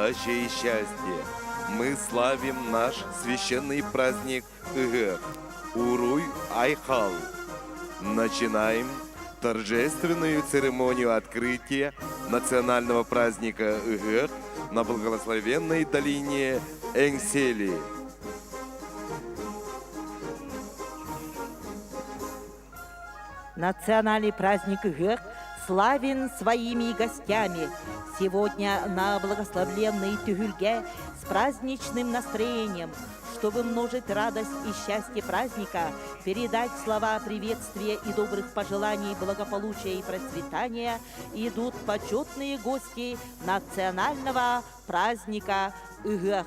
благополучия и счастья. Мы славим наш священный праздник Уруй-Айхал. Начинаем торжественную церемонию открытия национального праздника на благословенной долине Энсели. Национальный праздник славен своими гостями. Сегодня на благословенной Тюгюльге с праздничным настроением, чтобы множить радость и счастье праздника, передать слова приветствия и добрых пожеланий благополучия и процветания, идут почетные гости национального праздника Ыгэх.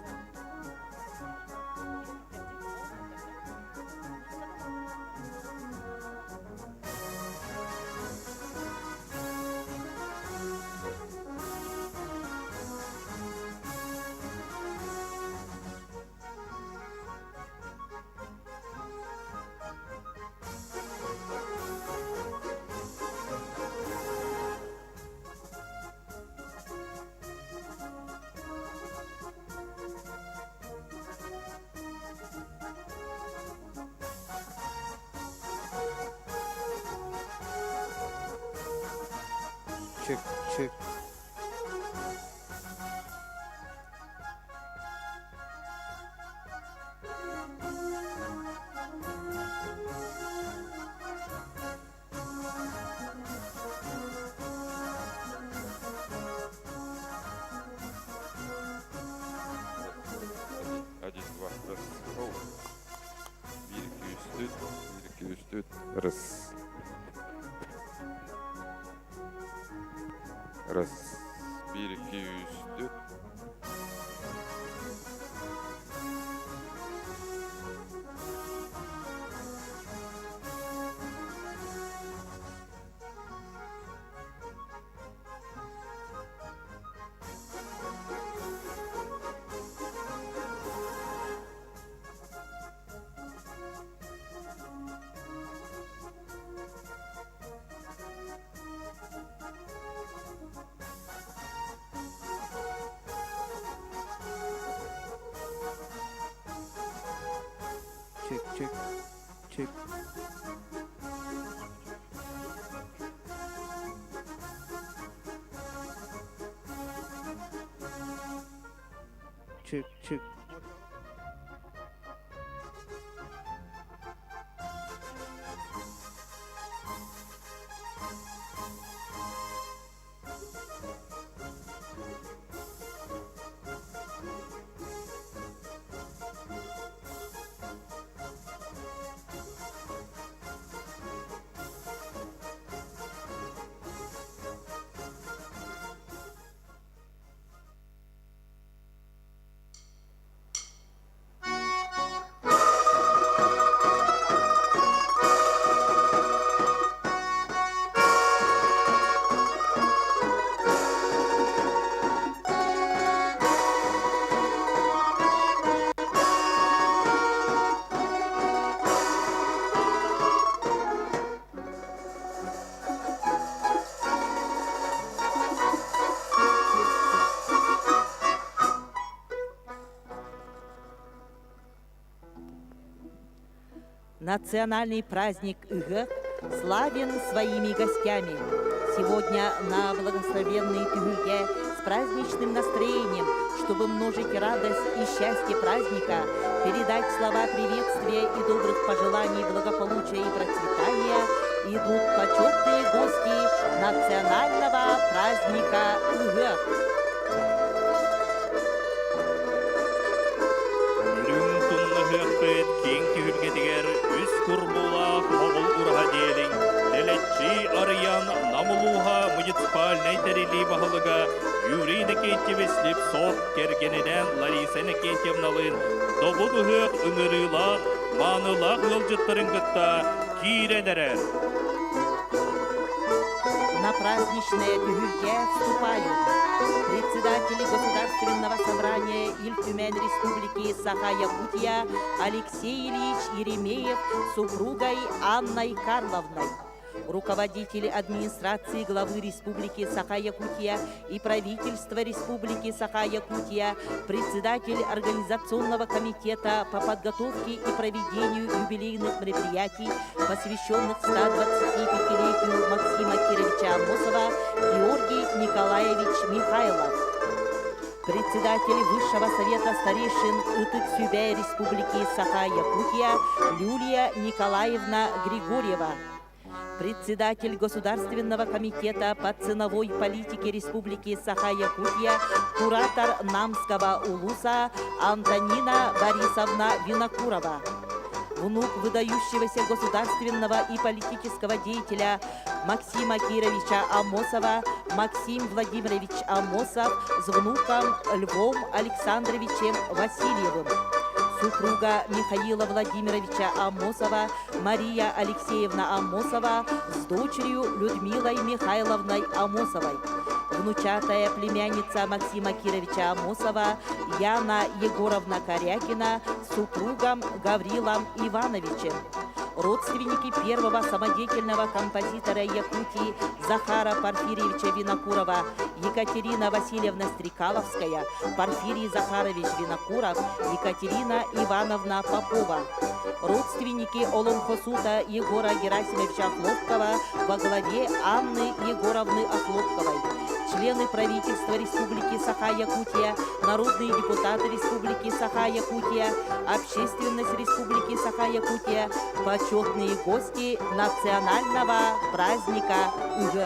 Чик-чик. Один, два, раз. Оу. Bir, iki, üç, düt. Раз. Раз. Bir, iki, üç, düt. Чик-чик. Чик. Чик-чик. Национальный праздник Ыгэх славен своими гостями. Сегодня на благословенной Тюгюльге с праздничным настроением, чтобы множить радость и счастье праздника, передать слова приветствия и добрых пожеланий благополучия и процветания, идут почетные гости национального праздника Ыгэх. King Tügülgediger üs kurbuла хобыл урха делин. Телечи арыян намулуха муниципальный терили бахалыга Юрина Кентьевеслип сок кергенеден Ларисена Кентьевналын добугыгык үңірыла манылақ ылжыттырын гытта киренерер. На праздничное Тюгюльге вступают председатели Государственного собрания Иль-Тюмень Республики Саха-Якутия Алексей Ильич Еремеев с супругой Анной Карловной, руководитель администрации главы Республики Саха-Якутия и правительства Республики Саха-Якутия, председатель Организационного комитета по подготовке и проведению юбилейных мероприятий, посвященных 125-летию Максима Кировича Амосова, Георгий Николаевич Михайлов. Председатель Высшего совета старейшин Ытык-Сюбя Республики Саха-Якутия Юлия Николаевна Григорьева. Председатель Государственного комитета по ценовой политике Республики Саха-Якутия, куратор Намского улуса Антонина Борисовна Винокурова. Внук выдающегося государственного и политического деятеля Максима Кировича Амосова Максим Владимирович Амосов с внуком Львом Александровичем Васильевым. Супруга Михаила Владимировича Амосова Мария Алексеевна Амосова с дочерью Людмилой Михайловной Амосовой. Внучатая племянница Максима Кировича Амосова Яна Егоровна Корякина с супругом Гаврилом Ивановичем. Родственники первого самодеятельного композитора Якутии Захара Порфирьевича Винокурова Екатерина Васильевна Стрекаловская, Порфирий Захарович Винокуров, Екатерина Ивановна Попова. Родственники Олонхосута Егора Герасимовича Хлопкова во главе Анны Егоровны Охлопковой. Члены правительства Республики Саха-Якутия, народные депутаты Республики Саха-Якутия, общественность Республики Саха-Якутия, почетные гости национального праздника Ыгы.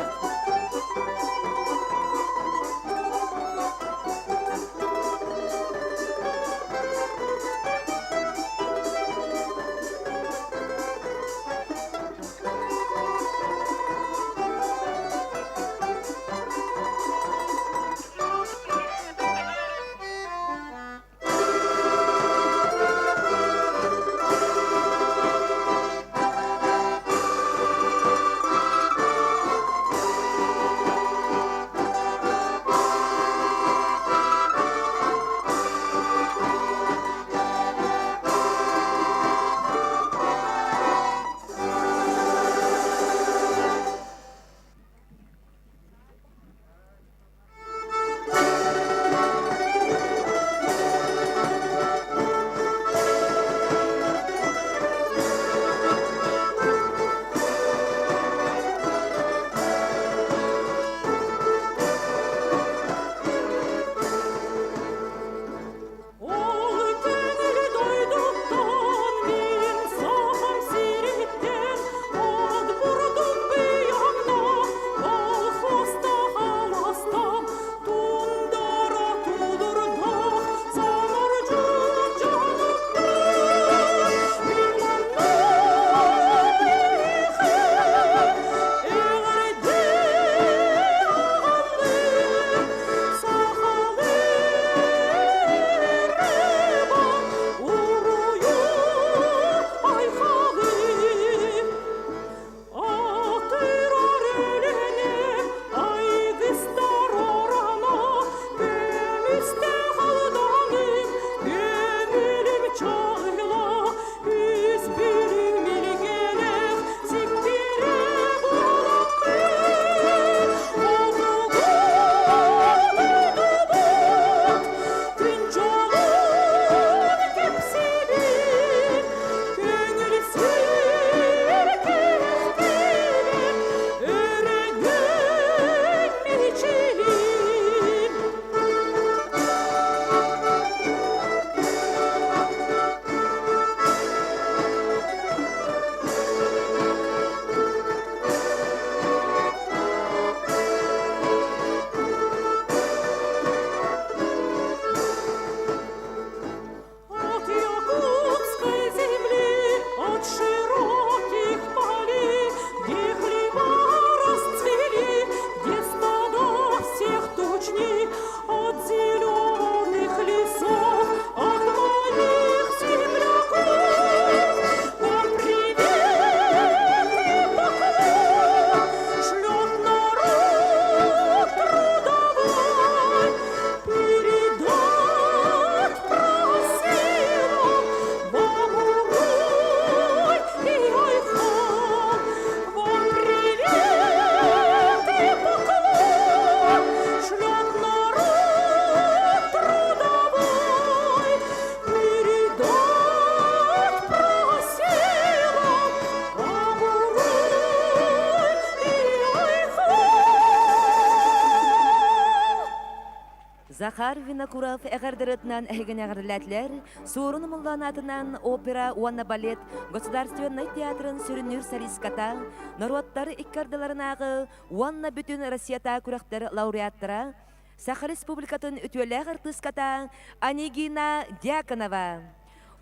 Захар Винокуров эгердерытнан эгенегерләтләр, Сурун мулланатынан опера, уанна балет, Государственный театрын сүрүнүр солистката, народтары иккардыларынагы, уанна бүтүн Россията күрәктәр лауреаттара, Саха Республикатын үтүөләг артистката Анигина Дьяконова,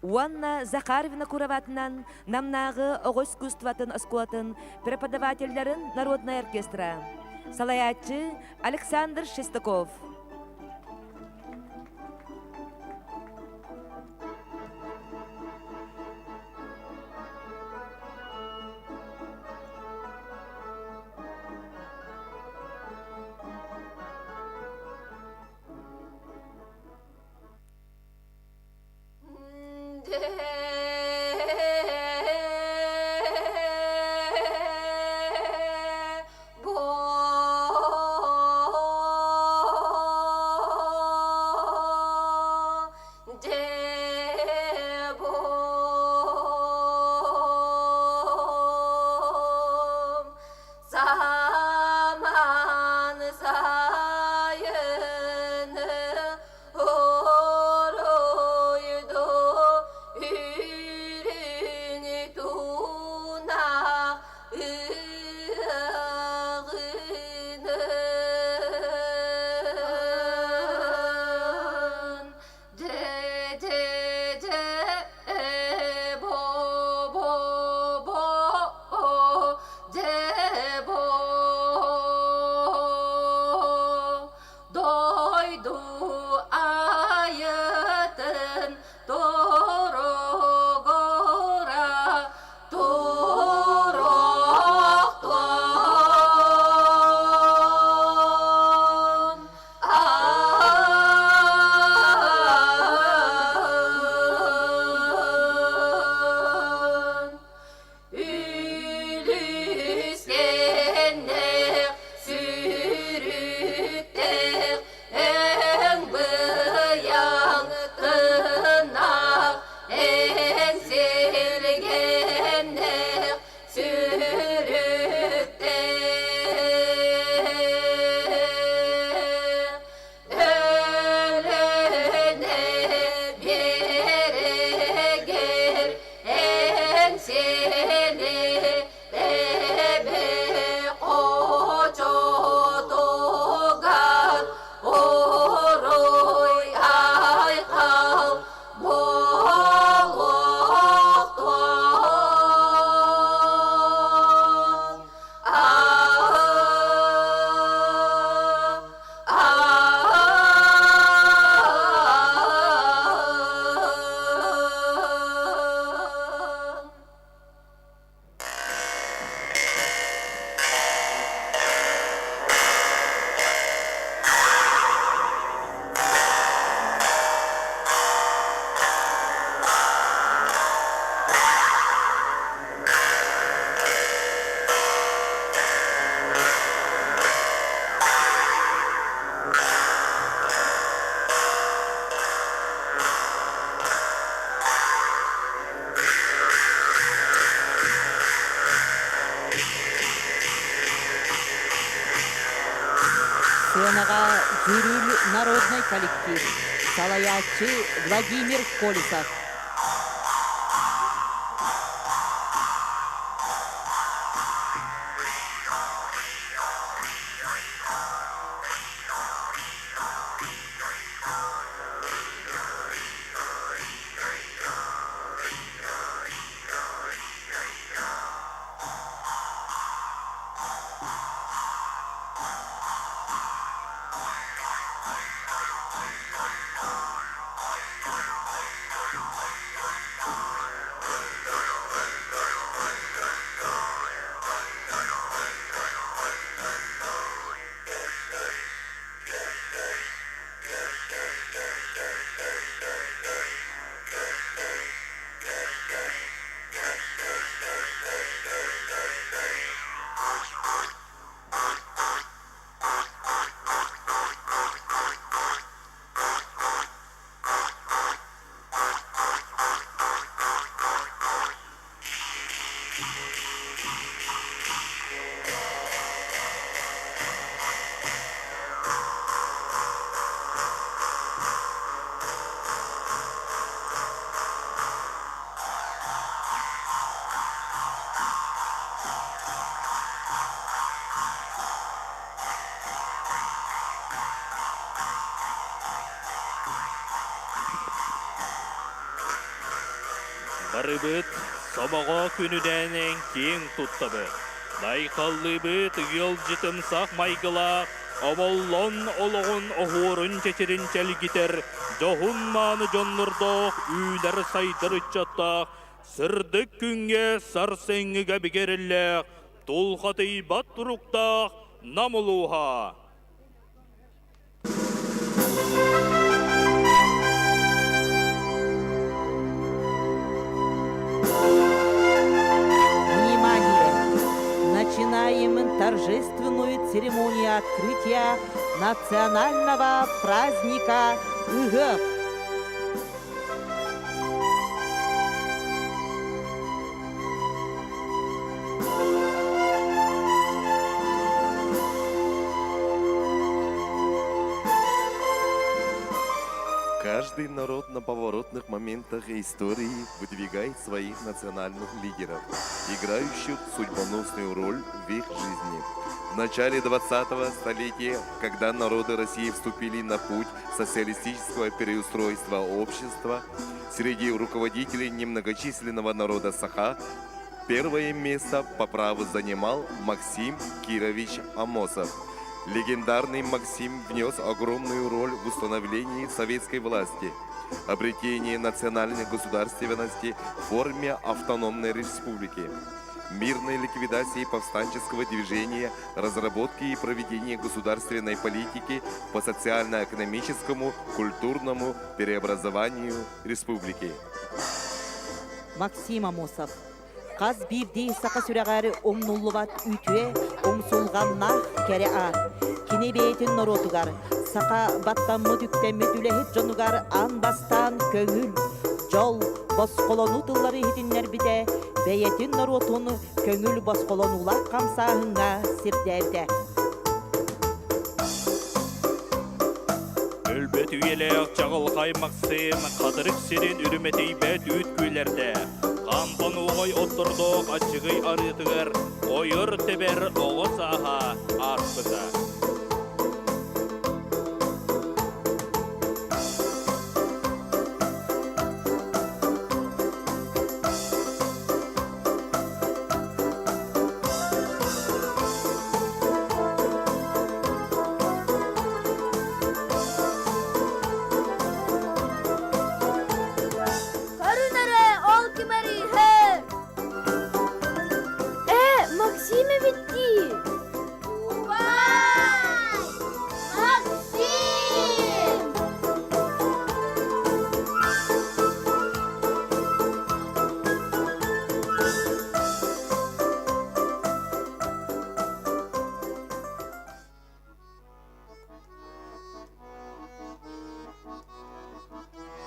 уанна Захар Винокуроватынан намнагы ого искусстватын оскуатын преподавательләрен Народный оркестра, салаятчы Александр Шестаков. Сценаға жүрүл народный коллектив, салаятчы Владимир Колесов. Барыбыт собоға күнүдәнен кең туттабы. Дайқаллыбыт йыл жытымсақ майгыла, Аваллон олығын оғырын чечерін чәлгітер, жоғын маны жонлырдық, үйлер сайдыр үтчаттақ, сырдық күнге сарсеңіге бігерілік, тұлғатый бат тұруқтақ, намылуға. Начинаем торжественную церемонию открытия национального праздника ИГЭП. Каждый народ на поворотных моментах истории выдвигает своих национальных лидеров, играющих судьбоносную роль в их жизни. В начале 20-го столетия, когда народы России вступили на путь социалистического переустройства общества, среди руководителей немногочисленного народа Саха первое место по праву занимал Максим Кирович Амосов. Легендарный Максим внес огромную роль в установлении советской власти, обретении национальной государственности в форме автономной республики, мирной ликвидации повстанческого движения, разработки и проведения государственной политики по социально-экономическому, культурному преобразованию республики. Максим Амосов. Қаз бирди сақа сүрәғәрі омнуллубат үтуе, омсулғаннақ кәрі ар. Кене бейтін норотугар, сақа баттан мүдіктен мүділехет жонугар ан бастан көңіл. Жол, босқолону тыллары хетінлер біде, бәйетін норотуны көңіл босқолонулақ қамсағыңа сірдерді. Өлбет үйелек жағылғай Максим, қадырық серен үріметей бәт өткөйлерді. Қампан оғай отырдық ачығый арытығыр, ойыр тебер оғыз аға арпыда.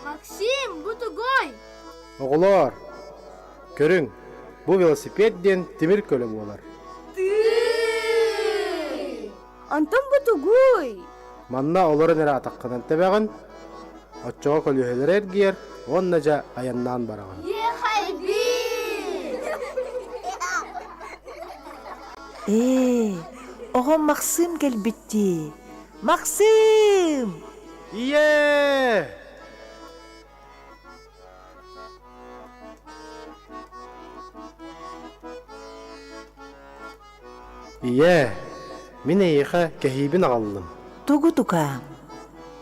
Максим, bu тугой! Оғылар, көрің, бұл велосипедден темір көлі болар. Антон bu тугой! Манна оларын әрі атаққынан тәбәғін, отчоға көліхелер әргер, онна жа аяннан барағын. Оғын Максим келбітті. Максим! Ие! Ие, мен әйіға кәхейбін ағалым. Тугу тука.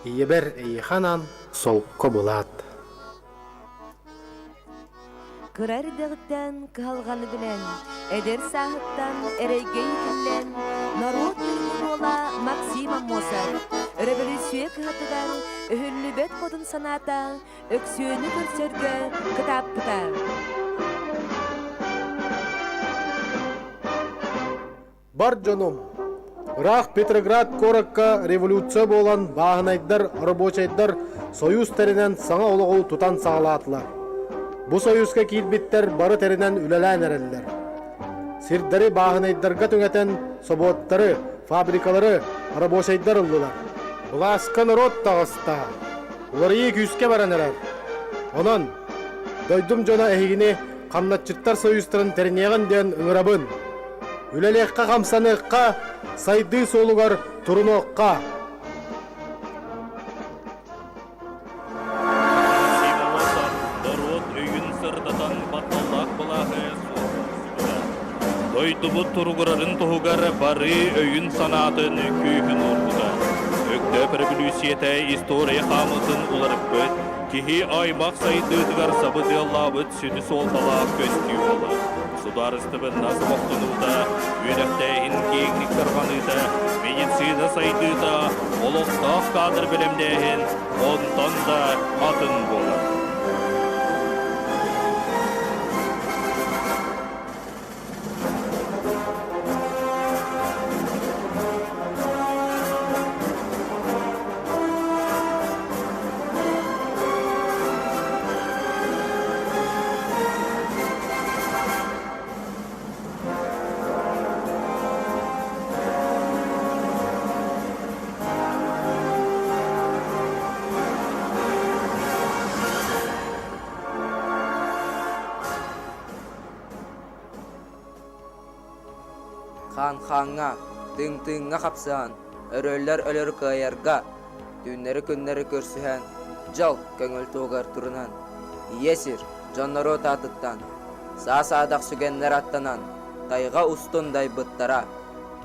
Ие бәр әйіғанан солққа бұлад. Кырар дағыттан калғаны білен, әдер сағыттан әрейгей тілен, народ түргін ола Максим Амосов. Революция кығатыдан үхілі бет қодын саната, өксөні көрсерге кітап бұта. Бар жоным, Ирақ Петроград коракка революция болан бағынайдар, рабочайдар союз тәрінен саңа олығыл тұтан сағалатылар. Бұ союзға кейлбеттер бары тәрінен үләлән әрелілер. Сирдері бағынайдарға түңәтен собуаттары, фабрикалары, рабочайдар ұлдылар. Бұла асқан рот тағыста, олар ие күйіске баран әрер. Онын, дойдым жона әйгіне қамнатчыттар союзтарын тәрінеғін ден ұңырабын. Үләлеққа қамсаныққа, сайды солуғар тұрынуыққа. Максим Амосов, народ өйін сырдатан Тойдубут туругурарын тугугар бары өйін санатын күйін оргуда. Өктөп революцияте история хамытын уларып бөт, кихи аймақ сайдыдыгар сабыды аллабыт сүті солталап көз күй олы. Сударыстыбын назы боқтынылда, үйректейін кейгник тарғаныда, медицина сайдыда, олықтақ кадр білімдейін, онтан да атын болар. Хан-ханға, тың-тыңға қапсыған, өрөллер өлөр кайарға, дүннері күннері көрсіған, жал көңіл тоғар тұрынан. Иесір, жоннары татыттан, саа-саадақ сүгенлер аттанан, тайға устундай бұттара,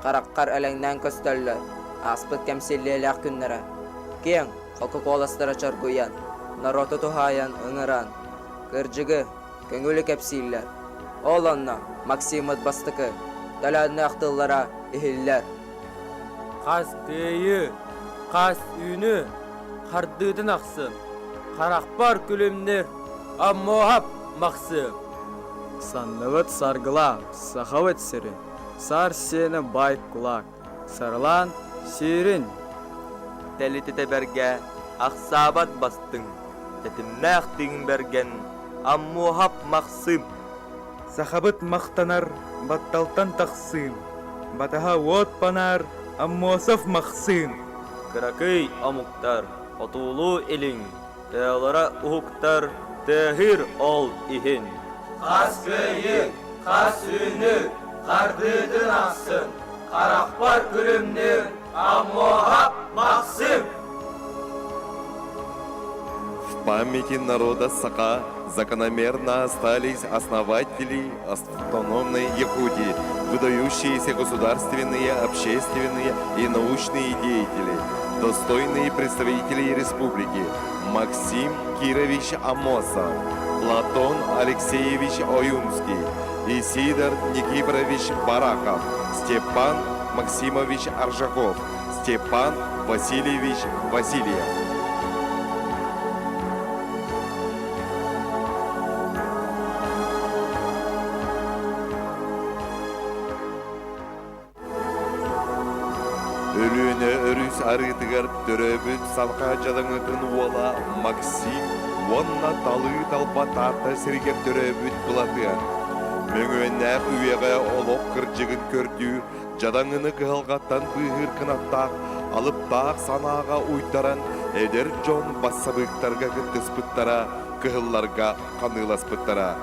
қараққар әлеңнен көстөллер, аспыт кәмселлелер күннері. Кен, Кока-Коластара чаргуян, народы тухаян ыңыран, кыржығы, көңілі кәпсейлер. Ол онна, Максимыт бастықы, Таланны ақтыллара ихиллер. Қас күйі, қас үйіні, қардыдың ақсын, қарақпар күлімнер, аммоғап мақсы. Саннывыт саргыла, сахавыт сірі, сар сені бай құлақ, сарлан сирин. Тәліті тәбәрге, ақсабат бастың, тәтімні ақтың берген, аммоғап мақсым. Сахабыт мақтанар, батталтан тақсым, батаға от панар, аммосов мақсым. Кыракый амуктар, отулу елің, тәлара ұқтар, тәхір ол ихін. Қас күйі, қас үйіні, қардыдың ақсын, қарақпар күлімнер, аммоғап мақсым. В памяти народа Сака закономерно остались основатели автономной Якутии, выдающиеся государственные, общественные и научные деятели, достойные представители республики Максим Кирович Амосов, Платон Алексеевич Оюнский, Исидор Никифорович Бараков, Степан Максимович Аржаков, Степан Васильевич Васильев. Өлüne örüs arıtıgar töröbüt salqa жадаңытын уола Максим онна талы талпа тарта сиргеп төрөбүт булатыан. Мөңөннәк үйеге олоқ кыржыгын көрдүү, жадаңыны кылгаттан быгыр кынаттак, алып тақ санаға уйтаран, эдер жон бассабыктарга кыскыспыттара, кыһылларга каныласпыттара.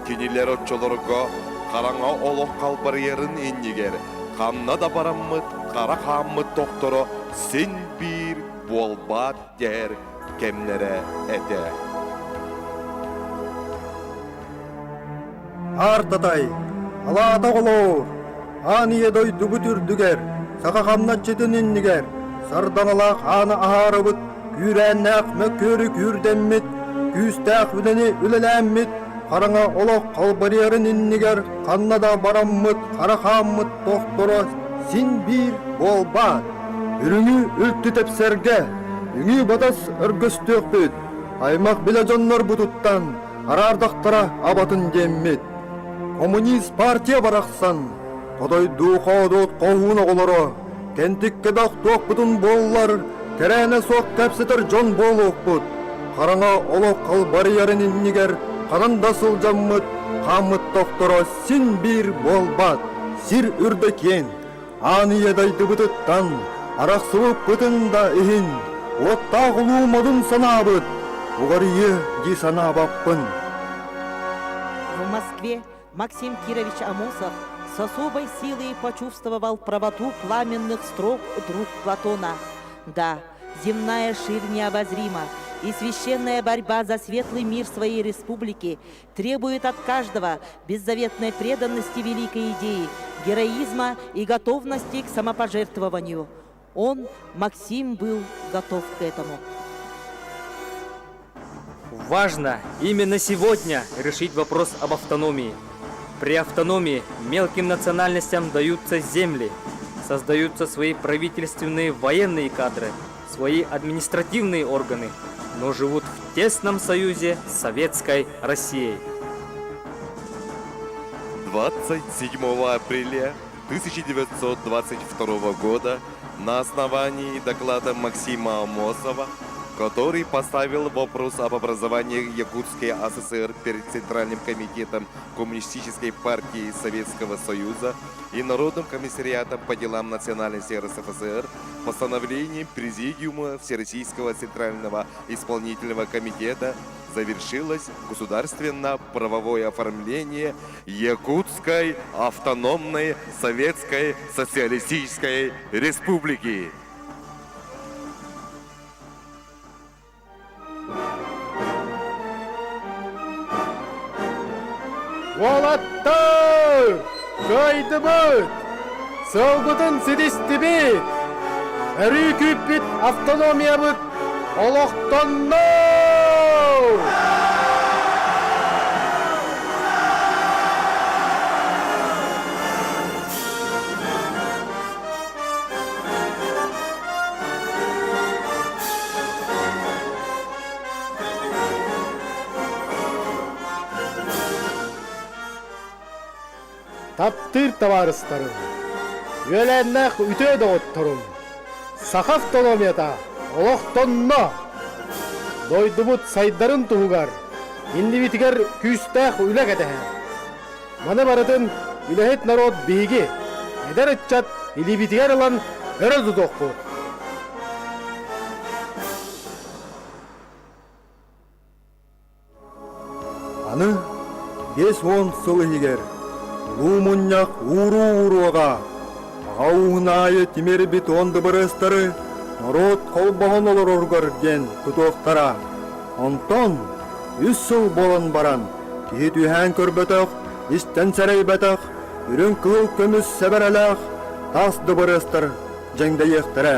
Кинилер отчолорго караңа олоқ калбарьерын иннигер, Қамна да бараммыт, қара қаммыт тоқторо, сен бір болбат дер кемнере әді. Артатай, ала ата қолуыр, аны едой дүбүтүрдүгер, сақа қамна четініннігер, сарданалақ аны ағарыбыт, күйрәннәқ мөккөрі күйрдеммет, күйістәқ білені үлеләммет, Қараңа олық қалбарьерін иннігер, қаннада бараммыт, қарақаммыт тоқторо, сен бір болбат. Үріңі үлті тепсерге, үңі батас үргөстөк бүт, аймақ біле жоннор бұтыттан, арардақтара абатын деммет. Коммунист партия барақсан, тодай дуқадот қоғуына олары, кентікке дақ тоқ бұтын боллар, керәне соқ кәпсетір жон болуқ бұт. Қараңа олық қалбарьерін иннігер, Қананда сылжаммыт, қамыт тоқторо сен бір болбат. Сир үрдекен, аны едайды бұтыттан, арақсылып бұтында ихин, отта ғылумадын санабыт, ұғарие ди санабаппын. В Москве Максим Кирович Амосов с особой силой почувствовал правоту пламенных строк друг Платона. Да, земная ширь необозрима, и священная борьба за светлый мир своей республики требует от каждого беззаветной преданности великой идее, героизма и готовности к самопожертвованию. Он, Максим, был готов к этому. Важно именно сегодня решить вопрос об автономии. При автономии мелким национальностям даются земли, создаются свои правительственные военные кадры, свои административные органы, но живут в тесном союзе с Советской Россией. 27 апреля 1922 года на основании доклада Максима Амосова, который поставил вопрос об образовании Якутской ССР перед Центральным комитетом Коммунистической партии Советского Союза и Народным комиссариатом по делам национальности РСФСР, постановлением Президиума Всероссийского Центрального исполнительного комитета завершилось государственно-правовое оформление Якутской автономной Советской Социалистической Республики. Волаттар! Жайдыбыт! Сылбытын сидистибит! Әрі күппит автономиябыт! Олықтонно! Таптыр товарыстарым, өленнәк үтеді оттырым. Сақа автономията, олықтонно. Дойдыбыт сайдарын туғығар, инді бітігер күстәқ үләк әтәхәр. Маны барытын үләхет народ бейге, әдер үтчат инді бітігер ұлан өрі тұтоқ бұл. Аны 5-10 сыл егер. Лумуньяк уру-уруага. Ағауынайы тимер бетонды бұрыстары народ қолбағын олар орғар ген тұтуқтара. Онтон 3 сыл болан баран. Кейт үйән көрбетіқ, істен сәрей бетіқ, үрін қыл көміс сәбәрәләқ, тасды бұрыстыр жәңді ектірі.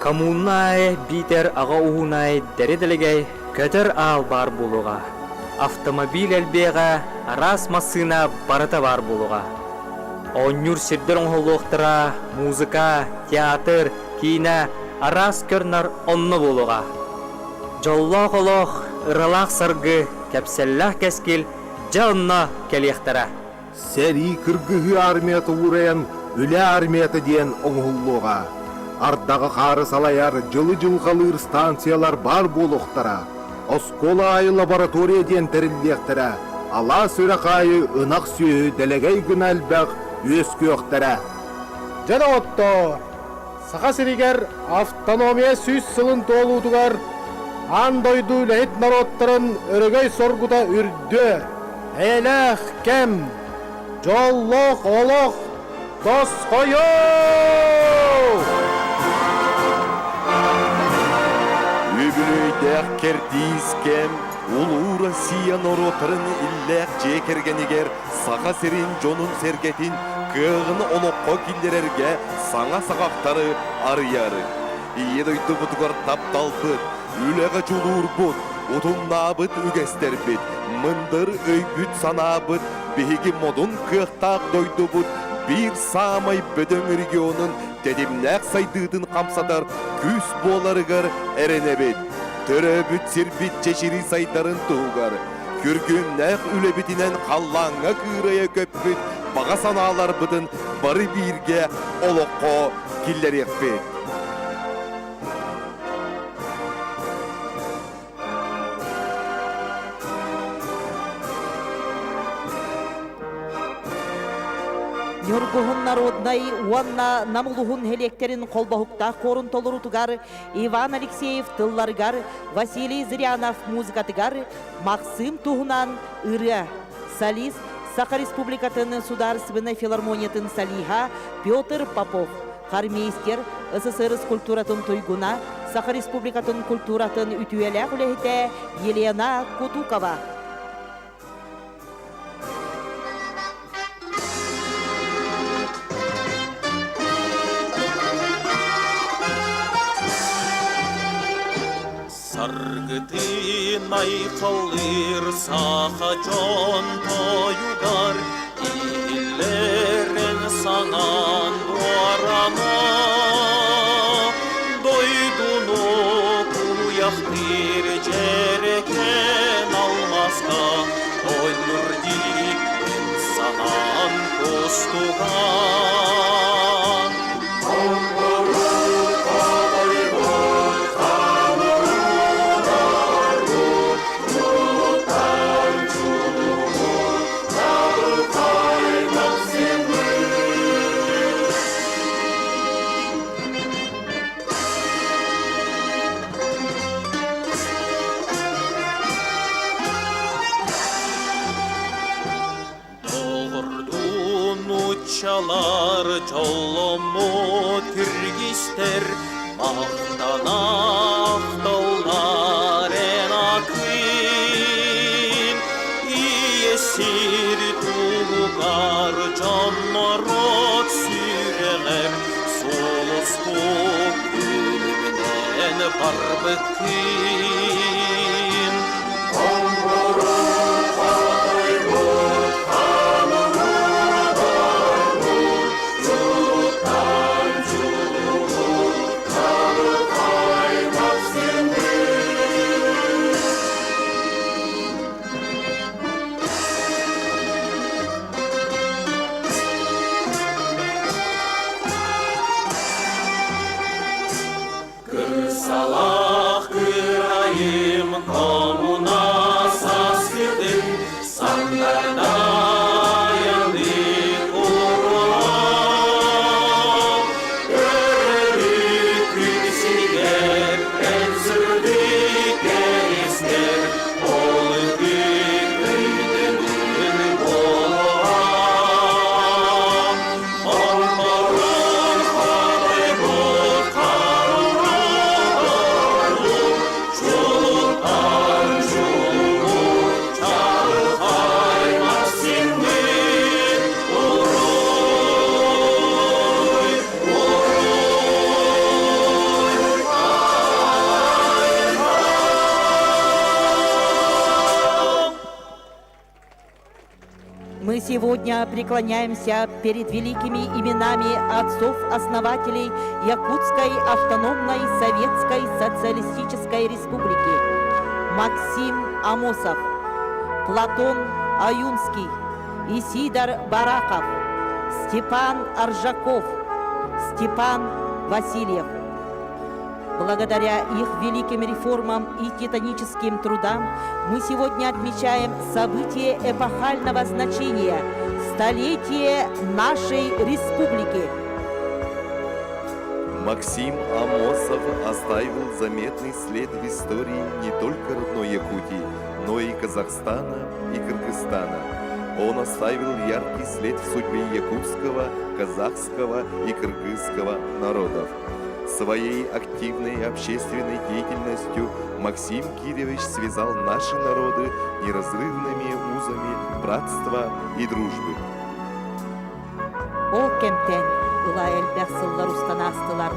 Коммунай битер ағауынай дәрі-ділігей көтір ал бар болуға. Автомобиль әлбеға арас масына барыта бар болуға. Онюр сирдер оңғылуқтыра, музыка, театр, кино, арас көрнар онны болуға. Жоллоқ-олоқ, ырылақ сырғы, кәпселләқ кәскел, жалына кәлектіра. Сәри кіргігі армияты ураян, үлі армияты дейін оңғылуға. Ардағы қары салаяр, жылы-жыл қалыр станциялар бар болуқтыра. Оскола айы лаборатория ден тәрілдектірі, ала сөрақайы ынақ сүйі дәлегей күн әлбәқ өскі өқтірі. Жада отто, сақа сірігер автономия сүз сылын толудығар, андойду ләйт народтарын өрігей соргуда үрді, әләқ кәм, жоллоқ олоқ, дос қойу! Үбілөйдәк кердейскем, улу Россия народтарын илләк жекергенігер, сақа серин жонун сергетин, кығын олыққа килдерерге саңа сағақтары арыяры. Ие дойды бұтығар тапталбыт, үләға жолуыр бұт, ұтымнабыт үгестербіт, мындыр өйбіт санабыт, бейгі модун кықтақ дойды бұт, bir самай бөдөң регионын дедимнәк сайдыдын қамсадар күс боларыгар әренебет. Төрөбіт сирбит чешири сайдарын туғар. Күргүннәк үлебітінен қаллаңа кырая көпбіт, баға саналар бұдын бары бирге олыққа киллер екпет. Нюргухун народной уанна намулухун хелектерин колбахукта корун толурутугар, Иван Алексеев тылларгар, Василий Зырянов музыкатыгар, Максим Тугунан ыры, солист Саха Республикатын Сударственной филармониятын солиха Петр Попов, хармейстер СССР скульптуратын туйгуна Саха Республикатын культуратын үтүелі үлехете Елена Кутукова. Саргытын айқалыр саха жон тойугар, Иллерен санан дуарама, Дойдуну куяхтыр жерекен алмаска, Ойлурди санан костуган. Çalar çolumu türgistler, Mahtanak dağlar en akın. İyesir tuğgar canmarot süreler, Solustu gülümden barbıkın. Salak kırayım komuna saskıdım, Sanlarda yandık uğruna. Gördük külsiger, en sürdük gerizler, Olduk öydümün boğa. Onların kaybol Мы сегодня преклоняемся перед великими именами отцов-основателей Якутской автономной Советской Социалистической Республики. Максим Амосов, Платон Аюнский, Исидор Бараков, Степан Аржаков, Степан Васильев. Благодаря их великим реформам и титаническим трудам мы сегодня отмечаем событие эпохального значения – столетие нашей республики. Максим Амосов оставил заметный след в истории не только родной Якутии, но и Казахстана и Кыргызстана. Он оставил яркий след в судьбе якутского, казахского и кыргызского народов. Своей активной общественной деятельностью Максим Кириллович связал наши народы неразрывными узами братства и дружбы. О кемтен, ылай элбэх сыллар устан астылар.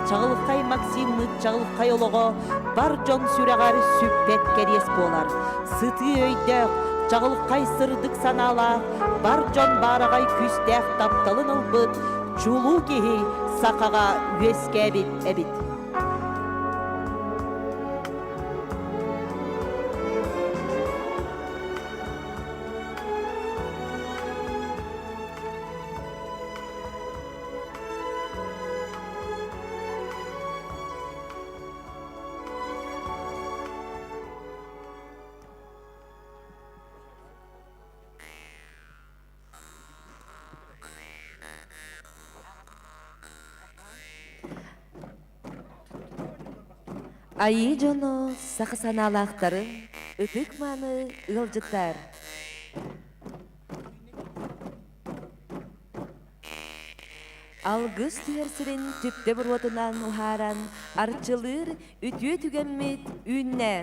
Чағылықай Максимны чағылықай олығы бар жон сүрәғар сүппет керес болар. Сыты өйдәк, чағылықай сырдық санала, бар жон барағай күстәк тапталын ұлбыт, чулу кехи сақаға өске әбит. Айы жоно сақысаналақтары, үтік маны ылжыттар. Алгыс түһәрсерин түпте буруотунан ухаран, арчылыр үтүө түгенмит үннэ.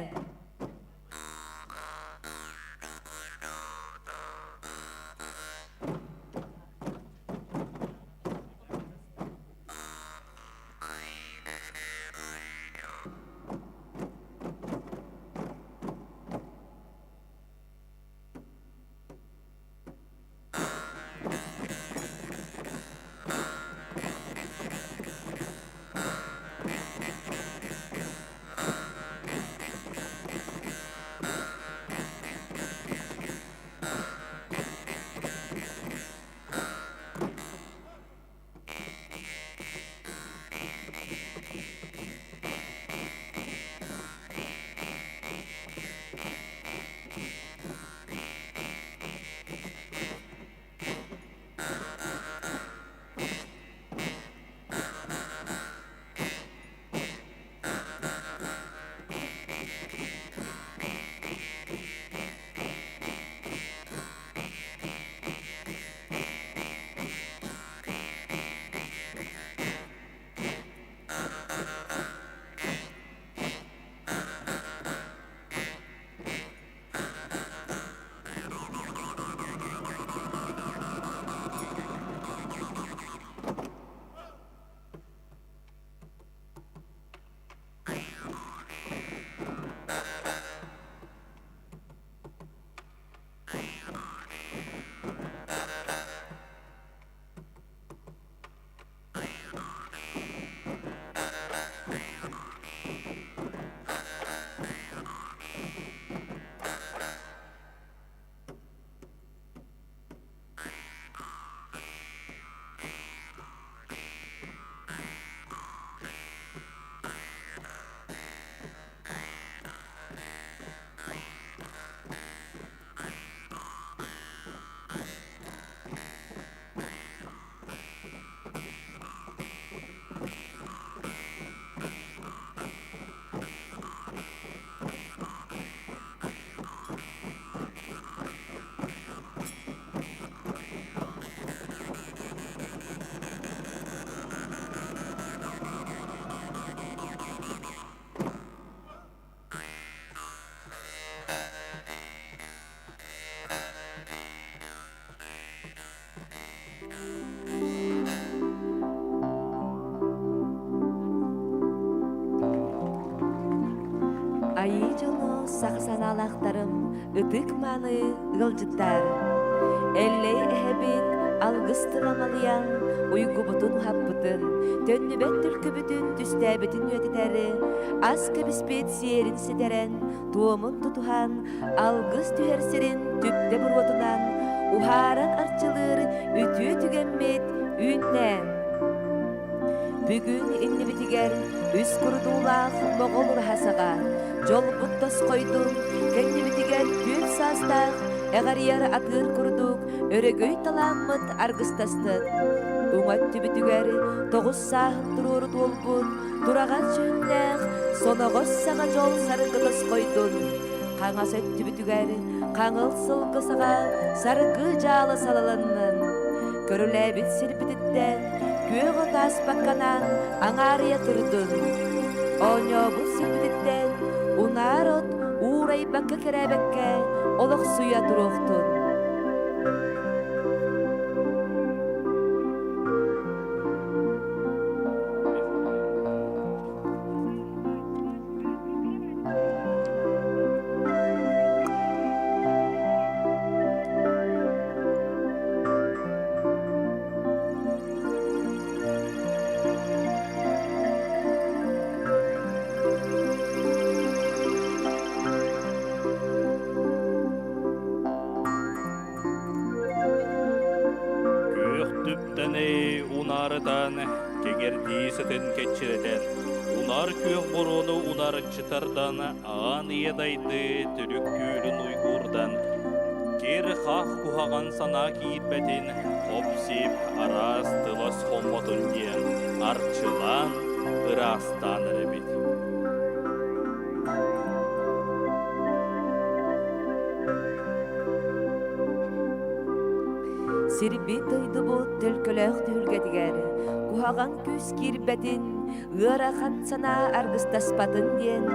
Айы жону сақсаналақтарым ытык маны ылжыттар. Эллей эхебит алгыс тыламалыян уйгубутун хаппытын, төннүбет түлкүбүтүн түстәбитин өтетәрі, аз кебиспет сиерин сидерен, туомун тутухан алгыс түһәрсерин түпте буруотунан, ухаран арчылыр үтүө түгенмет үннен. Бүгүн иннибитигер үс курдуулаах моголур хасаға, жол буттас койдум, кеннибитигер күн састақ, эгарияр атыр курдук, өрөгөй таламмыт аргыстастык. Уңат түбүтүгер тогуз саахын туруур толбут, тураган жөннәк, соногос сага жол сарыгытас койдун. Каңа сөт түбүтүгер, каңыл сылгысага сарыгы жалы салаланнын. Көрүләбит сирпититтен, күөго тас бакканан аңарыя турдун. Оньо бут сирпититтен, унарот уурай бакка керебекке олох суя туруктун. Унарыдан кегердисетін кетчіретен, унар көк борону унар чытардан, аған иедайды түрік күйрін уйгурдан. Кер қақ кухаған сана киітбәтін, қопсип арас тылас хоммотун ден, арчылан ырастан ребет. Сирби тойды бұт төлкөлөк түлгетігер, кухаган күз кирбетин, ыарахан сана аргыстаспатын ден,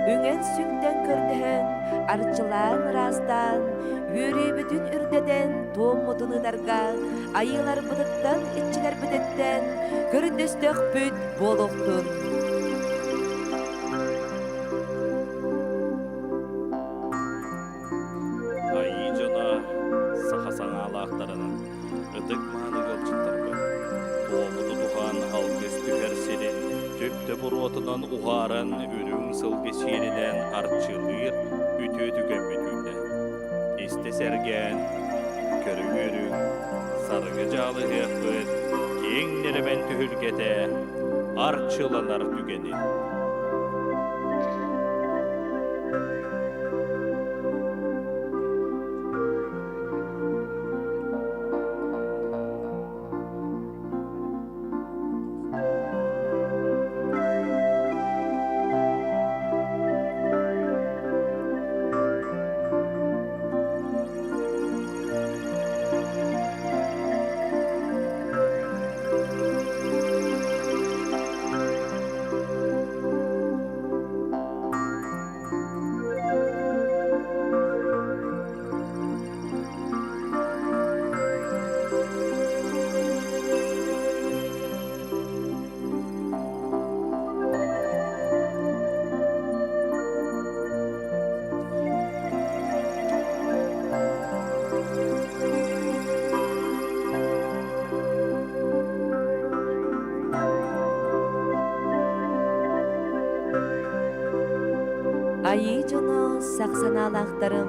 үңен сүктен көрдіхін, арчылан растан, үйрі бүтін үрдеден, том мұтыныдарға, айылар бұдыттан, итчілер бүтеттен, көрдістік бүт болуқтын. Айы жона сахасаңа алақтарының үтік маны кылчыттарбы. Тоомуту тухан алгыс түгер сирин, төпті бұротынан уғаран үрің сылғы сиринен арчылыр үтө түген бүтүнне. Исте серген, көрі өрің, сарғы жалы ғеқпыт, кеңнеремен түхілгете, арчыланар түгенін. Айы жоно сақсаналақтарым,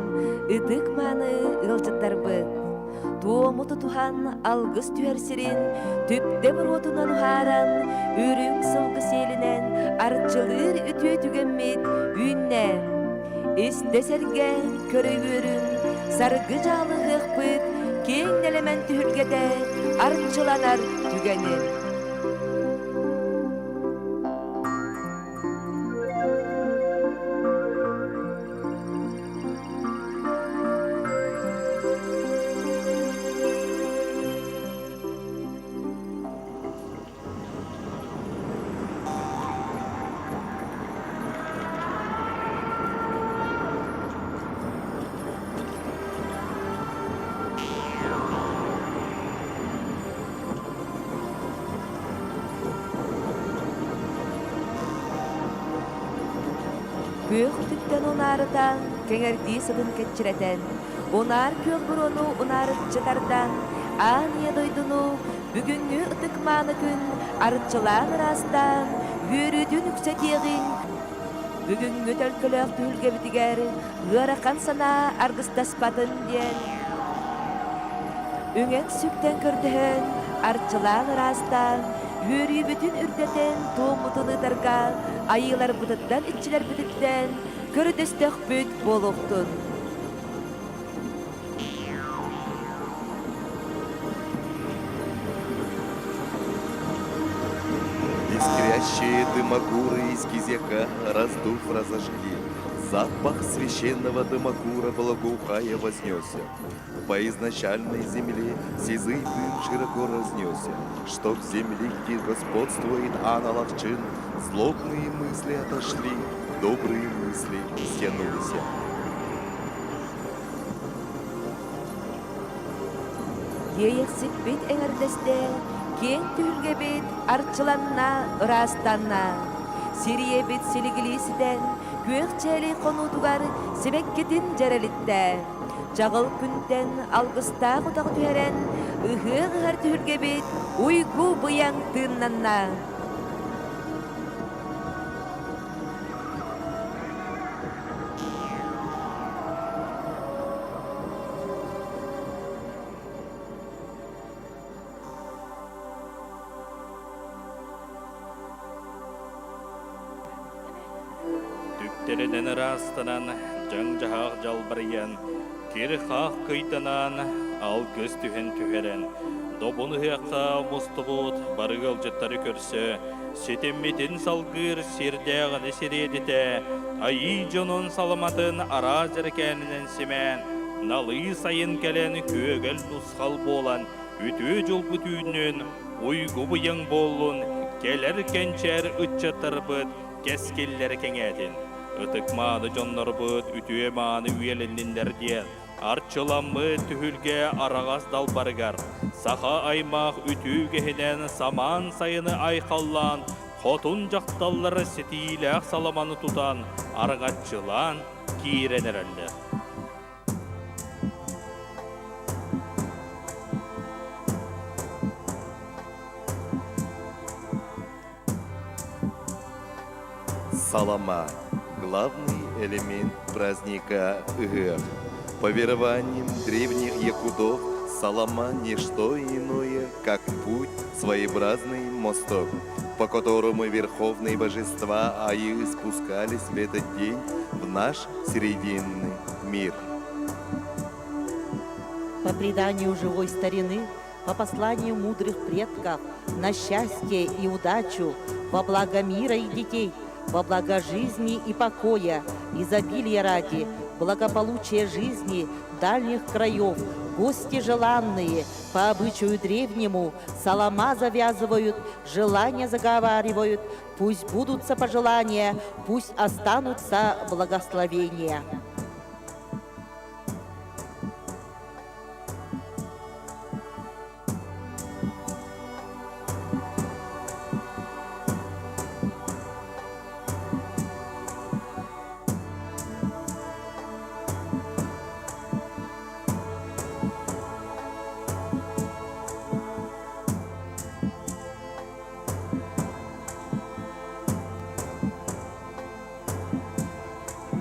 үтік маны ылжыттарбы. Туомуту тухан алгыс түерсірін, түпте бір отынан харан, үрің сылғы селінен, арчылыр үтө түгенмет үйінне. Истесерген көрігөрін, сарғы жалы ғықпыт, кең нелемен түхілгеде, арчыланар түгенін. Көк түттен онарыдан, кеңерді сылын кетчіретен, онар көк бұрону онарытчытардан, ания дойдуну, бүгінгі ұтық маны күн, арытчылан растан, үйрүдін үксетеғин, бүгінгі төлкілік түлге бітігер, ғырақан сана аргыстаспатын ден. Үңен сүктен көрдіхін, арытчылан растан, үйрі бүтін үрдетен тоғмутыныдарға, айылар бұдыттан, итчілер бұдыттан, көрдістік бүт болуқтын. Искрящие дымокуры из кизяка, раздув, разожги. Запах священного дымокура благоухая вознесся. По изначальной земле сизый дым широко разнесся, чтоб с земли, где господствует аналовчин, злобные мысли отошли, добрые мысли стянулись. Ейексік бет әңірдесте, кен түлге бет арчыланна, ырастанна. Сирие бет силигилисиден, көкчәлі қонутугар себеккетін жаралитте. Жағыл күнтен алғыста құтақ түйерен, ұғы-ғығар түлге бет уйгу бұяң тыннанна. Түптерінен растанан, жаң-жағақ жалбариян, кері қақ кыйтанан, ал көз түхен түхерен. Добуны хияққа мұстыбыт, барығал жыттары көрсі, сетемметін салғыр сердяғыны середіте, айы жонын саламатын ара жәркәнінен семен, налы сайын кәлен көгіл нұсқал болан, Үтү жол бүтүүнөн уйгу быйың болун, келер кенчер ытчатыр быт, кескеллер кеңетин. Ытык мааны жоннор быт, үтүе мааны үйелендиндер диен. Арчыламы түхүлге арагас далбаргар. Саха аймақ үтүү кехинен саман сайыны айқаллан, хотун жақталлары сетиләк саламаны тутан, аргатчылан кииренереллер. Салама – главный элемент праздника Ыгэх. По верованиям древних якутов, Салама – не что иное, как путь своеобразный мостов, по которому верховные божества Аи спускались в этот день в наш срединный мир. По преданию живой старины, по посланию мудрых предков, на счастье и удачу, во благо мира и детей, во благо жизни и покоя, изобилия ради, благополучия жизни дальних краев, гости желанные, по обычаю древнему, салама завязывают, желания заговаривают, пусть будутся пожелания, пусть останутся благословения.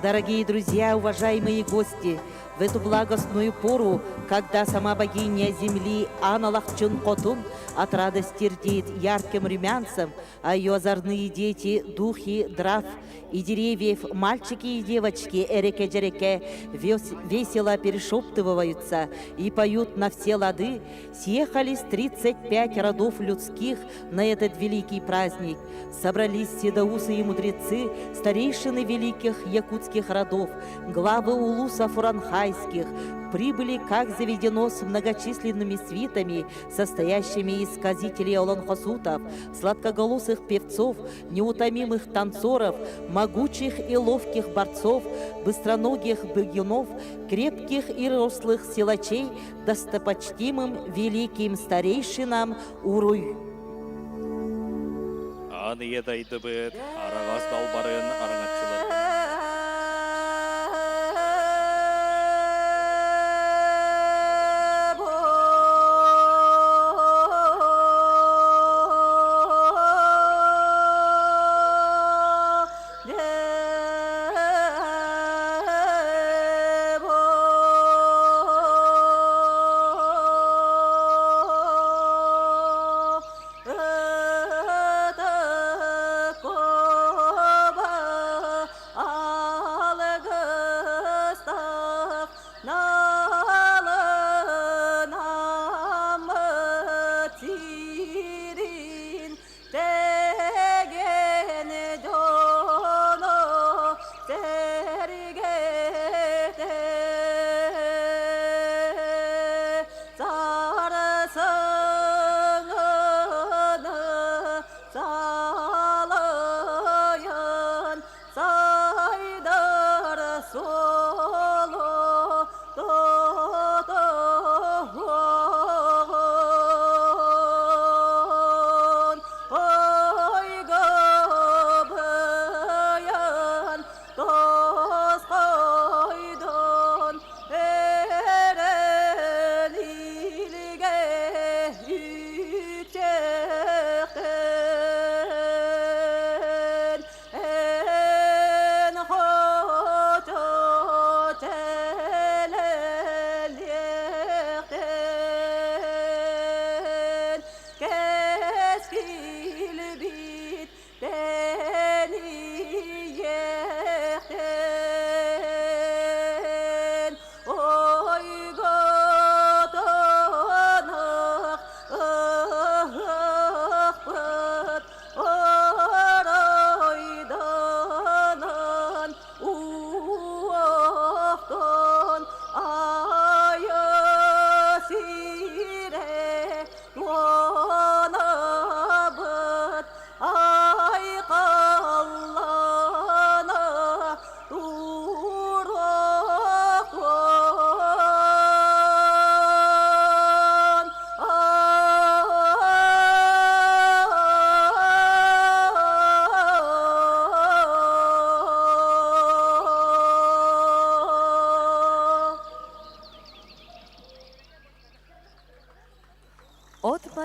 Дорогие друзья, уважаемые гости, в эту благостную пору, когда сама богиня земли Аналахчун Котун от радости рдеет ярким румянцем, а ее озорные дети, духи, драв и деревьев, мальчики и девочки эреке-джереке весело перешептываются и поют на все лады, съехались 35 родов людских на этот великий праздник. Собрались седоусы и мудрецы, старейшины великих якутских родов, главы улусов уранхайских, прибыли, как заведено, с многочисленными свитами, состоящими из сказителей олонхосутов, сладкоголосых певцов, неутомимых танцоров, могучих и ловких борцов, быстроногих бегунов, крепких и рослых силачей, достопочтимым великим старейшинам Уруй. Аны едайды бет, арагас далбарын араңатчылар.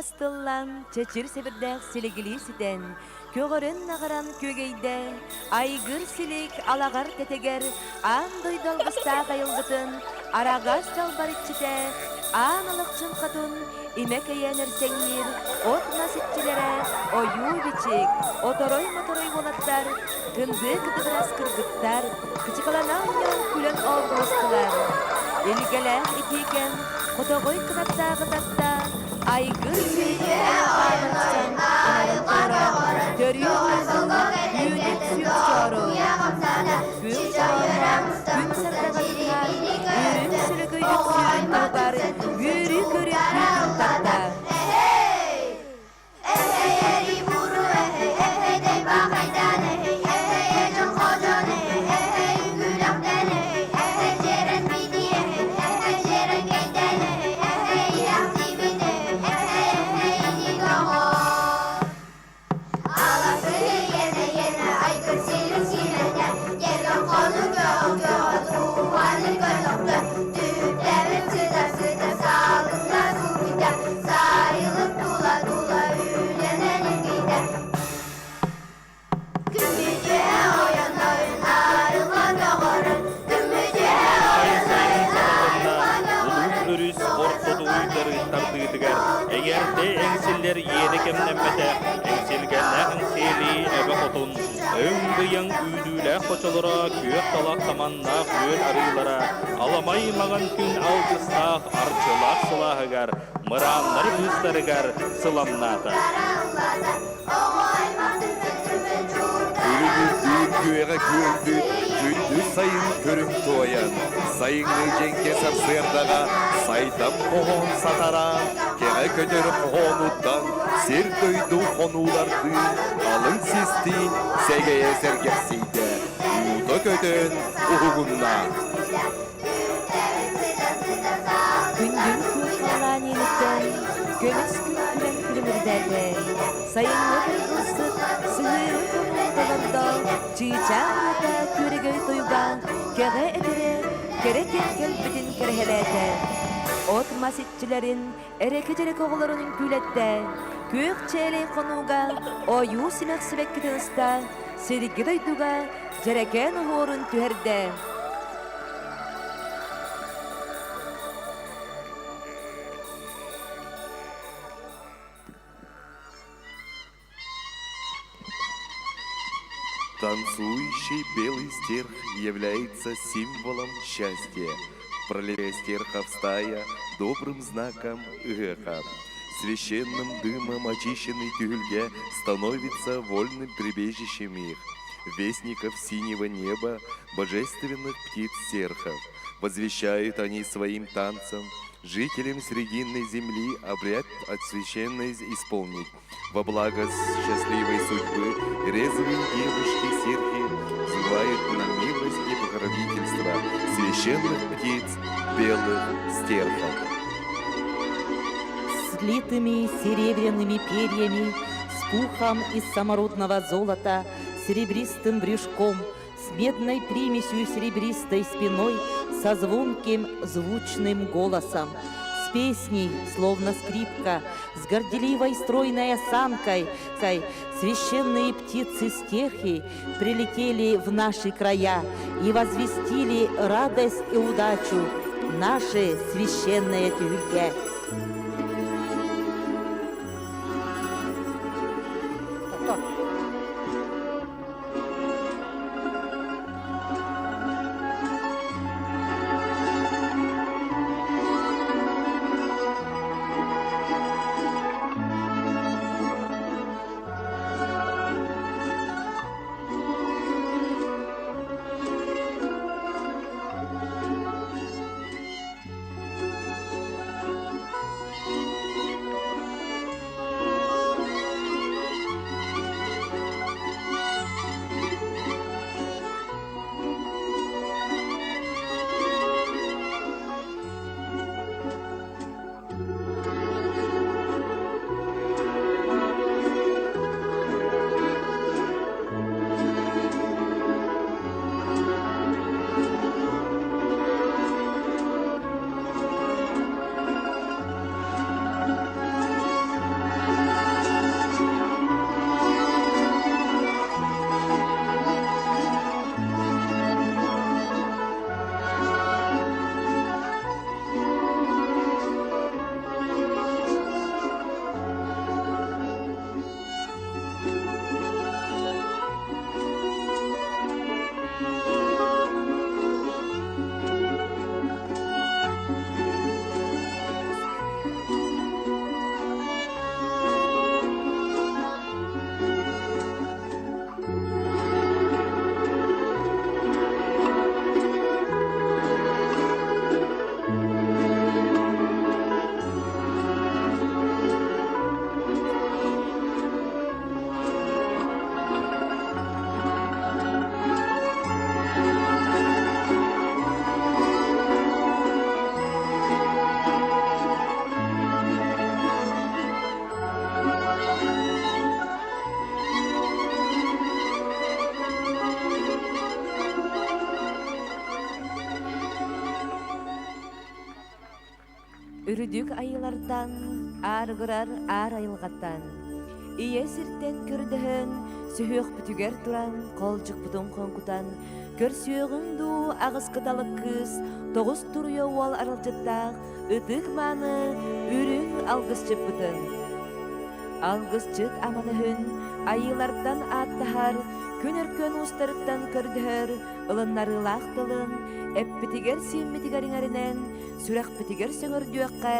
астыллан чечир себірдәк силигилисиден, көгөрін нағаран көгейде, айгыр силик алагар тетегер, ан дойдалғыста қайылғытын, арағас жалбар итчите, ан алықчын қатын, имек әйенер сеңнер, от наситчилere, ою бичик, оторой-моторой болаттар, кынды кыдығырас кыргыттар, кычықалана унян күлен олғыстылар. Елгелән итиген, қотоғой кынаттағы тақта, айгыр силик алағарынсан, анарынтара, төрі өзін, үйінет сүйіп сору. Күн сорма, күн сардағатынар, үйрін сүрігөйлік сүйін алдар, үйрі көрін күн тақта. Егерде әңсілер ері кемнеммете, әңсілгеннәғын сели әбі қотын, өңгіяң үйділі қочылыра, күйек талақ таманна күйел арылара, аламай маған күн алғыстақ арчылақ сылағығар, мұранлар үстарығар сыламната. Күйеға көлді, күнді сайын көрім тоян, сайыңны женке сарсырдаға, сайдам қоғын сатаран, кеға көтеріп қоғынуттан, сер дөйді қонуларды, алын сестін, сәгеє сәргексейді, ұлды көтін ұғығынна. Күндүн күн қалан еліктен, көміс күн күлен күлімірдәді, сайынғы бір ғылсып, сығыры қонуң қолында, чыйчаңыда көрігөй тойға, кеға әдірі, керек еткен бітін керхеләді. От маситчілерін, әрекі жерек оғыларының күлетті, көк чәлей қонуға, ойу сімек сібек кітіністі, серігі дойдуға, жерекен ғорын түхерді. Танцующий белый стерх является символом счастья. Пролетая стерха в стая добрым знаком эха. Священным дымом очищенный тюльге становится вольным прибежищем их. Вестников синего неба, божественных птиц серхов. Возвещают они своим танцем жителям Срединной земли обряд священный исполнить. Во благо счастливой судьбы резвые девушки-серхи взывают на милость и покровительство священных птиц белых стерхов. Слитыми серебряными перьями, с пухом из самородного золота, серебристым брюшком, с медной примесью серебристой спиной, со звонким звучным голосом, с песней, словно скрипка, с горделивой стройной осанкой, священные птицы-стерхи прилетели в наши края и возвестили радость и удачу нашей священной тюльге. Үрүдүк айылардан, аргырар ар айылгаттан. Ие сиртен көрдөһөн, сүһүөх бүтүгер туран, колжук бутун конкутан, көрсүөгүн ду агыс кыталык кыз, тогуз туруя уол арылжыттаах, ытык маны үрүң алгыс чыппытын. Алгыс чыт аманыһын, айылардан аттахар, күн өркөн устарыттан көрдөһөр, ылыннарылаах тылын, эппитигер симмитигериңеринен, сүрэхпитигер сөңөрдүөккэ,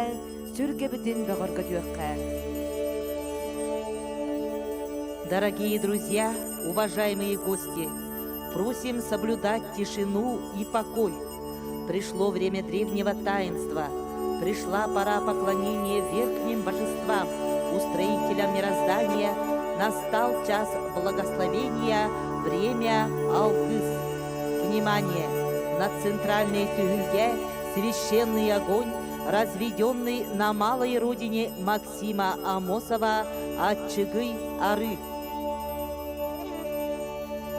сүргебитин бөгөргөтүөккэ. Дорогие друзья, уважаемые гости, просим соблюдать тишину и покой. Пришло время древнего таинства. Пришла пора поклонения верхним божествам, устроителям мироздания. Настал час благословения, время Алгыс. Внимание! Над центральной Тюгюльге священный огонь, разведенный на малой родине Максима Амосова Ачыгый Ары.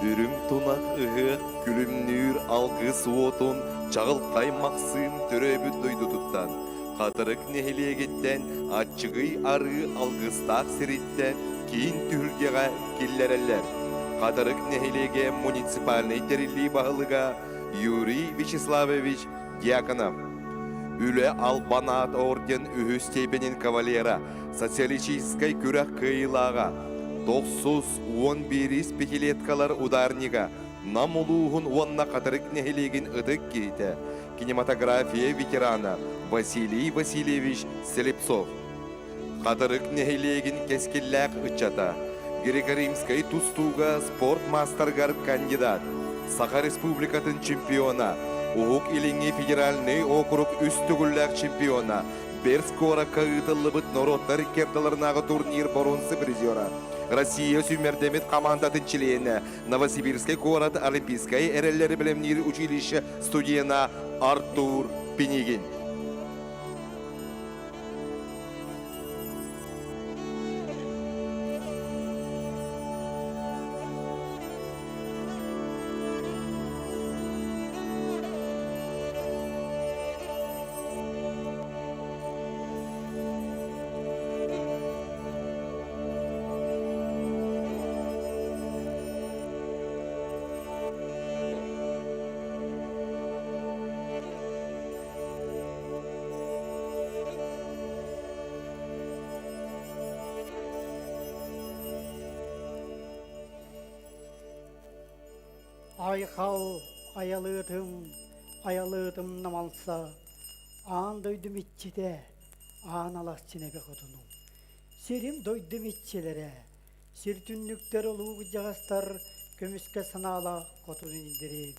Үрім тунақ ұғық, күлімнүр алғыс отын, чағылқай мақсым түрөбіт дойду тұттан. Қатырық нехелегеттен, Ачыгый Ары алғыстақ сириттен, кейін Тюгюльгеға келлерелер. Қатырық нехелеге муниципальный терили бағылыға Юрий Вячеславович Дьяконов. Үлі Албанат орден үхі степенин кавалера, социалистической күрәк кыйлаға, 911 пятилеткалар ударнига, намулуғын онна қатырық нехелеген ұдық кейті. Кинематография ветерана Василий Васильевич Селепцов. Қатырық нехелеген кескелләк ұтчата. Греко-римской тустуға спортмастергар кандидат. Саха республикатын чемпиона. Уғук иліңе федеральный округ үстігілләк чемпиона. Берскора кағытылы бұт народтар керталарынағы турнир боронсы призера. Россия сүймердемет командатын члены Новосибирский город Олимпийской эреллері білімнер училище студияна Артур Пенегин. Айқал аялытым намалса, аан дойдым итчеде, аан алас чинебе қотыну. Серим дойдым итчелере, сертүннүктер олуғы жағастар көміске санала қотыну индерейм.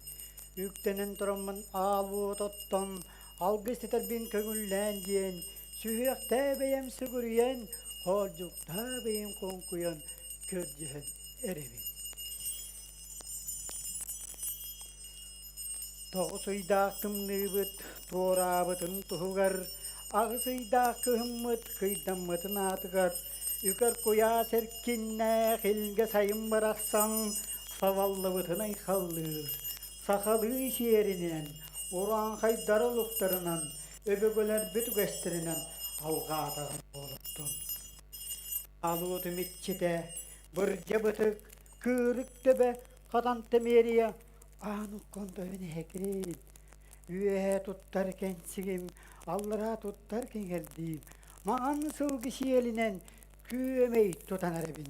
Үктенен тұрамын алу тоттон, алғыс етербін көңіллән дейін, сүйек тәбейім сүгірейін, қолжық тәбейім конкуян көрдеген әребін. Тоғысыйдақ кімныбыт, туорабытын тұғығар, ағысыйдақ күйіммыт, қыйдаммытын атығар, үкір қоя сәркінне қелге сайын барақсан, саваллыбытын айқаллыр, сақалы шерінен, оран қайдары лұқтарынан, өбөгөлер бүтігестерінен алға атағын болыптын. Алу түмітчеде, бір жабытық, күрік төбе, қатан темерия, Анук кондойны хекрейн, үйе туттар кенсигим, аллара туттар кенгердим, маған сылғы шиелінен күйемей тутан арабин.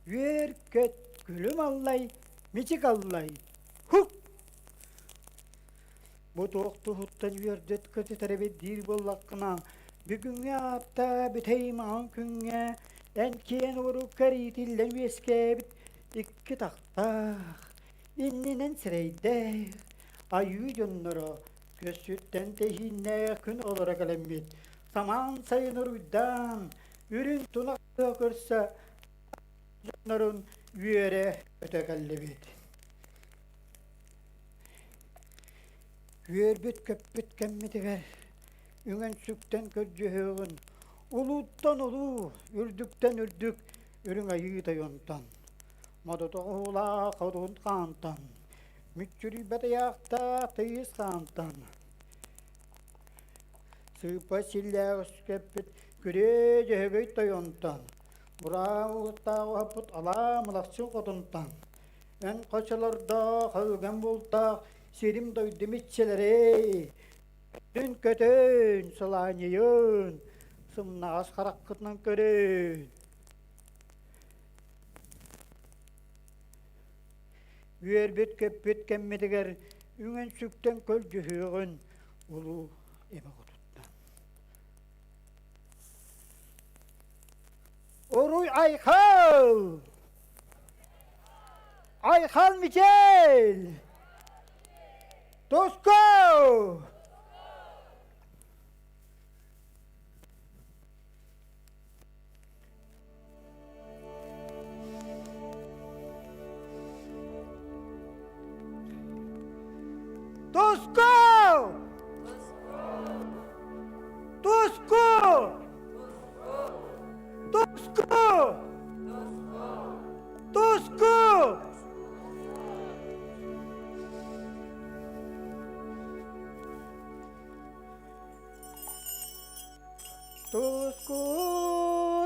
Үйер көт күлім аллай, мичик аллай, хук! Бұ тоқты хуттан үйердет көті тәребет дир боллаққына, бүгінге апта бітей маған күнге, әнкен ұру каритиллен вескебіт, икки тақтақ. Иннинен сірейдер, айу жонныры, көссүттен тейінне күн олыра кәлембет. Саман сайыныр ұйдан, үрін тұнақта көрсі, жоннырын үйере өте кәлебет. Үйер бүт көппіт кәмметігер, үңін сүктен көрджіғын, ұлуттан ұлу, үрдіктен үрдік, үрін айы тайонтан. Мадотоғула қадуын қантан, мүтчүрі бәтаяқта тыйыз қантан. Сыпа силләғыс кәппіт күре жөһөгөй тойонтан. Бура уғыттағы хапыт ала мылақчыл қотынтан. Ән қачаларда қылған болтақ серім дойдымитчелері. Дүн көтін сыланийын сымнағас қараққытынан көрін. Үйербет көппет кәммедігер үңен сүктен көл жүхіғын ұлу емі құтыттан. Оруй Айхал! Айхал Мичел! Тоско! Тоско! Тоско! Тоско! Тоско! Тоско,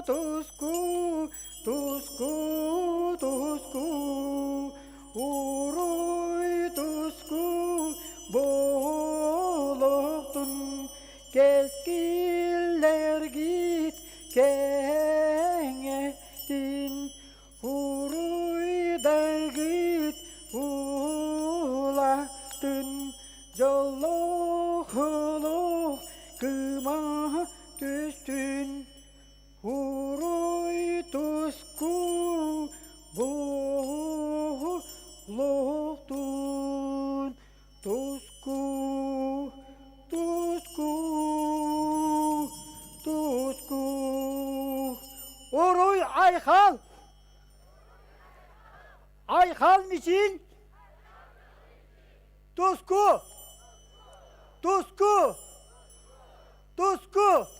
тоско, тоско, тоско, урой тоско, болохтун кескиллер гит кеңетин, уруйдар гит улатын, жолохолох кыма түстүн, уруй тоску болохтун, тоску, тоску, тоску. Уруй Айхал! Айхал мичин? Тоску! Тоску! Тоску!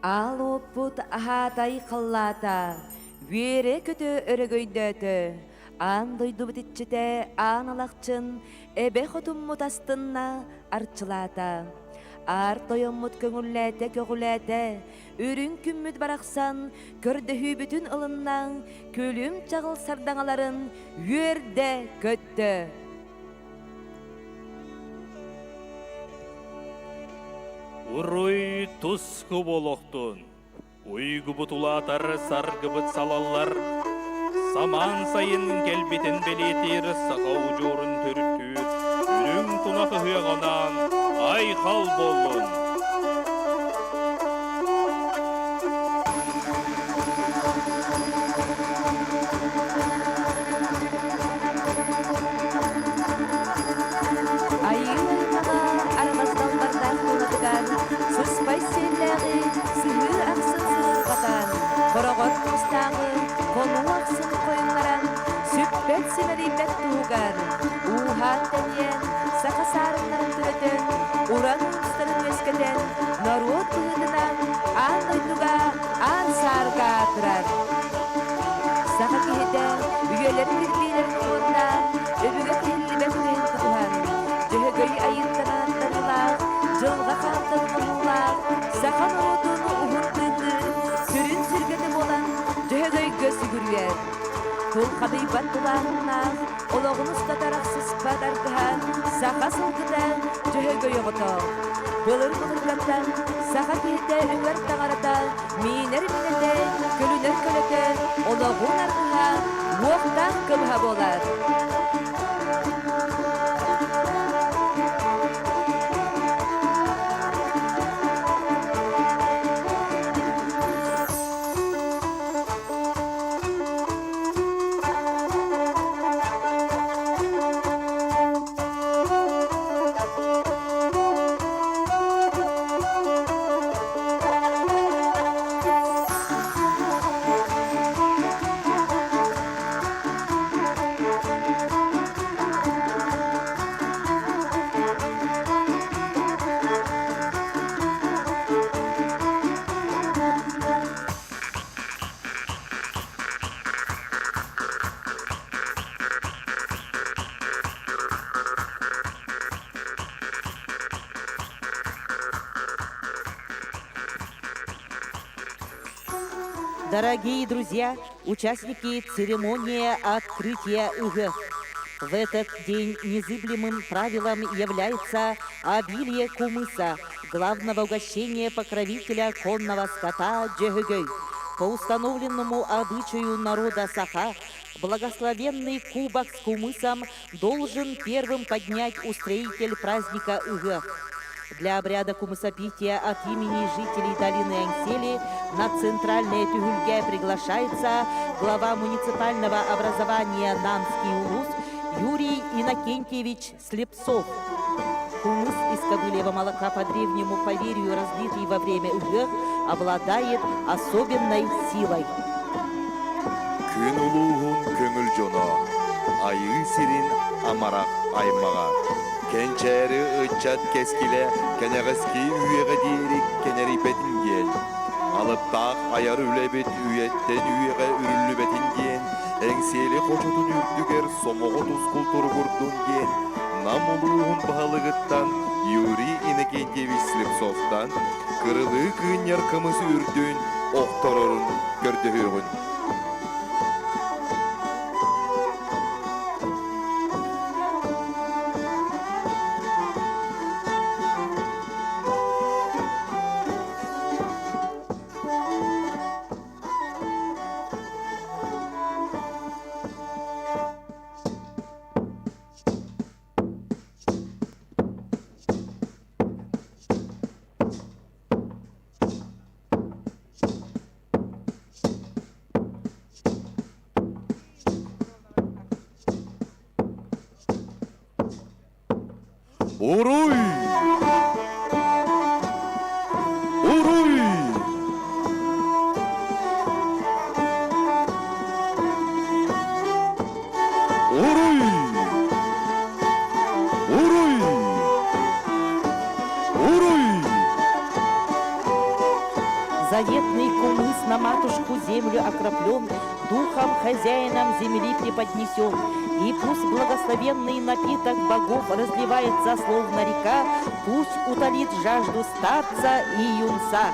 Ал оппут ахатай қыллата, вере көтө өрөгөйдөтө, ан дойду бітітчіте ан алақчын, эбе хотуммут астынна арчылата. Ар тойоммут көңүлләте көгүләте, үрүн күммүт барақсан, көрдөһүү бүтүн ылыннан, көлүм чағыл сардаңаларын үйерде көттө. Уруй туску болохтун, уйгу бутулатар саргыбыт салаллар, саман сайын келбитин белетир сақау жорын түрттүр, үрүм тунақы хыяғанан Айхал болун. Qorog'ot kustag'i, qo'lun oqsin qo'yinlaran, süppet simeribet tuğgar. Uhatten sakasarınların türeten, uran ustanın meskeden, narot tuğudunan, an duyduga, an sarga atırar. Saka kihide, üyelerin birbirlerin yolunda, öbüge tehillibet tuğun tuğuhan. Cöhögöy ayırtan anlarılar, jılga kantanılar, saka narotunu uhurtuydu, sürün sürgeni bolan, cöhögöy gözü gürger. Tol kabibat bulağına, oloğun ustadaraksız padardıhan, saka sılgıdan, cöhögöy oğutu. Bılır bılırgatan, saka kihide üver tağarada, miner minede, kölüner kölete, oloğun ardıha, muhtan kıbha bolar. Дорогие друзья, участники церемонии открытия ИГ. В этот день незыблемым правилом является обилие кумыса, главного угощения покровителя конного скота Джегегей. По установленному обычаю народа Саха, благословенный кубок с кумысом должен первым поднять устроитель праздника ИГ. Для обряда кумысопития от имени жителей долины Энсели на центральное тюгюльге приглашается глава муниципального образования Намский улус Юрий Иннокентьевич Слепцов. Кумыс из кобыльего молока по древнему поверью, разлитый во время ИГ, обладает особенной силой. Күн улуғын көңіл жона, айы сирин амарақ аймаға. Кенчәрі ұтчат кескіле, кенеғізкі үйеғі дейірік кенері бетін ел. Алыптақ аяр үлебет үйеттен үйеғі үрілі бетін ген, әңселі қошытын үрдігер сомоғы тұз құлтыры күрдін ген. Нам улуғын бағалығыттан, Юрий Иннокентьевич Слепцовтан, кырылы күн ярқымыз үрдін, оқтарырын көрдігін. Уруй! Уруй! Уруй! Уруй! Уруй! Заветный кумыс на матушку землю окроплен, духом хозяином земли преподнесен. И пусть благословенный напиток богов разливается, словно река, пусть утолит жажду старца и юнца.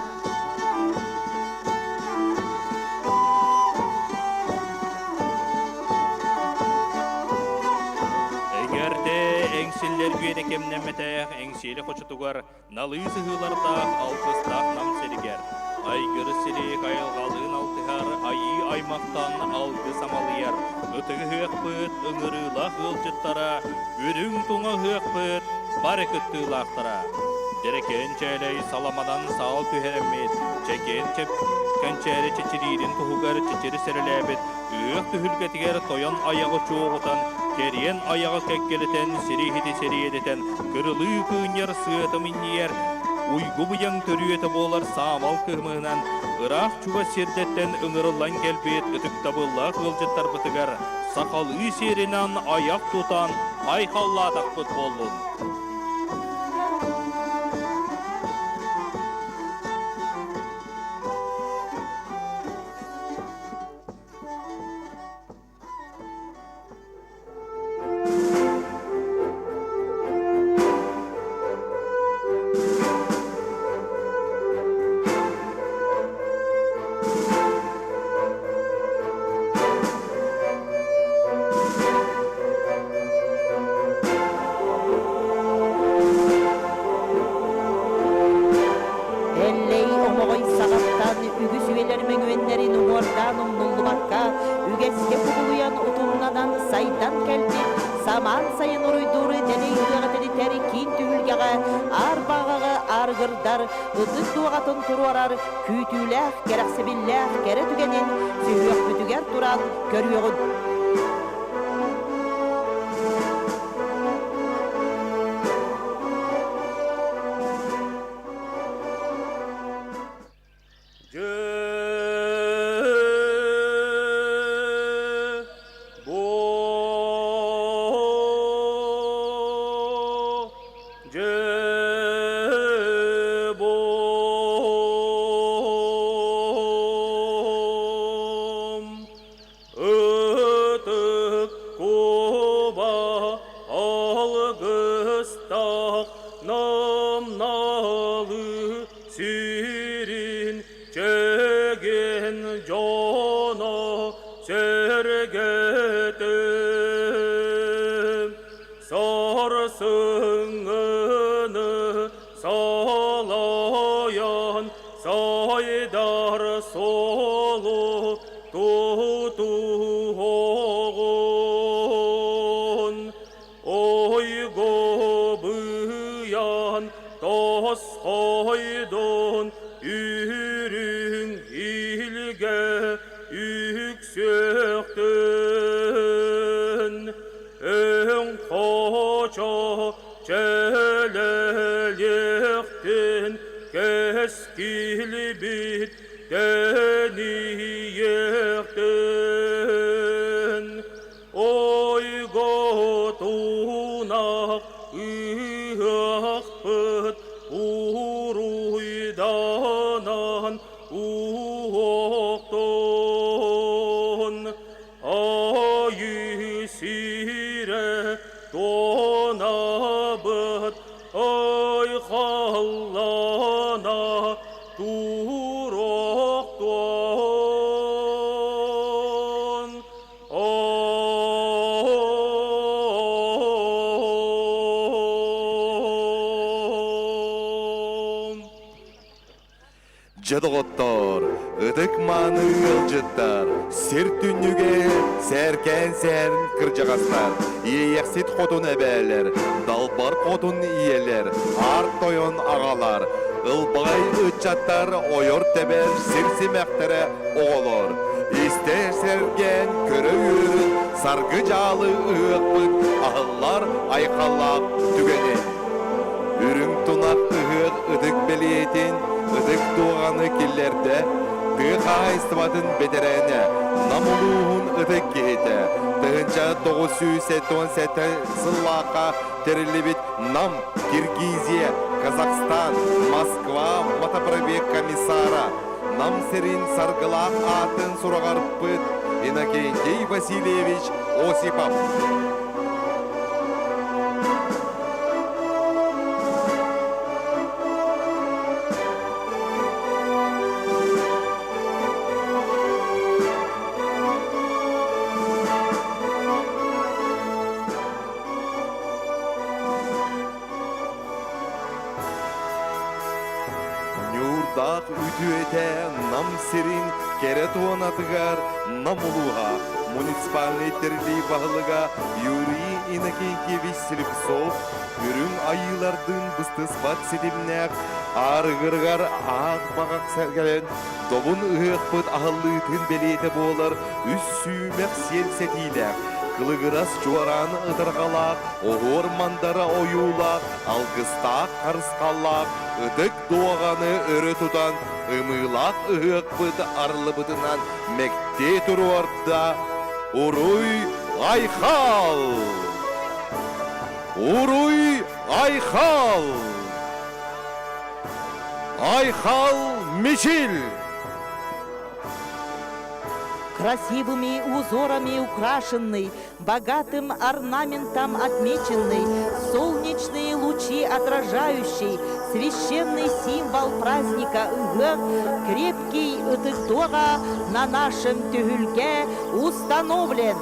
Эгерде эңсиллер үйеде кемнеметех эңсили хочутугар налыы сыһыылардах алтыстах нам серигер. Айгыры сирек айылгалыын алтыхар айы аймақтан алды самалыяр. Өтігі хүйекпіт, ыңырылақ ылжыттара, үрің туңа хүйекпіт, барекыттылақтара. Дерекен чәлей саламадан сал түйеремет, чекен чеп кәнчәрі чечеририн туғығар чечері сәріләбет, үйек түхілгетігер тоян аяғы чоғытан, керен аяғы кәккелетен, сирихеті сериедетен, кырылы күнер сыетымыннер, уйгу бұяң төрүйеті болар самал кымынан, ырах чуға сердеттен ыңырылан келбет, үтік табыллақ ылжыттар бұтығар, сақалы серінен аяқ тұтан, айқалладақ бұт болын. Саман сайын уройдуры тәней үйеғатыны тәрі кейін түйілгеға арбағығы арғырдар, ұтық туағатын тұруарар, күйтіләқ, кәрәқсібілләқ, кәрі түгенін, сүйек бүтігер тұран көріғын. кетем, сарсыңыны салаян, сайдар солу тутуғын. Ойго бұян тос қойдон, үрің илге үксөктін. Өң қоча челелектін, кескіл бит дәниектін. Ойго тунақ ұяқпыт, уруйданан уоқтон. Айы сире тонабыт, айқаллана туроқтон. Жадығыттар, үтік маны ылжыттар, сер түнніге сәркен сәрін кіржағастар, ейексет қотын әбәлер, далбар қотын иелер, арт тойын ағалар, ылбағай үтчаттар, ойыр тәбәр сер-семәқтері оғылыр. Истер сәрген көрі үрін, сарғы жалы ұйықпын, ағылар айқалақ түгені. Үрің тұнақ ұйық үтік білетін, үтік туғаны келлерді, тұға айстывадын бедерәне, намылуғын үтік кейті. Тұғынша 987 сыллақа тәрілі нам, Киргизия, Казахстан, Москва, мотопробег комиссара. Нам серин саргылақ атын сұрағар бұд, Иннокентий Васильевич Осипов. Нюрдақ үтуете нам серин кере туанатығар намулуға, муниципальный терлі бағылыға Юрий Иннокентьевич Слепцов, үрін айылардың бұстыспат седімнәк, арғырғар ақ бағақ сәргелен, добын ұйықпыт ағылытын белеті болар, үс сүймәк сел-сетиләк. Кылыгырас жуараны ыдырғалақ, оғыр мандара оюлақ, алғыстақ қарысқалақ, үдік дуағаны өрі тұтан, ымылақ ұйық бұды арлы бұдынан мәкте тұру артта. Уруй айхал! Уруй айхал! Айхал мечил! Красивыми узорами украшенный, богатым орнаментом отмеченный, солнечные лучи отражающий, священный символ праздника Ыгы, крепкий Ытыктора на нашем тюгюльке установлен.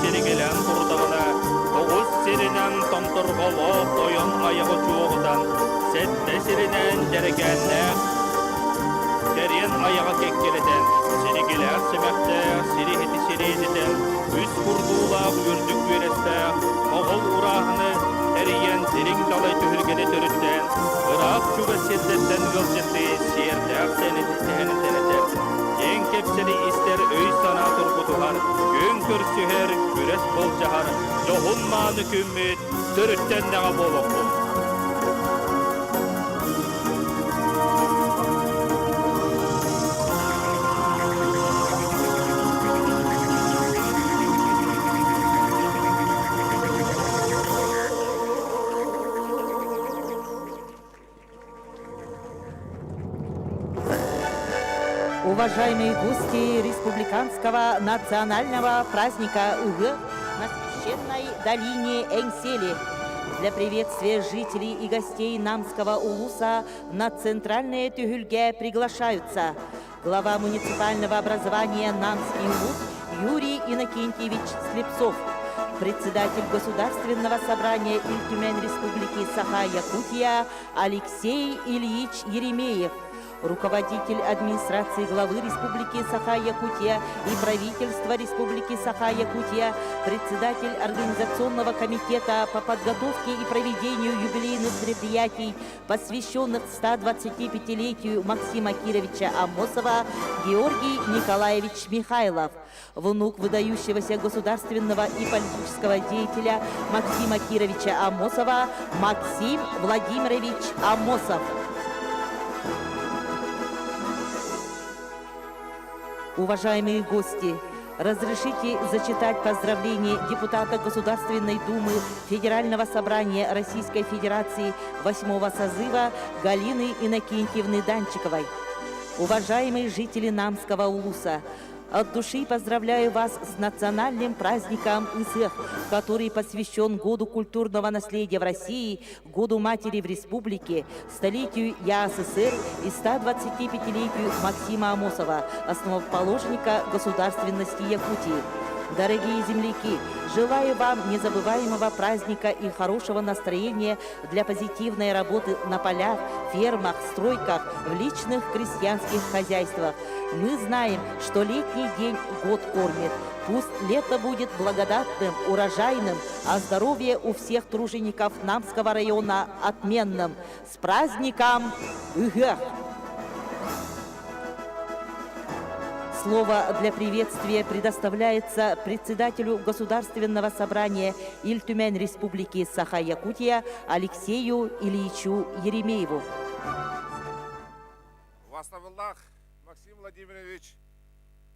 серигелен турдагына, тоғыз серинен томторголо тойон айығы чуғыдан, сетте серинен дәрігенне, дәрен айығы кеккеледен, серигелер семекте, серихети серейдеден, үз курдулақ үрдік вересте, оғыл урағыны, дәріен дерің далай түйілгені түріттен, ұрақ чуға седдеттен ғылжетті, сердер сені тәніндеретер. Ең кепсели істер өй сана тұрғытуғар, көн көрсүхер, күрес бол жағар, жоғын маны күммет, түріттен неға болып бұл. Уважаемые гости республиканского национального праздника УГ на священной долине Энсели, для приветствия жителей и гостей Намского улуса на центральное Тюгюльге приглашаются глава муниципального образования Намский улус Юрий Иннокентьевич Слепцов, председатель Государственного собрания Иль-Тюмень Республики Саха-Якутия Алексей Ильич Еремеев, руководитель администрации главы Республики Саха-Якутия и правительства Республики Саха-Якутия, председатель Организационного комитета по подготовке и проведению юбилейных мероприятий, посвященных 125-летию Максима Кировича Амосова, Георгий Николаевич Михайлов, внук выдающегося государственного и политического деятеля Максима Кировича Амосова, Максим Владимирович Амосов. Уважаемые гости, разрешите зачитать поздравления депутата Государственной Думы Федерального собрания Российской Федерации 8-го созыва Галины Иннокентьевны Данчиковой. Уважаемые жители Намского улуса, от души поздравляю вас с национальным праздником ИСЭХ, который посвящен Году культурного наследия в России, Году Матери в Республике, столетию ЯССР и 125-летию Максима Амосова, основоположника государственности Якутии. Дорогие земляки, желаю вам незабываемого праздника и хорошего настроения для позитивной работы на полях, фермах, стройках, в личных крестьянских хозяйствах. Мы знаем, что летний день год кормит. Пусть лето будет благодатным, урожайным, а здоровье у всех тружеников Намского района отменным. С праздником! ИГЭХ! Слово для приветствия предоставляется председателю Государственного собрания Иль-Тюмень Республики Саха-Якутия Алексею Ильичу Еремееву. Ваставыллах Максим Владимирович,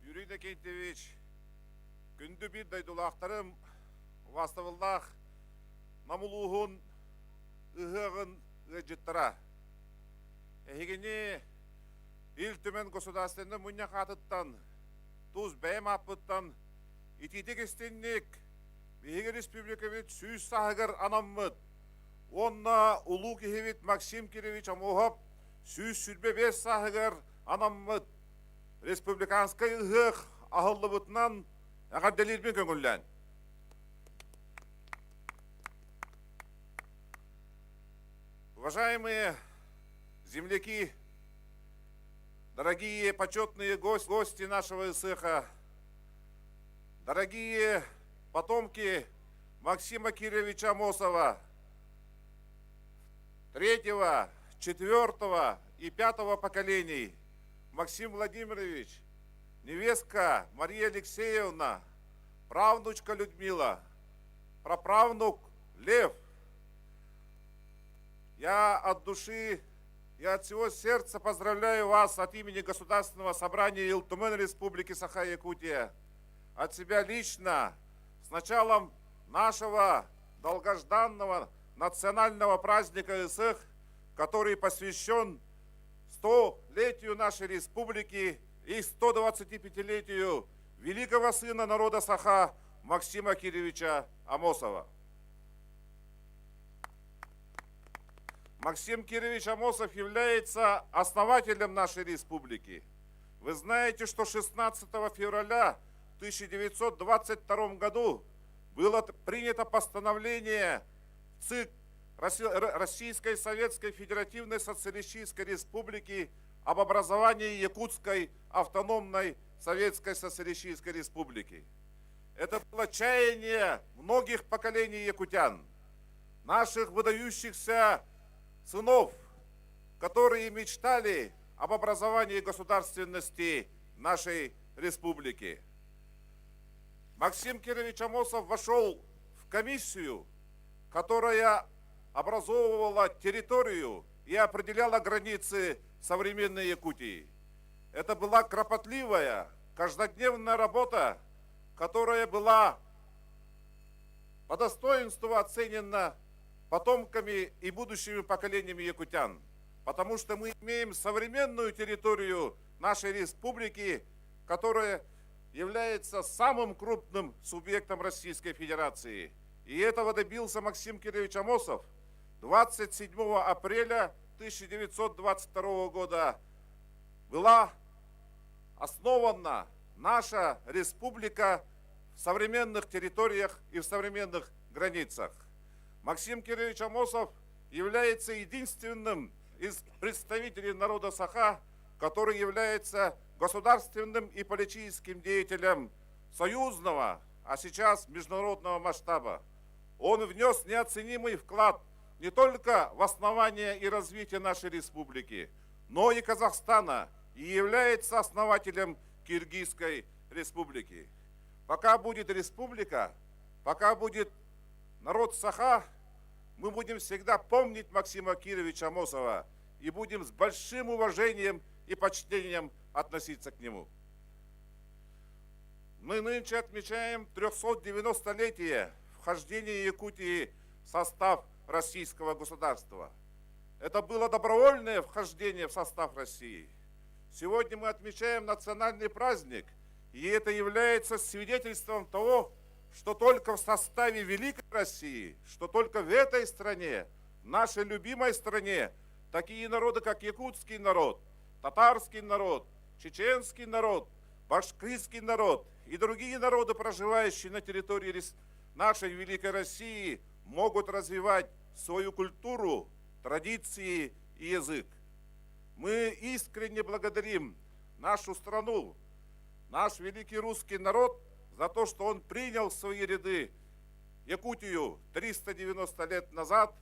Юрий Иннокентьевич, күнді бір дайдулақтарым, ваставыллах намулуғын, ұғығын ұжыттыра. Егене Иль-Тюмень государственный мұнья қатыттан, туз бәйім апыттан, итидек істеннек, бейгі республикавет сүйіз сағығыр анаммыд, онна ұлу кехевет Максим Кирович Амохов, сүйіз сүрбе бес сағығыр анаммыд, республиканскай ұғық ағылы бұтынан ағар дәлелбен көңіллән. Уважаемые земляки, дорогие почетные гости нашего ИСЭХа, дорогие потомки Максима Кировича Амосова, 3-го, 4-го и 5-го поколений, Максим Владимирович, невестка Мария Алексеевна, правнучка Людмила, праправнук Лев. Я от души и от всего сердца поздравляю вас от имени Государственного собрания Иль-Тюмень Республики Саха-Якутия, от себя лично, с началом нашего долгожданного национального праздника ИСЭХ, который посвящен 100-летию нашей республики и 125-летию великого сына народа Саха Максима Кировича Амосова. Максим Кирович Амосов является основателем нашей республики. Вы знаете, что 16 февраля 1922 году было принято постановление ЦИК Российской Советской Федеративной Социалистической Республики об образовании Якутской автономной Советской Социалистической Республики. Это было чаяние многих поколений якутян, наших выдающихся сынов, которые мечтали об образовании государственности нашей республики. Максим Кирович Амосов вошел в комиссию, которая образовывала территорию и определяла границы современной Якутии. Это была кропотливая, каждодневная работа, которая была по достоинству оценена потомками и будущими поколениями якутян. Потому что мы имеем современную территорию нашей республики, которая является самым крупным субъектом Российской Федерации. И этого добился Максим Кирович Амосов. 27 апреля 1922 года была основана наша республика в современных территориях и в современных границах. Максим Кирович Амосов является единственным из представителей народа Саха, который является государственным и политическим деятелем союзного, а сейчас международного масштаба. Он внес неоценимый вклад не только в основание и развитие нашей республики, но и Казахстана, и является основателем Киргизской республики. Пока будет республика, пока будет народ Саха, мы будем всегда помнить Максима Кировича Амосова и будем с большим уважением и почтением относиться к нему. Мы нынче отмечаем 390-летие вхождения Якутии в состав российского государства. Это было добровольное вхождение в состав России. Сегодня мы отмечаем национальный праздник, и это является свидетельством того, что только в составе Великой России, что только в этой стране, в нашей любимой стране, такие народы, как якутский народ, татарский народ, чеченский народ, башкирский народ и другие народы, проживающие на территории нашей Великой России, могут развивать свою культуру, традиции и язык. Мы искренне благодарим нашу страну, наш великий русский народ за то, что он принял в свои ряды Якутию 390 лет назад,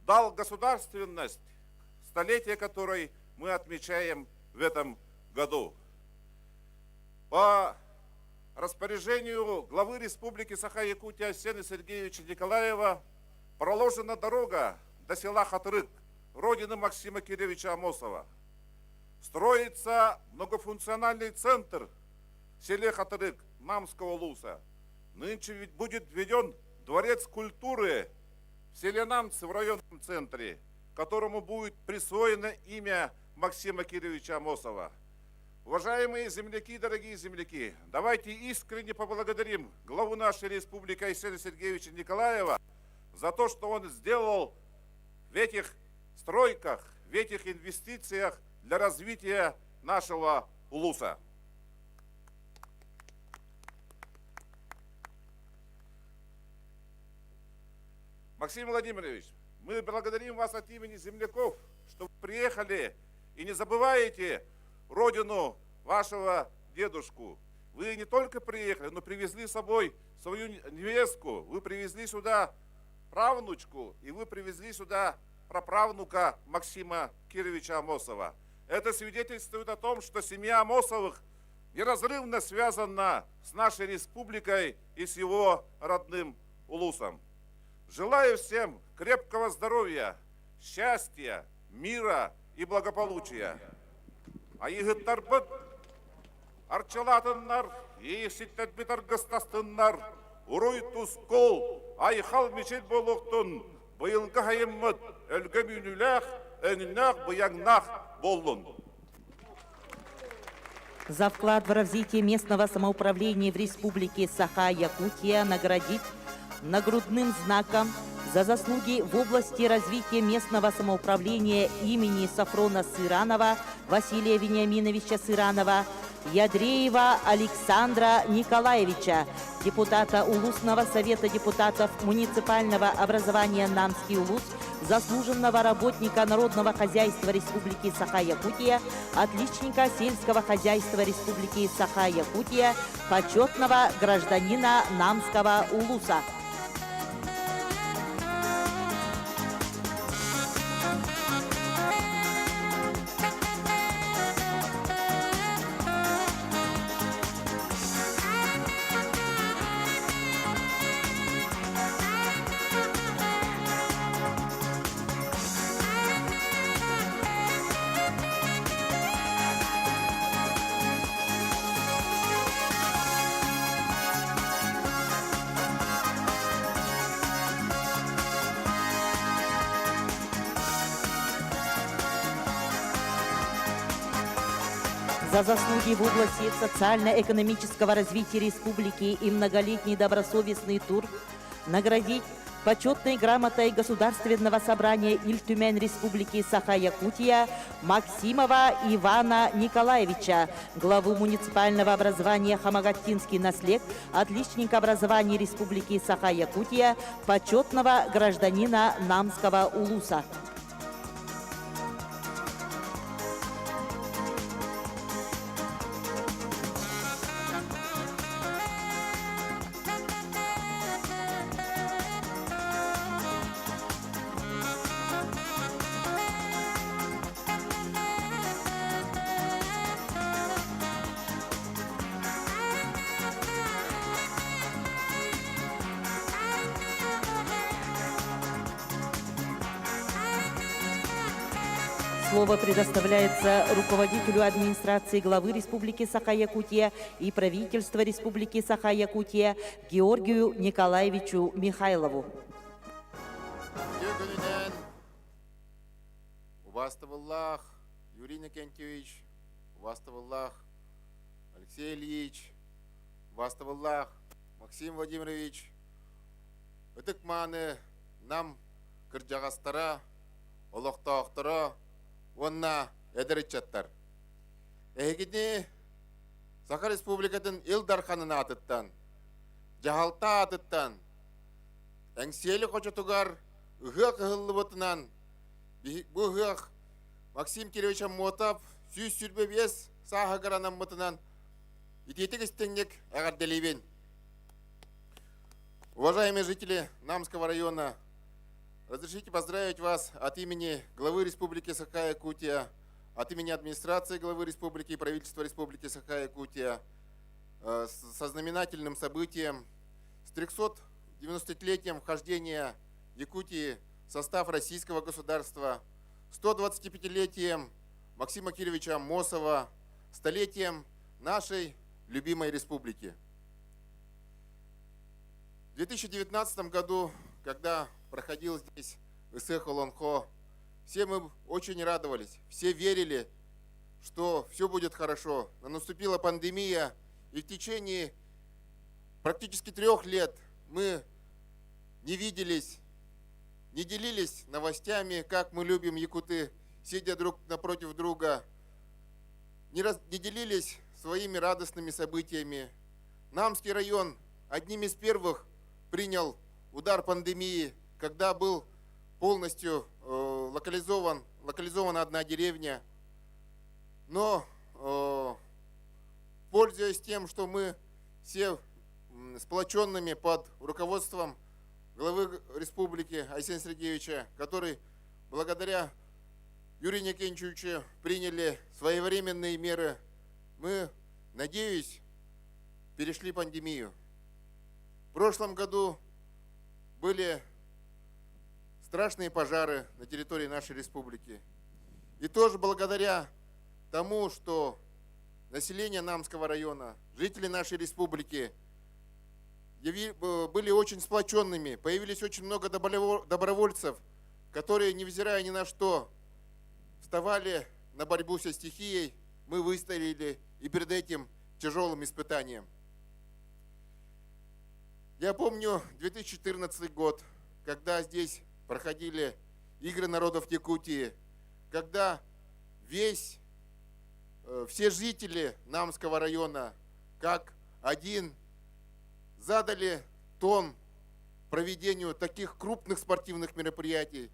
дал государственность, столетие которой мы отмечаем в этом году. По распоряжению главы Республики Саха-Якутия Арсения Сергеевича Николаева проложена дорога до села Хатырык, родины Максима Кировича Амосова. Строится многофункциональный центр в селе Хатырык Мамского улуса. Нынче ведь будет введен дворец культуры в селе Намцы в районном центре, которому будет присвоено имя Максима Кировича Амосова. Уважаемые земляки, дорогие земляки, давайте искренне поблагодарим главу нашей республики Арсения Сергеевича Николаева за то, что он сделал в этих стройках, в этих инвестициях для развития нашего улуса. Максим Владимирович, мы благодарим вас от имени земляков, что вы приехали и не забываете родину вашего дедушку. Вы не только приехали, но привезли с собой свою невестку, вы привезли сюда правнучку, и вы привезли сюда праправнука Максима Кировича Амосова. Это свидетельствует о том, что семья Амосовых неразрывно связана с нашей республикой и с его родным улусом. Желаю всем крепкого здоровья, счастья, мира и благополучия. А егыттарбыт арчалатыннар, ейситтәтбит аргыстастыннар, уруй тускол, айхал мечел болуқтын, быйылғы хайыммыт, өлгі мүніләқ, өнінәқ, бұяңнақ болын. За вклад в развитие местного самоуправления в Республике Саха-Якутия наградить нагрудным знаком за заслуги в области развития местного самоуправления имени Сафрона Сыранова Василия Вениаминовича Сыранова Ядреева Александра Николаевича, депутата Улусного совета депутатов муниципального образования Намский Улус, заслуженного работника народного хозяйства Республики Саха-Якутия, отличника сельского хозяйства Республики Саха-Якутия, почетного гражданина Намского Улуса. За заслуги в области социально-экономического развития республики и многолетний добросовестный труд наградить почетной грамотой Государственного собрания Иль-Тюмень Республики Саха-Якутия Максимова Ивана Николаевича, главу муниципального образования Хамагаттинский наслед, отличника образования Республики Саха-Якутия, почетного гражданина Намского Улуса. Слово предоставляется руководителю администрации главы Республики Саха-Якутия и правительства Республики Саха-Якутия Георгию Николаевичу Михайлову. Уваставаллах Юрий Никентьевич, Уваставаллах Алексей Ильич, Уваставаллах Максим Владимирович, Этыкманы нам кырджагастара, олохтоохтора, онна эдеричаттар. Эгидни Саха Республикатын Илдарханын атыттан, Жахалта атыттан, Әңсиелі қочатугар ұғық ұғылыбытынан, бұ ұғық Максим Кириллович Мотов сүйіз сүрбебес сағығыранан мұтынан итетік істеңдек әғарделейбен. Уважаемые жители Намского района, разрешите поздравить вас от имени главы Республики Саха-Якутия, от имени администрации главы Республики и правительства Республики Саха-Якутия со знаменательным событием, с 390-летием вхождения Якутии в состав российского государства, 125-летием Максима Кирилловича Мосова, столетием нашей любимой республики. В 2019 году, когда проходил здесь Исэх-Олонхо, все мы очень радовались, все верили, что все будет хорошо. Но наступила пандемия, и в течение практически 3 лет мы не виделись, не делились новостями, как мы любим якуты, сидя друг напротив друга, не делились своими радостными событиями. Намский район одним из первых принял удар пандемии, когда был полностью локализована одна деревня. Но, пользуясь тем, что мы все сплоченными под руководством главы республики Айсена Сергеевича, который благодаря Юрию Никентьевичу приняли своевременные меры, мы, надеюсь, перешли пандемию. В прошлом году были страшные пожары на территории нашей республики. И тоже благодаря тому, что население Намского района, жители нашей республики были очень сплоченными, появились очень много добровольцев, которые, невзирая ни на что, вставали на борьбу со стихией, мы выстояли и перед этим тяжелым испытанием. Я помню 2014 год, когда здесь проходили Игры народов Якутии, когда весь все жители Намского района как один задали тон проведению таких крупных спортивных мероприятий,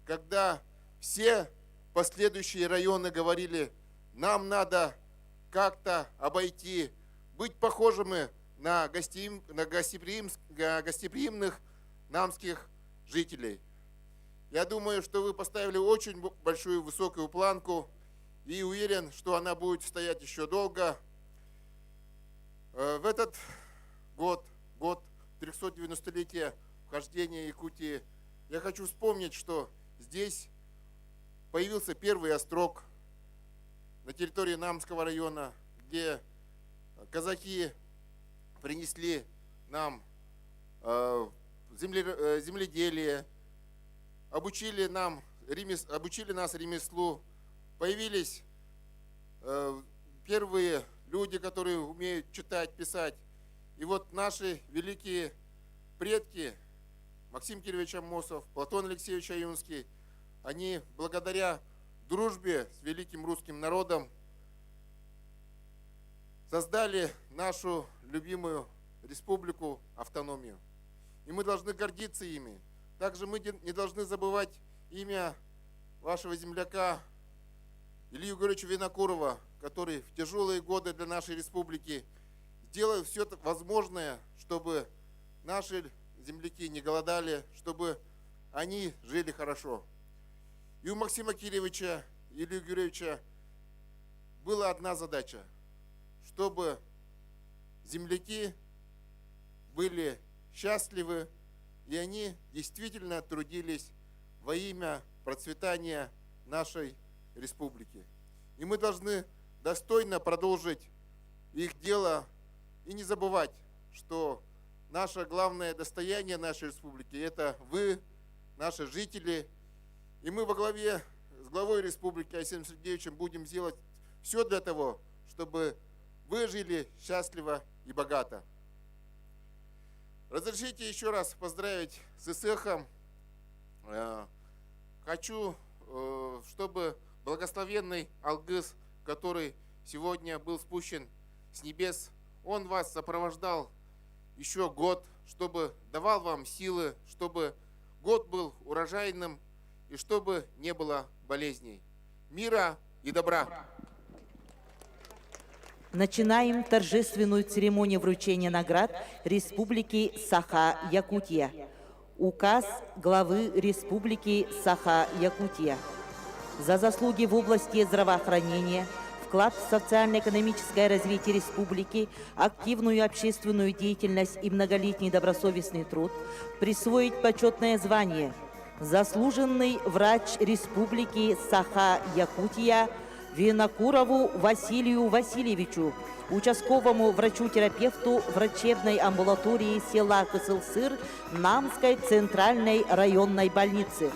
когда все последующие районы говорили, нам надо как-то обойти, быть похожими на гостеприимных намских жителей. Я думаю, что вы поставили очень большую высокую планку и уверен, что она будет стоять еще долго. В этот год 390-летия вхождения Якутии, я хочу вспомнить, что здесь появился первый острог на территории Намского района, где казаки принесли нам земледелие, обучили нас ремеслу. Появились первые люди, которые умеют читать, писать. И вот наши великие предки, Максим Кириллович Амосов, Платон Алексеевич Аюнский, они благодаря дружбе с великим русским народом создали нашу любимую республику, автономию. И мы должны гордиться ими. Также мы не должны забывать имя вашего земляка Илью Григорьевича Винокурова, который в тяжелые годы для нашей республики сделал все возможное, чтобы наши земляки не голодали, чтобы они жили хорошо. И у Максима Кирилловича и Илью Григорьевича была одна задача, чтобы земляки были счастливы, и они действительно трудились во имя процветания нашей республики. И мы должны достойно продолжить их дело и не забывать, что наше главное достояние нашей республики – это вы, наши жители. И мы во главе с главой республики Айсеном Сергеевичем будем делать все для того, чтобы вы жили счастливо и богато. Разрешите еще раз поздравить с Исехом. Хочу, чтобы благословенный Алгыс, который сегодня был спущен с небес, он вас сопровождал еще год, чтобы давал вам силы, чтобы год был урожайным и чтобы не было болезней. Мира и добра! Начинаем торжественную церемонию вручения наград Республики Саха-Якутия. Указ главы Республики Саха-Якутия. За заслуги в области здравоохранения, вклад в социально-экономическое развитие республики, активную общественную деятельность и многолетний добросовестный труд присвоить почетное звание «Заслуженный врач Республики Саха-Якутия» Винокурову Василию Васильевичу, участковому врачу-терапевту врачебной амбулатории села Кысылсыр Намской центральной районной больницы.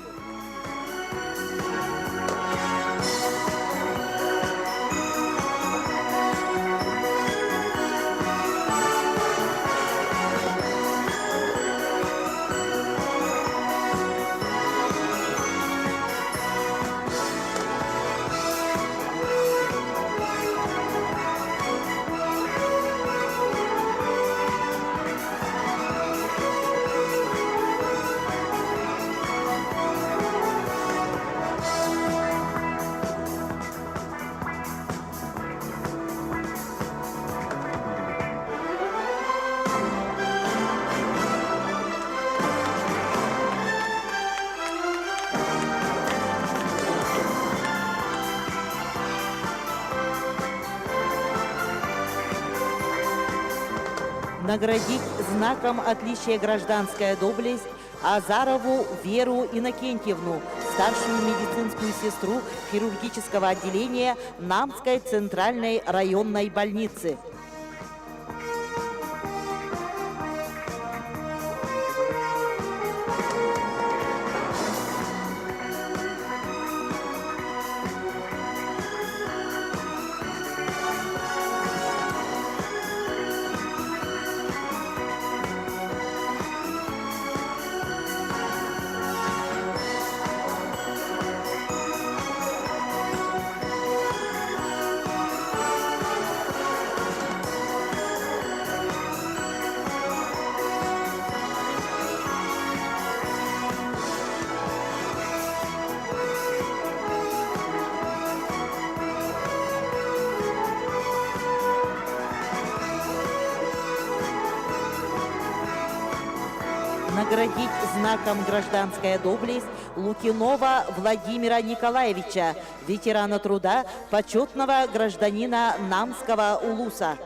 Наградить знаком отличия гражданская доблесть Азарову Веру Иннокентьевну, старшую медицинскую сестру хирургического отделения Намской центральной районной больницы. Наградить знаком «Гражданская доблесть» Лукинова Владимира Николаевича, ветерана труда, почетного гражданина Намского улуса.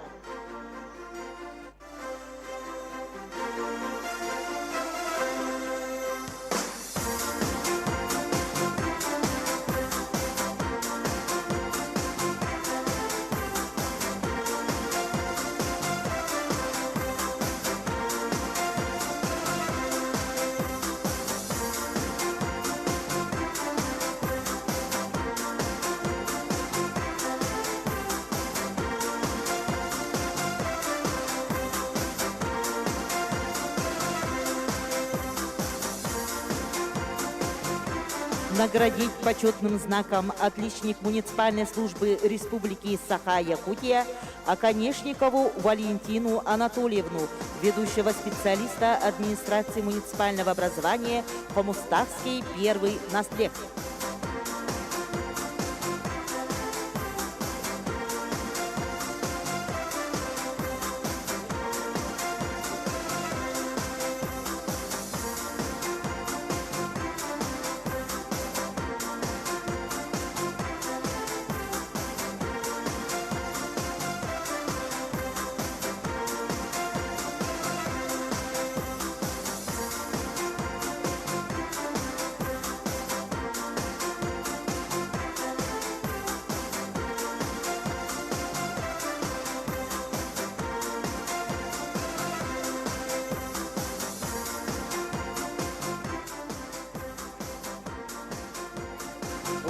Наградить почетным знаком отличник муниципальной службы Республики Саха-Якутия Оконешникову Валентину Анатольевну, ведущего специалиста администрации муниципального образования Хомуставский первый наслед.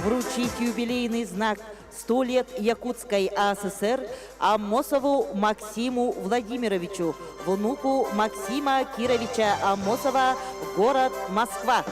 Вручить юбилейный знак «100 лет Якутской АССР» Аммосову Максиму Владимировичу, внуку Максима Кировича Аммосова, город Москва.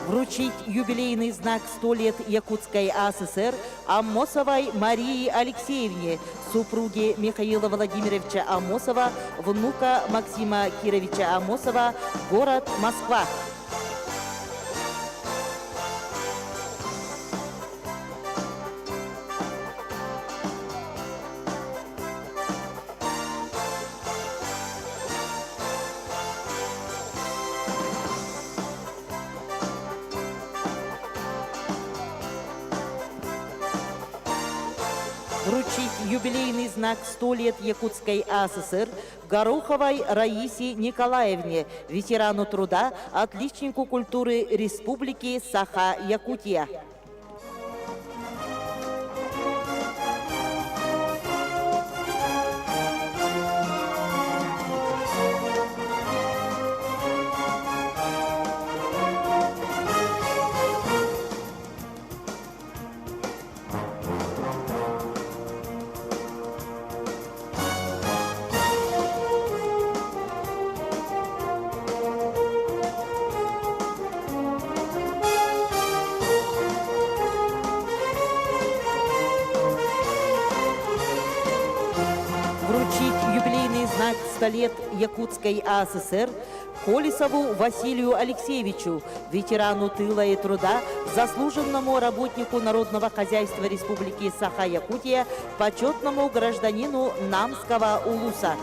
Вручить юбилейный знак «100 лет Якутской АССР» Аммосовой Марии Алексеевне, супруге Михаила Владимировича Аммосова, внука Максима Кировича Аммосова, город Москва. Вручить юбилейный знак «100 лет Якутской АССР» Гороховой Раисе Николаевне, ветерану труда, отличнику культуры Республики Саха-Якутия. Юбилейный знак «100 лет Якутской АССР» Колесову Василию Алексеевичу, ветерану тыла и труда, заслуженному работнику народного хозяйства Республики Саха-Якутия, почетному гражданину Намского улуса.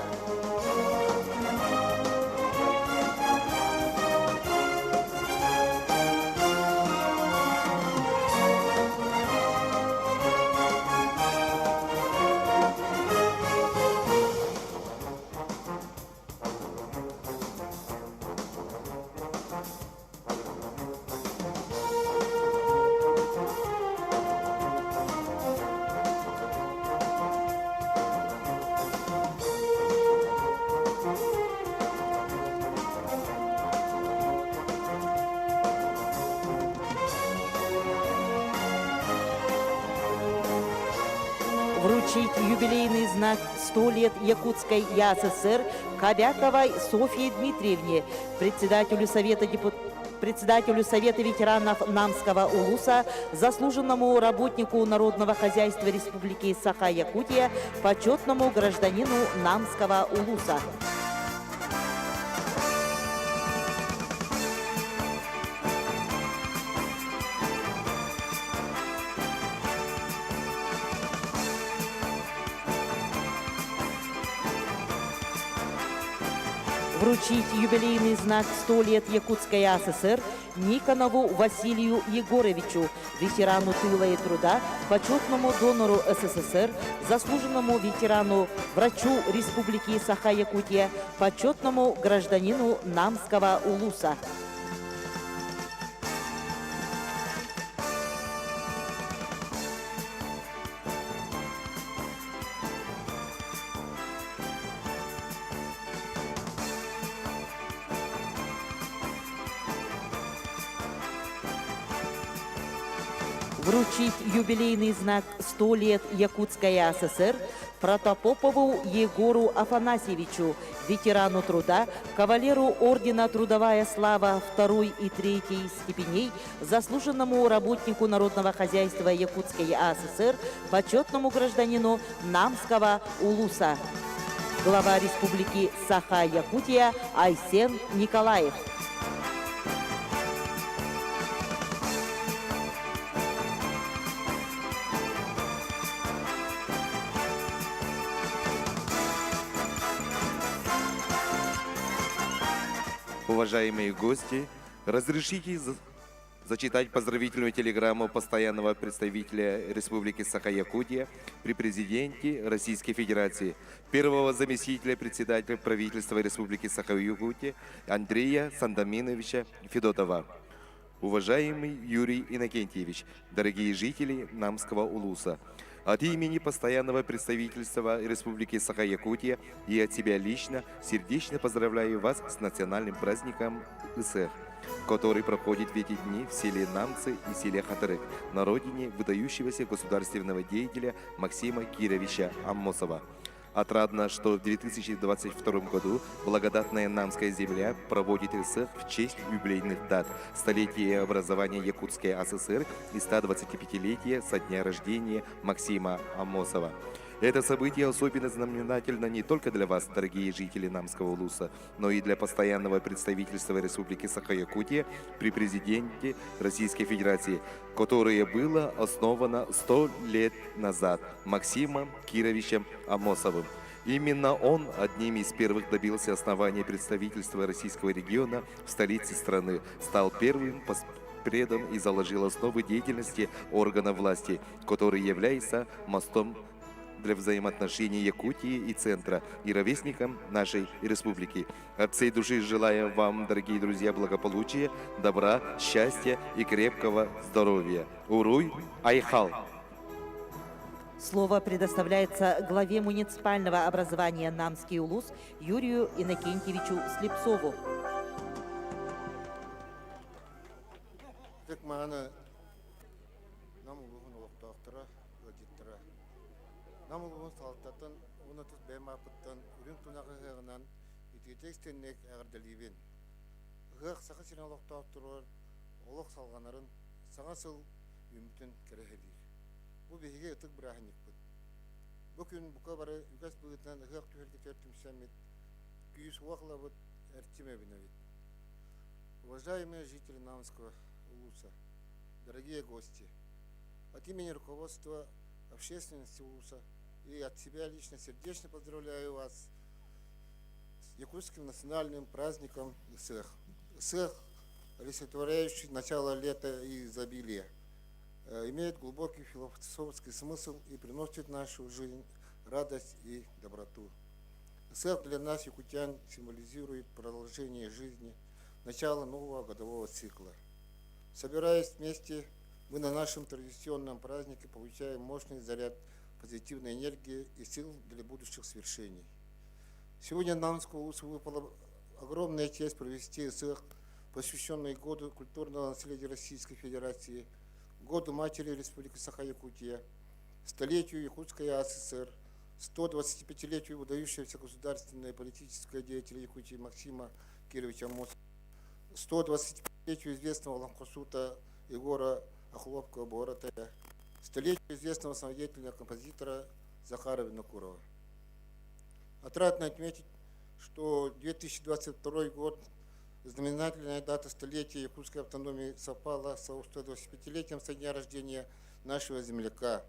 Вручить юбилейный знак 100 лет Якутской ЯССР Кобяковой Софье Дмитриевне, председателю Совета ветеранов Намского улуса, заслуженному работнику народного хозяйства Республики Саха-Якутия, почетному гражданину Намского улуса. Вручить юбилейный знак 100 лет Якутской АССР Никонову Василию Егоровичу, ветерану тыла и труда, почетному донору СССР, заслуженному ветерану, врачу Республики Саха-Якутия, почетному гражданину Намского улуса. Вручить юбилейный знак 100 лет Якутской АССР Протопопову Егору Афанасьевичу, ветерану труда, кавалеру ордена «Трудовая слава» 2 и 3 степеней, заслуженному работнику народного хозяйства Якутской АССР, почетному гражданину Намского улуса. Глава Республики Саха-Якутия Айсен Николаев. Уважаемые гости, разрешите зачитать поздравительную телеграмму постоянного представителя Республики Саха-Якутия при президенте Российской Федерации, первого заместителя председателя правительства Республики Саха-Якутия Андрея Сандаминовича Федотова. Уважаемый Юрий Иннокентьевич, дорогие жители Намского улуса, от имени постоянного представительства Республики Саха-Якутия и от себя лично сердечно поздравляю вас с национальным праздником ИСЭХ, который проходит в эти дни в селе Намцы и селе Хатырык, на родине выдающегося государственного деятеля Максима Кировича Аммосова. Отрадно, что в 2022 году благодатная Намская земля проводит ИСЭХ в честь юбилейных дат – столетия образования Якутской АССР и 125-летия со дня рождения Максима Аммосова. Это событие особенно знаменательно не только для вас, дорогие жители Намского улуса, но и для постоянного представительства Республики Саха-Якутия при президенте Российской Федерации, которое было основано 100 лет назад Максимом Кировичем Аммосовым. Именно он одним из первых добился основания представительства российского региона в столице страны, стал первым предом и заложил основы деятельности органов власти, который является мостом для взаимоотношений Якутии и Центра и ровесникам нашей республики. От всей души желаю вам, дорогие друзья, благополучия, добра, счастья и крепкого здоровья. Уруй Айхал! Слово предоставляется главе муниципального образования Намский улус Юрию Иннокентьевичу Слепцову. Намылығын салтатын, оны тұс бәймапыттан, үрін тұнағы ғығынан, итетекстеннек әғірділейбен. Ғық сақы синалықтау тұрыр, олық салғанарын, саңа сыл үмітін кәрәхелер. Бұл бейге ұтық бір әхінек бұд. Бұл күн бұқа бары үгәс бұғытынан ғық түхелге тәртім сәмет, күйіс уақыла бұд әртіме бінәвет. Уважаемые жители Намского улуса, дорогие гости, от имени руководства общественности улуса и от себя лично сердечно поздравляю вас с якутским национальным праздником ИСЭХ. ИСЭХ, олицетворяющий начало лета и изобилия, имеет глубокий философский смысл и приносит в нашу жизнь радость и доброту. ИСЭХ для нас, якутян, символизирует продолжение жизни, начало нового годового цикла. Собираясь вместе, мы на нашем традиционном празднике получаем мощный заряд позитивной энергии и сил для будущих свершений. Сегодня Намскому улусу выпала огромная честь провести ИСЭХ, посвященный Году культурного наследия Российской Федерации, Году Матери Республики Саха-Якутия, столетию Якутской АССР, 125-летию выдающегося государственного и политического деятеля Якутии Максима Кировича Амосова, 125-летию известного ламхосута Егора Охлопкова Боратая, столетию известного самодеятельного композитора Захара Винокурова. Отрадно отметить, что 2022 год, знаменательная дата столетия якутской автономии, совпала со 125-летием со дня рождения нашего земляка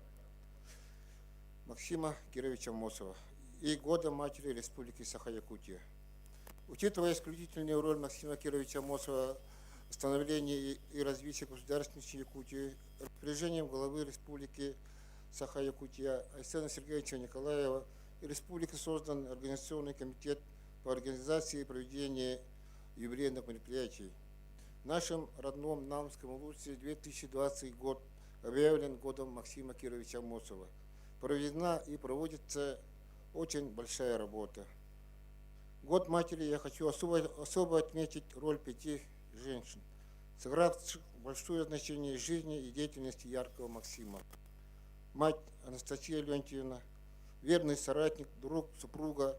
Максима Кировича Амосова и года матери Республики Саха-Якутия. Учитывая исключительную роль Максима Кировича Амосова в становлении и развитии государственности Якутии, распоряжением главы Республики Саха-Якутия Айсена Сергеевича Николаева и республики создан Организационный комитет по организации и проведению юбилейных мероприятий. В нашем родном Намском Улусе 2020 год объявлен годом Максима Кировича Амосова. Проведена и проводится очень большая работа. Год матери я хочу особо отметить роль 5 женщин, сыгравших большое значение в жизни и деятельности яркого Максима. Мать Анастасия Леонтьевна, верный соратник, друг, супруга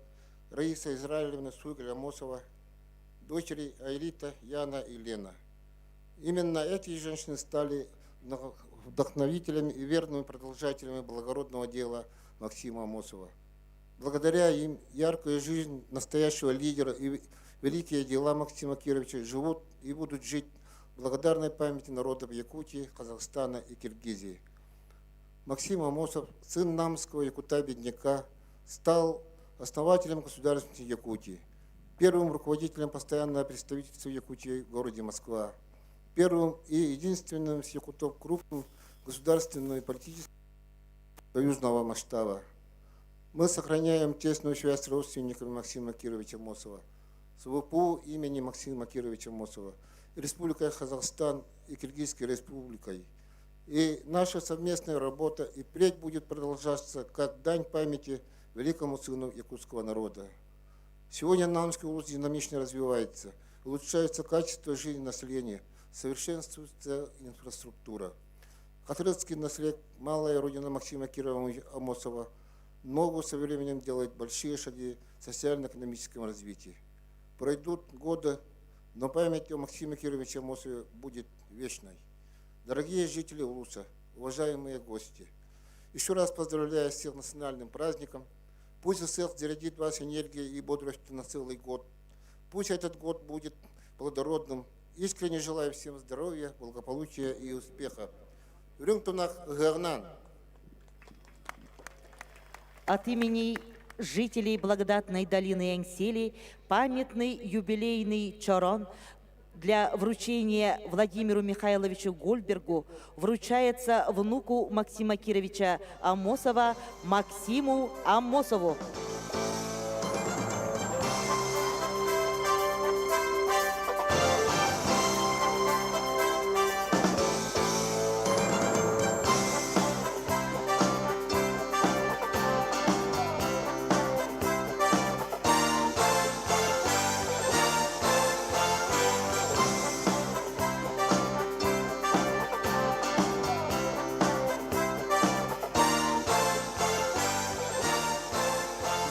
Раиса Израилевна Суйгаль-Амосова, дочери Айлита, Яна и Лена. Именно эти женщины стали вдохновителями и верными продолжателями благородного дела Максима Амосова. Благодаря им яркая жизнь настоящего лидера и великие дела Максима Кировича живут и будут жить в благодарной памяти народов Якутии, Казахстана и Киргизии. Максим Амосов, сын намского якута-бедняка, стал основателем государственности Якутии, первым руководителем постоянного представительства Якутии в городе Москва, первым и единственным с якутов крупным государственным и политическим союзного масштаба. Мы сохраняем тесную связь с родственниками Максима Кировича Амосова, с ВПУ имени Максима Кировича Амосова, Республикой Казахстан и Киргизской республикой. И наша совместная работа и впредь будет продолжаться как дань памяти великому сыну якутского народа. Сегодня Намский улус динамично развивается, улучшается качество жизни населения, совершенствуется инфраструктура. Хатрыцкий наслед, малая родина Максима Кировича Амосова, могут со временем делать большие шаги в социально-экономическом развитии. Пройдут годы, но память о Максиме Кировиче Амосове будет вечной. Дорогие жители Улуса, уважаемые гости, еще раз поздравляю всех с национальным праздником. Пусть у всех зарядит вас энергией и бодростью на целый год. Пусть этот год будет плодородным. Искренне желаю всем здоровья, благополучия и успеха. От имени жителей благодатной долины Янсели памятный юбилейный чорон для вручения Владимиру Михайловичу Гольбергу вручается внуку Максима Кировича Амосова Максиму Амосову.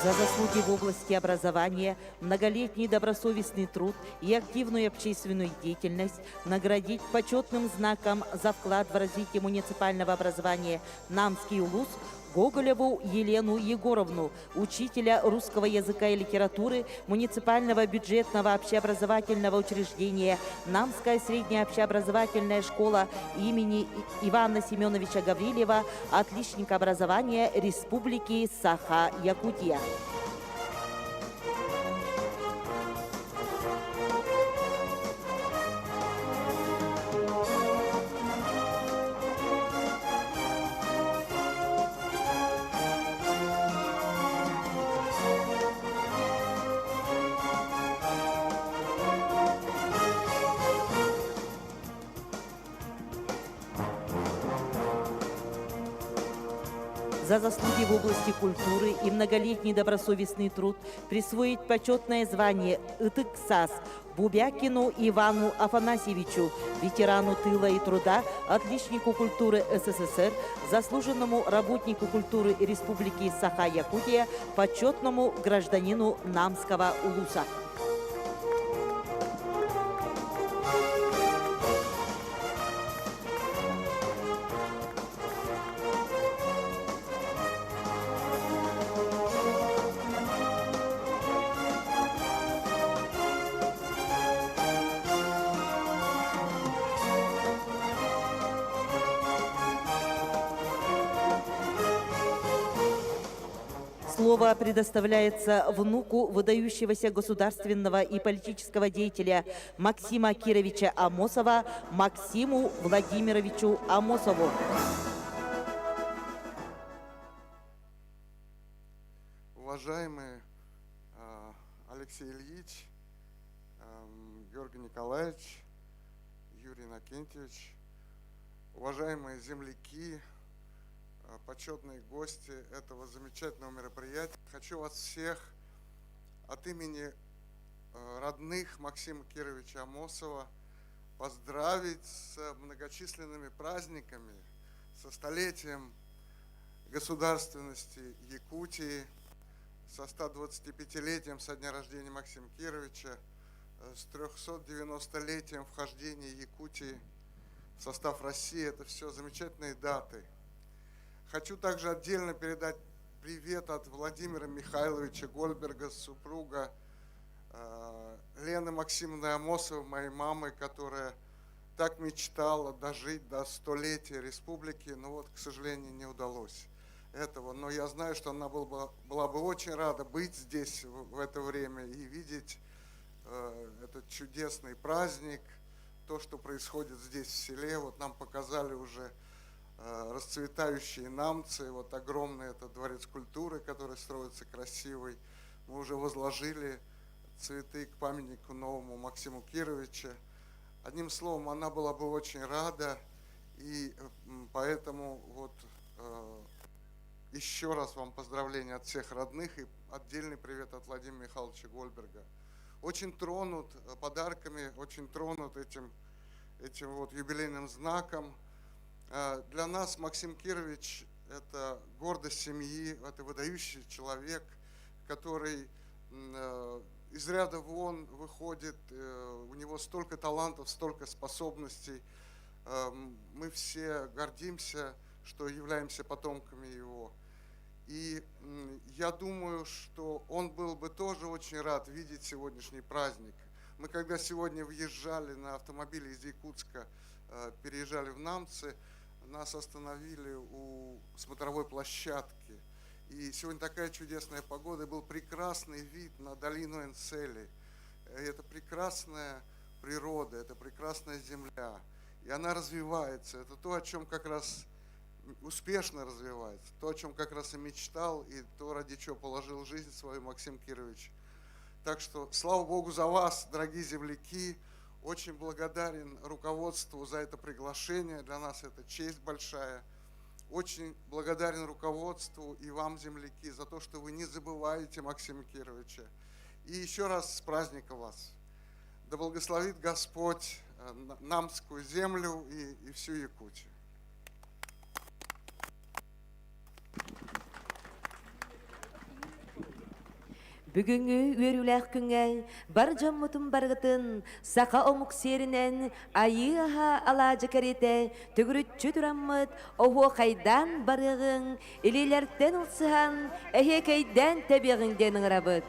За заслуги в области образования, многолетний добросовестный труд и активную общественную деятельность наградить почетным знаком за вклад в развитие муниципального образования Намский улус Гоголеву Елену Егоровну, учителя русского языка и литературы муниципального бюджетного общеобразовательного учреждения Намская средняя общеобразовательная школа имени Ивана Семеновича Гаврилева, отличника образования Республики Саха-Якутия. За заслуги в области культуры и многолетний добросовестный труд присвоить почетное звание «Ытыксас» Бубякину Ивану Афанасьевичу, ветерану тыла и труда, отличнику культуры СССР, заслуженному работнику культуры Республики Саха-Якутия, почетному гражданину Намского улуса. Слово предоставляется внуку выдающегося государственного и политического деятеля Максима Кировича Амосова Максиму Владимировичу Амосову. Уважаемый Алексей Ильич, Георгий Николаевич, Юрий Иннокентьевич, уважаемые земляки, почетные гости этого замечательного мероприятия. Хочу вас всех от имени родных Максима Кировича Амосова поздравить с многочисленными праздниками, со столетием государственности Якутии, со 125-летием со дня рождения Максима Кировича, с 390-летием вхождения Якутии в состав России. Это все замечательные даты. Хочу также отдельно передать привет от Владимира Михайловича Гольберга, супруга Лены Максимовны Амосовой, моей мамы, которая так мечтала дожить до 100-летия республики, но вот, к сожалению, не удалось этого. Но я знаю, что она была бы очень рада быть здесь в это время и видеть этот чудесный праздник, то, что происходит здесь в селе. Вот нам показали уже расцветающие Намцы, вот огромный этот дворец культуры, который строится красивый. Мы уже возложили цветы к памятнику новому Максиму Кировича. Одним словом, она была бы очень рада, и поэтому вот еще раз вам поздравления от всех родных и отдельный привет от Владимира Михайловича Гольберга. Очень тронут подарками, очень тронут этим вот юбилейным знаком. Для нас Максим Кирович – это гордость семьи, это выдающий человек, который из ряда вон выходит, у него столько талантов, столько способностей. Мы все гордимся, что являемся потомками его. И я думаю, что он был бы тоже очень рад видеть сегодняшний праздник. Мы когда сегодня въезжали на автомобиле из Якутска, переезжали в Намцы, нас остановили у смотровой площадки. И сегодня такая чудесная погода, и был прекрасный вид на долину Энцели. Это прекрасная природа, это прекрасная земля. И она развивается. Это то, о чем как раз успешно развивается, то, о чем как раз и мечтал, и то, ради чего положил жизнь свою Максим Кирович. Так что, слава Богу за вас, дорогие земляки. Очень благодарен руководству за это приглашение. Для нас это честь большая. Очень благодарен руководству и вам, земляки, за то, что вы не забываете Максима Кировича. И еще раз с праздником вас. Да благословит Господь Намскую землю и всю Якутию. Бүгүнгү өрүләк күнгә бар жаммутун баргытын сака омук серинен айыха алажы керете түгүрүччү тураммыт охо кайдан барыгың илилерден улсыхан эхекейден тебегиңден ыңырабыт.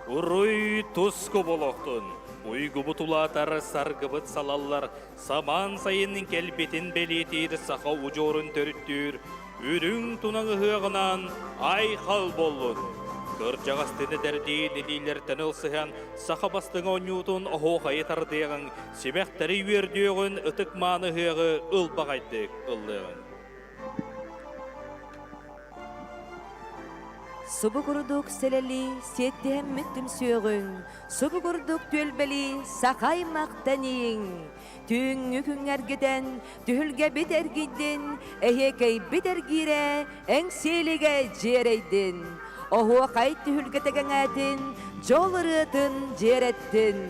Уруй туску болохтун. Уйгу бутулатар саргыбыт салаллар, саман сайынның келбетін белетер сақа ұжорын төріттір, үрің тунаңы ғығынан ай қал болын. Көр жағастыны дәрдейін елейлер тәнілсіған, сақа бастың оңютын оғай тардығын, себәқтәрі өрдеуін ұтықманы ғығы ұлбағайдық ұллығын. Субу курдук селели сеттем мүттім сүйігің, субу курдук төлбели сақай мақтанин. Түңі күңергеден, түхілге бітергейдін, әйекей бітергире, әңселіге жерейдін. Оһуа қайт түхілгетеген әтін, жол ырытын жереттін.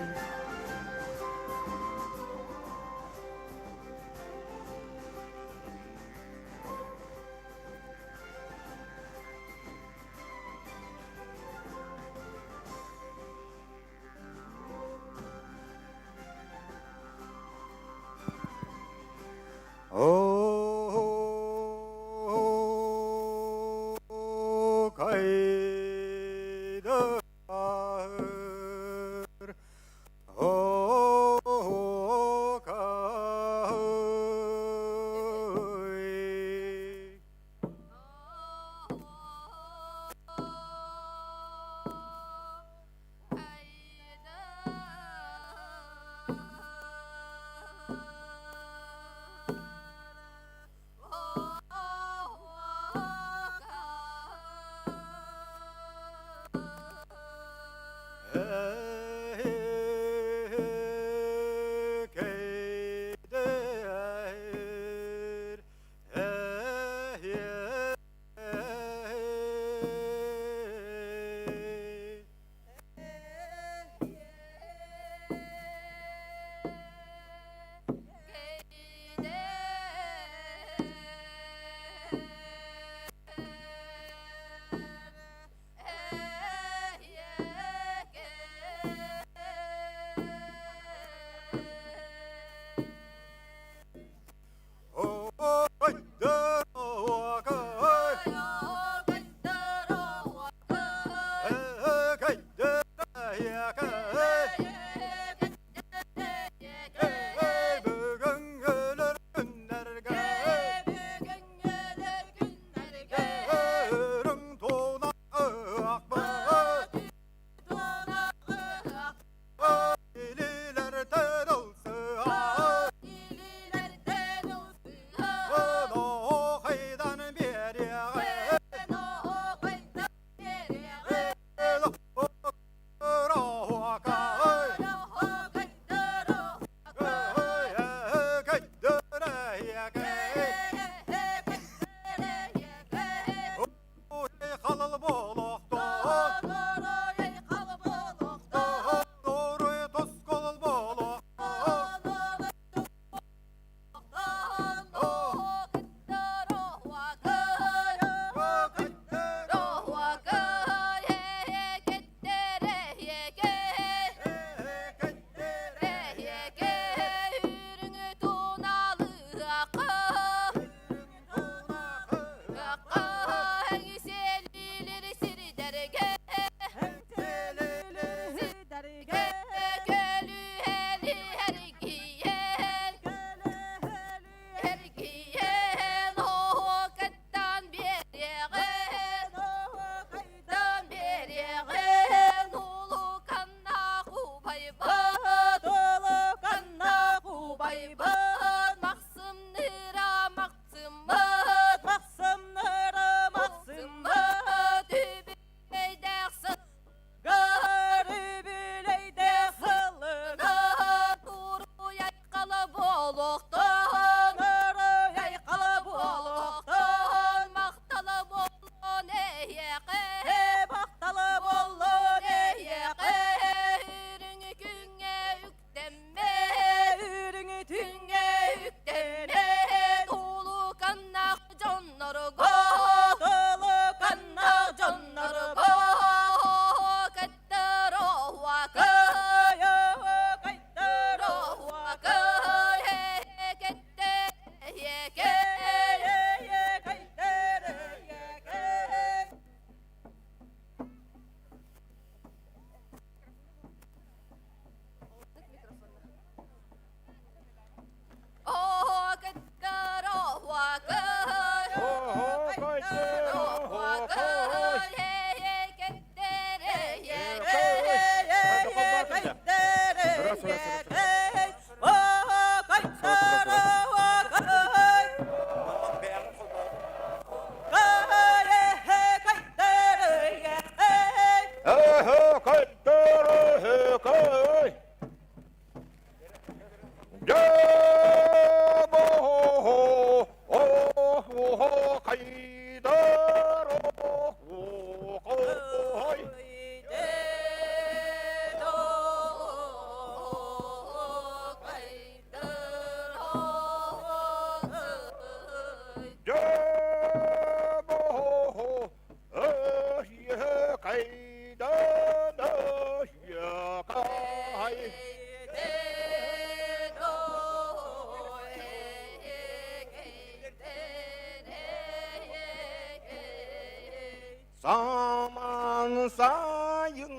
Zaman sayın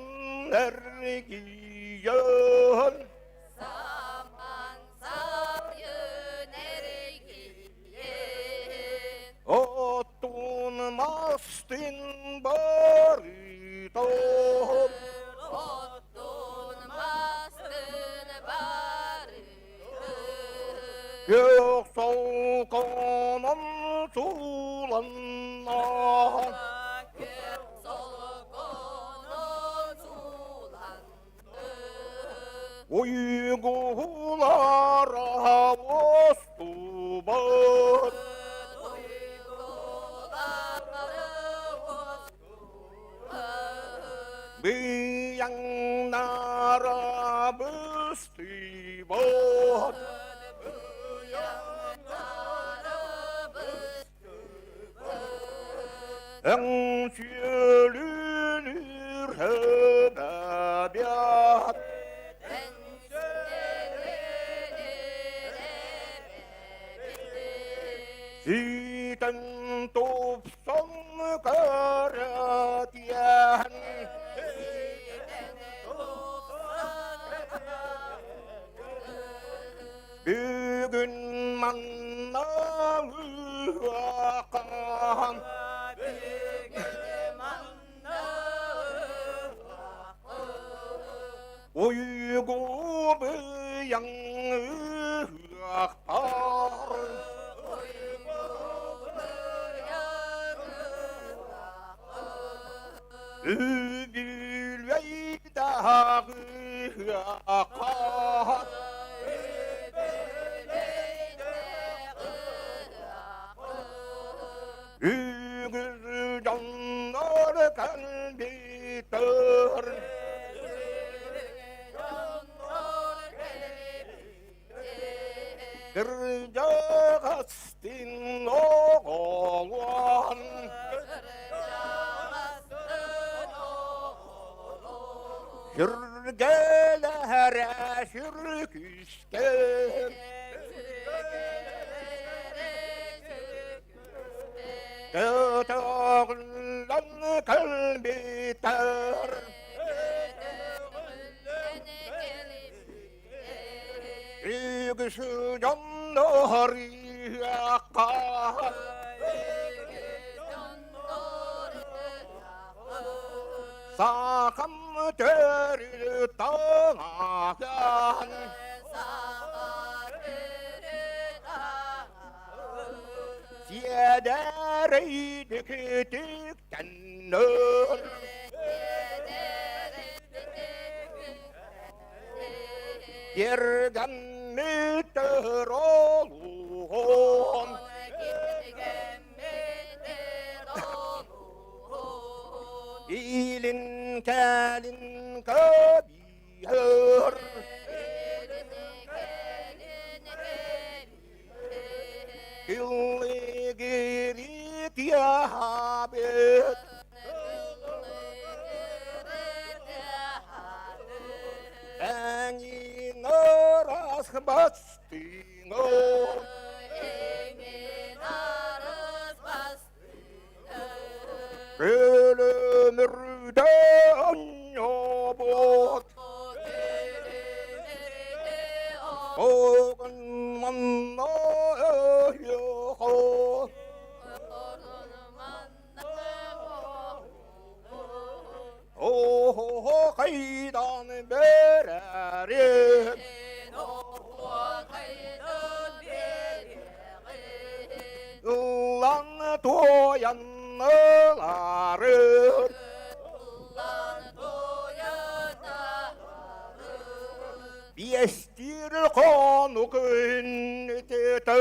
ergiyen Otun mastin bariton Gök solkanın sulanlar Uygulara bostubar Biyanlara büstibar En sülünür hebebiyat Siten topsan karatiyan Bugün manna akan Uygu bıyang aktar Übülveydağı akar Ügür canlar kalbi tör Kırca hastin oğlan Sürgelere sürküşken Götağından kalbi ter Ügüsü canlar yakar Sakın törü tağayan Siedereydik tükkenler Yerden mütür olun İlin kelin kabihör Gülli girit yahabet Engin aras bastino Ölümürden yobot Oğun manna öhyo Oho kaydan bererim Ulan toyanları Biestir konuk ünitetin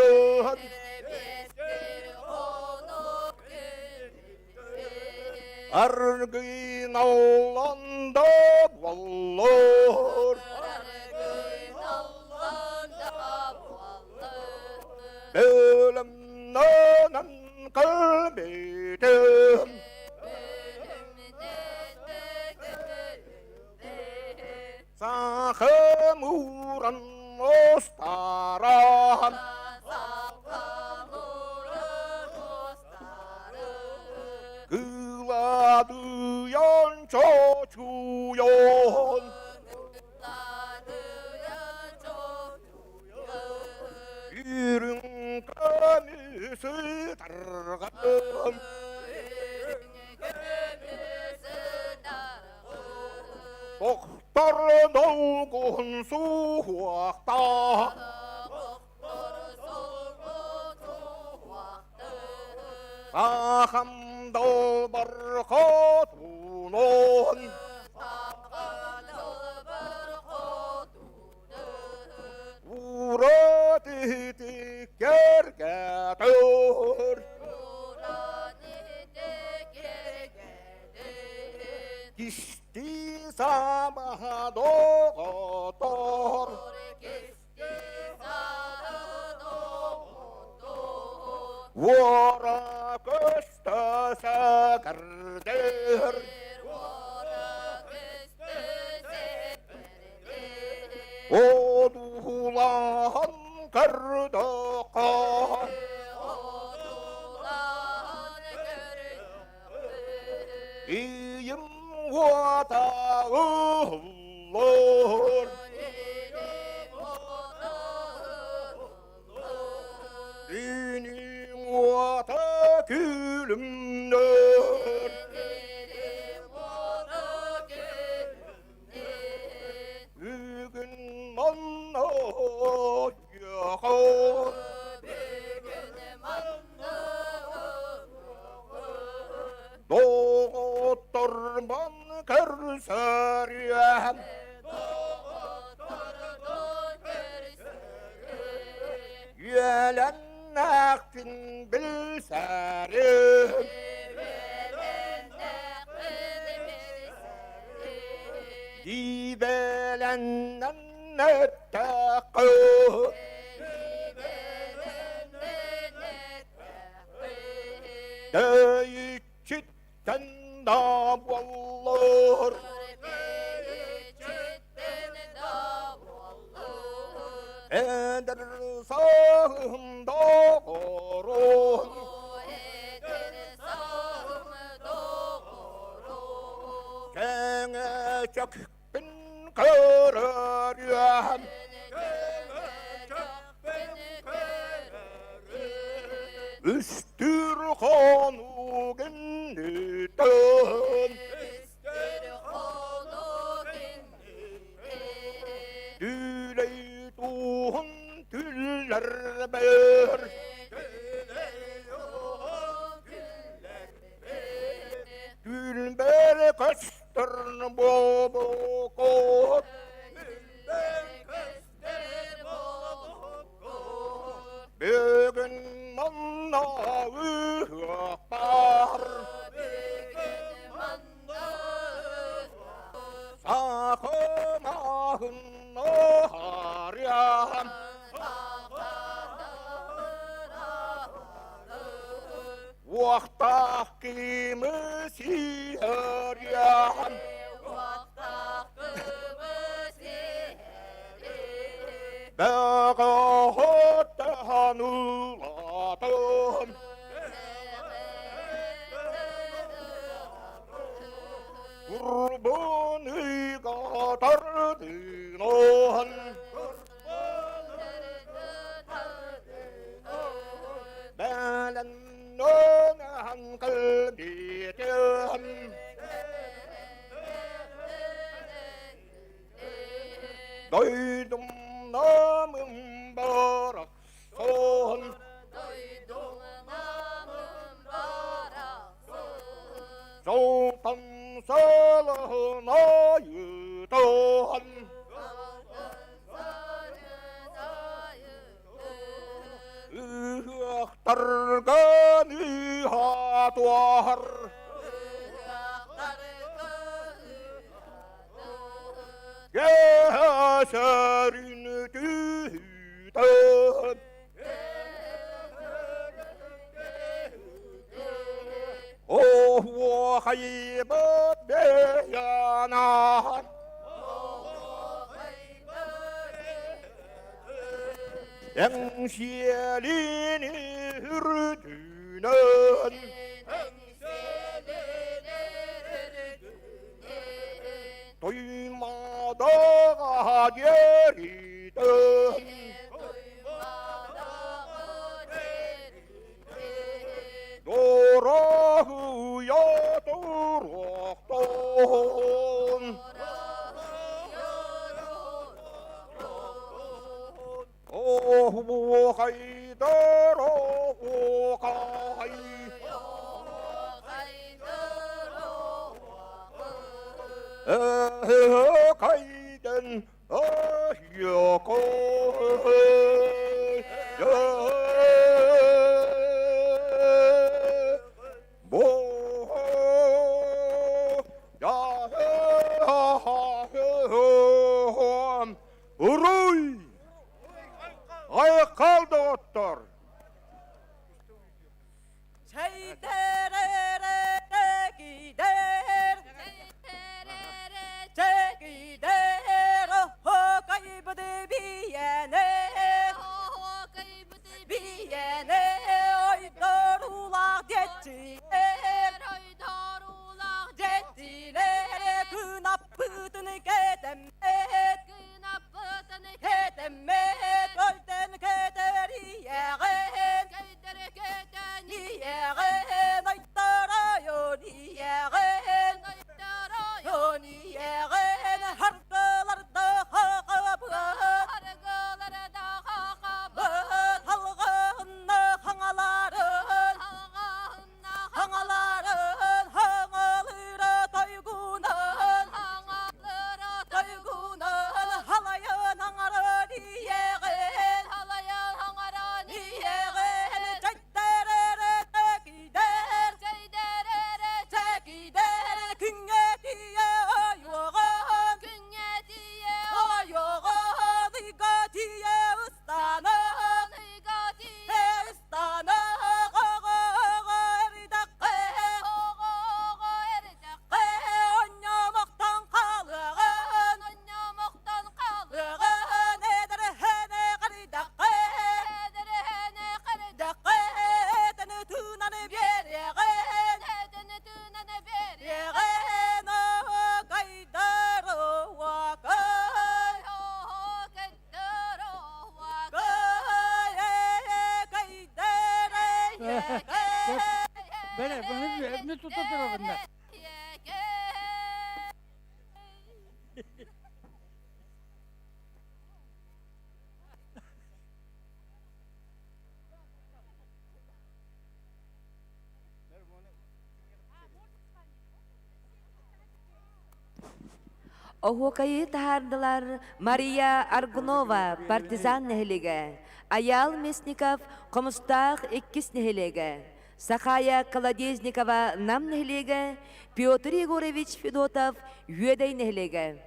Argın Allah'ında vallar Ölümden kalbidim Sakım uğran ostaran Kıla Үйрің көмісі тарғам. Тоқтар долгун суақта. Сақамдал бар қатунон. Ураты текерге түр. Кишти сабадо готор. Вора көсті сәкірдер. Одулан кірді қан. Ийім ота ұллар. Дінім ота күлімдер. Бүгін манна яқар. Доғыттырман кірсәрем. Елен нәқтін білсәрем. Дибеләннән нәттәқі. Дөйітчіттен да болыр. Әдір сағымда ғорын. Кәңе чөкпін көререм. Үстір қону кіндетім. Дүлей туғын түллер бер. Түлбер көстірн бобы қот. Бүгін манна ұқпар. Сақымағын ағарям. Уақтақ кемі сиярям. Бәға ғоттан ұлатым. Құрбын үйға тардынан. Бәлін өнән қылбетім. Дойдым намым барақ сон. Жолтан салығына етан. Үқтарған үйатуар. Гәсәрін түйтен. О, хайбат беянан. Әңшеліні үрдінен. Тоймадаға деритін. хайдоро кай. Кайден Уруй! Айқалды оттар! Охокайы тахардылар Мария Аргунова партизан нехилеге, Аял Месников комустах эккис нехилеге, Сахая Колодезникова нам нехилеге, Петр Егорович Федотов юэдай нехилеге.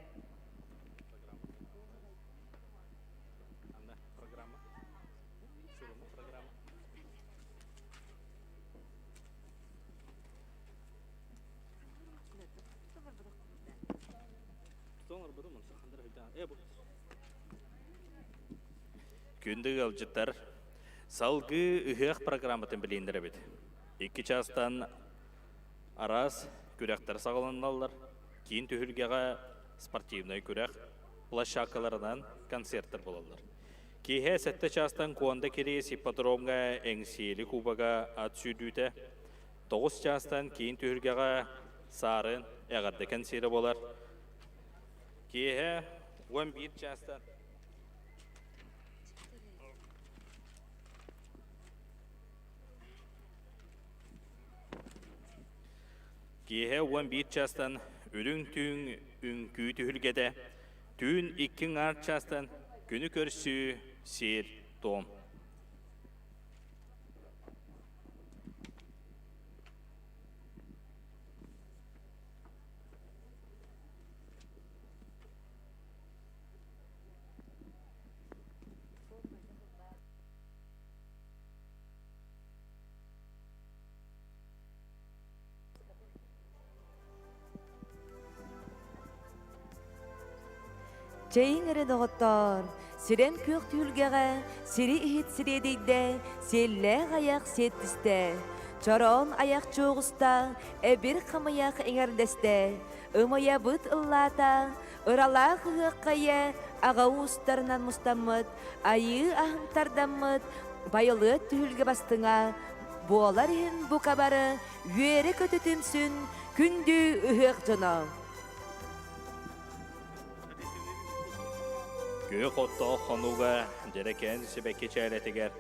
Күндік алжыттар, салғы үхеқ программатын білендірі беді. 2 частан арас күректер сағыландалар, кейін түхілгеға спортивной күрек площакаларынан концерттер болалар. Кейхе 7 частан куанда керес ипподромға әңсиелі кубаға ат сүйдүйті, 9 частан кейін түхілгеға сарын әғарды концерті болар. Кейхе 11 частан Кейхе 11 частан үрің түң үңкі түхілгеде, түн 2 арт частан күні көрсі сер том. Чейін әрі доғыттар, сирен көк түлгеға, сири ихит сиредейді, селлі аяқ сеттісті. Чорон аяқ чоғыста, әбір қамаяқ еңердесті. Умая бұт ұллата, ұралақ ұғыққая, аға ұстарынан мұстамыд, айы ағымтардамыд, байылы түлге бастыңа, болар ең бұ қабары, үйері көтітімсін, күнді ұғық жана. Көк отто хонуга жерекен себекке чайлетигер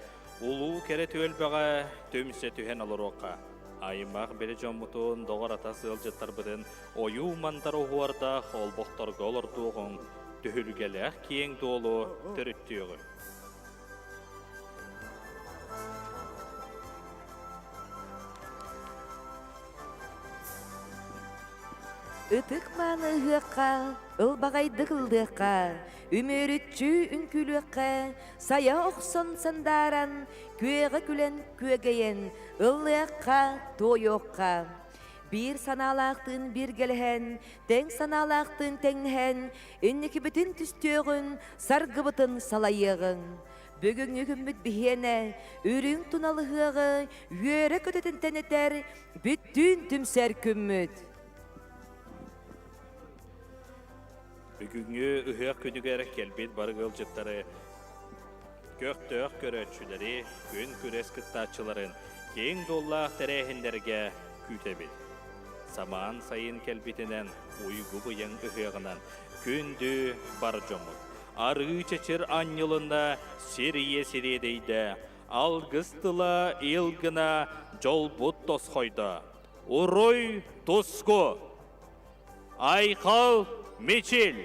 улуу кере түөлбеға төмсе түхен алыроққа. Айымақ бері жомутун доғар ата сылжыттар бұдын ойу мантар оғуарда олбоқтарга олырдуғын түхілгелек кең долу түріттіғі. Ытык маны ыгыққа, ылбағайды қылдыққа, үмірітчі үнкүліққа, сая оқсон сандаран, көгі күлен көгейен, ылыққа, тойоққа. Bir саналақтың bir gelhen, тең саналақтың теңнен, үннікі бүтін түстеуғын, сарғы бұтын салайығын. Бүгін үгімміт бігені, үрің тұналығығы, үйері көтетін тәнетер, бүттін түмсер күмміт. Бүгінгі үхек күнігер келбет барығыл жыттары, көқтөк көрөтшілері, күн күрес кыттачыларын, кең доллақ тәрәхіндерге күтебет. Саман сайын келбетінен, ұйғы бұйын үхегінен, күнді бар жомыт. Ары чечір аннылында сирие дейді, алғыстыла илгіна жол бұт тосқойда. Урой тоско, айқал мечел.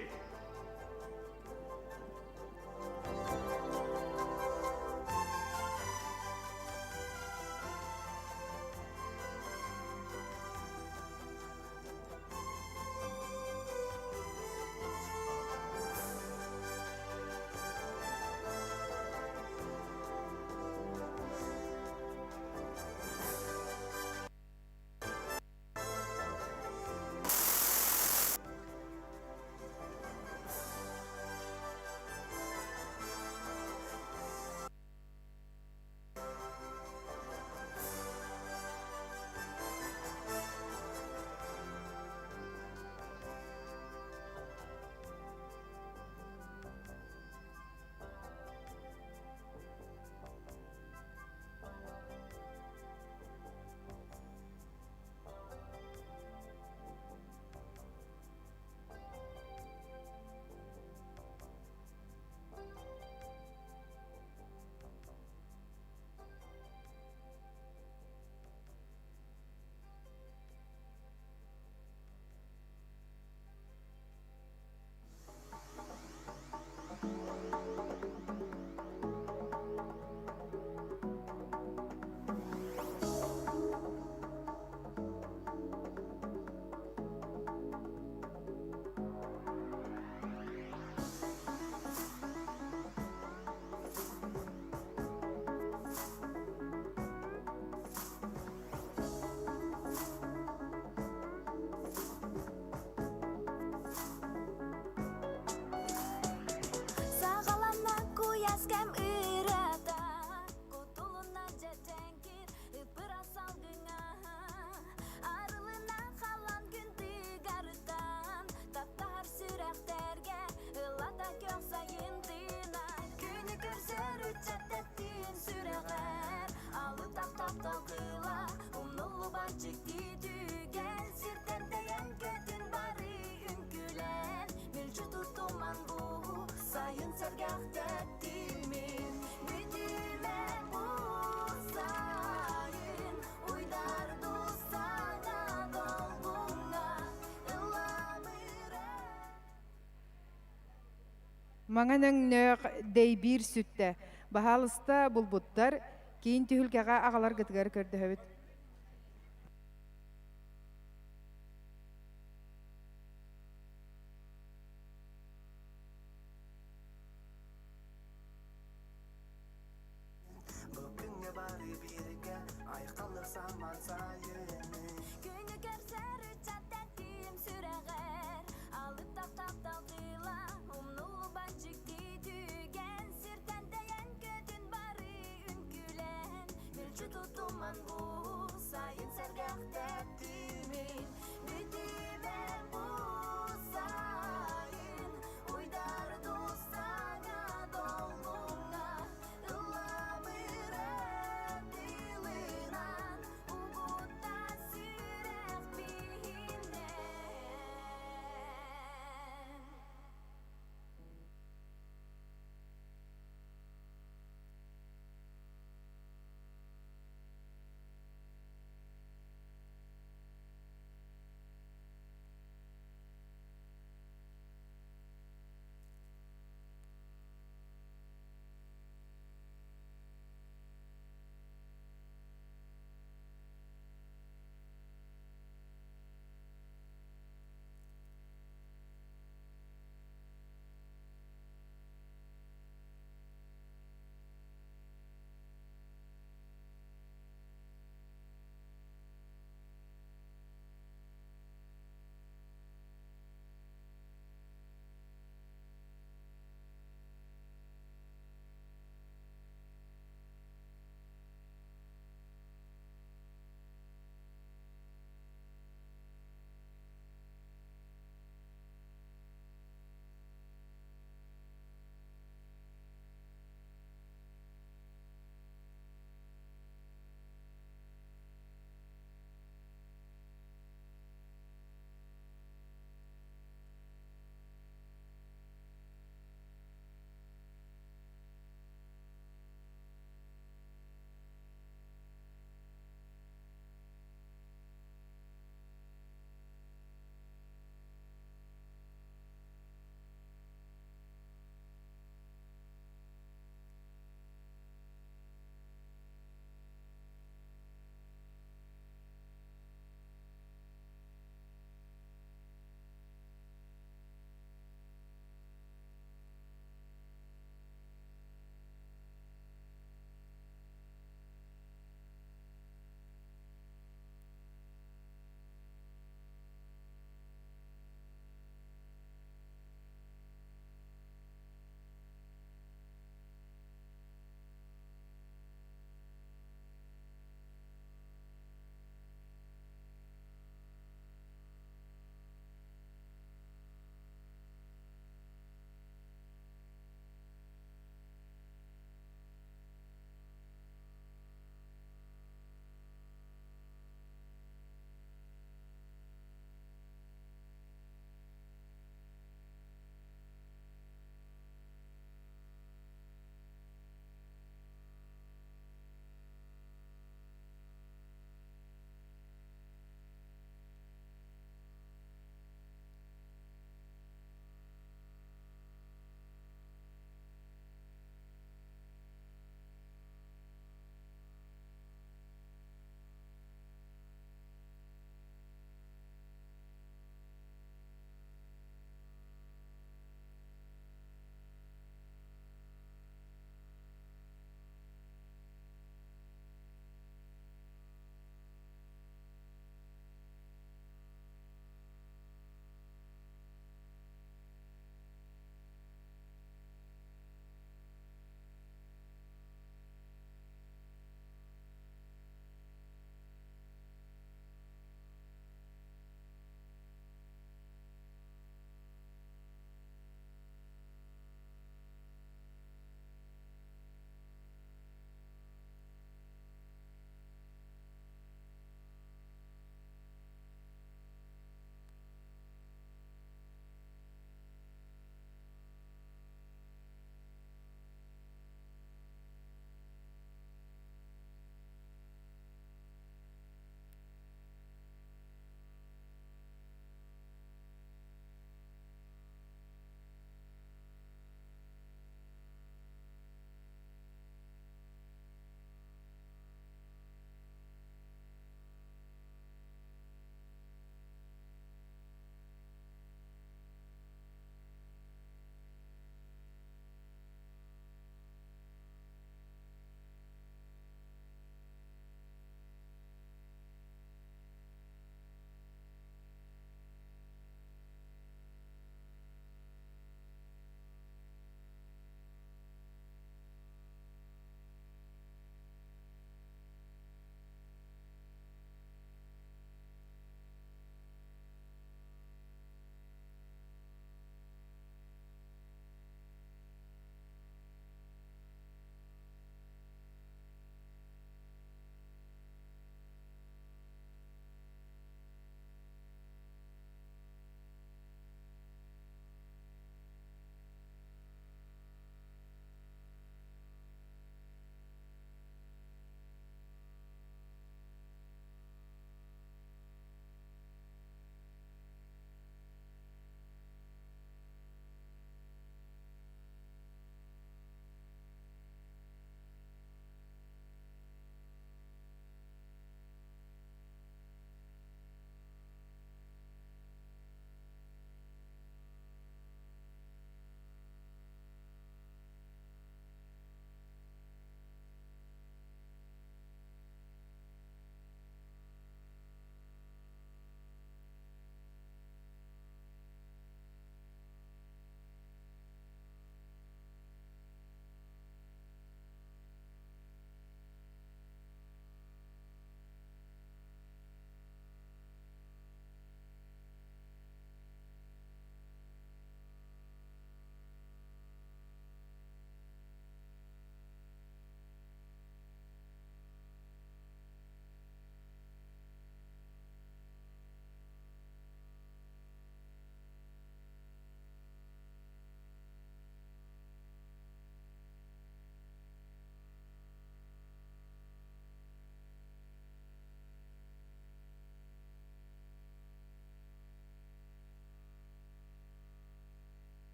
Маңаның нөк дейбір сүтті. Бахалыста бұлбұттар кейін түхілгеға ағалар гытыгар көрді хөбіт.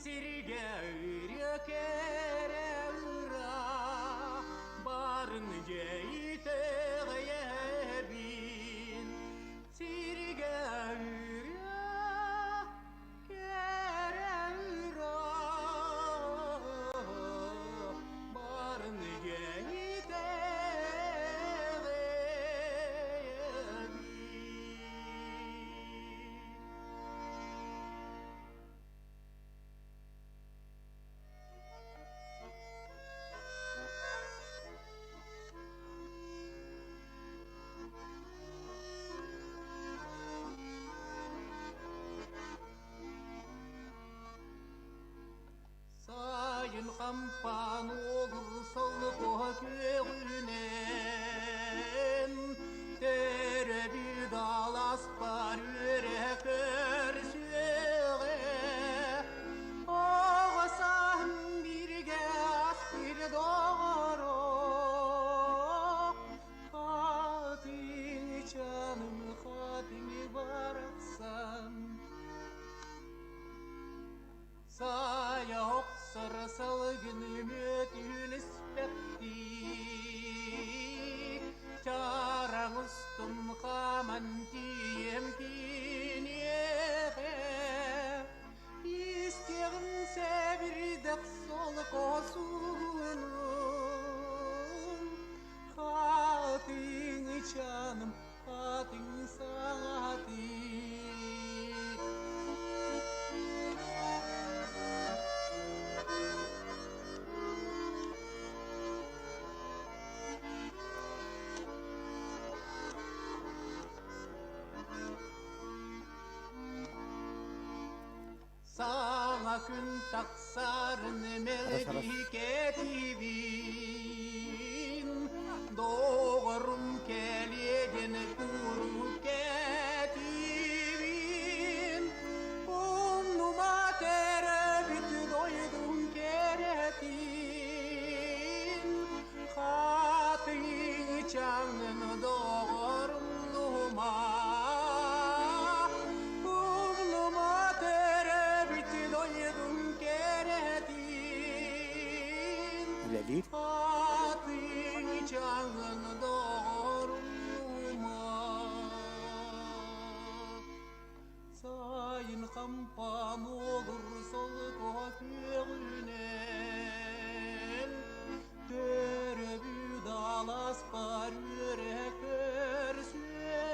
Sirge ürkere ura barın ceyte bin Sirge ürkere ura barın ceyte Sayın kampan olur soluk köyünen Tere bir dalas var yürek örsüğe Oğasan bir gaz bir doğru Hatin canım hatin varaksan Saya oksar salgın mütünispekti Çarang ustum kaman diyem kinyehe İsteğin sevirdik sol kosunun Hatin canım hatin saatin Sana gün taksarın meliketivin Doğrum kelegen kuru ketivin Onuma terebit doydum keretin Hatin canın doğrum numa Lelil. Hatin canın doğruma Sayın kampan olur sol köyünen Dörübü dalas var yürek örsüğe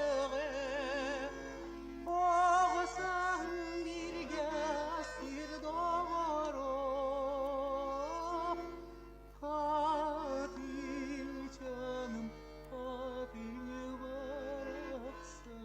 Oğusan bir gaz bir doğru Hatin canım hatin varaksan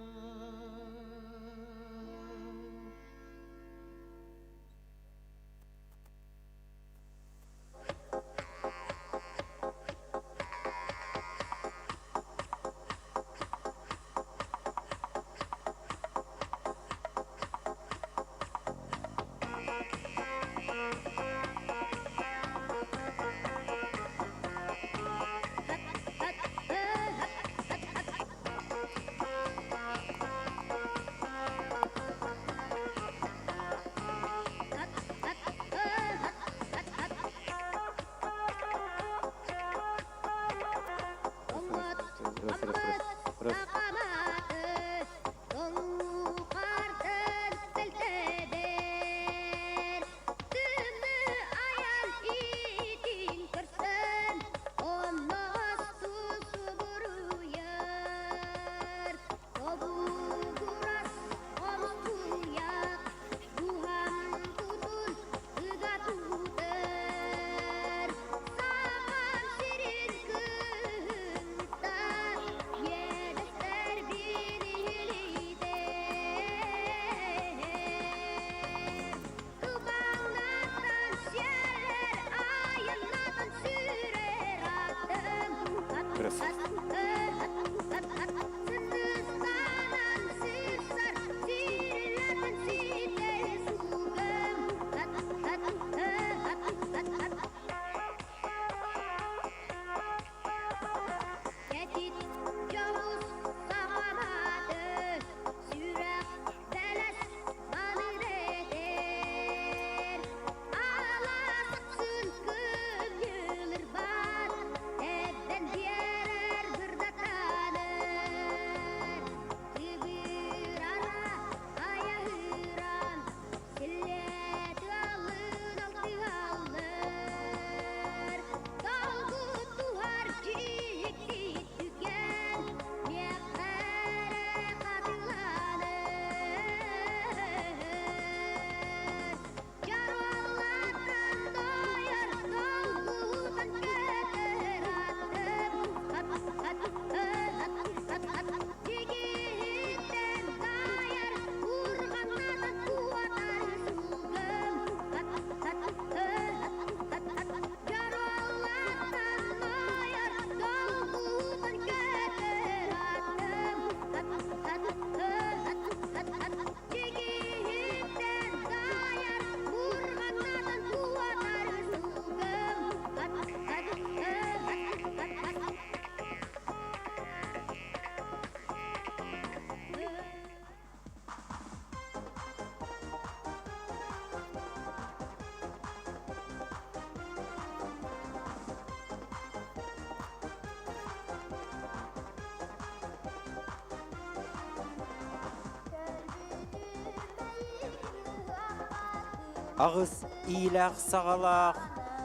Ağız iyilək sağalaq,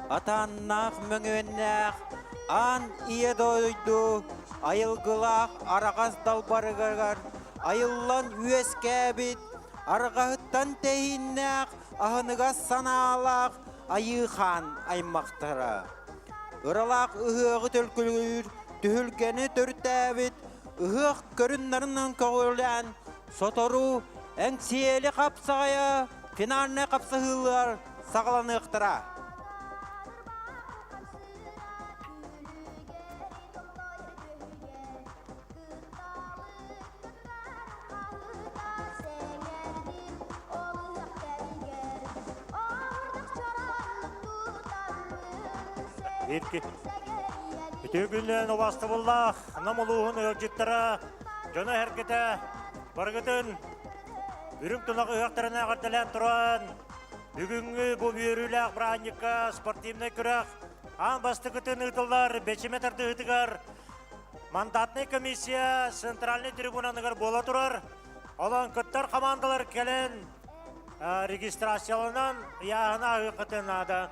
atannaq möngönнәқ, an iye doydu, ayılgılaq aragaz dalbarıgar, ayıllan üeskebit, aragahıttan tehinnaq, ahınıgaz sanalaq, ayıxan aymaqtara. Iralaq ıhığı tölkülür, tühülgeni törttäbit, ıhıq körünlerinden köğülen, sotoru, engsiyeli kapsaya, finalne kapsahılar, sağlanıqtıra. Ütügünden obastı bullaq, namuluğun ölcüttara, jona herkete, bargıtın, үрүм тунақ ұяқтарына қарталан тұран, бүгінгі бұл үйіріләқ бранникка спортивный күрақ, ан басты күтін ұтылар, 5 метрді ұтығар, мандатный комиссия центральный трибунаныгар бола тұрар, олан күттар командалар келен регистрациялынан яғына ұйқытын ада.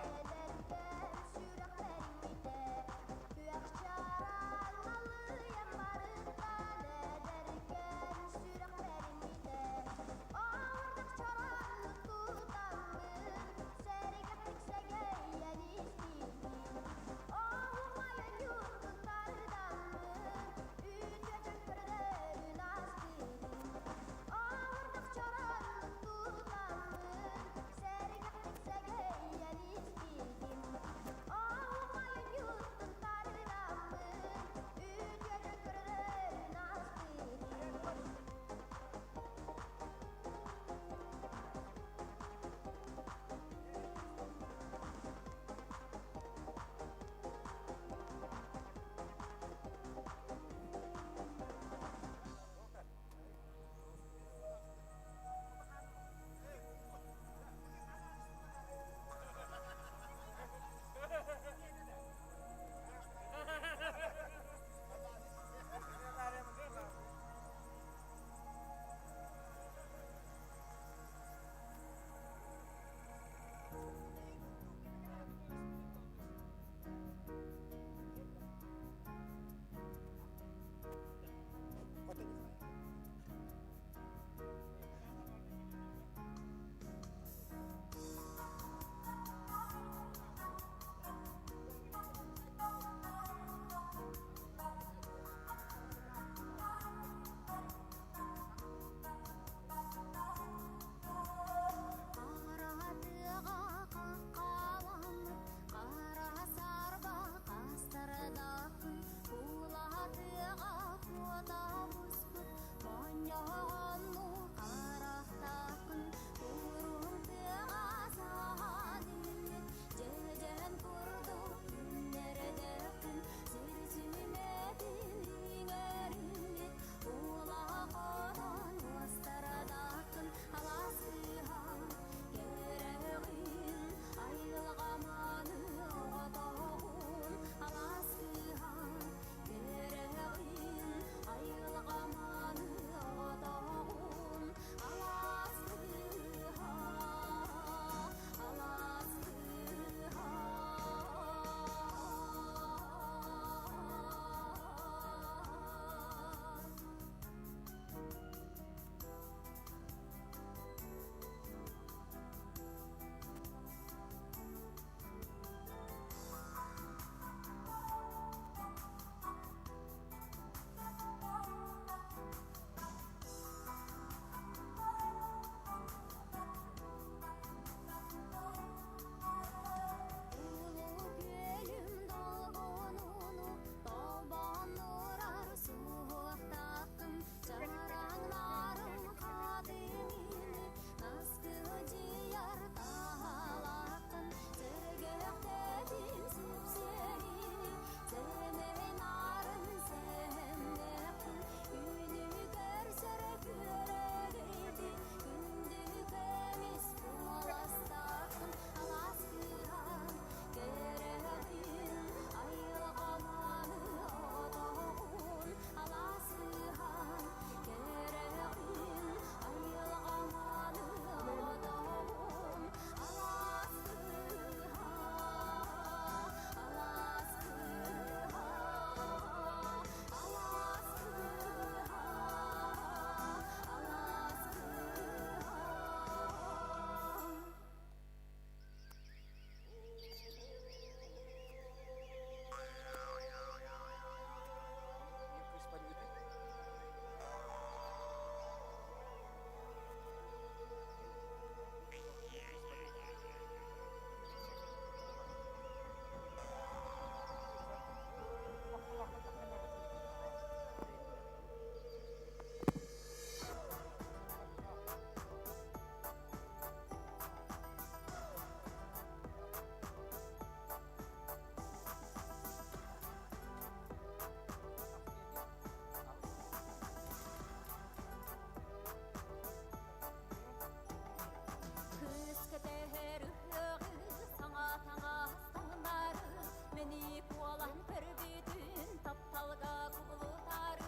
Meni kualan körbütün taptalga kubulutары,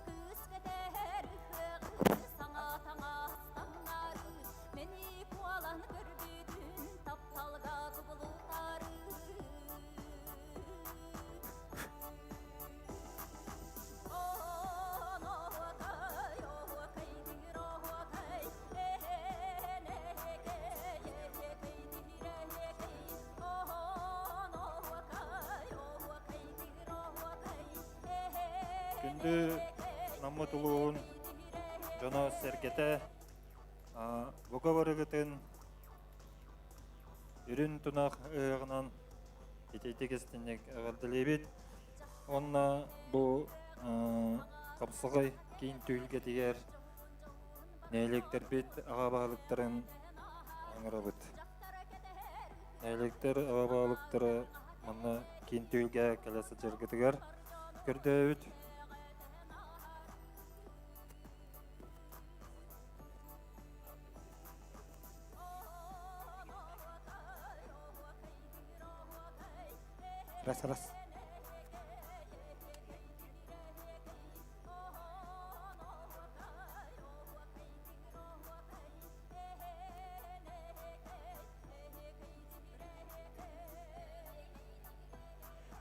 kız keter sana tanga stanları. Meni kualan körbütün taptalga kubulutары. Күнді намы тұлуын жона сәргеті бұға барығытын үрін тұнақ ұғынан етейтегістінек ағылдылебет. Онна бұл қапсығай кейін түйілге дегер нәйлектер бет аға бағылықтарын аңырабыт. Нәйлектер аға бағылықтары мұны кейін түйілге кәлесі жергетігер көрді өт. Раз.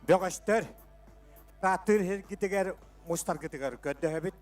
Бөгөстөр, татыр гитегер, мустар гитегер көдді хөбіт.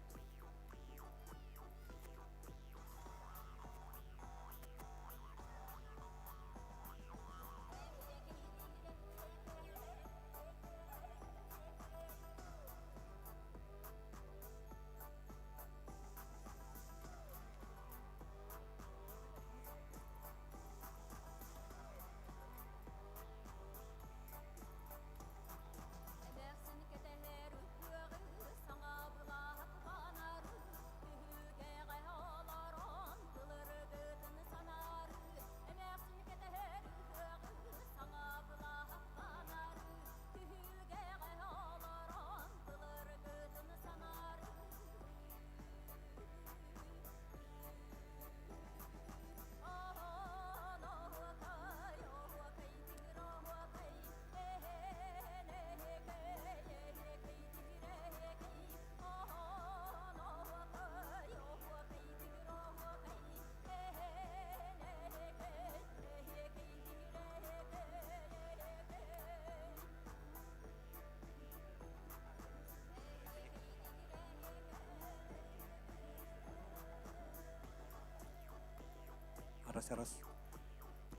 Арас.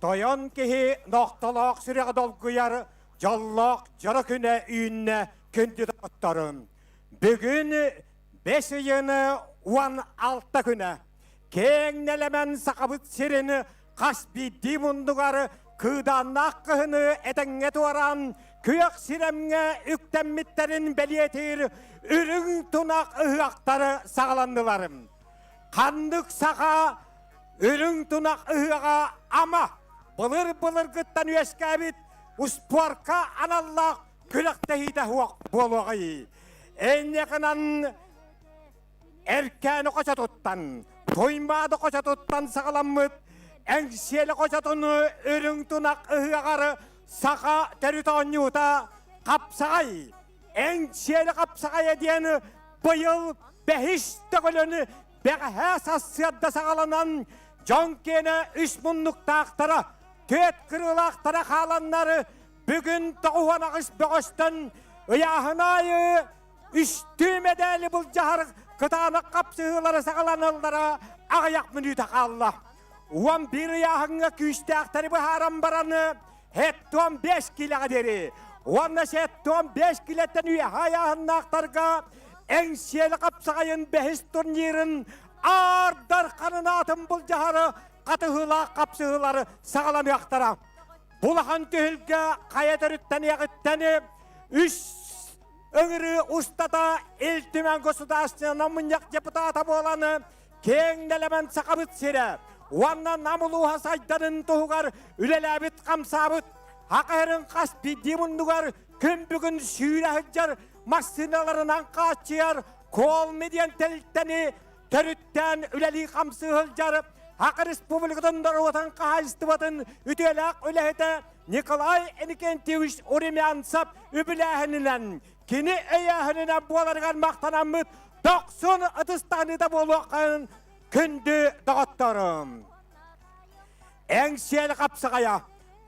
Таян кеһи нақталақ сүрәғ долгыяр жаллақ жара күнә үйінне күнді дақтарым. Бүгін 5 йыны 16 күнә. Кеңнелемен сақабыт сирені қас бидді мұндығары кыдан наққыхыны әтіңе туаран күйек сиремге үктәмміттерін бәлиетір үрің тұнақ ұғақтары сағаландыларым. Қандық сақа үрің тұнақ ұғаға ама бұлыр күттан өскәбіт ұспорқа аналлақ күліқті хейді хуақ болуғай. Әнеқынан әркәні қоша тұттан, тоймады қоша тұттан сағаламыд, әңселі қоша тұны үрің тұнақ ұғағары сақа тәрітон юта қапсағай. Әңселі қапсағай әдені бұйыл бәхішті күліні бәғә сасыядда сағаланан жонкені 3 мұндықтақтары, 4 қырылақтары қаланлары бүгін тоғуанағыз бөғістін ұяғынайы 3 медалі бұл жағыр қытаны қапсығылары сағаланылдары ағаяқ мүні тақалла. 11 яғыңа күштіқтары бұхарам бараны 15 килаға дері. Онна 15 килеттен аяғын ақтарға әңселі қапсағайын бәхіс турнирін ардар қанынатын бұл жағары қатығыла қапсығылары сағаланы ақтара. Бұлақан түйілге қаятырыттан яғыттаны 3 өңірі ұстата елтімен государственна мұняқ депутата боланы кеңнелемен сақабыт сері. Уанна намылуға сайдарын тұғығар үлеләбіт қамсабыт. Хақайрын қас бидді мұндығар күн бүгін сүйрі хүджар машиналарынан қачияр кол медиан тәліттәні түріттен үләлі қамсы ғылжар Hakkı Respublikadan darvatan kahalistıvatın ütüelak ölehete Nikolay Enikentiyevich Oremyansap übülahinilen kini eyahinilen bualargan maktanamıt 90 atıstanıda boluqan kündü dağıttarım. Engsiyel kapsagaya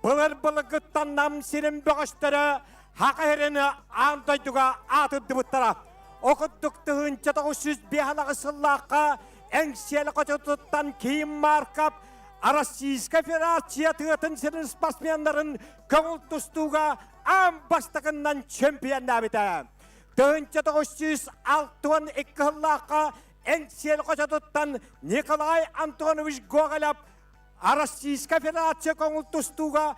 bılır gıttan nam sirim bağıştırı hakkı herini andayduga atıddı bıttara. Okudduk tıhınca 905 sıllıqqa engsiyel kaçıtıttan kiyim markap Российская Федерация тыгытын сирин спортсменларын көңіл тұстуға бастығынан чемпион набиті. Тыгынча 962 жыллаққа эңсел қочатыттан Николай Антонович Гоголев Российская Федерация көңіл тұстуға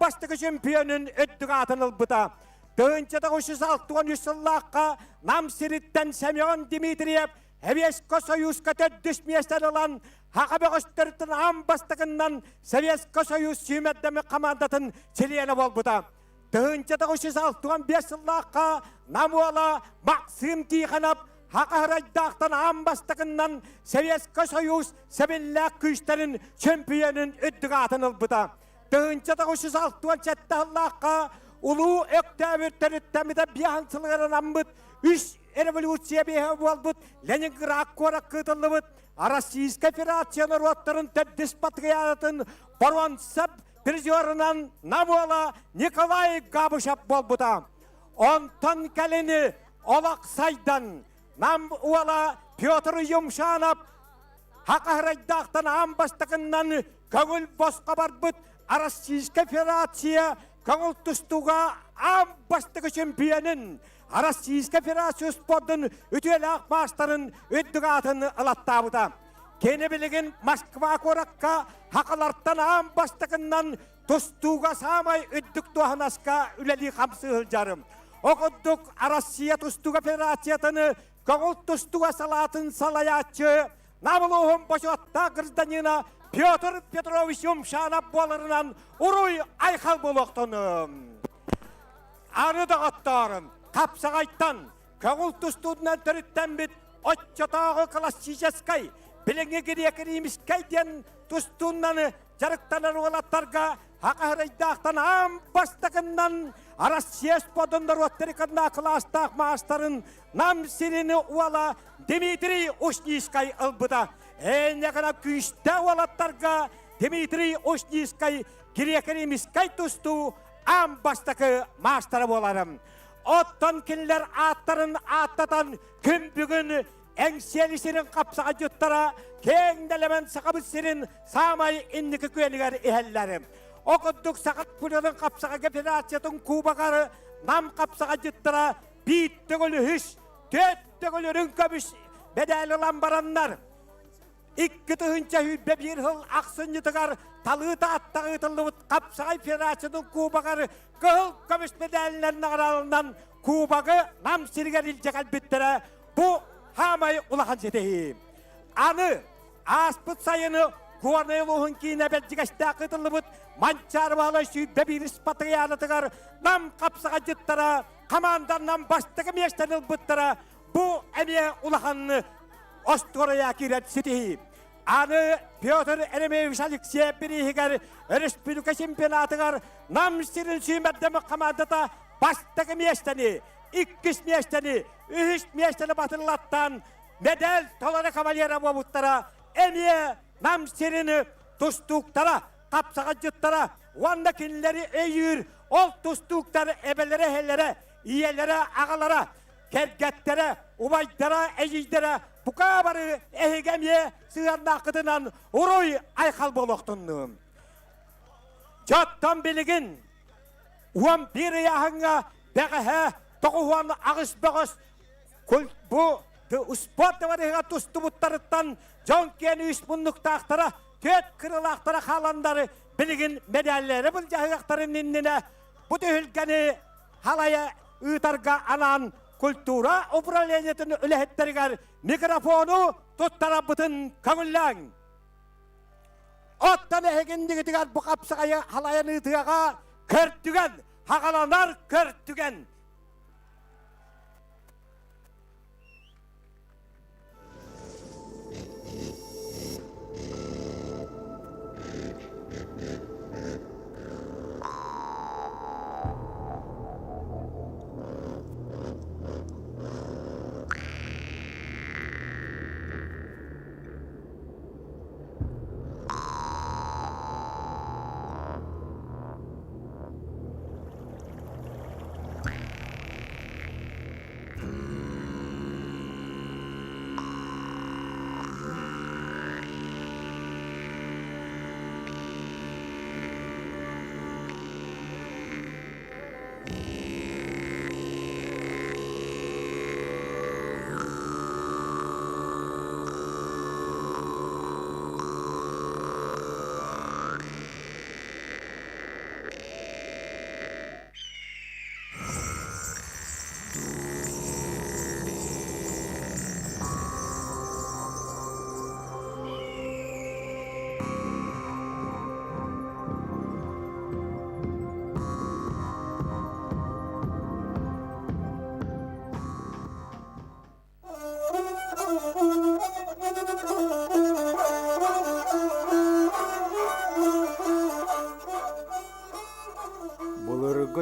бастығы чемпионын өттігі атыныл бұта. Тыгынча 963 жыллаққа намсириттен Семен Дмитриев Советский Союзға төддіс местер olan Хақабеғыстыртын бастығынан Советский Союз сүймәддемі командатын чилені болбыда. Тыгынча 965 жыллаққа намуала Максим Тихонов Хақарайдақтан бастығынан Советский Союз сәбелләк күштерін чемпионын үттігі атыныл бұда. Тыгынча 967 жыллаққа Улу өктәбірттәріттәміді бияңсылғырын амбыд, үш революция бейі болбыд, Ленинград қорак қытылы Российская Федерация народтарын төддіс патриотын Боронсап призерынан намуала Николай Габышев болбыда. Онтан кәліні Олақ Сайдан намуала Петр Юмшанов Хақарайдақтан бастығынан көңіл босқа барбыд Российская Федерация көңіл тұстуға бастығы чемпионын Российская Федерация спорттың үтелі мастарын үттігі атын ылаттабыда. Кені білігін Москва қораққа хақаларттан бастығынан тұстуға самай үттік туағынасқа үләлі қамсы жарым. Оқыдық Россия тұстуға федерациятыны көңіл тұстуға салатын салаятчы Навлуғын башуатта гражданина Петр Петрович Юмшанов болырынан ұруй айқал болуқтыным. Аны дағаттарым, қапсағайттан, көңіл тұстудынан түріттен біт, отчатағы классическай, біліңе керекереміскай ден тұстуынан жарықтанар олаттарға хақарайдақтан бастығынан Россия сподындар оттериканна кластақ маастарын нам сирені уала Дмитрий Ушнийскай ылбыда. Әнеғана күшті олаттарға Дмитрий Ушнийскай керекереміскай тұсту бастығы маастары боларым. Оттан келер аттарын аттатан күн бүгін әңселісінің қапсаға жүттара кеңделемен сақабысырын самай иннікі көнігер ихеллерім. Оқыдық сақат күлерін қапсаға федерациятың кубағары нам қапсаға жүттара биттігілі хүш, төттігілерін көбіш бәдәлі ламбарандар. Иккі тұхынша хүлбе бір хыл ақсын жүтігар талыта аттағы ұтылығыт қапсағай федерациятың кубағары қыл көбіш бәдәлілерін ағаралынан кубағы нам сіргер илжеғал біттірі бұ хамай ұлақан жетейім. Аны аспыт сайыны Гуарнелуғын кейіне бәлжігәшті қытылыбыт манчарвалы шүйбе бір спатриянытығар нам қапсаға жүттіра командарынан бастығы мештеніл бұттыра бұ әме ұлақанны Остгорая кирет сетихи. Аны Петр Эремеевич Алексей Берихигар республика чемпионатыгар нам сирин сүймәддемі командата бастығы мештені, иккіс мештені, үхіс мештені батырлаттан медаль толары кавалера болуттара әме нам сирини тұстуқтара, қапсаға жүттара, уанда кенлері өйір, ол тұстуқтары әбелері әлері, иелері ағалара, кәргеттері, убайдара, әйіздері, бұқа бары әйгәме сығарна қыдынан ұрой айқал болуқтынным. Жаттан білігін, уам бір яғыңа бәғіхә, тоғуан ағыс бәғыс, бұ спорты барыға тұсты бұттарыттан жон кен үш мұндықтақтара, төт кырылақтара қаландары білігін медаллері бұл жағықтарын нинніне, бұ түйілгені халая ұйтарға анан культура управлениятын үләхеттерігер микрофону тұттара бұтын көңілләң. Оттан әгендігітігер бұ қапсығая халаян ұйтыға көрттіген, хағаланар көрттіген.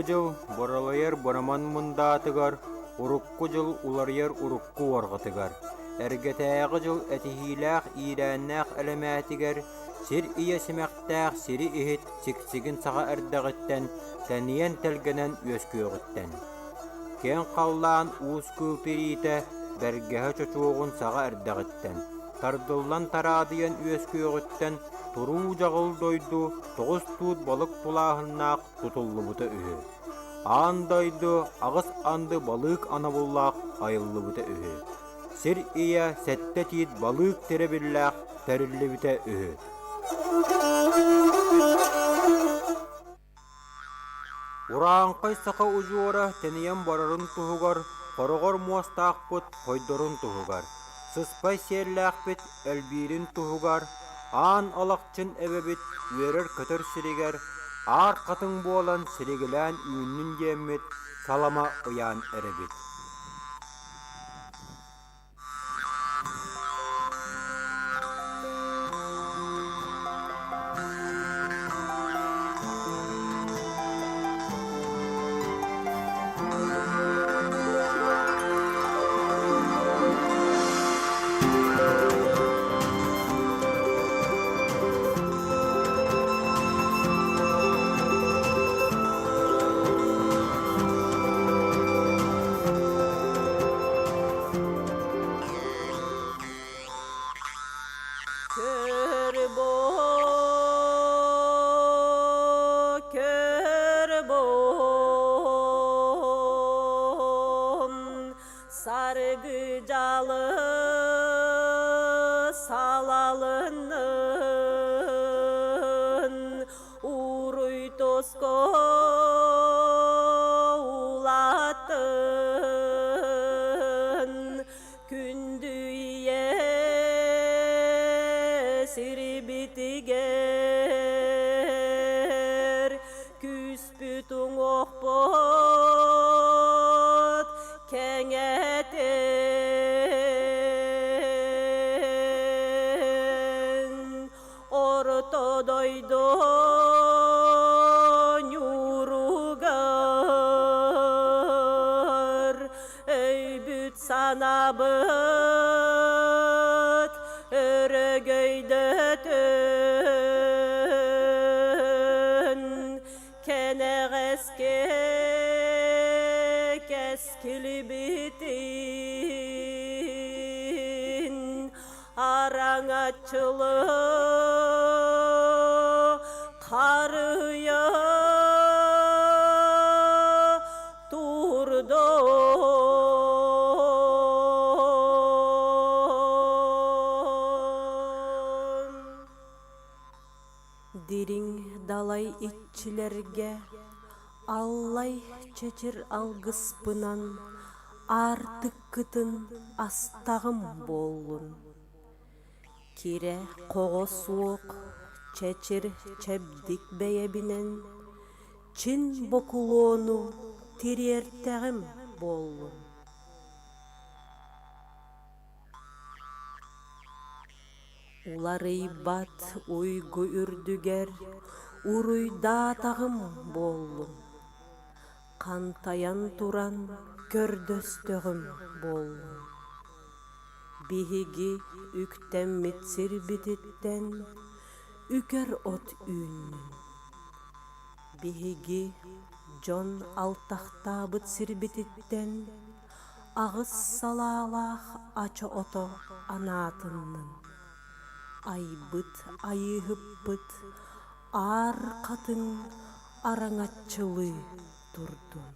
жыл боралайар бораман мұндатыгар, урукку жыл уларыяр урукку орғытыгар. Әргетәғі жыл әтихиләқ ирәннәқ әлемәтігер, сир иесімәқтәқ сири ихит сиксигін саға әрдәғіттен, тәниен тәлгенен өскөғіттен. Кен қаллан уыз күлтірейті, бәргәһі чочуғын саға әрдәғіттен. Тардыллан тарадыян өскөғіттен, туру жағыл дойду, тоғыз туыт балық тулағыннақ тұтылы бұты үйі. Андайды, ағыз анды балық анабуллақ айылы бұты үйі. Сир ия сәтті тейт балық теребілләқ тәрілі бұты үйі. Ураанқай сақа ұжуара тәниян барарын тұғығар, қорығар муастақ бұт қойдырын тұғығар. Сыспай серләқ бет әлбейрін тұғығар, ан алақчын әбәбет өрер көтір сірегер, ар қатын болан сірегілән үйіннің жемет, салама ұян әребет. Sargı calı salalının uruy tosko ulatın kündüye sirbitiger küspütün okpot kengetin ortodoydon yurugar öybüt sanabıt örögöydötün kenegeske keskili bitin araŋatçılı karıya turdun. Diriň dalay itçilerge Allay çeçir algıspınan artık kıtın astağım bolun. Kire kogo soğuk çeçir çebdik beyebinen çin bokulonu tirerteğim bolun. Ulary bat uygu ürdüger uruyda tağım bolun. Kantayan turan kördöstöğüm bolun. Bihigi ükten mitsir bititten üker ot ünün. Bihigi jon altaqtabıt sirbititten ağız salalaq açı oto anatının. Aybıt ayıhıppıt ar katın araŋatçılı turdun.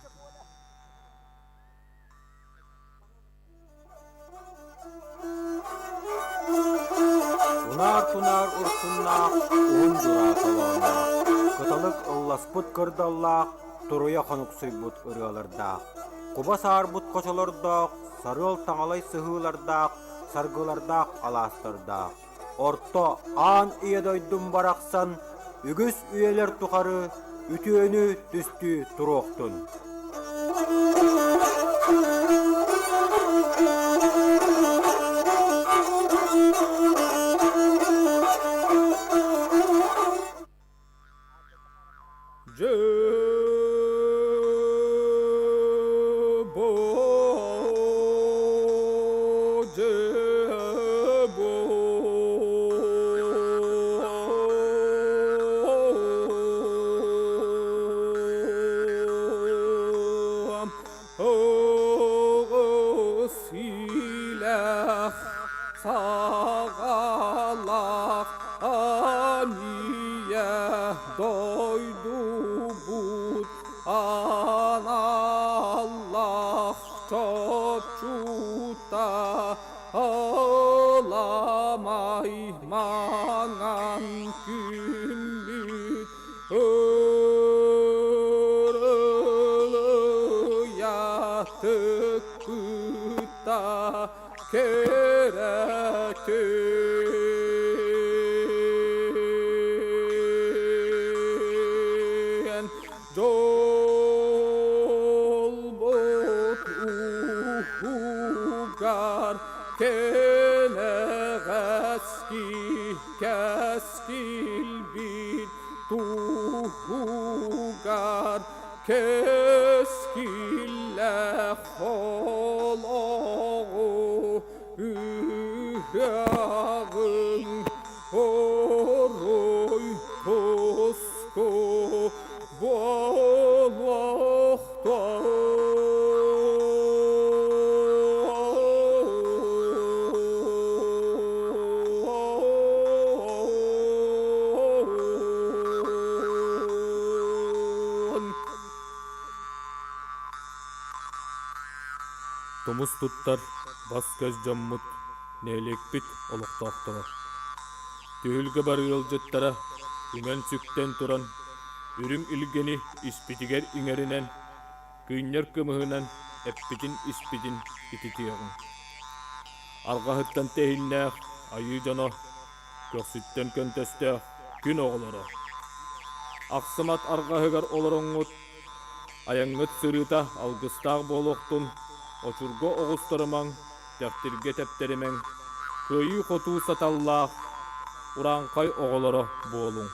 Tunar ursunnaq, uğun dura salanaq, kıtalık ıllaspıt kırdallaq, turuya konuk suybut ırıalardaq. Kuba sarbut koçalardaq, sarıl taŋalay sıhılardaq, sargılardaq alastardaq. Orta an iya doydum baraksan, ügüs üyeler tukarı, ütüönü düstü turuktun. Оғыз иләх сағалақ ания дойду бұд аналлах чочута аламай маңан күмбіт Tıkkıta keretin Jol bot ugar kene gaski keskil bit tugar keskille holoğu üyağın oroy tosko Томус туттар, бас көз жаммут, нелек-бит олықтақтыра. Түйілгі бар ылжыттара, үңен сүктен туран, үрім үлгені іспитігер үңерінен, күйнер кымығынан, әппитін іспитін ититиягын. Арғахыттан тейіннәқ, айы жана, көксіттен көнтестәқ, күн оғылары. Ақсымат арғахығар оларыңғыт, аяңғыт сырыта алғыстақ болуқтын, Очурго оғыстырымаң, тәқтірге тәптерімең, көйі қоту саталлақ, ұранқай оғылары болуң.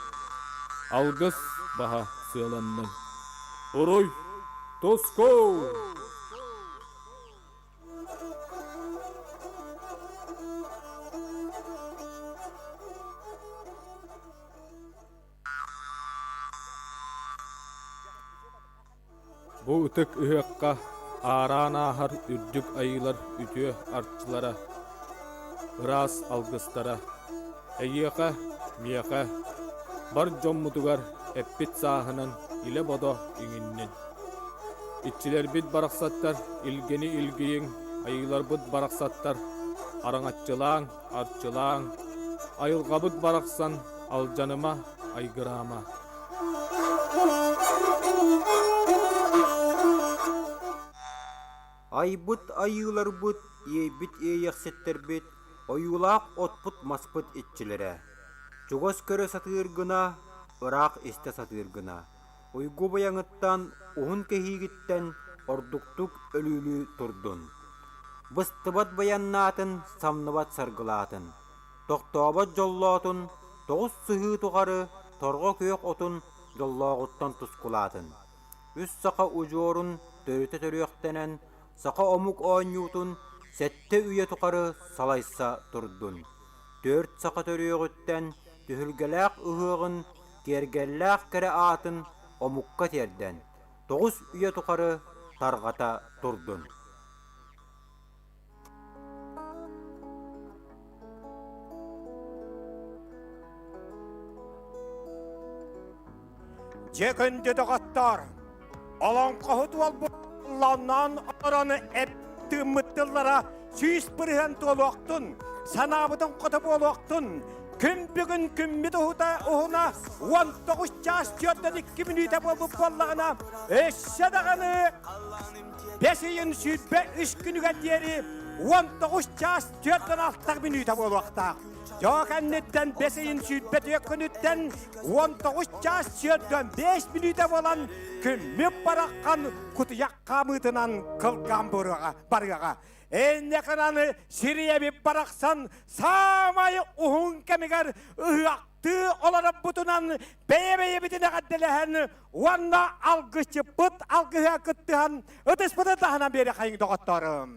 Алғыс баға сыйланның. Орой, тоско! Бұл үтік үйекқа Аран ахар үрдік айылар үтіе артчылара, ырас алгыстара, әйеқа, мияқа, бар жоммутугар әппет сағынан иле бодо үңіннен. Итчилер бит барақсаттар, илгені илгейін, айылар бұд барақсаттар, араңатчылаң, артчылаң, айылға бұд барақсан, алжаныма, айгырама. Айбыт айылар бұт, ейбіт ейексеттер бит, ойулақ отпыт маспыт етчілері. Жуғыз көрі сатыргына, ырақ есте сатыргына. Ойгу баяңыттан, уғын кехигіттен, ордуктук өлілі тұрдын. Быстыбат баяннатын, самныбат саргылатын. Тоқтабат жоллатын, тоғыз сұғы тұғары, торға көйек отын, жоллағыттан тұскулатын. Үс сақа ұжорын, төріті төріқтенен, Сақа омук оңютун, сәтті үйе тұқары салайса тұрдun. 4 сақа төріғіттен, түхілгеләқ ұғығын, кергелләқ кәрі атын омукка терден. 9 үйе тұқары тарғата тұрдun. Жекінді дұғаттар, алан қағыт албы Ланнан араны әпті мұттылара сүйіс бірген толуақтын, санабыдың құты болуақтын, күн бүгін күммеді ұғына 19 жас 4-2 минута болып болағына, өші дағаны 5-ін сүйбе 3 күніге дері 19 жас 4-6 минута болуақта. Жоқ әннеттен 5-ін сүйбе 2 күніттен 19 жас 4-5 минута болан күммеп бараққан құтыяқ қамытынан қылған барыға. Әнне қананы сириебіп барақсан самайы ұғын кәмігер ұяқты оларып бұтынан бәйе бітіне қадделіген уанна алғышы бұт алғыға күттіған ұтыс бұты дағынан бері қайың доғыттарым.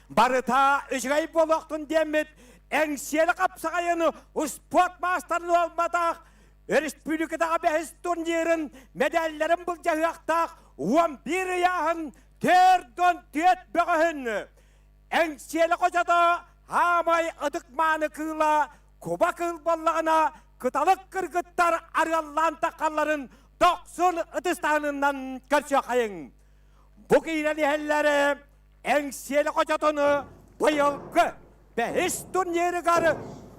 Барыта үшгай болуқтың демет әңселі қапсағайыны ұспот мастарын олмадақ Республикадағы бәхіс турнирін медальлерін бұл жағықтақ 11 яғын тердон тет бөгөһүн. Эңсиелі қожада хамай ыдық маны кыла, куба кыл боллағына кыталық кыргыттар арыаллан таққаларын 90 ыдыстағынынан көрсө қайын. Бұ кейлені әллері эңсиелі қожадыны бұйылғы бәхіс турнері қары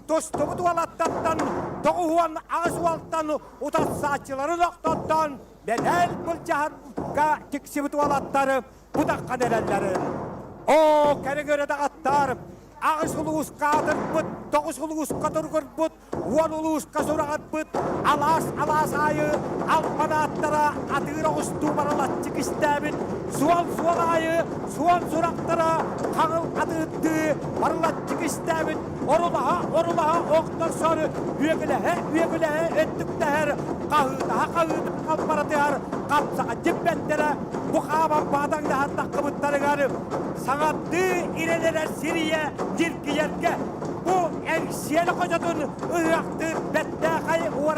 достығы дуалаттаттан, тоғуан ағысуалттан ұтатсатчыларын оқтаттан мәләл бұл жағарға тексібі дуалаттары бұдаққан әрәллерін. О, кәрі көреді аттар, ағыс ұлуысқа адыр бұд, тоғыз ұлуысқа тұрғыр бұд, уан ұлуысқа сұрағат бұд, алас айы, алпана аттара атығыр оғысту баралатчы кістәбін, суан айы, суан сұрақтара қаңыл атығытты баралатчы кістәбін, орылаға оқтар сары, үйегілі өттіктәр, қағыдып қалпаратығар, қапсаға жембәттері, бұқаба бадаңдағар таққыбыттарығары, сағатты ирелері Сирия jirki-yerke bu engsiyeli kocadın ıyaktır bettağayı uğra.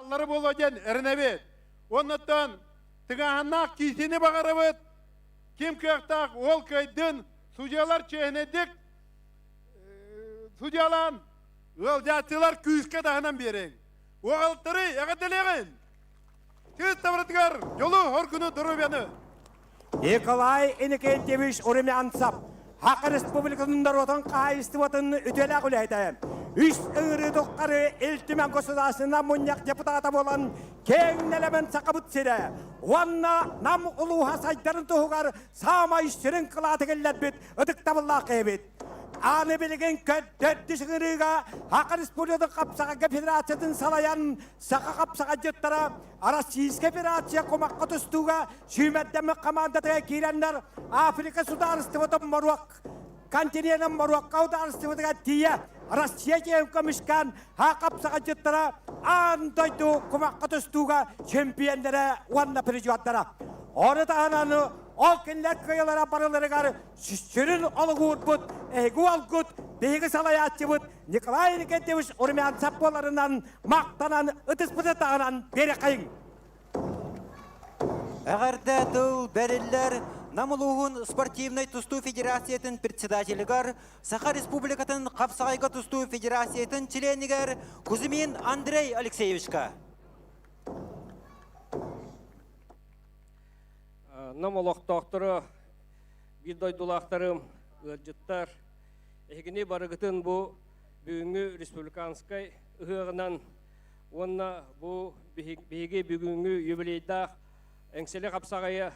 Аллары болу ден әрінәбет. Оннаттан тығағаннақ кейсені бағарабыт. Кем көқтақ ол көйдің судьялар чейінедік. Судьялан ол жатсылар күйіске дағынан берең. Оғалтыры әғаделеген. Кіз табыратығар жолу оркуну дұру бәні. Николай Иннокентьевич Уреме ансап. Хақы республикасындар отын қайысты отын үтелі құлайды. Үш ыңыры тоққары елтімен государственна мұнияқ депутата болан кеңнелемен сақабыт сірі. Онна нам ұлуға сайдарын тұғығар сама үштерін қылаты келләт бет, ұдық табылла қейбет. аны білген көддерді шығырыға Хақы Республиканың Қапсағайға Федерациятын салаян сақа Қапсаға жеттара Российская Федерация қомаққа тұстуға сүймәддемі командатыға кейренлер Африка сударыстывыдың Маруақ континентін Маруаққа ударыстывыдыға тие Россия жең көмішкен Қапсаға жеттара андойду қомаққа тұстуға чемпиондары уанна пережуаттара. Оны тағананы ол кенлер көйелері барыларығар сүрін олығуыр бұд, әйгі олғыд, бейгі салаятчы бұд, Николай Никентьевич Урмян сапполарынан мақтанан ұтыс бұды тағанан бері қайын. Әғарда тұл бәрілер Намылуғын спортивный тусту федерациятын председателігер, Саха Республикатын Қапсағайға тусту федерациятын членігер Кузьмин Андрей Алексеевичка. Намылықтақтыры, бидойдулақтарым, ғыржыттар, әйгіне барығытын бұл бүгінгі республиканскай ұғығынан, онына бұл бейге бүгінгі юбилейдақ әңселі Қапсағайы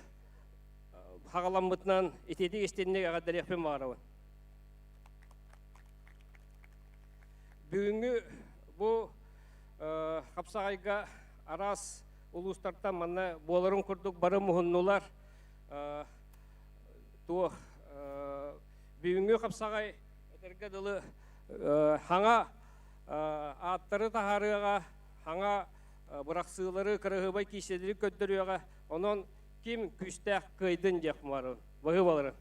хағаламбытынан етеді естеніне ғадарекпен марауын. Бүгінгі бұл Қапсағайға арас улустардан мана боларын күрдік бары мұхыннулар. Бүгінгі Қапсағай әтергеділі хаңа аттары тахарыға, хаңа бұрақсылары кірігібай кейседері көттіріға, онын ким күстәк қойдың дек мары, бұғы балары.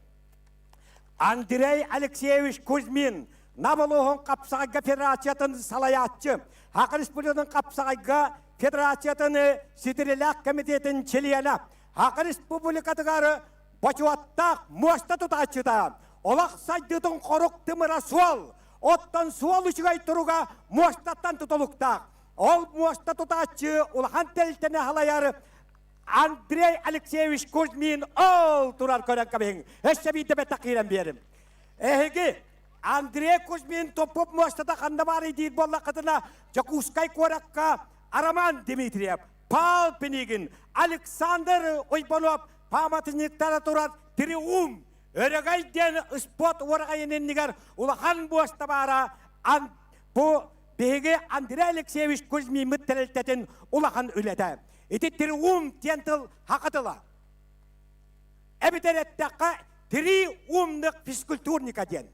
Андрей Алексеевич Кузьмин, Намылуғын Қапсағайға Федерациятын салаятчы, Хақы Республиканың Қапсағайға Федерациятын сетірелік комитетін члены, Хақы Республикатығары бачуаттақ мұшта тұтачыда, олақ сайдыдың қорық тымыра суал, оттан суал үшігай тұруға мұштаттан тұтылықтақ. Ол мұшта тұтачы, ұлған тәлтені халайары Андрей Алексеевич Кузьмин ол тұрар көрен кәбең. Әші бейді бәтті қирен берім. Әйгі, Андрей Кузьмин топып мұштата қанда бар едейді болла қытына Жакускай қораққа Араман Дмитриев, Пал Пенигин, Александр Ойбанов, паматынықтары тұрар Триум, өрігайден ұспот орғайыненігер ұлақан бұшта бара бұл беге Андрей Алексеевич Кузьмин мүттірілтетін ұлақан үлеті. Эти Триум тентыл хақытыла. Әбітереттіққа Триумдық физкультурника ден.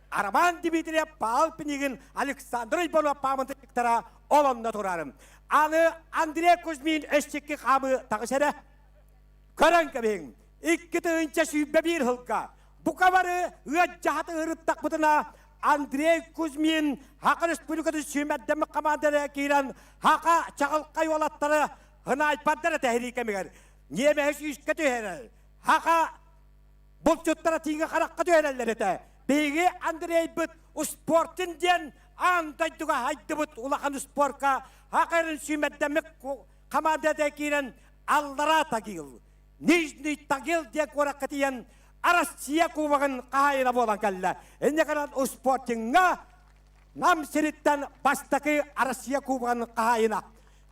Араман Дмитриев, Пал Пенигин, Александр Ойбанов, паматынықтары олонда тұрарым. Аны Андрей Кузьмин өшчекке қамы тағышары. Көрін кәбең, 2 түйінші сүйбе бір ғылға. Бұқа бары жағаты ғырыттақ бұтына Андрей Кузьмин Хақы Республикасы сүймәддемі қамандары кейрен Хақа чағылқай олаттары ғына айтпаддары тәхірі кәмегер. Неме үшке түйерел. Хақа бұл жұттара тиңі қараққа түйерелер еті. Бейге Андрей бұт спортын ден андайдыға хайды бұт ұлақан спортқа Хақырын сүймәддемі қамандары кейрен Аллара тағыл. Нижний Тагил дек ораққа тиен Россия кубағын қайына болан кәлі. Әне қанат спортыңға нам серіттен бастақы Россия кубағын қайына.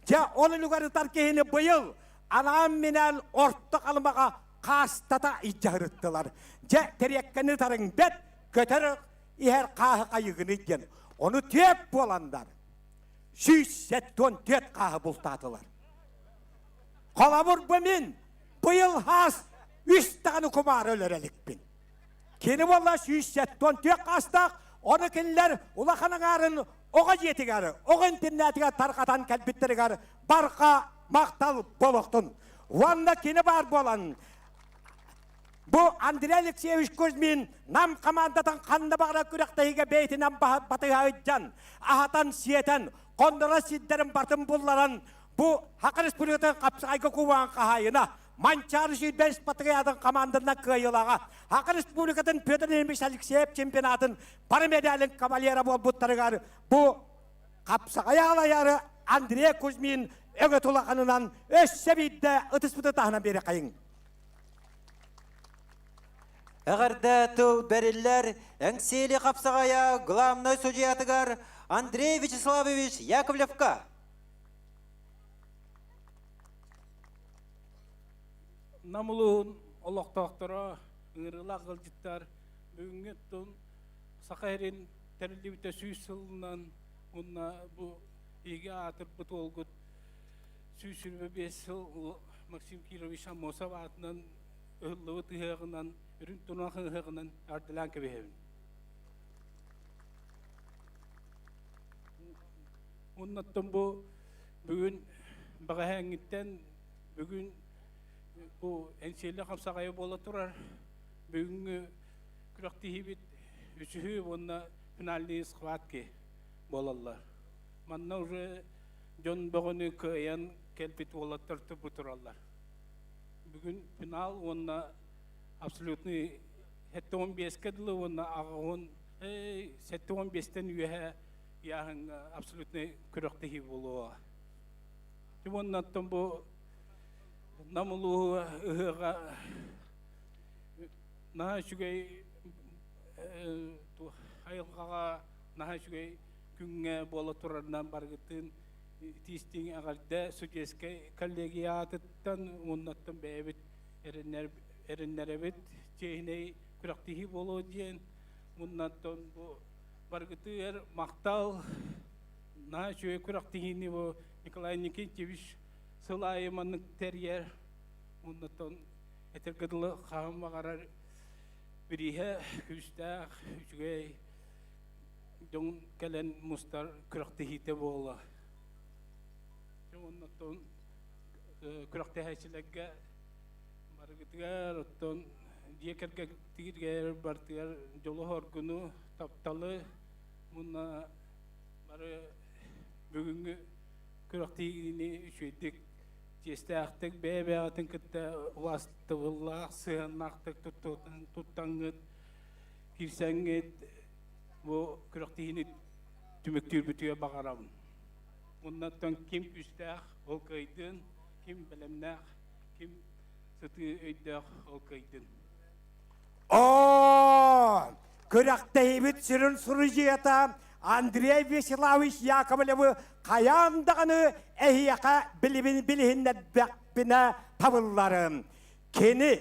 Жа оны лүгәрітар кейіні бұйыл анам менен орты қалымаға қастата итжағырыттылар. Жа тереккені тарың бет көтірі ихер қағы қайығыны ген. Оны теп боландар. 174 қағы бұлтатылар. Қаламыр бұмен бұйыл хас 3 тағыны құмар өлерелікпен. Кені болла 174 қастақ, оны кенілер ұлақаның арын оға жетігәрі, оғын тіннәтіға тарқатан кәлбеттерігәрі барқа мақтал болуқтын. Онда кені бар болан. Бұл Андрей Алексеевич Кузьмин нам командатын қанды бағыра күректейге бейтінен батыға өтжан, ағатан сиетен, қондыра сиддерін бартын бұлларан, бұл Хақы Республикатын Қапсағайға кубаған қағайына, Манчары жүйбәс батыға командына көйілаға, Хақы Республикатын Петр Ильич Алексеев чемпионатын бар медалін кавалера бол бұттарығар, бұл Қапсағай алайары Андрей Кузьмин өгі тұлақанынан өссе бейді ұтыспыды тағынан бері қайын. Әғарда тұл бәрілер әңселі Қапсағая главной судьятығар Андрей Вячеславович Яковлевка. Намылуын олықтақтыра, ұйрыла қылжыттар, бүгінгі тұн сақайрен тәрілдебіті сүйсілінен, онна бұл еге атыр бұт олғыт сүйсілбі 5 жыл Максим Кирович Амосов атынан ұллығы тұғығынан, үрін тұнақын ғығынан ардылан кебеғін. Оннаттан бұл бүгін баға әңгіттен бүгін бұл әнселі қамсағайы бола тұрар. Бүгінгі күріқті хебет үшігі онна финальный схватки болалар. Манна уже жон бағыны көйен келпет олаттырты бұтыралар. Бүгін финал онна абсолютный 7-15 кәділі онна ағығын 7-15-тен үйе яғын абсолютный күріқті хебет болуға. Оннаттан бұл намылуға ұғыға наға шүгей айылғаға наға шүгей күнге бола тұрарынан барғыттың тиістің ағарда судеске коллегиятыттан оннаттан бәйбіт әріннәрәбіт чейіней күрақтығы болу дейін оннаттан барғыттығыр мақтал наға шүгей күрақтығыны бұл Николай Никитьевич сылайыманның тәрьер оннаттан әтіргіділі қағым бағарар біріге күстәқ үшігей жон кәлін мұстар күріқті хиті болы. Оннаттан күріқті әшілігі барғытығар, оттан жекерге тігіргер бартығар жолы хоргыны тапталы мұнна бары бүгінгі күріқтігіне үшейдік жестәқтік бәйбәғатын күтті ұластығылақ, сығыннақтық тұттаңғыт, кирсәңгет бұл күріқтігіне түміктер бүтіге бағарамын. Оннаттан кем күстәқ ол көйдің, кем білімнәқ, кем сұты өйдәқ ол көйдің. Күріқтігібіт сүрін сұры жиета Андрей Вячеславович Яковлевы қаяндағыны әйеқа білігіннәт бәкпіні табылларым. Кені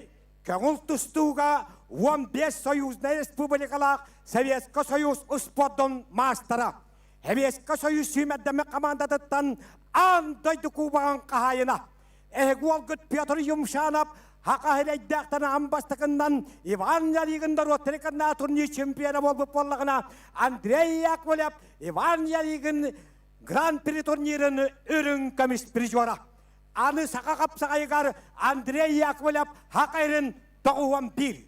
көңіл тұстуға 15 Союзный Республикалақ Советский Союз ұсподын мастара. Советский Союз сүймәддімі командадыттан андайды кубаған қағайына. Әйгі олғыт Петр Юмшанов Хақағылайдақтан амбастықындан Иван Ялигындар өттірікінна турнир чемпионы болып болығына Андрей Яковлев Иван Ялигын гран-при турнирін үрін көміс призора. Аны сақа қапсағайығар Андрей Яковлев Хақайрын 91,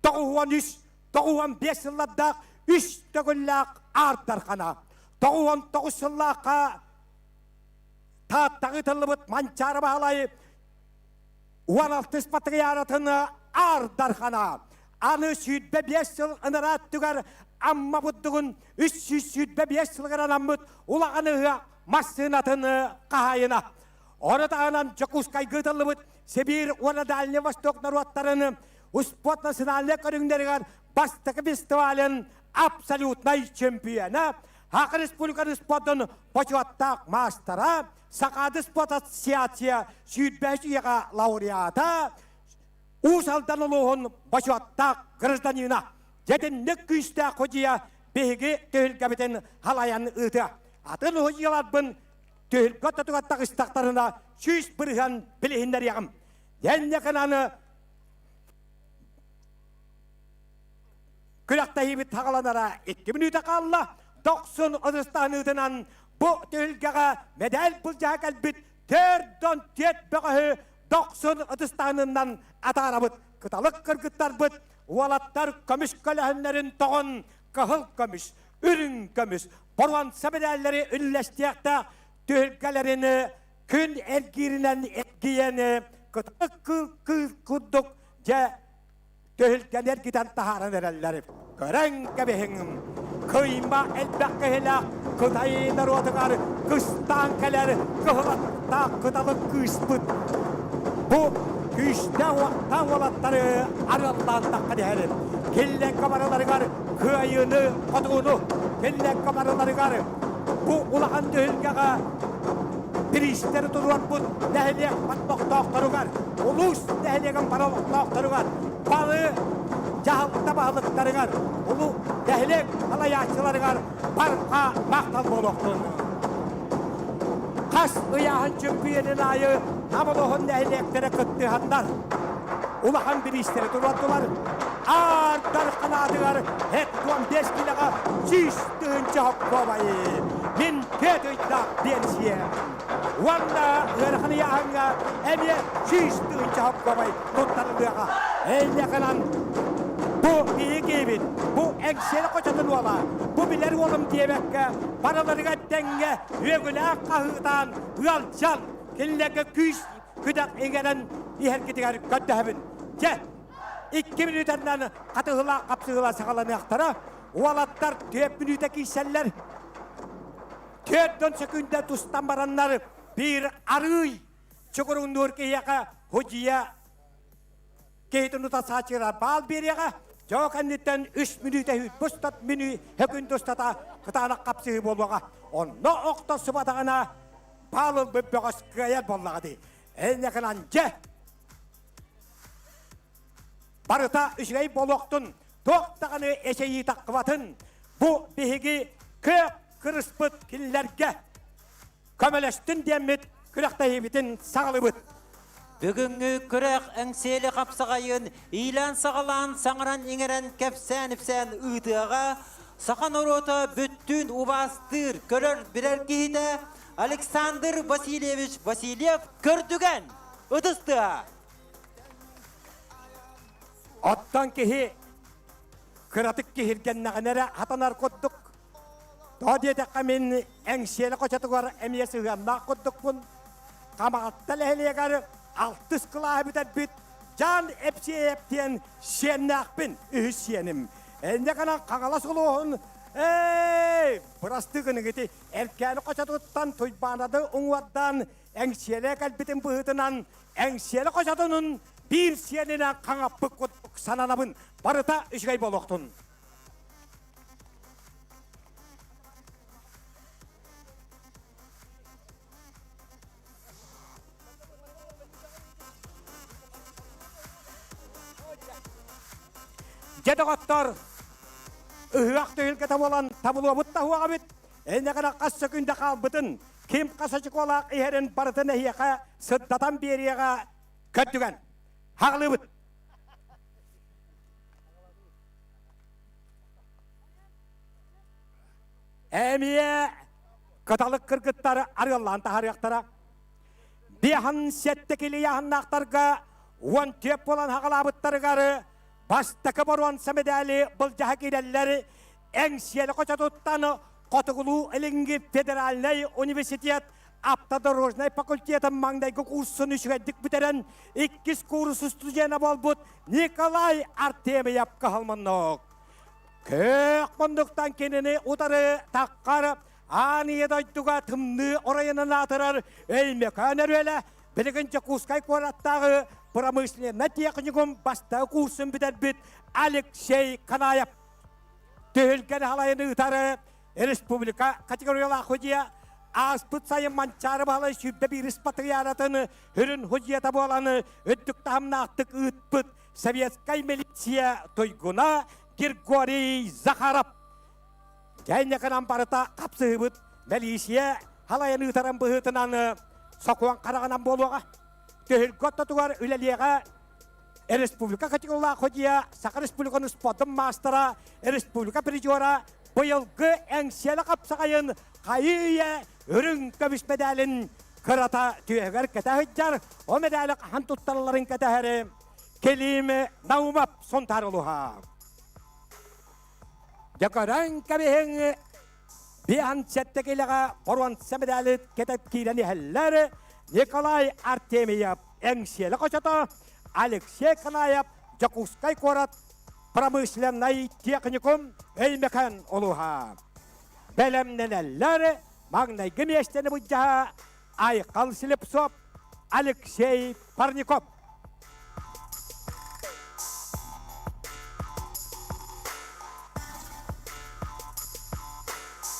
93, 95 жылдақ 3 төгіллақ арттарқана. 99 жыллаққа таттағы тұлыбыт манчары бағалайы 16 спатығы яратыны ардархана. Аны сүйдбе 5 жыл ынырат түгер, амма бұддығын 300 сүйдбе 5 жылғыр анамыд ұлағаны массынатыны қағайына. Оны тағынан Жокускай ғытылы бұд, Сибир, оны Дальний Восток наруаттарыны ұспот национальный көріңдерігер бастығы фестивалін абсолютный чемпионы, Хақы Республиканы спотын почуаттақ мастера, Сақады спот ассоциация сүйдбәшіға лауреата, Усалдан ұлығын почуаттақ гражданина, жетіннік күшті қойия бейгі төхілгәбетін халаян ұйты. Атын ұйылатбын төхілгі тұтығаттақ істақтарына сүйіс бірген білігіндер яғым. Еннекін аны күлақта ебет тағаланара 2 минута қалла, 90 ұдыстан ұйтынан bu tülgəyə medal bulcağa gəlbit, terdən tet bəqəhi 90 Ыдыстанından atarabıt, qıtalıq qırgıtlar bıt, uvalatlar kömüş köləhənlərin toğun, qıhıl kömüş, ürün kömüş, borvan səbirəlləri ünləşdiyəqdə tülgələrini kün ergirindən etgiyəni, qıtıq qıdıq cə tülgələr gidən taharan erəlləri. Görən qəbihingim, kıyma elbəqqəhələ, Kıtaylar otıqar, kıstan kələr, qıhılatda qıdalı qıspıt. Bu güçdə vaqtan olatları araldan daqqı dəhəlir. Kellen kamaraları qar, kıyını, qoduğunu, kellen kamaraları qar. Bu ulağın döyülgəға bir işləri duruar bu, nəhəliyək batmaq dağları qar. Ulus nəhəliyəqin paralıq dağları qar. Balı жаһалта бағылықтарыңар, ұлы дәхілек алаячыларыңар барқа мақтал болуқтын. Қас ұяғын чүмпиенін айы намылығын дәхілектері күттіғандар. Улахан bir isteri durdular. Artar kanadılar. Hep 15 kiloga çiştüğünce hokkobayı. Min kötüydü bensiye. Wanda ırkını yağınga emiye çiştüğünce hokkobayı tuttarıldığa. Eyle kanan bu iyi gibin. Bu ekseli koçatın ola. Bu bilir olum diyemekke. Paralarına denge. Ögüle kahıdan. Uyalcan. Killege küş. Küdak egeren. İherketigar köttühebin. 2 minütenden katıhıla kapsıhıla sağalanı aktara. O alatlar 4 minüte kişiler. 4 sekünde tuştan baranlar bir arıy. Çukurun nurkiyaka hocaya keytunuta saçıra bal bir yaka. Jokanitten 3 minüte hüt. Bustat minü hekün tustata kıtana kapsıhı bolvaga. Onu okta sıbatağına balıl bübbüğüs kıyat bollağı di. En yakınan Barıta üçgey boloktun, toktağını eşeği takıvatın. Bu bihigi kök kırıspıt killerge. Kömeleştin demmit, kürektayı bitin sağlıbıt. Бүгінгі күрек әңселі қапсағайын, илан сағалан саңыран еңерен кәпсәніпсән ұйтыға, сақан ороты бүттін убастыр көрір бірер кейді Александр Васильевич Васильев көрдіген ұтыстыға. Оттан кеhi kıratık kehirgen nağınara hatanar kodduk. Doğdiyedekka men әңселі қочатығар әмiyesi hıyanna kodduk bun. Kamağatta lehelegar altız kılağı biter bit. Can epsi eptiyen şenni akbin ühüs şenim. Ende kanan kağalas oluğun. Burastığını giti erkeni koçatıktan tuybanadı uğvaddan әңселі kalbitin bıhıtınan әңселі koçatının bir şenine kanapı kodduk sananabın. Barıta üçgey boluktun. Jedokottor ıhıaq tühülkete olan tabuluğa butta huağa bit. Ene kadar qassa günde kalbıtın. Kim qasacık olaq iherin barıtın ehiyaqa sıddatan beriyaqa köttügen. Hağlı bit. Emiye kıtalık kırgıtları arıyorlan tahariyaqtara. Bihan settekili yahannaqtarga on tep olan haqalabıttarıgarı Bastaka boruan samedali buljaha giderleri әңселі koçatuttanı Kotukulu Elingi Federalnay Universitet Aptadorojnay Fakultetin mangdaygı kursun üçgeddik biteren 2 kursu stüdyena bolbut Nikolay Artemyev kahalmanok. Kök bonduktan kendini utarı takkar aniye doyduga tımlı orayının atırar ölmekaner öyle biligince kuskay korattağı промышленный техникум баста курсын бітер бит Алексей Канаев. Төхілген халайыны ұтары республика категориялы худия аспыт сайын манчары балы шүбді бір іспаты яратыны үрін худията боланы өттік тамнақтық ұтпыт советскай милиция тойгуна Григорий Захаров. Жәйне қанан барыта қапсы бұт милиция халайыны ұтарын бұғытынан соқуан қарағанан болуға. Төхіл көттатуғар үлелеға республика категория ходия Сақа республиканы спотым мастера республика призера бұйылғы әңселі қапсағайын қайыя үрін көбіс медалін қырата түйегер кәтәхіджар о медалі қан тұттарыларын кәтәхәрі келімі наумап сонтарылуға. Декоран кәбіхің биан сәттекеліға боруанса медалі кәтәп кейлені әлләрі Николай Артемьев әңселі қочаты, Алексей Канаев Жакускай корат промышленный техникум өймекен олуға. Бәлемнен әлләрі маңнайғы местені бұджаға Айқал Слепцов, Алексей Парников.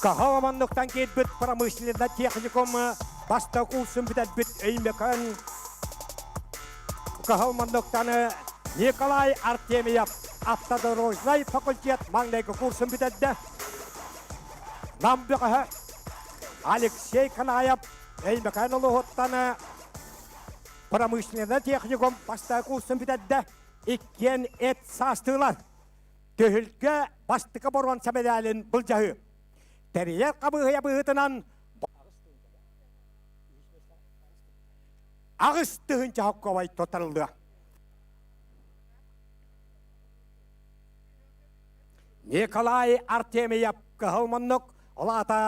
Қағаламандықтан кетбіт промышленный техникум Баста курсын бітәт бит өймекен Қағалмандықтаны Николай Артемьев автодорожный факультет маңдайкы курсын бітеді. Намбеқі Алексей Канаев Эймеканұлы ғоттаны промышленный техникум бастағы курсын бітеді. Иккен эт састылар. Төхілгі бастықы борған сәмедәлін бұл жағы. Тәрiyер қабығы бұғытынан ағыс тұхынча хаққавай тотарылды. Николай Артемьев кығылманнық, олата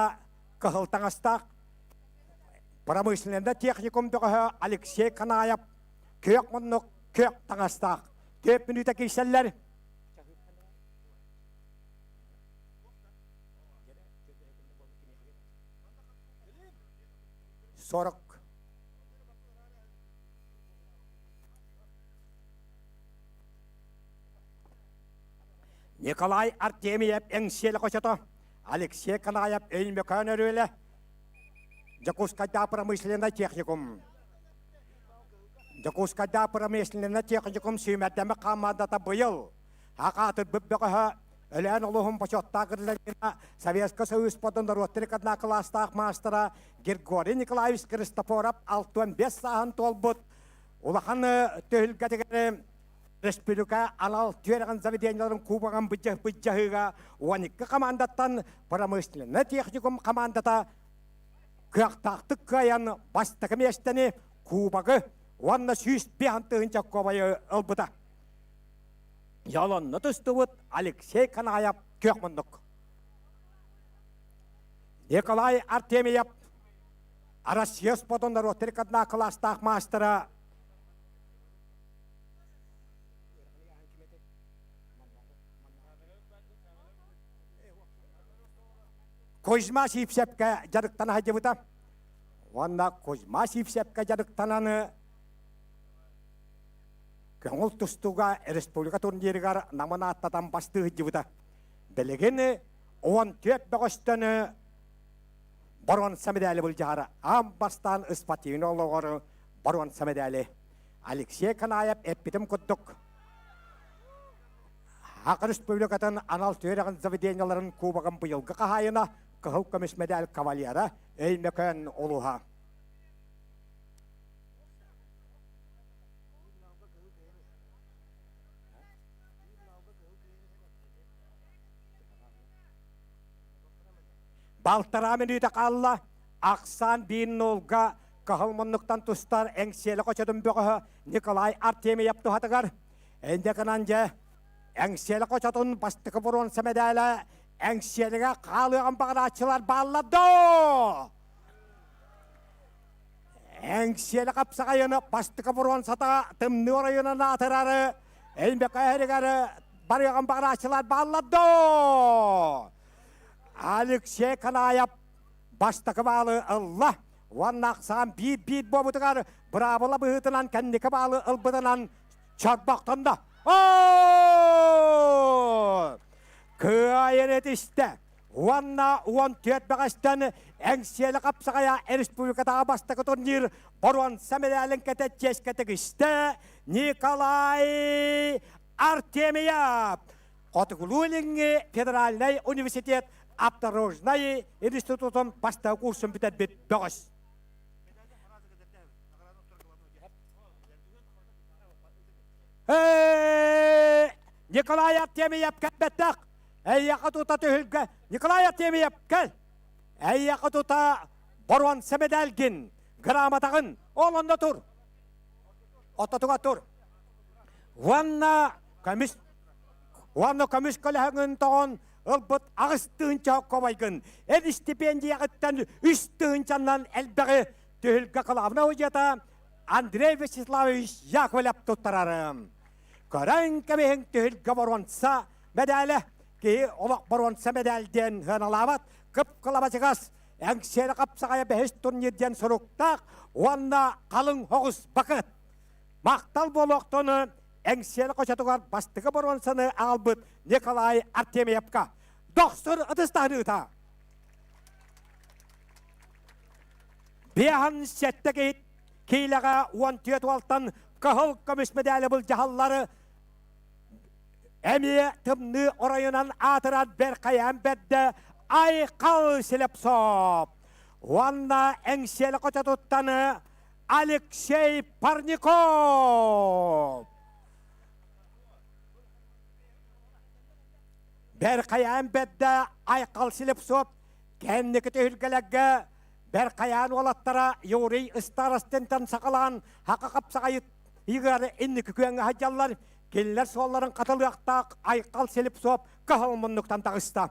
кығыл таңастақ. Промышленный техникум бұғы Алексей Канаев көк мұннық, көк таңастақ. 4 минута кейселер. Сорок. Николай Артемьев әңселі қошаты. Алексей Канаев өймекөн өрілі. Jakutskaya промышленный техникум. Jakutskaya промышленный техникум сүймәттәмі қамадата бұйыл. Хақаты бүббіғі Өлен олығын почотта кірлеріне Советский Союз подындар өттірікадына кластақ мастера Григорий Николаевич Кристофоров 65 сағын толбыт. Улаханы төхілгәдігері Республика анал түйерген заведенияларын кубаған бұджағыға 12 командаттан промышленный техникум командата Көқтақтық қаян бастықы местені кубағы онна сүйіс бейантығынша көбайы ұлбыда. Ялонны тұстығыт Алексей Канаев көкмұндық. Николай Артемьев Россия сподындар өттірікадына кластақ мастера Козьма Сипсепка жарықтан хадебыта. Онна Козьма Сипсепка жарықтананы көңіл тұстуға республика турнирігар намына аттатан басты хадебыта. Білігені 14 бәғыстаны баруан самедәлі бұл жағары. Ам бастан ұспативін олығыры баруан самедәлі. Алексей Канаев әппетім күттік. Хақы республикатын анал түйереген заведенияларын кубағын бұйылғы қағайына Кығыл көміс медаль кавалера өймекөн олуға. Балтыра минута қалла, ақсан бейін олға кығыл мұннықтан тұстар әңселі қочадың бұғы Николай Артемьев тұхатығар. Әндекінан же әңселі қочадың бастықы бұрын сәмедәлі әңселіге қалыған бағырачылар баллады. Әңселі қапсағайыны бастықы бұрын сатаға тымны орайынан атырары, әлмек әрігері барыған бағырачылар баллады. Алексей Канаев бастықы балы ұлла, оның ақсаған бейт бобытығар, бұрабыла бұғытынан кәндекі балы ұлбыдынан чарбақтында. Көйен етісті. Онна 14 бағастан әңселі қапсағая республикадағы бастығы турнир Боруан Самедәлін кәті ческетігісті Николай Артемьев. Қотығылуылыңы Федеральный университет Авторожный институтын бастығы курсын бітет бет бағыз. Николай Артемьев кәтбеттіқ. Әйяқы тұта түйілгі. Николай Артемьев кәл. Әйяқы тұта Боруан Самедәлгін. Грамотағын. Ол онда тұр. Оттатуға тұр. Ванна көміс көліғін тоғын ұлбыт ағыстығынша көбайгын. Әд стипендияғыттан үстігіншаннан әлбәғі түйілгі қылавына өжеті Андрей Вячеславович Яковлев тұттарарым. Көрін кәмейін түйілгі Боруанса мәдәлі ки олақ Боруанса мәдәлден ғаналават күп қылабачығас әңсері қапсағая бәхіс турнирден сұрықтақ онна қалың хоғыз бақыт. Мақтал болуқтыны әңсері қошатығар бастығы Боруансаны албыт Николай Артемьевка. Доқсыр ұтыстағыта. Бехан сәтті кейліға 14 уалтан қығыл көміс медәлі бұл жағалары Әме тымны орайынан атыран бер қаян бәдді айқал селеп соп. Уанна әңселі қота тұттаны Алексей Парников. Бер қаян бәдді айқал селеп соп. Кәннекі түйілгеләгі бер қаян олаттара Юрий Старостентан сақалан хақы қапсағайыт игары иннекі күйәңі хаджалар. Келлер солларын қатылықтақ айқал селіп соп қағыл мұннықтан тағыста.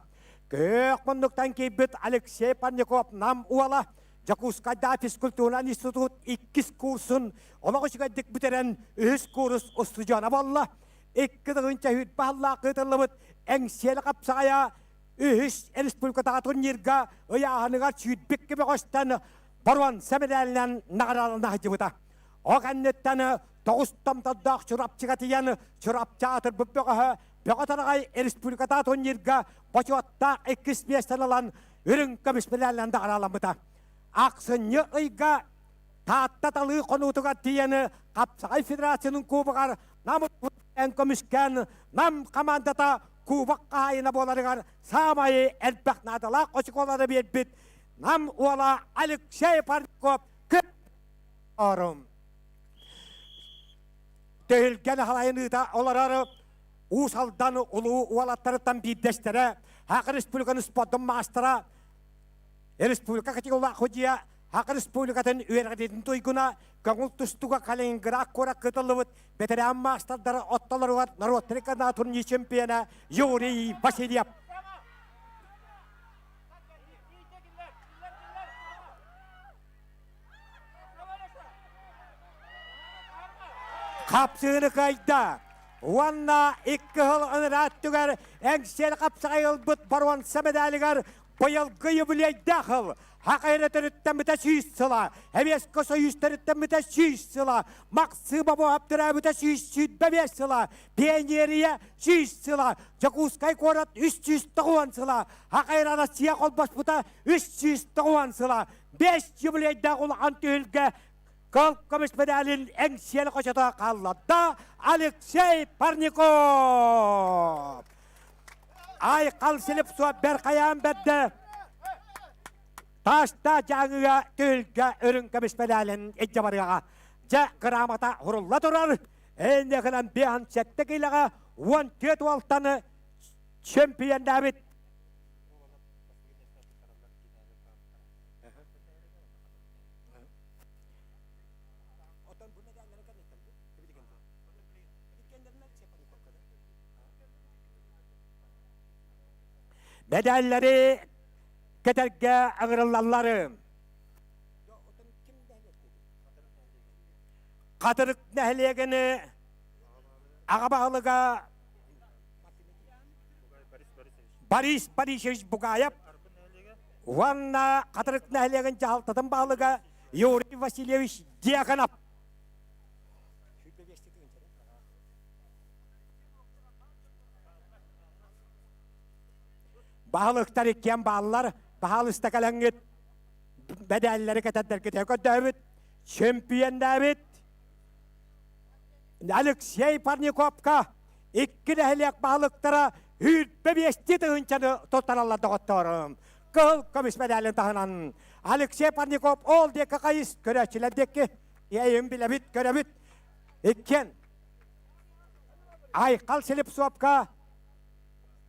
Көк мұннықтан кейбіт Алексей Парников нам уала Jakutskayda Физкультурный институт 2 курсын олағышыға дек бітерен 3 курс ұстыжана болла. 2 дығынша хүт бағылла қытылыбыт әңселі қапсағая 3 республикадағы турнирға ұяғаныға чүйітбекке бәғыстан баруан сәмірәлінен нағаралына хатыбыта. Оғаннеттаны 9 тамтадақ чұрапчыға тияны чұрапчы атыр бүпбеғі бәғатарағай республикадағы турнирға бачуаттақ 2 местен алан үрін көміспеләлінен нағараламыта. Ақсыны ұйға таттаталы қонутыға тияны Қапсағай Федерацияның кубығар намы ән көміскен нам командата кубақ қайына боларығар самайы әлбәқнадыла қошық олары бербет нам ола Алексей Парников көп орым. Төгілген қалайыныда оларары ұсалдан ұлы уалаттарыттан бейдестері Хақы Республиканы спорттың мастыра Республика категория ходия Хақы Республикатын үйергедетін тойгуна көңіл тұстуға Калининград қора қытылыбыт бетерен мастардары отталарығар Народтрикана турнир чемпионы Юрий Васильев. Қапсығыны қайда. Уанна 2 жыл ынырат түгер әңсел қапсығай ұлбыт баруан сәмедәлігер Bayılgı yübüley dağıl, haqayretörütten müte süysüla, hevesko soyüstörütten müte süysüla, maksıba bu haptıra müte süysüdbemesüla, peyniriye süysüla, Jakutskay korat 300 doğansıla, haqayrana siyah olbaş buta 300 doğansıla, 5 yübüley dağıl antülge, Kalk Komüs medalin en siyeli koşata kalladı, Alexey Parnikov. Ay qal silip suap ber qayan bedde. Taşta жаңыға tülge ürün Komüs medalin eccabarıға. Ja kıramata hurulla durar. Ende kılan bir an çette kıylağa 14 valtanı çempiyon David. Medalleri keterge ağırlarları. Katırık nehliyegini ağabağlığa Borisovich Bugayev. Vanna katırık nehliyegin cahaltadın bağlığa Yuriy Vasilyevich Diakonov. Bağlıqtar ikken bağlılar, bağlı istakalangit, bedelleri ketedder kiteko David, çempiyon David, Alexey Parnikov'ka, 2 nehliyek bağlıqtara, hütbe beşti tığınçanı tutarallar doğutturum. Kıl Komüs bedelini tahınan, Alexey Parnikov, ol deki kayıs, köreçiler deki, yayın bile bit, göre bit, ikken, Aykal Silip Suapka,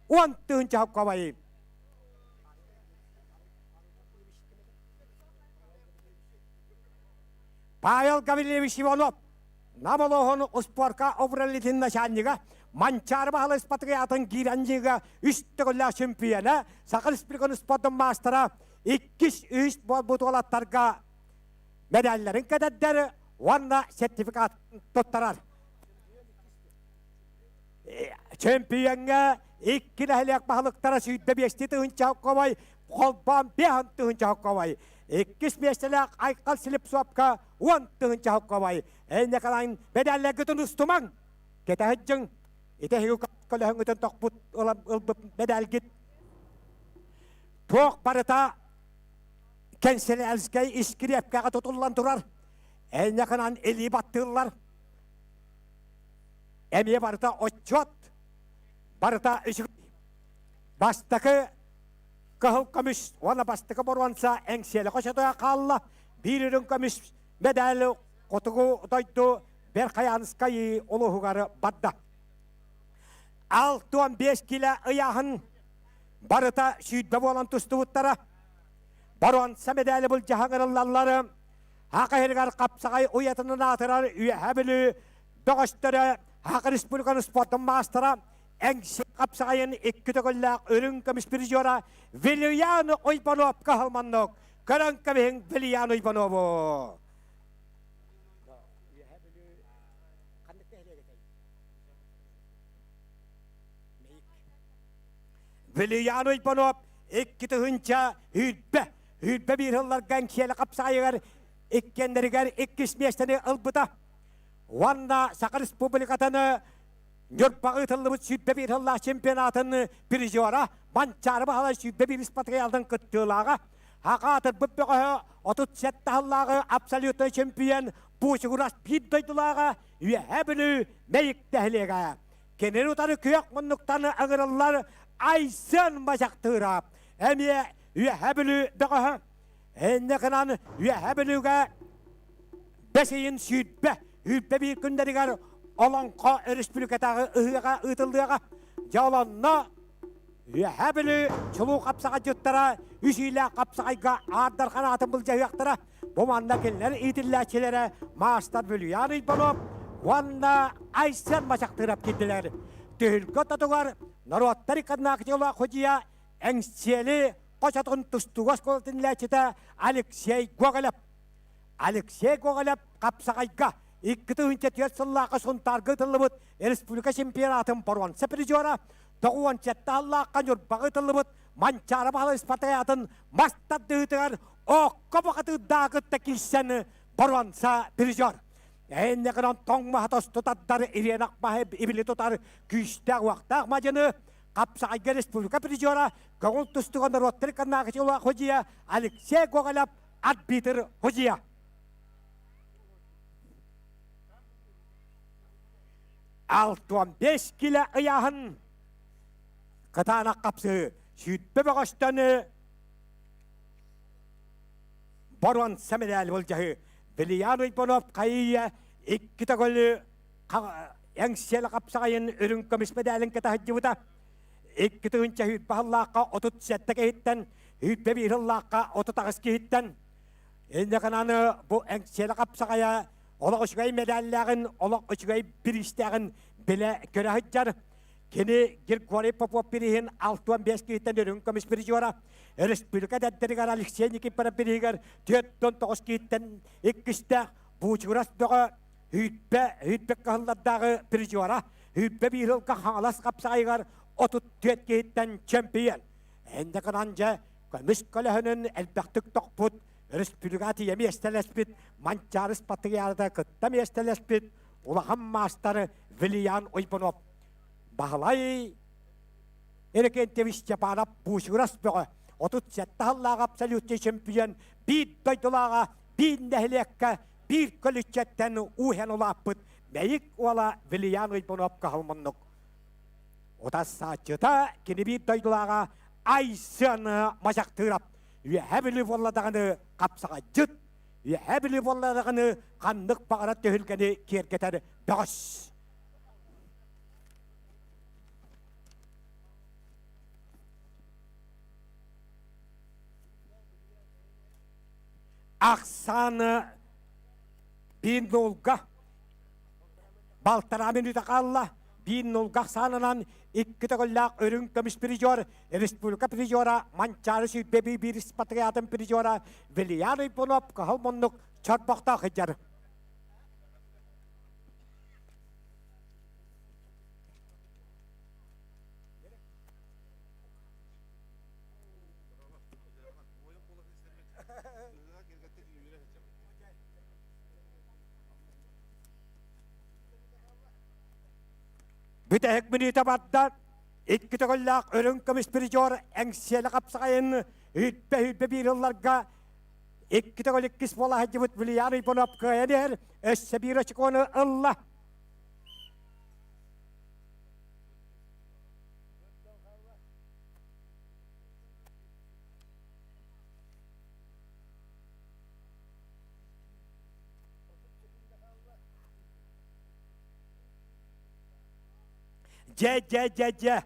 10 tığınça hakkavayım. Павел Гаврилевич Иванов, намалоғын ұспорқа обралетін нашанныға, манчар бағалы спатығыятын гиранжыға үстігілі чемпионы, Сақыр Республиканы спорттың мастера 2-3 бұтуалаттарға медаллерін кәдәддері, онна сертификат тұттарар. Чемпионға 2 нәхілек бағылықтара сүйді 5 тұғынша хаққавай, қолбан 5 тұғынша хаққавай. 2 меселек Айқал Silip Suapka 10 тұғынша хаққавай. Әйне қалайын бедәлләгітін ұстымаң. Кеті хүджің. Итехігі көліхің үтін тоқпұт ұлбып бедәлгіт. Тоқ барыта кәнселі әліскәй ішкірі әпкәға тұтылан тұрар. Әйне қалайын әлі баттылар. Әмие барыта отчет. барыта үшік. Бастықы кығыл көміш, оны бастықы боруанса әңселі қошатуға қалла, бір үрін көміш медалі қотығы дойды бір қаянысқа олығығары бадда. 6-15 килі ұяғын барыта шүйдбі болан тұсты бұттара. Баруанса медалі бұл жағаңырылалары, Ақайырғар қапсағай ұятының атырар үйәбілі доғыштары Ақы республиканы спортын мастыра әңсі қапсағайын 2 төгілләқ өрін көміш бір жора Вилияны ойпанып қағылманнық. Көрін көмейін Вилияны ойпаныбы. Вилияны ойпанып 2 төгінча үйдбі бір ұлларған келі қапсағайығар Иккендерігер 2 местені ұлбыта. Ванна Сақы Республикатыны Нюрпағы тылыбыт сүйтбе бір ұлла чемпионатын бір жора, манчары бағала сүйтбе бір спатриалдың күттілаға. Хақатыр бүппіғі 37 ұллағы абсолютный чемпион бұшығырас биддойдылаға үйе білі мәйік тәхілеға. Кенер ұтары күйек мұнықтаны аңырылар айсын башақтырап. Әме үйе білі бұғы Әнне қынан үйе білуге бәсейін сүйтбе, үйтбе бір күндерігер оланқа республикатағы ұйыға ұтылдыға жаланна үйе білу чылу қапсаға жүттара, үшілі қапсағайға ардархан атын бұл жәуяқтара, бұманда келінер итілләчелері маастар бүліян ұйпанып, ванна айсан башақтырап кетілер. Түхілгі татуғар, наруаттар икаднақ жаула құдия әңселі Қошатығын тұстуғас қолтын ләчеті Алексей Гоголев. Алексей Гоголев қапсағайға 2-4 сыллақы сұнтарғы тылыбыт республика чемпионатын баруанса призера, 97 аллаққа жүрбағы тылыбыт манчары бағалы спартаятын мастат дүйітігер оққа бақыты дағытта келсені баруанса призер. Әнне қынан тоң мағатос тұтаддар иренақ мағып ибілі тұтар күйістәқ уақтақ мажыны Қапсағайға республика призера көңіл тұстығын роттыр қанағы жылуа хожия Алексей Гоголев арбитр хожия. Алтуан 5 килі ұяғын қытана қапсы сүйтпі бағыштаны баруан сәмедәлі бол жағы Вилиян ұйпанып қайыя 2 төгілі әңселі қапсағайын үрін көміспедәлін кәті хыджыбыта. 2 төгінче үйт бағыллаққа 37 кейттен, үйт бәбі ұллаққа 39 кейттен. Енді қананы бұл әңселі қапсағая олық үшігай медаллағын, олық үшігай бір істәғін білі көрі хыджар. Кені Григорий Попов бірігін 6-5 кейттен үрін көміс бір жора. Республика дәддерігер Алексей Никипара бірігер 4-9 кейттен 2-стәқ бұғычығырас бұғы үйтбек қағылладағы бір жора. Үйтбе бір ұлға қаңалас қапсағайғар 34 кейттен чемпион. Әнді қынанжа көміс көліхінің әлбәқтік тоқпұт, республикаты емі естелеспіт, манчары спатриярда күттам естелеспіт, ұлаған мастары Вилиян Ойпанов. Бағылай Ерекентевич Степанов бұшығырас бұғы, 37 аллаға абсолютный чемпион, бір дойдылаға, бір нәхілекке, бір көлікчеттен ұхен ұлаппыт, мәйік ола Вилиян Ойпанов қағылманнық. Отас сатчыта кені бір дойдылаға айсыны мажақтырап, үйәбілі болладағыны қапсаға жүт, үйәбілі болладағыны қандық бағарат төхілгені кергетері бәғыс. Ақсаны бір нолға балтарамен үтіқалла, бір нолға санынан 2 төгілләқ өрін көміс призер, республика призера, манчары сүйтбе бір спатриятын призера, Вилиян Ойпанов қағыл мұнық чарпақта қыджар. Бүтәхік міні табадда 2 төгілләқ өрін көміс призер, әңселі қапсағайын үйтбе бір ұлларға 2 төгілік кіс бола хәджібіт Вилиян Ойпанов көйенер, өссі бір очықоны ұлла. Же.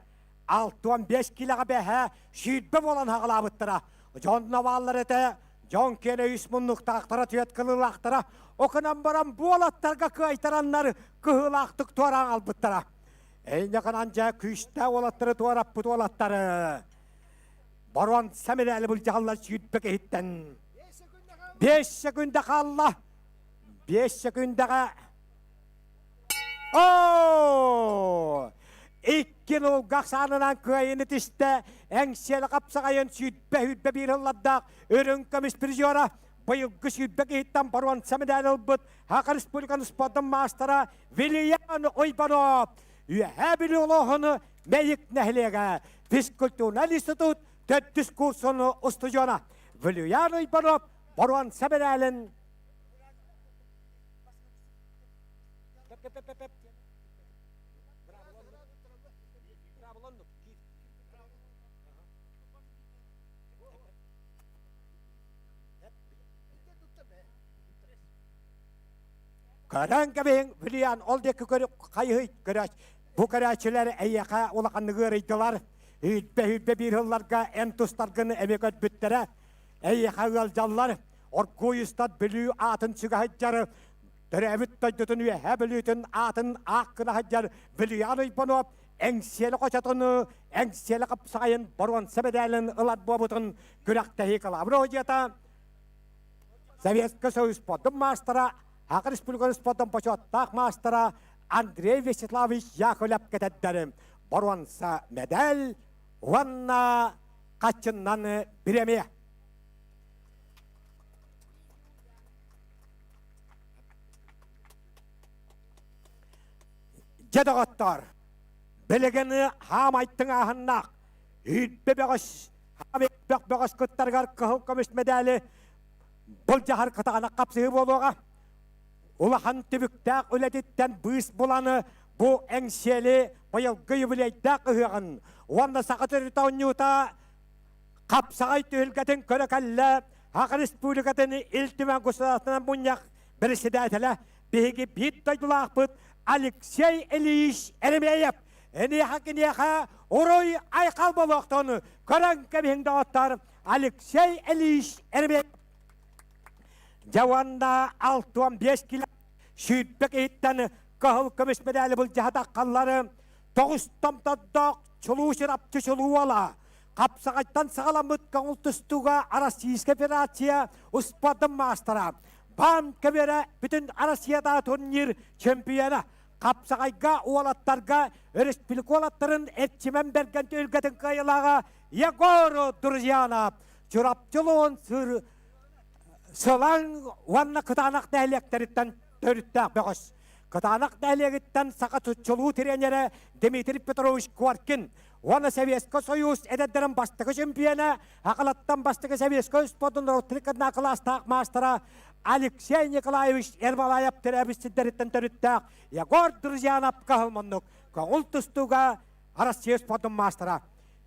6-15 килоға бәхә шүйітбі болан хағылабыттыра. Жон наваллар әті, жон кені 3 мұнлық тақтыра түйет қылылақтыра. Оқынан баран болаттарға кайтаранлар кығылақтық туаран албыттыра. Әйне қанан жа күшті олаттыры туарап бұт олаттары. Баруан сәмін әлі бұл жағалар шүйітбі кейттен. 5 секунда қалла. 5 секундаға. Ооо! Иккен ол қақсанынан көйіні тісті, әңселі қапсағайын сүйітбе бір ұладдақ, өрін көміс бір жора, бұйылғы сүйітбе кейттен баруан сәмедәл ұлбыт, Хақы Республиканы спортын мастера Вилиян Ойбанов, үйәбілі ұлығыны мәйік нәхілеге, физкультурнал институт, төттіс курсыны ұсты жона. Вилиян Ойбанов, баруан сәмедәлін. Көрән кәбең Вилиян олдекі қайығы көрәш. Бұ көрәшілер әйеқа олақанны көрейділар. Үйтбе бір ұлларға әнтустарғыны әмекөт бүттірі. Әйеқа ұлжалар. Оргойыстад білу атын сүгі хаджары. Дөрәбіт тойдытын үйе білуітін атын аққыны хаджар. Вилиян Ойбанов әңселі қочатыны, әңселі қапсайын баруан сәбедәлін ұлад бобытын күрәқтәхи қылабыр ойжета. Советский Союз спортын мастера, Хақы Республиканы спортын почеттақ мастера Андрей Вячеславович Яковлев кететтері. Баруанса медаль, ванна қачыннан біреме. Жедағаттар, білігіні хамайттың ағыннақ, үйтбе беғаш, хамайттық беғаш күттарғар қығыл көміш медалі бұл жағар қытағына қапсығы болуға. Улахан түбіктәк өләдеттен бұйыс боланы бұ әңселі бұйылғы юбилейдәк ұғығын. Онда сақытыр тауынюта қапсағай түхілгетін көрекәлі Хақы Республикатын илтімен государственный мұняқ бірісі дәтілі бейгі бейт тойдылақ бұд Алексей Ильич Эремеев. Әне хакинеха орой айқал болуқтаны көрін кәбеңді оттар Алексей Ильич Эремеев. Жауанда 6-15 кило шүйітбек еттен қығыл көміс медалі бұл жағадақ қаллары 9 тамтаддақ чулу шырапты чулу ала. Қапсағайттан сағалам өткен ұлтыстуға Российская Федерация ұспадың мастера. Бам көмері бүтін Россияда турнир чемпионы. Қапсағайға уалаттарға республика уалаттарын әтчімен берген өлгетін қайылаға Егор Друзьянов. Чурапчылуын сылаң уанна қытанақ дәлектәріттен төріттәк бәғыш. Қытанақ дәлектен сақа тұтчылу тренері Дмитрий Петрович Кваркин. Оны Советский Союз әдәддерін бастығы чемпионы, ақылаттан бастығы Советский спортын ротрикадна кластақ мастера Алексей Николаевич Ермолаев терәбістіддеріттен төріттәк Егор Друзьянов қағылманнық. Қоңыл тұстуға Россия спортын мастера.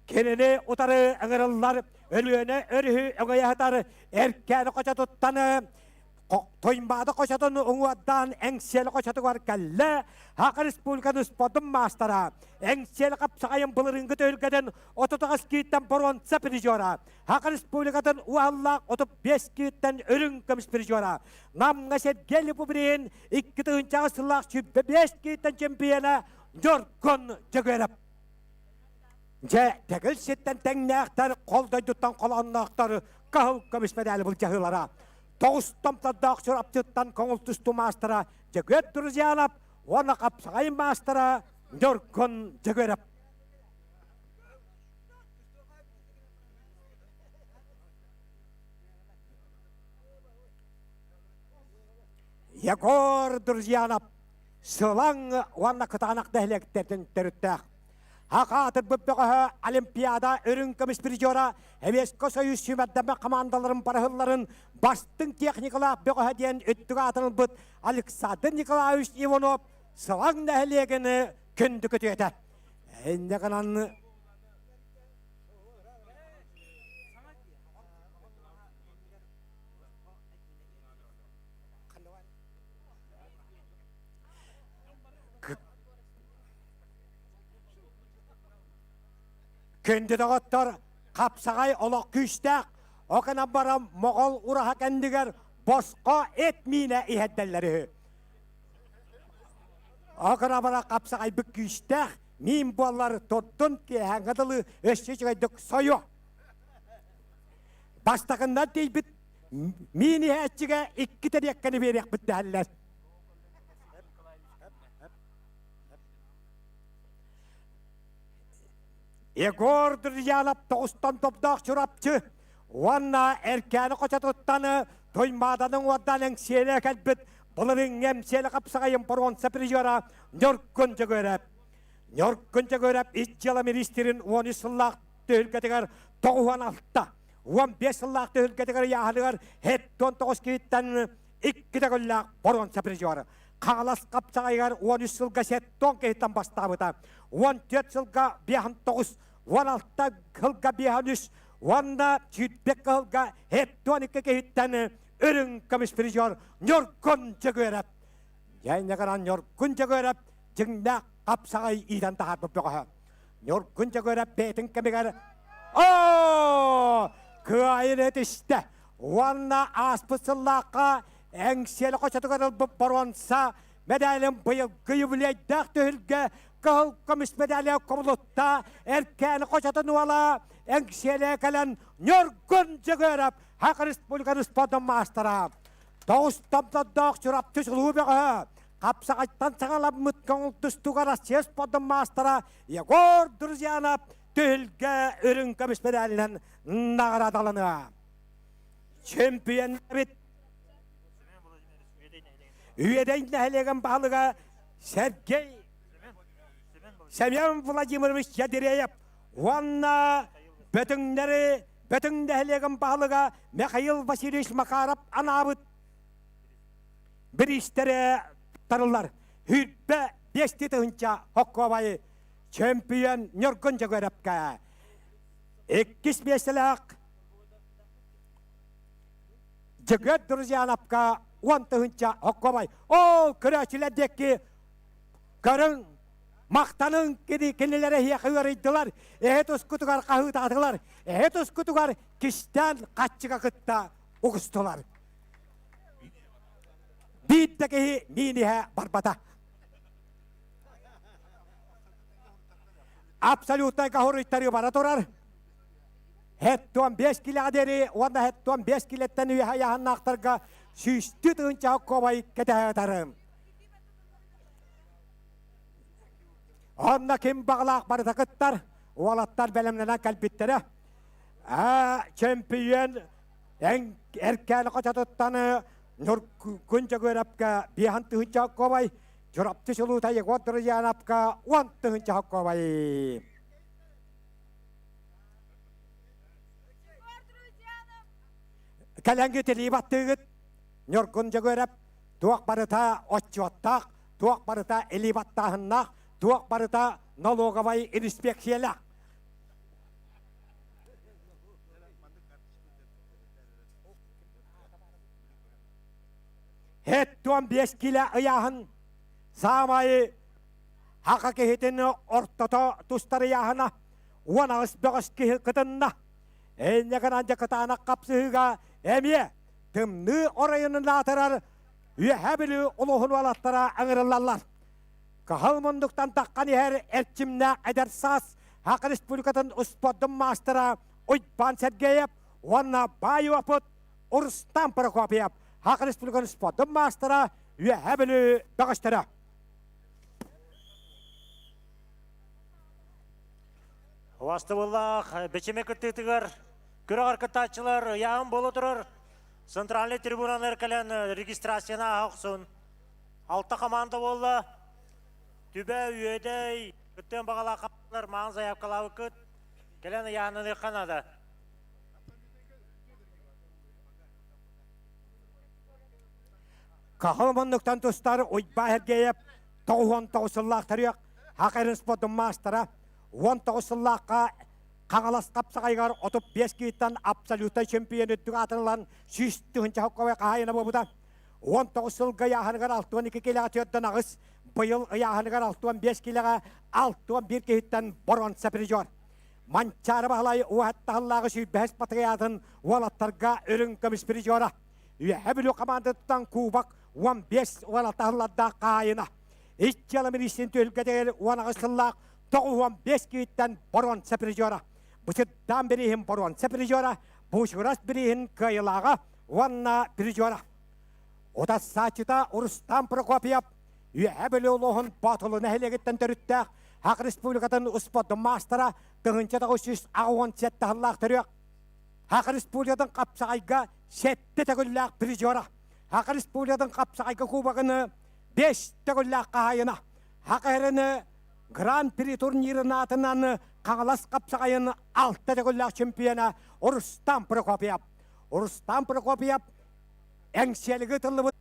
Кенені ұтары әңірілілер, өліені өрігі өңаяқтары, әркәні қоча тұттаны, тойынбады қоча тұны ұңуаддан әңселі қоча тұғар кәлі, Хақы Республиканы спортын мастера. Әңселі қапсағайын бұлырыңғы төлгеден 30 кейттен бұрынса призера. Хақы Республикатын уаллақ 35 кейттен өрін көміс призера. Намға сергелі бұбірейін 2 ғасырлақ 5 кейттен чемпионы Жоргон Жөгеріп. Тәгіл сеттен тәңнәқтар, қолдайдыттан қоланнақтары қағыл көміс медалі бұл жағылара. 9 тамтаддақ сұрапчыттан көңіл тұсту мастера Жөгер Друзьянов, оны қапсағайын мастера Жоргон Жөгеріп. Егор Друзьянов, сылаң оны қытанақ дәхлектерден түріттәқ. Хақатыр бүппіғі Олимпиада өрін көміс призера Советский Союз сүймәддәмі командаларын парахылларын бастың техникалақ бұғы дейін өттігі атының бұд Александр Николаевич Иванов сылаң нәхілегіні күнді көтеті. Әнде қананны Күнді дағыттар қапсағай олық күштәк, оқына бара моғол ұраға кәндігер босқа етмейіне ихәддәлері. Оқына бара қапсағай бүк күштәк, мен болар тұрдын кейхәңгіділі өші жүгайдық сойу. Бастағында дейбіт, мен ихәтчіге 2 тәреккені берек бітті әлілер. Егор дұржалап тоғыстан топдақ жүрапчы, онна әркәні қоша тұттаны тоймаданың одан әңселі кәлбіт, бұлырың әмселі қапсағайын бұрғын сәпірежора нөркін жүгөрәп. Нөркін жүгөрәп, итжалы министерін 10 сыллақ төхілгетігер 96-та, 15 сыллақ төхілгетігер яғылығыр, хеттон 9 кейттен 2 күллақ бұрғын сәпірежора. Қағалас қапсағайғар 13 сылға сеттон кейттен бастабыда. 14 сылға 9, 16 қылға 3, онда жүдбек қылға хеттон 2 кейттен үрін комиссаржор нөркін жүгөрәп. Яйнағыран нөркін жүгөрәп, жыңда қапсағай идан тағар бұппеға. Нөркін жүгөрәп бетін кемегер. Күйайын өтішті. Онда аспысыллаққа әңселі қошатығырыл бұп баруанса, медалім бұйыл күйіблейдақ түйілге қыл комис медалі көмілітта әркәні қошатын уала әңселі кәлін нөргін жүгіріп Хақ Республиканы спадын мастыра. Тоғыстамдадақ жүрап түшілу беға. Қапсағайттан сағалап мүткін ұлтыстуғара сес спадын мастыра. Егор Дүрзиянап түйілге үрін комис медалінен нағырадалыны. Чемпион бит. Үйеден әлеген бағылыға Сергей Семен Владимирович Ядиреев, онна бөтіңді әлеген бағылыға Михаил Васильевич Макаров анабыт бір істері тарылар. Хүрбі 5 тетігінші Хокковай чемпион нөргін жүгерепке. 2 меселік жүгет Дүрзиянапқа 10-тығынша Хокковай. Ол күрәшілердекі көрін мақтанын кенелері еқіверейділер. Әйетіс күтігар қағыт адылар. Әйетіс күтігар кіштен қатшыға қытта ұғыстылар. Биттекі минеге барбата. Абсолютный қағырыттары бара тұрар. Хеттуан 5 килядері, онда хеттуан 5 килеттен үйе яғын ақтарға сүйісті тұғынша Хокковай кетәйетарым. Онда кем бағылақ барыта қыттар, олаттар бәлімнена кәлбіттері. Чемпион әркәлі қочатыттаны күн жүгерапқа 5 тұғынша Хокковай, жүрапты шылуыта Егор Дүрзиянапқа 10 тұғынша Хокковай. Кәләңгі телебаттығыт, нөркін жүгеріп, туақ барыта отчуаттақ, туақ барыта элебаттағыннақ, туақ барыта налоговай инспекциялақ. Хеттуан 5 килі ұяғын, самайы хақа кехетіні ортата тұстары яғына, 10 кехіл қытынна. Әннеген анжа қытанақ қапсығыға әме, тымны орайының атырар, үйәбілі ұлығын алаттара аңырылалар. Қағылмындықтан таққан ер әрчімна әдерсас, Хақ Республикатын ұспадын мастыра Ойбан Сергеев, онна бай опыт Урстан Прокопиев, Хақ Республикатын ұспадын мастыра үйәбілі бағыштыра. Уасты боллақ, бәчеме күттігір, көрі қарқытатшылар яғын болу тұрыр. Центральный трибуналар кәлін регистрацияна ақсын. 6 команда болы, түбә үйедей, күттен бағала қапсылар мағын заяп қалауы күт, кәлін яғынын қанады. Қағылмындықтан тұстары Ойба Сергеев, 9 сыллақтары Хақ Республикатын мастыра, 19 сыллаққа қағалас қапсағайғар 35 кейттен абсолюттай чемпион өттігі атырылан сүйістігінші Хокковай қағайына болуда. 19 сылға яғынығар 62 келеға төттен ағыз, бұйыл яғынығар 65 келеға 61 кейттен борон сәпірі жор. Манчары бағалай уаттағылағы сүйбәс патриятын уалаттарға өрін көміс призера. Үйәбілі команды тұтан Кубак 15 уалаттағыларда қайына. Итчалы министрін төлгедер уанағысыллақ 9-15 кейттен боронса призера. Бұсыддан бірейін боронса призера, бұшырас бірейін қайылаға уанна призера. Ода сачыта Урустам Прокопьев үйәбілі олығын батылы нәхелегеттен түріттәқ Хақ Республикатын ұспады мастера тұғынчата ұшыс ағуан сәттіғыллақ түрек. Хақ Республикатын қапсағайға сәтті тәгілләқ призера. Хақ Республикатын қапсағайға кубағыны 5 тәгілләқ қағайына. Хақ әріні Гран-при турнирын атынан қаңылас қапсағайын 6 тәгілләқ чемпионы Урустам Прокопьев. Урустам Прокопьев әңселігі тылы бұд.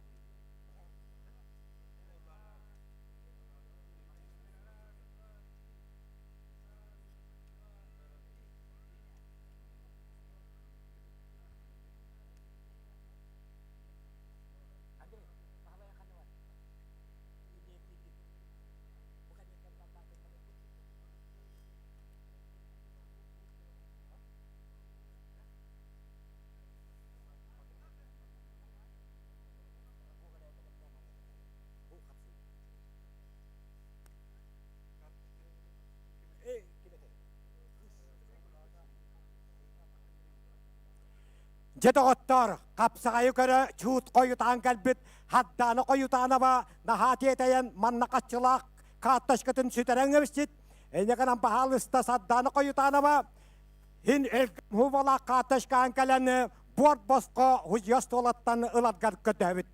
Жетоғыттар, қапсағайы көрі чуут қойытан кәлбіт, хадданы қойытаны ба, нахат етейін маннақатшылақ, қатташқытын сүтерен өмістет, әнеғынан бағалыста садданы қойытаны ба, хин әлгім хубала қатташқан кәліні борт босқа хұзияс толаттан ұладғар көтәбіт.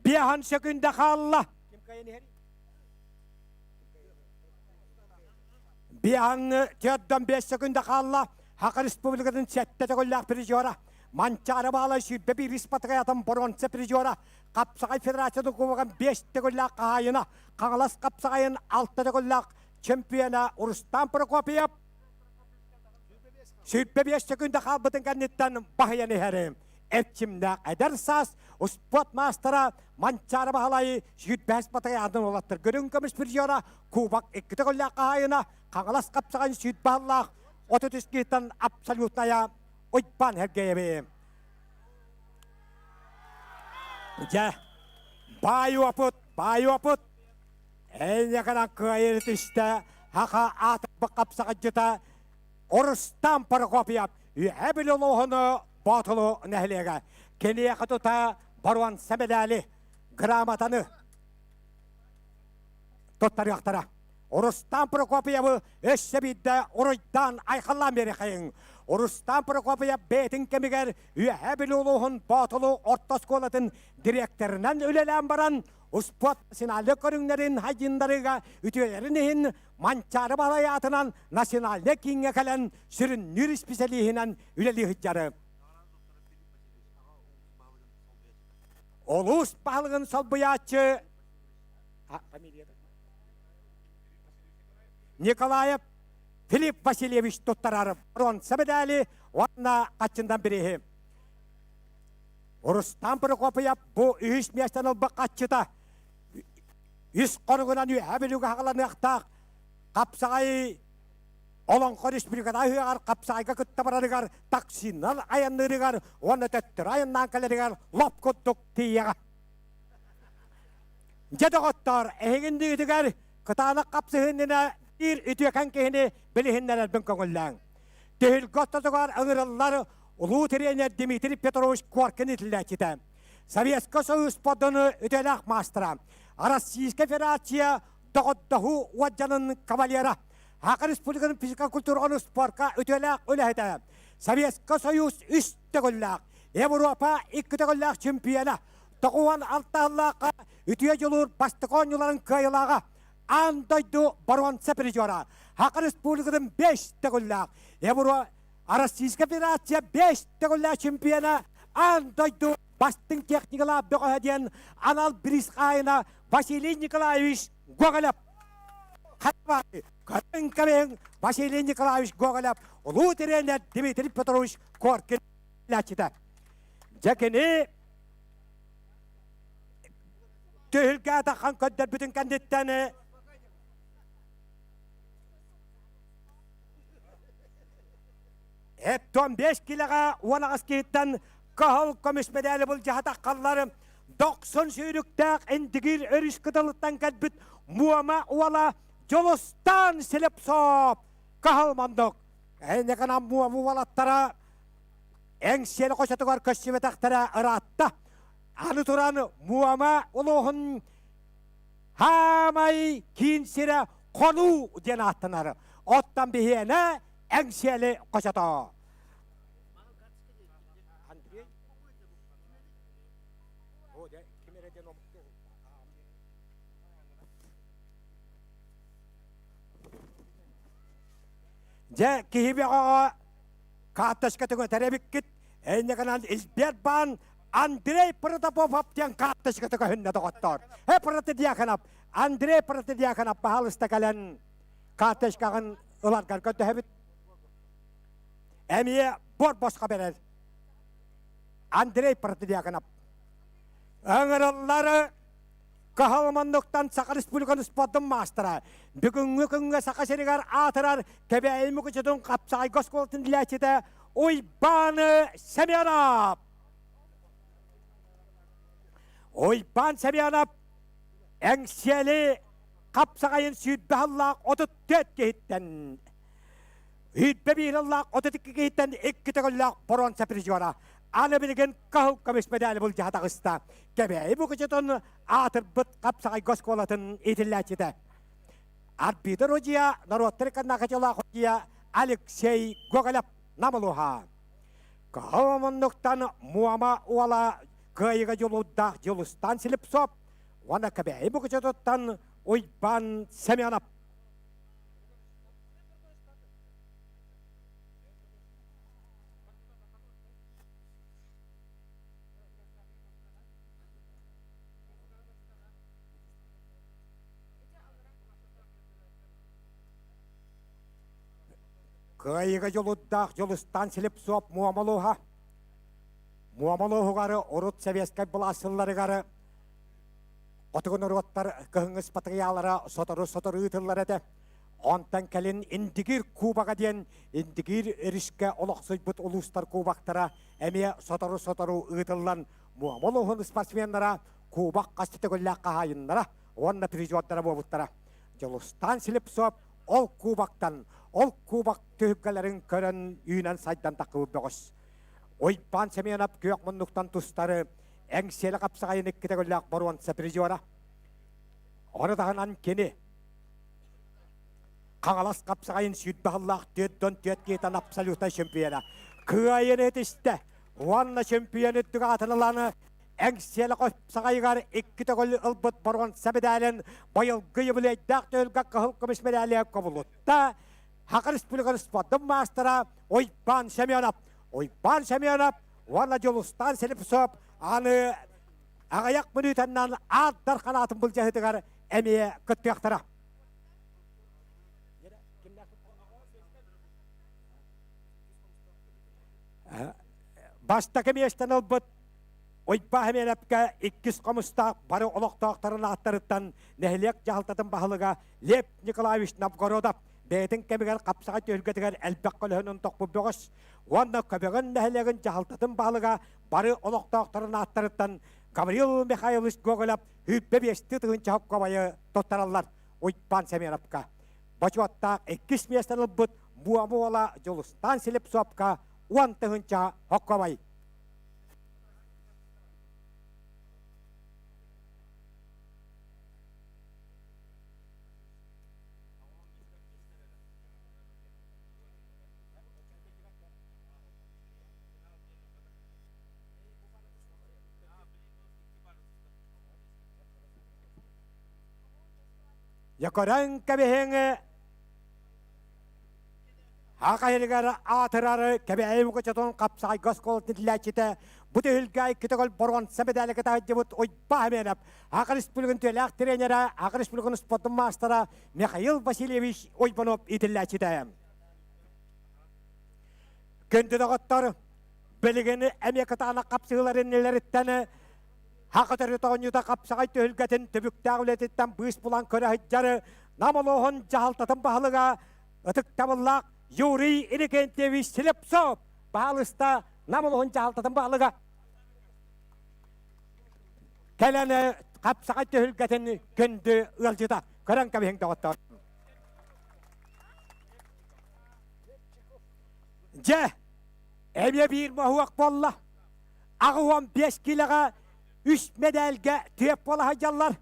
Бияхан секунда қалла. Бияхан 4-5 секунда қалла. Хақы Республикатын сәтті тәгілләқ призера. Манчары бағалай сүйбе бір респатриятын боронсы призера. Қапсағай федерацияды көбіған 5 тәгілләқ қағайына. Қаңылас қапсағайын 6 тәгілләқ чемпионы Урустам Прокопьев. Сүйбе 5 секунда қалбытын кәнеттен бағаяны әрі. Әпчімдәк әдәрсас, ұспот мастера Манчары бағалай сүйбәс батаянын олаттыр. Көрін көміс призера Кубак 2 тәгілләқ қағайына. Қаңылас қапсағайын сүйбе бағалақ 30 кейттен абсолютная ойпан әргейбе. Байу апыт. Әйнекінен көйір түсті, хақа атып қапсаға жыта, Урустам Прокопьев, әбіл олығыны батылы нәхілеге. Кенеге тұта баруан сәмеләлі грамотаны тұттар яқтара. Урустам Прокопьевы өші бейді ұрыйдан айқалан бері қайын. Урустам Прокопьев бетін кемігер әбіл олығын батылы ортас қолатын директорынан өлелен баран ұспот националы көріңлерін хайындарыға үтелерінен Манчары балаятынан националы кеңе кәлін сүрін нүр специалихінен өлелі хүтжары. Олыс бағылығын сол бұятшы Николаев Филипп Васильевич тұттарары бұрын сәбедәлі оңына қатшындан бірейі. Урустам Прокопьев бұл үйіс местен ұлбы қатшыта. Үс қонығынан әбілігі қағыланы ақтақ. Қапсағай Олонқы республикада үйеғар қапсағайға күтті барарығар, таксинал аянлырығар, оны төттір аяннан кәлерігар, лоп күттік тейеға. Жеді қоттар, әйгінді үтігер, күтаны қапсығынына bir ütüken kehini bilhinler ben köngüllän. Tehil gottadıgar ıngırıllar ulu trener Dmitri Petrovich Korkin itilläçite. Sovetski Soyuz podunu ötelak mastra. Российская Федерация доғыддаху уаджанын кавалера. Хақы Республиканың физика культураны спортқа өтелак өләйді. Советский Союз үсті көлләк. Европа 2 көлләк чемпионы. Тоғуан алталлаққа үтіе жолыр бастықон юларын кайылаға. Андайды баруанса призера. Хақы Республиканың 5 көлләк. Российская Федерация 5 көлләк чемпионы. Андайды бастың техникала бөғаден анал бирис қайына Василий Николаевич Гоголев. Хатбай, көрін Василий Николаевич Гоголев, ұлу тренер Дмитрий Петрович Коркин ләчіді. Жәкені төхілге атақан көддер бүтін кәндеттені. Эптон 5 килоға уанағыз кейттен қағыл көміс медалі бұл жағатақ қаллары 90 сүйріктәк әндігір өріш қыдылыттан кәдбіт муама уала жолыстан селеп соп қағыл мандық. Әне қана муама уалаттара әңселі қошатығар көшсеметақтара ұратта. Аны тұраны муама ұлығын хамай кейінсері қону ден аттынары. Оттан бейені әңселі қошата. Же кейбе қаға қатташқа түңі тәребіккет, әйне қанан Илбет бан Андрей Протопов аптен қатташқа түңі хүнне доғыттар. Протодиаконап, Андрей Протодиаконап бағалыста кәлін қатташқағын ұларғар көтті әбіт. Әмие бор босқа берер. Андрей Протодиаконап. Өңіріллары Қағалмандықтан Сақа Республиканы спадым мастыра. Бүгінгі күнгі Сақа Серегар атырар кәбәйімі күшетін қапсағай ғосколтын діләтеді Ойбаны Сәмиянап. Ойбан Сәмиянап әңселі қапсағайын сүйітбі аллақ 34 кейттен. Үйітбі бейін аллақ 32 кейттен 2 тәгіллақ борон сәпірі жуара. Аны білген қағыл көмес медалі бұл жағатағыста. Кәбәйі бүкічетін атыр бұт қапсағай ғосколатын етіләтеді. Арбитр ұжия, народтыр қаннақачылақ ұжия Алексей Гоголев намылуға. Қағылмындықтан муама уала қайыға жолудда жолыстан сіліп соп, оны кәбәйі бүкічетін Ойбан Сәмиянап. Қайыға жолуддақ жолыстан сіліп соп муамалуға. Муамалуғары ұрыт сәвескай бұл асыллары ғары. Отығын ұрыттар қығыңыз патығиялары сотыры ұтылар әді. Онтан кәлін индігір кубаға дейін индігір ерішке олықсыз бұт ұлыстар кубақтара әме сотыры ұтылан муамалуғын спортсменлара кубақ қастыты көлләқ қағайынлара онна призуаттара болуттара. Жолыстан сіліп соп ол кубақтан ол кубақ түйіккелерін көрін үйінен сайдан тақы өбіғыз. Ойбан Сәмиянап күйек мұндықтан тұстары әңселі қапсағайын еккеті көлләқ баруан сәпірізуара. Оны дағынан кені қағалас қапсағайын сүйітбі аллақ төттен төт кейтан абсолютна чемпиона. Күйайын етісті, онна чемпион өттігі атылыланы әңселі қапсағайығар еккеті көлі ұлбыт баруан сәбедәлін байыл гүйі білейдақ төлгі қығыл көміс медәлі көбілутта. Хақы Республиканы спадым мастыра Ойбан Сәмиянап. Ойбан Сәмиянап, вана жолыстан селіп соп, аны ағаяқ мүнітіннан аддар қанатын бұл жәхетігар әмее күтті яқтыра. Бастақы местен ұлбыт Ойба Сәмиянапқа 2 қомыста бары олықтақтарын аттарыттан нәхілек жағылтатын бағылыға Лев Николаевич Новгородов бәйтін кәмігер қапсаға төлгетігер әлбәк қөлігінің тоқпы бөғіс. Онда көбеген нәхілегін жағылтатын бағылыға бары олықтақтарын аттарыттан Гаврил Михайлович Гоголев үппе бесті тұғын чағып қабайы тоттаралар Ойбан Сәмиянапқа. Бачуаттақ 2 местен ұлбыт муамуала жолыстан селіп сопқа 10 тұғын чағып қабай. Якоран кәбехеңі Хақайырғары атырары кәбәйімі көчетон қапсағай ғосколтын тіләчеті бұты үлгәй күтігіл борған сәбедәлігі тағыды бұт Ойба Сәмиянап. Хақы Республикын төләқ тренері, Хақы Республикын спортын мастера Михаил Васильевич Ойбанов итіләчеті. Көнді дағыттар білігіні әмекітағына қапсығыларын нелеріттені Хақытыры тоғынюда қапсағай төхілгетін түбіктағы үлететтен бұйыс бұлан көрі хыджары намылуғын жағалтатын бағылыға ұтық табыллақ Юрий Иннокентьевич Слепцов бағылыста намылуғын жағалтатын бағылыға кәләні қапсағай төхілгетін күнді ұлжыда көрін кәбейін доғыттар. Же, әме бір мағуақ болла, ағуан 5 килоға 3 медальге түйеп бола хажалар.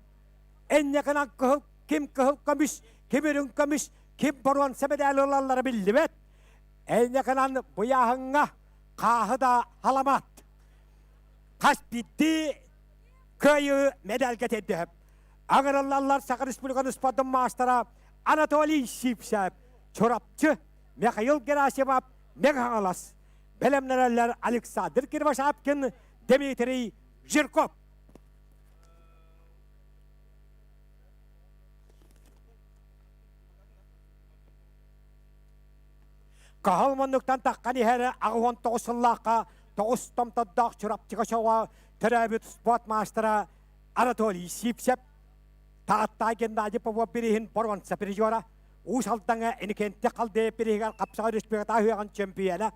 Әнне қынан күхіл, кім күхіл көміш, кім үрін көміш, кім боруанса медаль олалары білді бет. Әнне қынан бұяғыңа қағы да халамат. Қас бітті көйі медальге теддіп. Ағыраллар Сақыр Республиканы спадын мастара Анатолий Сипсәп, Чорапчы, Михаил Герасимов, Мегхангалас, Белемнерелер Александр Кирвашапкин, Дмитрий Жирков. Кахалманлықтан таққан ехері ағуан 9-лаққа 9 томтаддақ Чорапчыға шауға түрәбіт спорт мастера Анатолий Сипсәп, Тағатта Геннадий Попов берейін Борғанса пережора, Усалтаңа Иннокентьев қалды перейгер Қапсағай Республиката høyған чемпионы,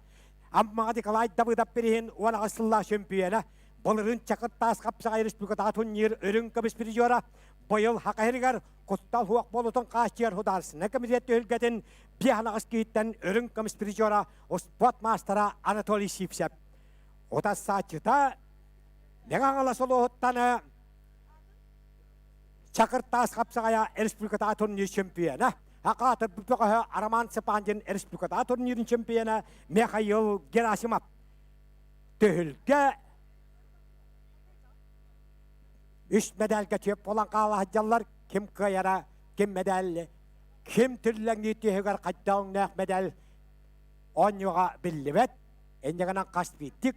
Аммаға Николай Давыдов берейін Уанағысылла чемпионы, Болырын Чақырттас Қапсағай Республиката турнир өрін көміс пережора, Бойыл Хақайригер Құттал Хуақ болутын қашчер хударсына комитетті өлгетін Бияғанағыз кейттен өрін көміс пережора, спорт мастера Анатолий Сипсәп. Ота сатчыта, Мегаңала солуғыттаны Чақырттас Қапсағая Республиката турнир чемпионы, Ақатыр бүпіғі Араман Сыпандин Республиката турнирін чемпионы Михаил Герасимов. Төхілгі 3 медальға түйіп болан қала хаджалар, кім көйара, кім медаль, кім түрліңгі түйігер қайдауың нәқ медаль оңыға білі бәт, әнегінен қаспетті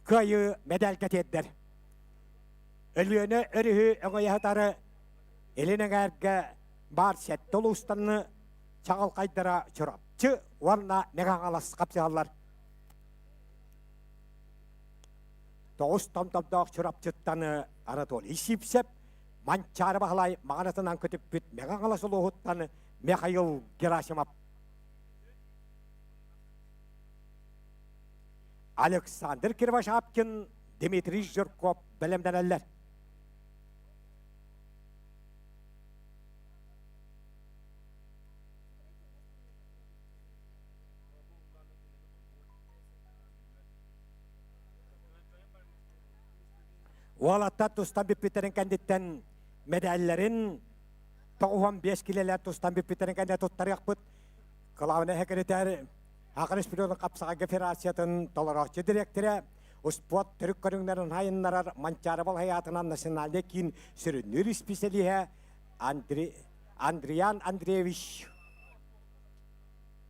көйі медальға теддір. Өліені өрігі өңайатары елінің әргі бар сәтті ұлыстаны чағыл қайдыра чұрапчы орна мегаңалас қапсығалар. 9 томтамдақ чұрапчыттаны Анатолий Сипсәп, манчары бағылай мағанатынан көтіп бүт мегаңалас ұлығыттаны Михаил Герасимов. Александр Кирвашапкин, Дмитрий Жирков білімден әлілер. Уалатта тұстан бүппетерін кәндеттен медаллерін 95 келелер тұстан бүппетерін кәнде тұттарық бұд. Қылауына әкіретер Ақыр Республиканы Қапсағай Федерациятын толырақчы директоры, спорт түрік көріңдерін хайынларар манчарыбал хаятынан националде кейін сүрінір специалиhe Андриан Андреевич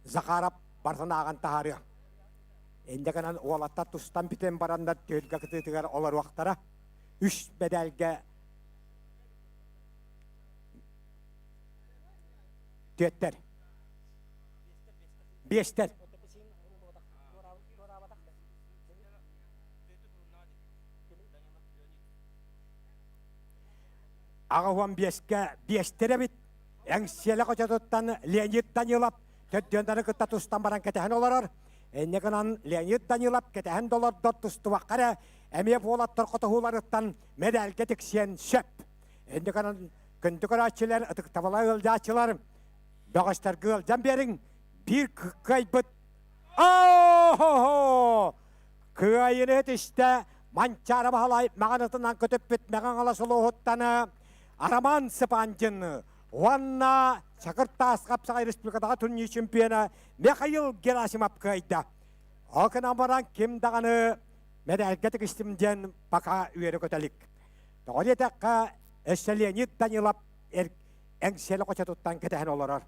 Захаров бартын аған тағары. Әндегінен уалатта тұстан бітен барандар төлгі күтетігер олар уақтара 3 медальге төттер. 5-тер. Ағауан 5-тері біт. Әңселі қочатыттан Леонид Данилов төттендері күтті тұстан баран кәтіхін оларар. Әнегінен Леонид Данилов кәтіхін долар дот тұсты ваққары әме болаттыр құтығуларыттан медаль кәтіксен сөп. Әнегінен күнді көрәтшілер ұтық табылай өлдәтшілер бағыштарға өлден берің bir kıkkay bıt. Oho! Kıyayını işte mançarı bağlay mağanatından kötüp bitmeğen alasılı oğuttanı Araman Sıpancın Vanna Çakırtas Kapsağay Respublika'da turnier çempiyonu Mikhail Gerasimov kıydı. O kınan varan kim dağını medalgetik istimden baka üyeri kötelik. Doğru etekka Leonid Danilov engseli koça tuttan ketehen olur.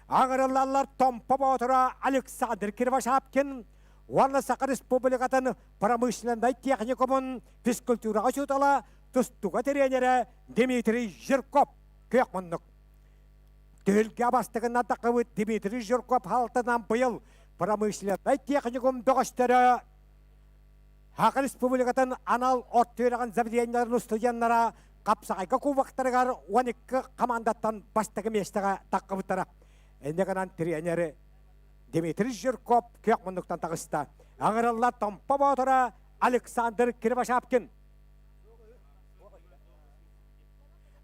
Ağırlarlar Tompa Botura Alexander Kirvashapkin Vanna Saqar Respublika'nın pромышленной техникумын физкультураға шутала тұстуға тренері Дмитрий Жирков көйіқмұндық. Төлге бастығына тақывы Дмитрий Жирков халтынан бұйыл промышленной техникум доғыштары Хақы республикатын анал оттыраған заведенияларын студенттара қапсағайға кубақтарығар 12 командаттан бастығы местіға таққыбыттара. Әндеғанан тренері Дмитрий Жирков көк мұндықтан тағыста. Аңыралла томпа батыра Александр Кирбашапкин.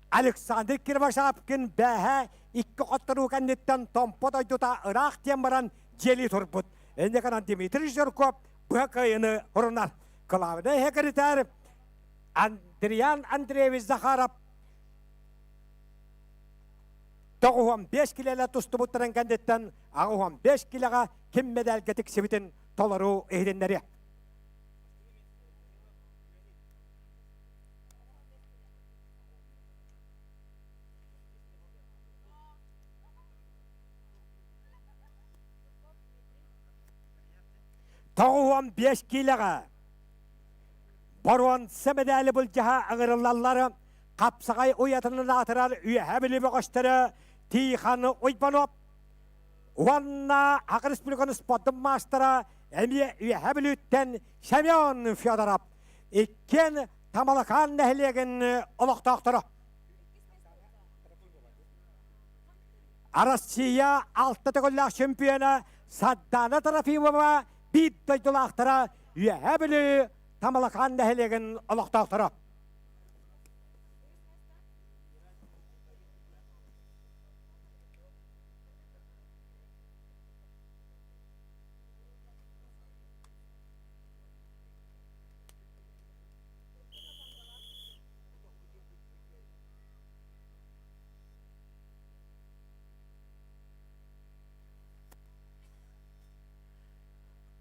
Александр Кирбашапкин бәхі 2 қоттыру кәндеттен томпа дойдута ұрақ тем баран жели тұрбыт. Әндеғанан Дмитрий Жирков бұқайыны ұрынар. Клавды хекірітер Андриан Андреевич Захаров 95 килелі тұсты бұттырын кәндеттен 5 килеға кем медал кетік себетін толыру ехденлері. Тоғуан 5 килеға Баруан сәмедәлі бұл жаға аңырылалары қапсағай оятынын атырар үйәбілі бұғаштары Тиханы ойбанып. Уанна Хақы Республиканы спорттың мастера әме үйәбілі үттен Семен Федоров. Иккен тамалақан нәхілеген ұлықтақтыры. Россия 6 түгілләқ чемпионы Саддана Трофимова бейттойдылақтыра үйәбілі тамалақан нәхілеген ұлықтақтыры.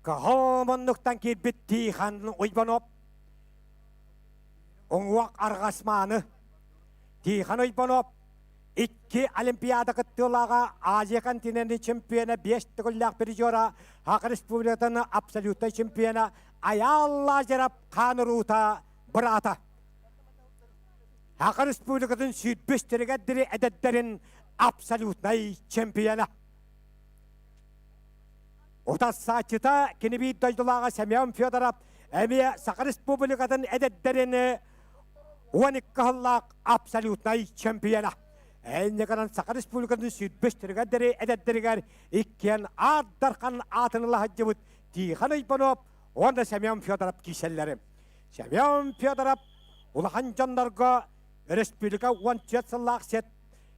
Қағамындықтан келбет Тиханның ойбанып, оңуақ арғасманы. Тихан ойбанып, 2 олимпиада қыттылаға Азия континенті чемпионы 5 түгілләқ бір жора, Хақы Республикатыны абсолюттай чемпионы аялла жерап қаныруыта бұрата. Хақы Республикатын сүйітбестеріге дірі әдеттерін абсолютнай чемпионы. Отас сатчыта кенеби дойдулаға Семен Федоров әме Сақы Республикатын әдеттеріні 12 қыллақ абсолютнай чемпионы. Әйнеғанан Сақы Республикатын сүйітбестеріге дәрі әдеттерігер еккен аддарқан атынылы хаджыбыт Тихан ойбанып, онда Семен Федоров киселері. Семен Федоров ұлақан жандарға Республика 17 сыллақ сет,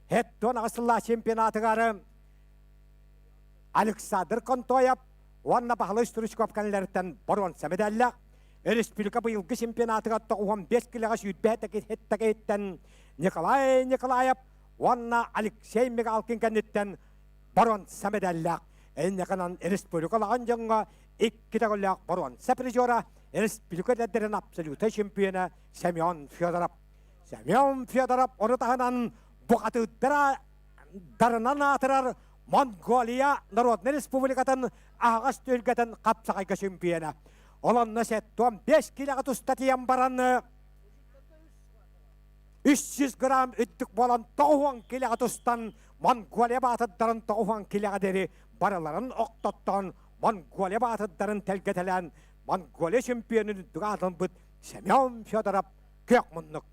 хеттон ағысыллақ чемпионатығары Александр Контоев, онна бағылы үстірішкөп кәнілерден баруан сәмедәлі. Республика бұйылғы чемпионатыға 15 килеға сүйітбәтәкеттен Николай Николаев, онна Алексей Мигалкин кәнеттен баруан сәмедәлі. Әнеғанан республика лаған жаңға 2 тәгілі баруан сәпірежора республика дәддерін абсолюты чемпионы Семен Федоров. Семен Федоров оны тағынан бұғаты дарынан атырар Монголия Народный Республикатын ағас төлгетін қапсағайға чемпионы. Олон nëсет 15 килеға тұстатиян бараны 300 грамм үттік болан 90 килеға тұстан Монголия батыдарын 90 килеға дәрі бараларын оқтаттан Монголия батыдарын тәлгетелен Монголия чемпионын дүғатын бұд Семен Федоров көк мұнық.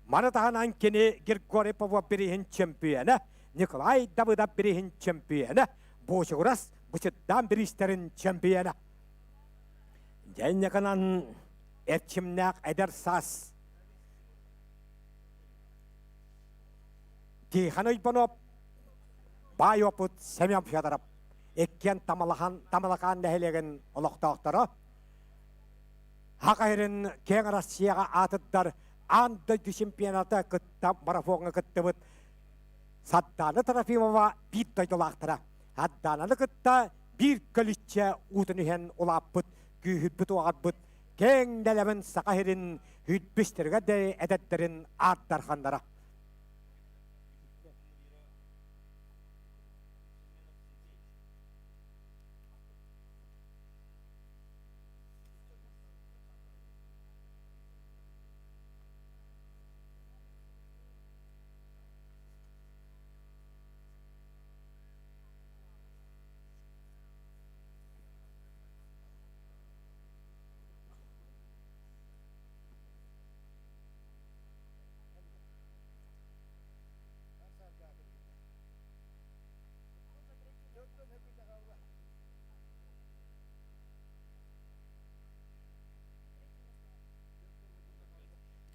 Маны тағынан кені Григорий Павлов берейін чемпионы, Николай Давыдов берейін чемпионы, Бошығырас бұшыттан берейістерін чемпионы. Жәнеғынан әрчімнәқ әдер сас. Тихан ойбанып, бай опыт Семен Федоров. Еккен тамалақан нәхелеген ұлықтақтары. Хақайрын кең Россияға атыддар аңды чемпионаты күтті марафонға күтті бұд. Садданы Трофимова бит дойдылақтыра. Аддананы күтті бір көлітше ұтынығын ұлап бұд, күйіт бұд оғат бұд. Кең дәлемін Сақайрын хүйтбістерге де әдеттерін аттархандара.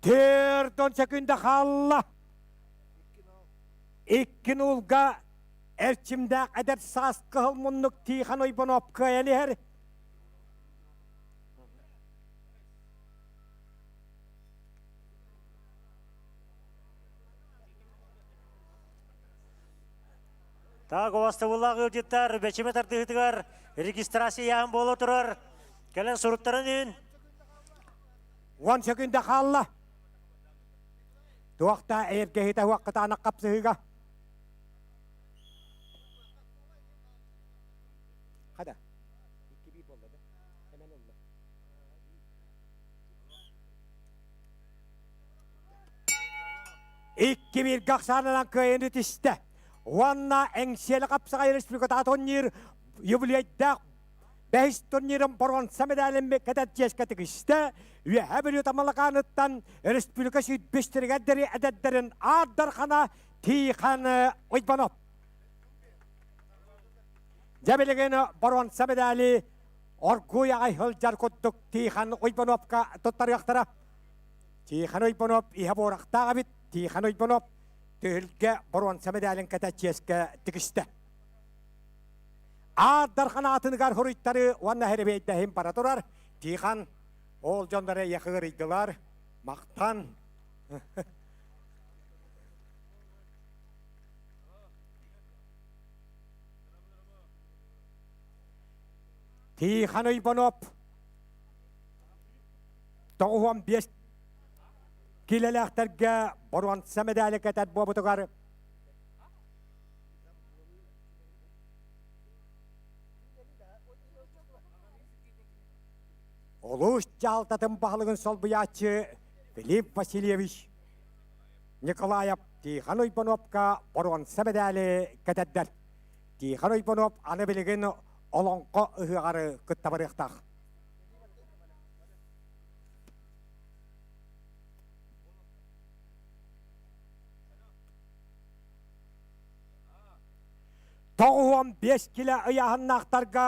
Төрдөн секунда халла. Иккин улга эрчимдә әдәр сас кыл муннук Тихан Ойбанов кыялер. Так, уастывыллах ылжыттар, бәчеме тартыгытыгар, регистрациян болу турар. Кәлен суруттарын үн. 10 секунда халла. Туақта эркехита уақыта анақ қапсығыға. Қада? Икки бир қақсарынан көйінді түсті. Уанна әңселі қапсыға республиката турнир юбилейдақ бәйіс турнирын борған самедален кәдәт жескәті кісті. Әбілі тамалықаныттан республика сүйітбестерігәддері әдәддерін Ардархана Тихан Ойбанов. Жәбелігені борған самедалі оргуя айхыл жаркоттық Тихан Ойбановқа тұттар яқтара. Тихан Ойбанов иға борақтаға бит Тихан Ойбанов түйілге борған самедалін кәдәт жескі тігісті. Ардархана атынығар хұрыттары уанна хәребейдәхін бара тұрар. Тихан ол жондары яқығыр иділар, мақтан. Тихан Ойбанов 95 келеләқтірге борған самедалі кәтәт бобытығар. Олуш жалтатын бағылығын сол бұятшы Филипп Васильевич Николаев Тихан Ойбановқа борған самедалі кәтәддер. Тихан Ойбанов аны білігін олонқо ұғығары күттабырықтақ. Тоғуан 5 килі ұяғыннақтарға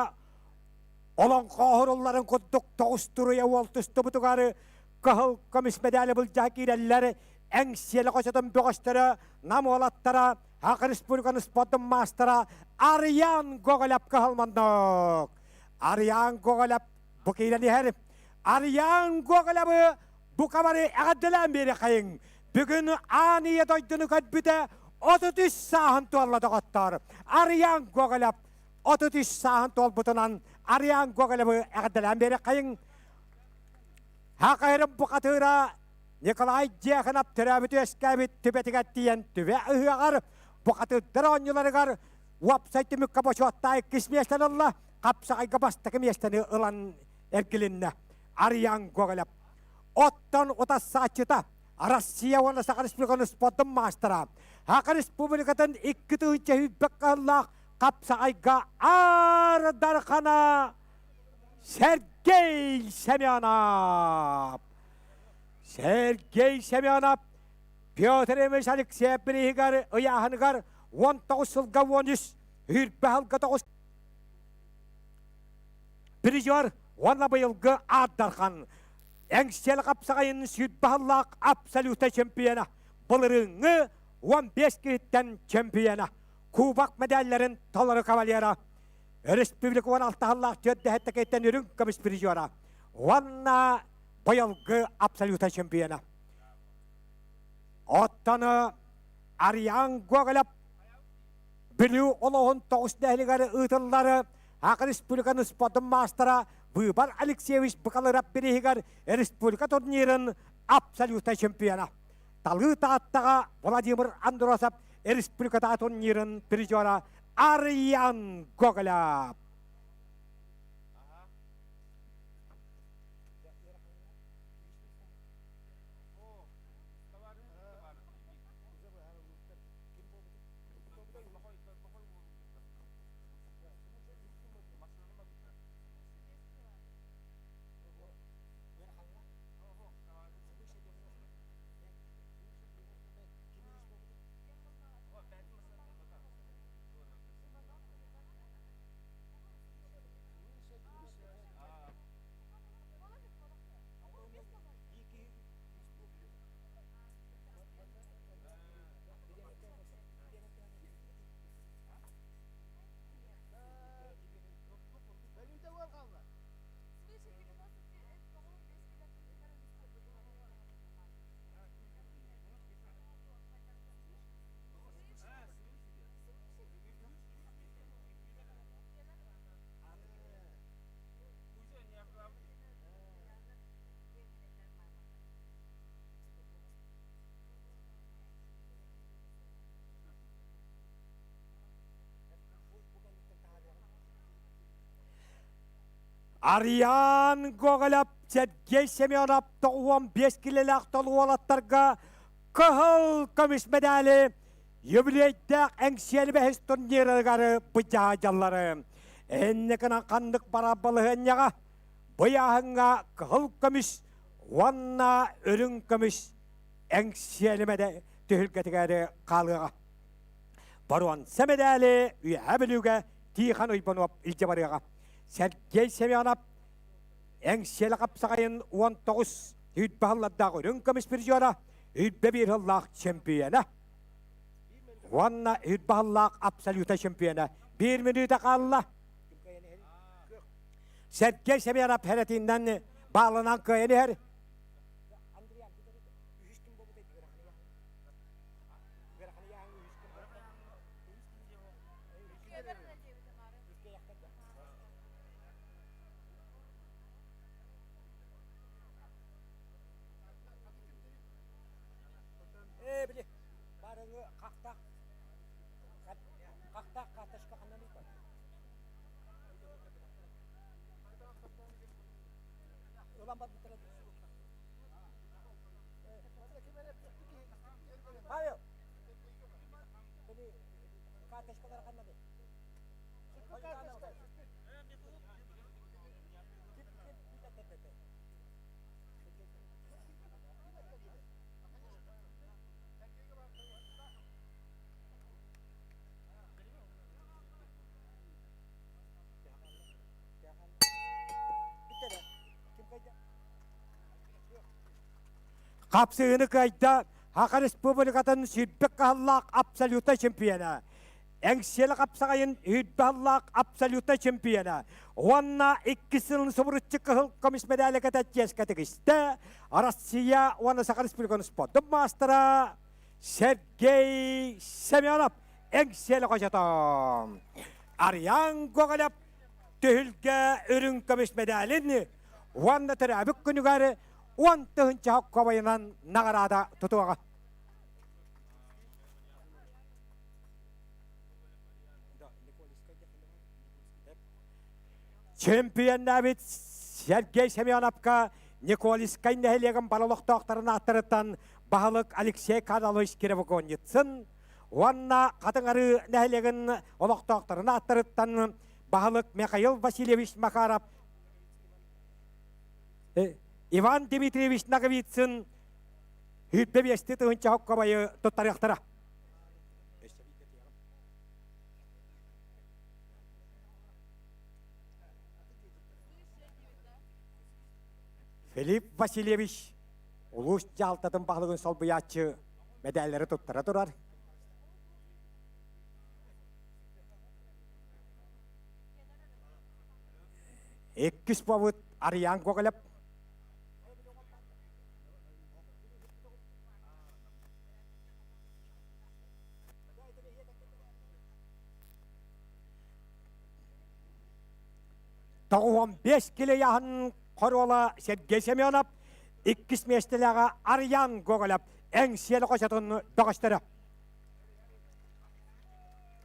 Олон қоғырыларын құттық тоғыстырыя олтысты бұтығары қығыл көміс медалі бұл жақирелері әңселі қосатын бұғыстары, нам олаттара, Хақы Республиканы спотын мастыра Ариян Гоголяп қығылмандық. Ариян Гоголяп бұқейлені әріп. Ариян Гоголябы бұқабары әғадділен бері қайын. Бүгін ание дойдыны көтбіті 33 сағын туалады қоттар. Ариян Гоголяп 33 сағын туал бұтынан Ариян Гоголябы әғадділен бері қайын. Хақайрым бұқатыра Николай Джеханап түрәбіті өскәбіт түбетігәт дейін түбе ұғығар. Бұқаты дыроныларығар уапсайты мүкка бошуаттай кісместен алла қапсағайға бастықы местені ұлан әргілінні. Ариян Гоголяб. Оттан отас сачыта Россия оны Сақы Республиканы спотын мастыра. Хақы Республикатын 2 түйінче хүббек қаллақ қапсағайға Ардархана Сергей Семенов. Сергей Семенов Петр Ильич Алексеев бірігер ұяғынығар 19 жылға 13 үрбі халға 9 призер онла бұйылғы Ардархан әңсел қапсағайын сүйтбі халлақ абсолюта чемпионы бұлырыңы 15 кеттен чемпионы Кубак медальлерін толыры кавалера Республика 16 халлақ төтті әтті кеттен үрін көміс призера онна бұйылғы абсолюта чемпионы Оттаны Ариян Гоголяб білу олығын 9 дәлігері ұтылары Хақы Республиканы спотын мастыра Выбор Алексеевич бұқалырап берегер республика турнирын абсолюта чемпионы. Талғы тааттаға Владимир Андросов республика турнирын призера Ариян Гоголяб. Ариян Гоголяп, Сергей Семенов, 15 килелек толу олаттарға кығыл көміс медалі юбилейдік әңсел бәхіс турнирығары бұйа жаллары. Әннекінен қандық бара балығынняға бұяғыңа кығыл көміс, уанна өрін көміс әңсел медалі түхілгетігәрі қалғыға. Баруан сәмедәлі үйә білуге тиіқан ұйбануап үлде барыға. Сергей Семенов әңсел қапсағайын 19 үйтбағылладағы үрін көміс бір жора үйтбе бір ғыллақ чемпионы. Уанна үйтбағыллақ абсолюта чемпионы. 1 минута қалла. Сергей Семенов әретінден бағылынан көйені әр. Қапсығыны қайда Хақа Республикатын сүйтбік қаллақ абсолюта чемпионы. Әңселі қапсағайын үйтбаллақ абсолюта чемпионы. Онна 2 сылын сұбырытчы қығыл комис медалі кәтәт ескәтігісті. Россия оны Сақа Республиканы спорттың мастера Сергей Семенов әңселі қожатым. Ариян Гоголяп түйілге үрін комис медалін онна түрәбік күнігәрі 10 хақ қобайынан нағарада тұтуаға. Чемпион Давид Сергей Семеновқа Николискай нәхелеген балалықтақтарын аттырыттан бағылық Алексей Кадалович Керевогон етсін. Онна қатыңары нәхелеген олықтақтарын аттырыттан бағылық Михаил Васильевич Макаров Иван Дмитриевич Наговицын үйтбе бесті тұғынша хоққа байы тұттарықтыра. Филипп Васильевич ұлыс жалтатын бағылығын сол бұятшы медалері тұттыра тұрар. Еккіс бауыт Ариян Гоголяп Тоғуан 5 келе яғын қоролы Сергей Семенов, 2 местеліға Ариян Гоголяп әңселі қошатын доғыштыры.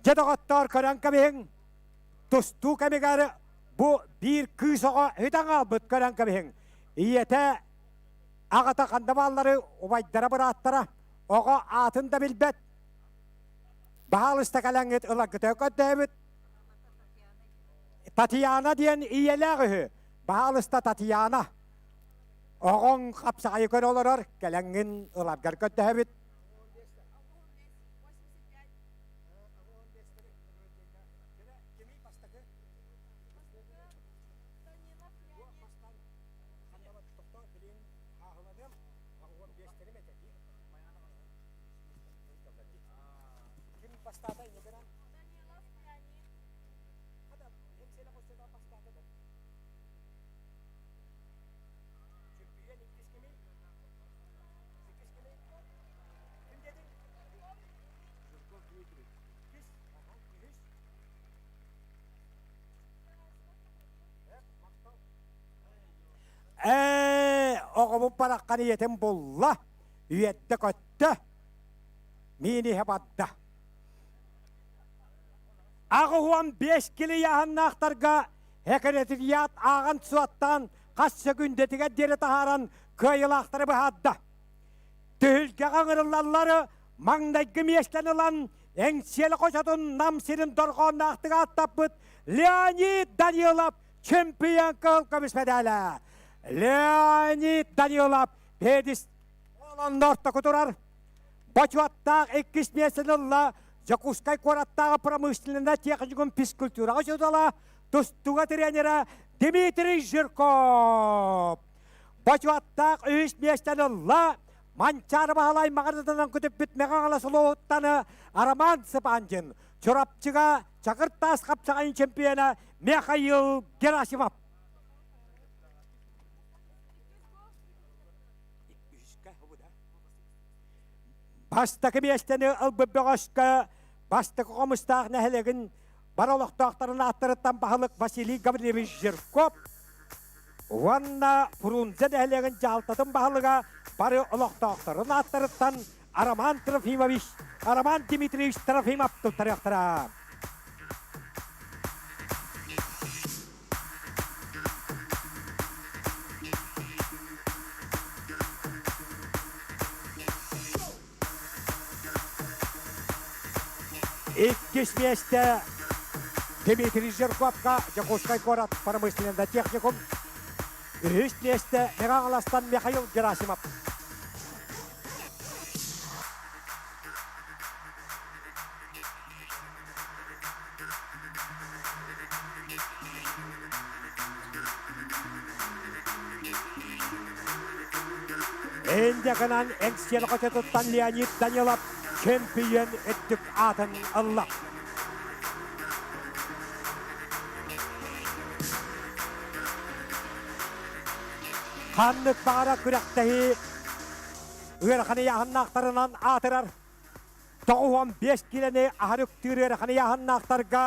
Жедоғаттар көрен кәмейін, тұсту кәмегәрі бұ бір күсіға үйтен албыт көрен кәмейін. Иеті ағыта қандабалары ұбайдары бір аттыра, оға атын да білбет. Бағалысты кәләңгет ұлағыты өкөттәйбіт. Татьяна дейін иеләғі, бағалыста Татьяна. Оғын қапсағай көр олырыр, кәләңгін ұларғар көтті әбіт. Оғымын параққан етін болла, үйетті көтті, мені хебадда. Ағы 5 келі яғын ақтарға Хекеретият аған суаттан қассы күндетіге дері тахаран көйілақтыры бұхадда. Түлге қаңырылалары маңдайғы мештен ұлан әңселі қошатын намсерін дұрғын ақтыға аттап бұд Леонид Данилов чемпион қыл көміспедәлі. Леонид Данилов педіс олан норта күтірар. Бачуаттақ эккіс месін ұлла Жакускай кораттағы промышленна техникум физкультураға жудала тұстуға тренері Дмитрий Жирков. Бачуаттақ үйіс месін ұлла Манчары бағалай мағардадан күтіп бітмеған аласылы оттаны Араман Сыпанжын. Чорапчыға Чақыртас қапсағайын чемпионы Михаил Герасимов. Бастықы местені ұлбөббеғашқа бастықы қомыстақ нәхілігін баралықтақтарын аттырыттан бағылық Василий Гаврилевич Жирков. Ванна Фрунзе нәхілігін жалтатын бағылыға бары ұлықтақтарын аттырыттан Араман Дмитриевич Трофимов тұттарықтыра. Иккис месте Дмитрий Жирковка, Жакускай город промышленный техникум. Үш месте Меганаластан Михаил Герасимов. Эндегінен әңсел қочетіттан Леонид Данилов чемпион үттік атын ұлла. Қаннық бағара күректігі үйерқаны яғыннақтарынан атырар. 95 келені ағырықтыр үйерқаны яғыннақтарға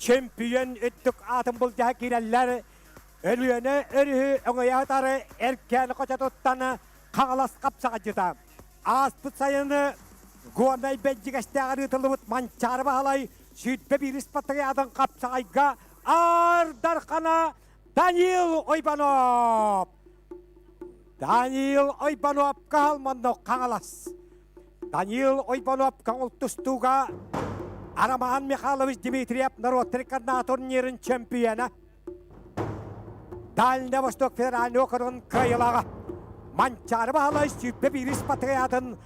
чемпион үттік атын бұл жағы келелер. Өліені өрі өңаяғытары әркен қочетіттаны қағалас қапсаға жыта. Аспыт сайыны Гуанай бәнжігістәғір ұтылыбыт манчары бағалай сүйітпе бір іспаттығы адын қапсағайға ардарқана Данил Ойбанов. Данил Ойбанов қағалманды қаңалас. Данил Ойбанов қаңыл тұстуға Араман Михайлович Дмитриев Народный турнирін чемпионы. Дальний Восток федеральный округын қайылаға. Манчары бағалай сүйітпе бір іспаттығы адын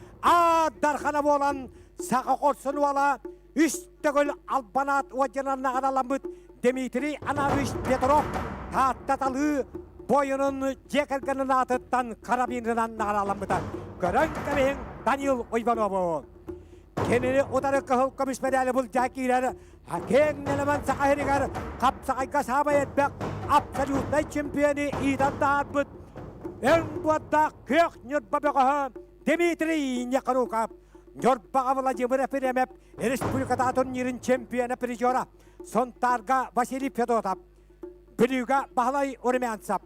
Дархана болан сақа қорсын ола үстігіл албанат оджанарына ғадаламыд Дмитрий Анавич Петров таттаталы бойының жекіргінің атыттан карабинынан ғадаламыды. Көрін кәмең Данил Ойбанову. Кенені одары қығыл көміспедәлі бұл жәкейлері кеңнелімен сақа ерігер қапсағайға сабай етпек абсолютный чемпионы идан дағарбыд. Әң бұадда көк нүрба бөғі Дмитрий Некаруков, Нёрбаға Владимир Эфиремев, Республикада турнирин чемпионы призера, Сонтарға Василий Федотов, Білуға Бағлай Орымянцев.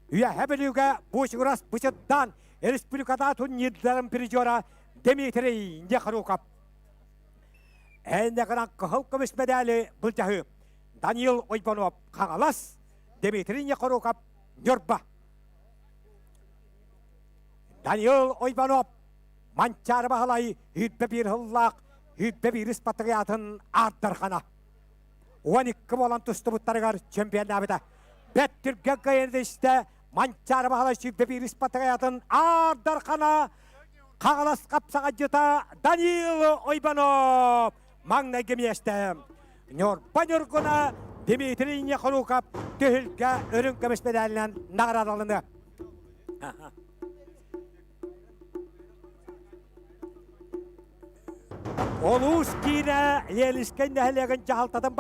Үйәхе Білуға Бушығырас Бұшыддан, Республикада турнирлерін призера Дмитрий Некаруков. Әнеғынан қығыл көміс медалі бұл жағы Данил Ойбанов қағалас, Дмитрий Некаруков, Нёрба. Данил Ойбанов, манчары бағалай үйтбе бір ғыллақ, үйтбе бір іспаттығыятын ардарқана. 12 болан тұсты бұттарығар чемпион әбіді. Бәттірге қайырдышты манчары бағалай үйтбе бір іспаттығыятын ардарқана. Қағалас қапсаға жыта Данил Ойбанов маңнай кеместі. Нёрба нүргіна Дмитрий Некаруков түхілге өрін көміс медалінен нағырадалыны. Олус кейіне еліскен нәхілеген жағалтадың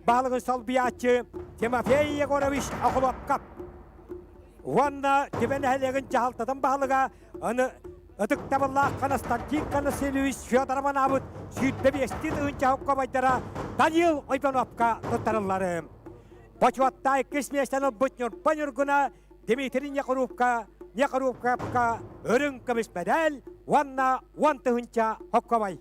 бағылығын сол биятчы Тимофей Егорович Ақылапқап. Онна дебен нәхілеген жағалтадың бағылыға ұтық табыллақ Константин Константинович Федорован абыт сүйітті бестін ұнча ұққа байдара Данил Ойбановқа тұттарылары. Бачуаттай кесместен бұтныр паныргына Дмитрий Некаруковқа өрін көміс медаль, онна ұнча ұққа бай.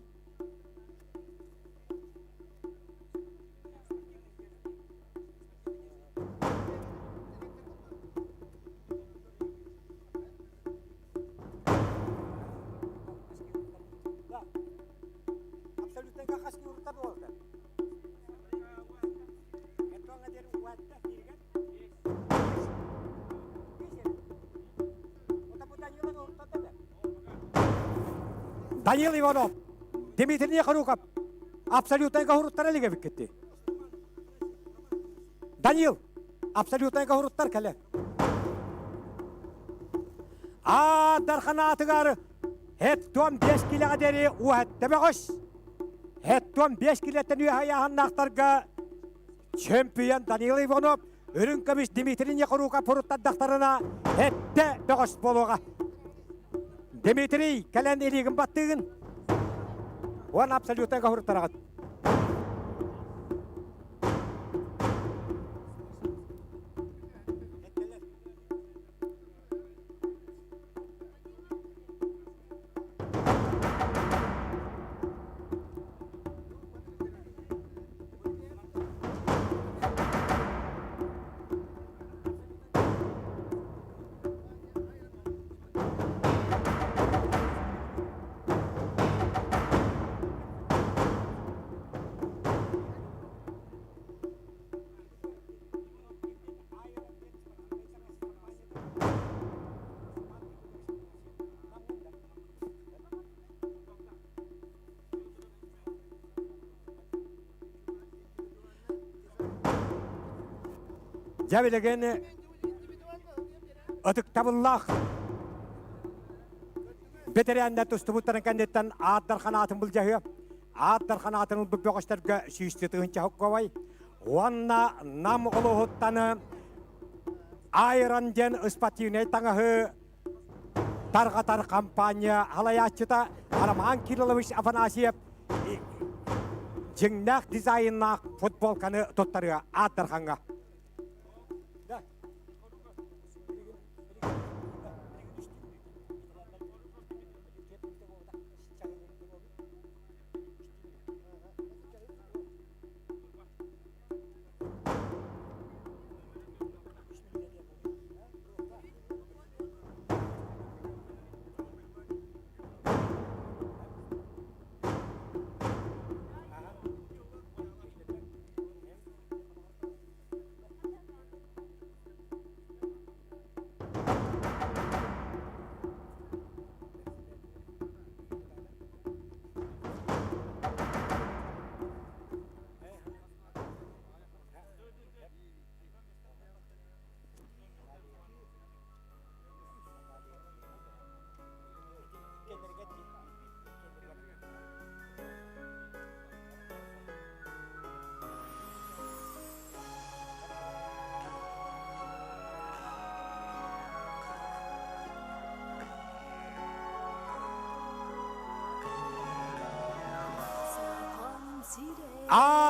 Данил Иванов, Дмитрий Нехаруков, абсолютно гауруттар әліге бік кетті. Данил, абсолютно гауруттар кәлі. Дархан атығары, әттуан 5 киліға дәрі уәттәбе қош. Әттуан 5 килеттен үй аяғаннақтарға чемпион Данил Иванов, үрін көміш Дмитрий Нехаруков пұрыттадақтарына әтті беғош болуға. Дмитрий, кәлән елігін баттығын, он абсолютно гауруттарағын. Жәбілеген ұтық табыллақ бетерәнді тұсты бұттарын кәндеттен аттар қанатын бұл жағы. Аттар қанатын бұл бөғіштарға сүйісті тұғынша құққавай. Онна нам ұлығыттаны айран ден ұспативіне таңығы тарғатар компания алаятчыта Араман Кириллович Афанасьев жыңнақ дизайннақ футболканы тұттарға аттар қанға.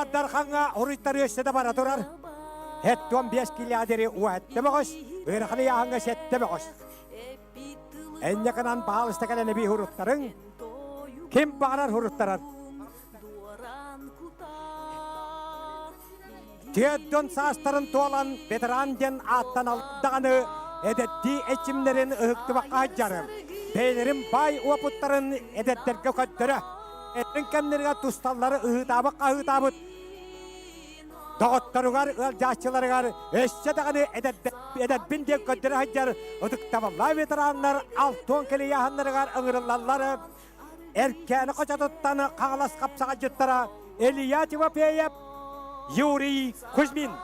Дарханға ұриттары өсседі бара тұрар. Әттуан 5 килядері уәтті бұғыз, өріқыны яғынға сәтті бұғыз. Әннекінан бағалысты кәлені бей ғұрыттарын, кем бағарар ғұрыттарар? Түйедден састарын туалан ветеран ден аттан алдағаны әдетті әчімлерін ұғықты баққа жарым. Бейлерін бай уапыттарын әдеттерге көттірі. Әттің кәмдерге тұсталлары ұғытабы. Доғыттарығар, жасчыларығар, өссе дағаны әдетбін деп көттірі хаджар. Ұдықтабалай ветеранлар, алтуан келі яғанларығар ұңырылалары. Әркәні қочатыттаны қағалас қапсаға жыттара. Илья Тимофеев, Юрий Кузьмин.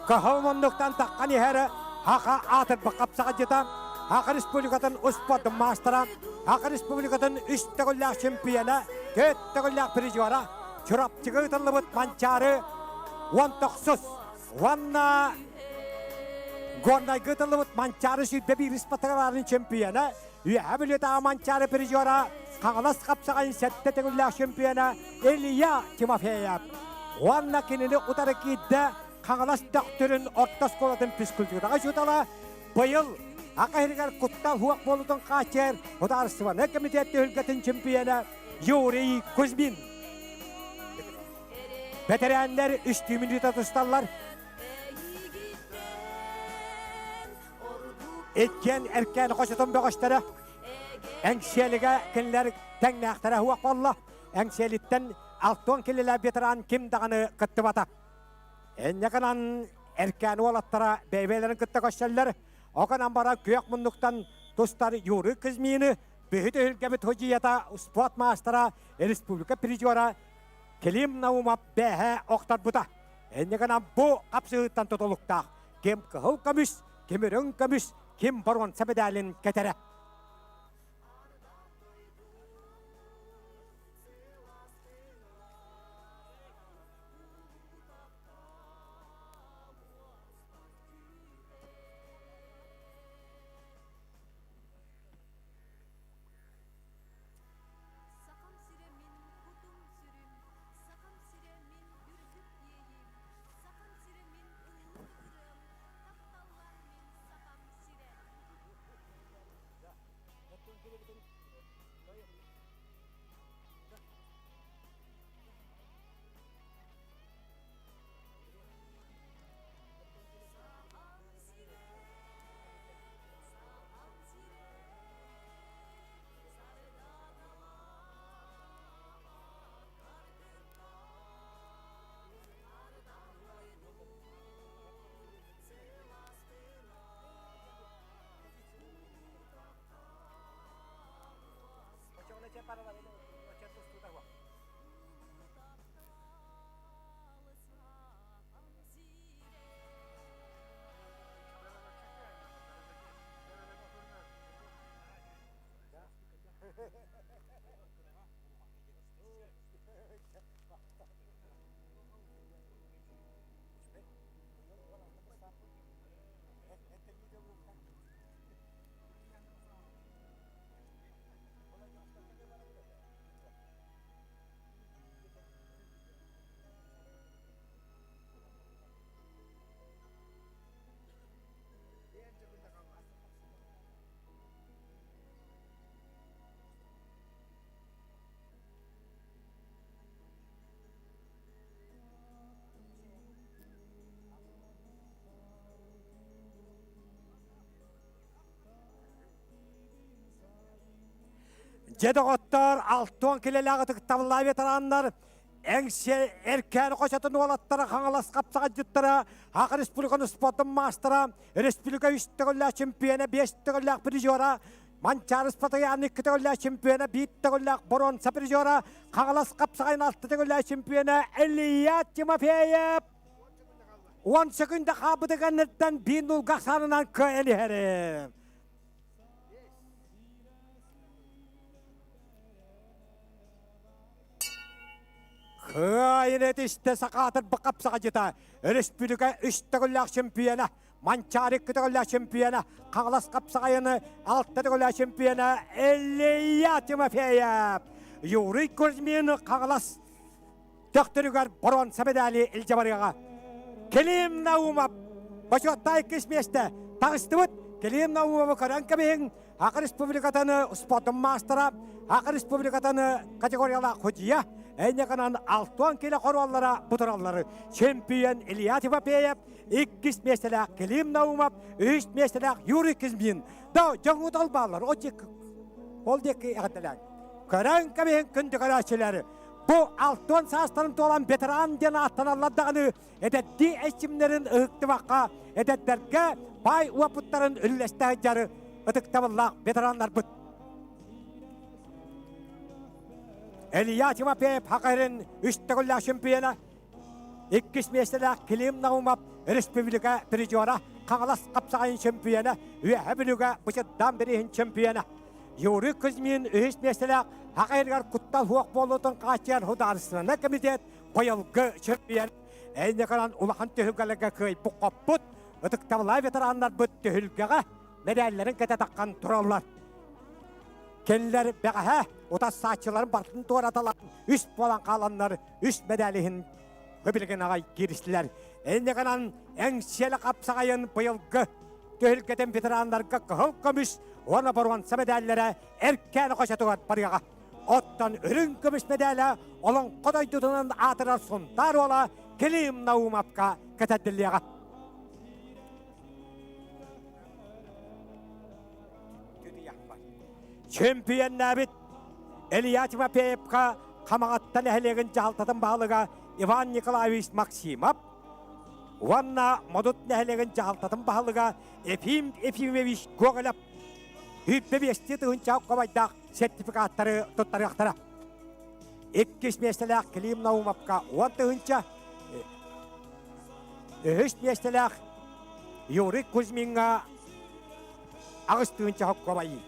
Қағалмандықтан таққан ехәрі Хақа атыр бақапсаға жыта. Хақа республикатын ұспады мастера. Хақа республикатын үстігілләқ чемпионы, көттігілләқ призиора, чұрапчығы ұтылыбыт манчары, 19. Ванна горнайғы ұтылыбыт манчары сүйді бір республикаларын чемпионы, үйәбілеті манчары призиора, қағылас қапсаған сәтті тігілләқ чемпионы Илья Тимофеев. Ванна кенені ұтары кейді қағылас дақтырын ортас қолатын піскүлдігі жұтала бұйыл Ақайырғар құттал хуақ болудың қачер ұдарсываны комитетті үлгетін чемпионы Юрий Кузьмин. Ветеранлар 3 минута тұсталар. Еткен әркен қосытын бұғыштары. Әңселігі кінлер тәңнәқтары хуақ болла. Әңселіттен 6 келелі ветеран кім дағаны қытты бата. Әннеғынан erkeni olattara beybelerin kıtta koşarlar. Okan bara köyak munduktan dostları Yuri Kızmini, bühüt ülkemi hociyata sport mastera Respublika Prijora Kelim Naumap behe oktar buta. Enneganan bu kapsığıttan tutulukta. Kim kıhıl kamış, kim ürün kamış, kim baron sebedalin ketere. Jedogottor altın kilelagi tıktavıllay veteranlar Engse erken koşatın olattara kangalas kapsağa jıttara Hak Respublikanın spotun mastera Respublika 3 tögöllä çempiyona 5 tögöllä prijora Mançar spotı yani 2 tögöllä çempiyona 1 tögöllä boron saprijora kangalas kapsağın 6 tögöllä çempiyona Eliyat Timofeyev 10 sekunda kabıdıganırdan 1-0 gaksanınan köyeli herim. Kıynet işte sakatır bakıp sakacıta. Respublika 3 tögöllä çempiyona. Mançar 2 tögöllä çempiyona. Kangalas kapsağını 6 tögöllä çempiyona Eliyat Timofeyev. Yuri Kuzmin kangalas Döktürüger boron sabedali ilcabariga. Kelim Naumap başottay kismeste tağıstıvıt Kelim Naumap'ı karanka beyin Hak Respublikatanı spotun mastera Hak Respublikatanı kategoriyala hojiya Enne kanan 6 kilo korvallara buturalları Çempiyon Eliyat Timofeyev 2 mesela Kelim Naumap 3 mesela Yuri Kuzmin da jongu dalbalar o çek oldeki adalan karanka beyin kündü karaçıları Bu altın sağstanın olan veteran diyen atanaladığını edetli eşimlerin ıhıktı vaka edetlerge bay uaputların ülleşte jarı ıtıktavallah veteranlar bıt. Eliyat Timofeyev Hakkari'nin 3 tögöllä şampiyona 2 mesela Kelim Naumap Respublika Prijora Kangalas kapsağın şampiyona ve Hebiliga bıçıdan berihin şampiyona Yuri Kuzmin 3 mesela Hakkari'gar kuttal huak bolutun kaçıyan hudarısına komitet bayılgı şampiyon Eyni kalan ulahan tühülgelerge köy bu kaput ıtıktavlay veteranlar bu tühülgege medallerin kete takkan turallar. Kendileri beğe otas saççıların batını tuğratalar üst bolan kalanlar üst medalihin köbilgen ağay giriştiler. Eyni kalan engseli kapsağayın bayılgı tühülgeden veteranlarga kıhıl kömüş ona baruan medallere erken koşatıgar bariyaga. Ottan ürün kömüş medalla olan koday tutunan atırar suntar ola Kelim Naumap'ka ketedilliyaga. Çempiyon nabit Eliyat Timofeyev'ka kamağattan ehlegin cahaltatan bağlıga Ivan Nikolaevich Maksimov Уанна модут нәһелеген жалтатын баһалыга Ефим Ефимович Гоголев Үппе бесте тыгынча кабайдак сертификаттары туттарыктара. Эккис местелак Клим Наумовка 10 тыгынча Үһүс местелак Юрий Кузьминга агыс тыгынча кабайы.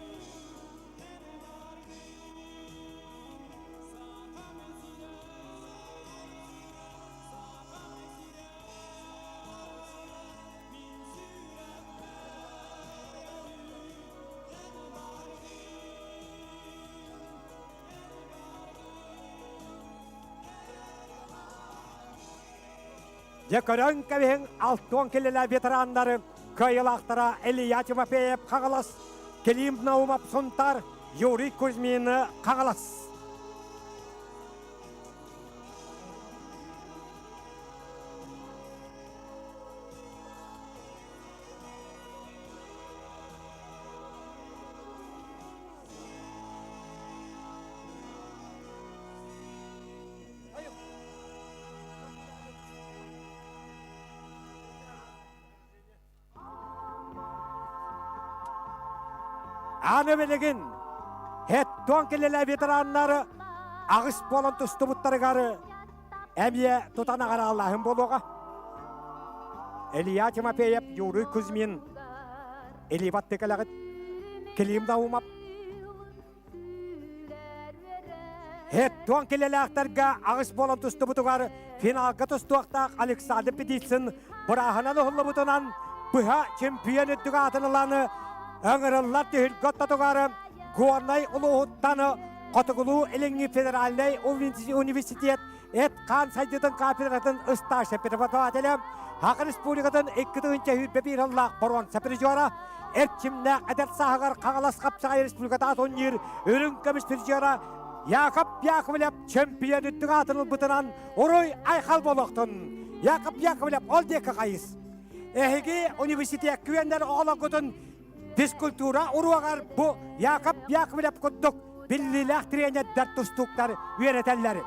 Якорон кавен алтон келелі ветерандары кайылақтара Илья Тимофеев қағалас, Клим Наумов Сунтар, Юрий Кузьмин қағалас. Аны белеген, хеттон келелі ветераннары ағыс болын тұсты бұттарығары әмие тұтанағар Аллахым болуға. Илья Тимофеев, Юрий Кузьмин, Элибат текелағыт, Клим Наумов. Хеттон келелі ақтарға ағыс болын тұсты бұтығары финалға тұсты ақтақ Александр Петицин бұрағынан ұғылы бұтынан бұға чемпион үттіға атыныланы Аңырылар түйілгөт татуғары Гуарнай ұлығыттаны Қотығылу Элеңі Федеральный университет Этқан сайдыдың кафедратын ұста шепірбатуателі Хақы республикатын 2-інші хүрбе бір ұллақ бұрын сәпіржуара Әртчімні әдәт сағығар қағалас қапсағай республиката атонер өрін көміс біржуара Яқып Яқывылеп чемпион үттіг атыныл бұтынан Орой айқал болуқтын Яқып Яқывылеп ол декі қайыз Әхеге университет күендер оғылы күтін Физкультура уруағар бұ Яқып Яқывылеп күттік білілік тренердер тұстықтар үйретелері.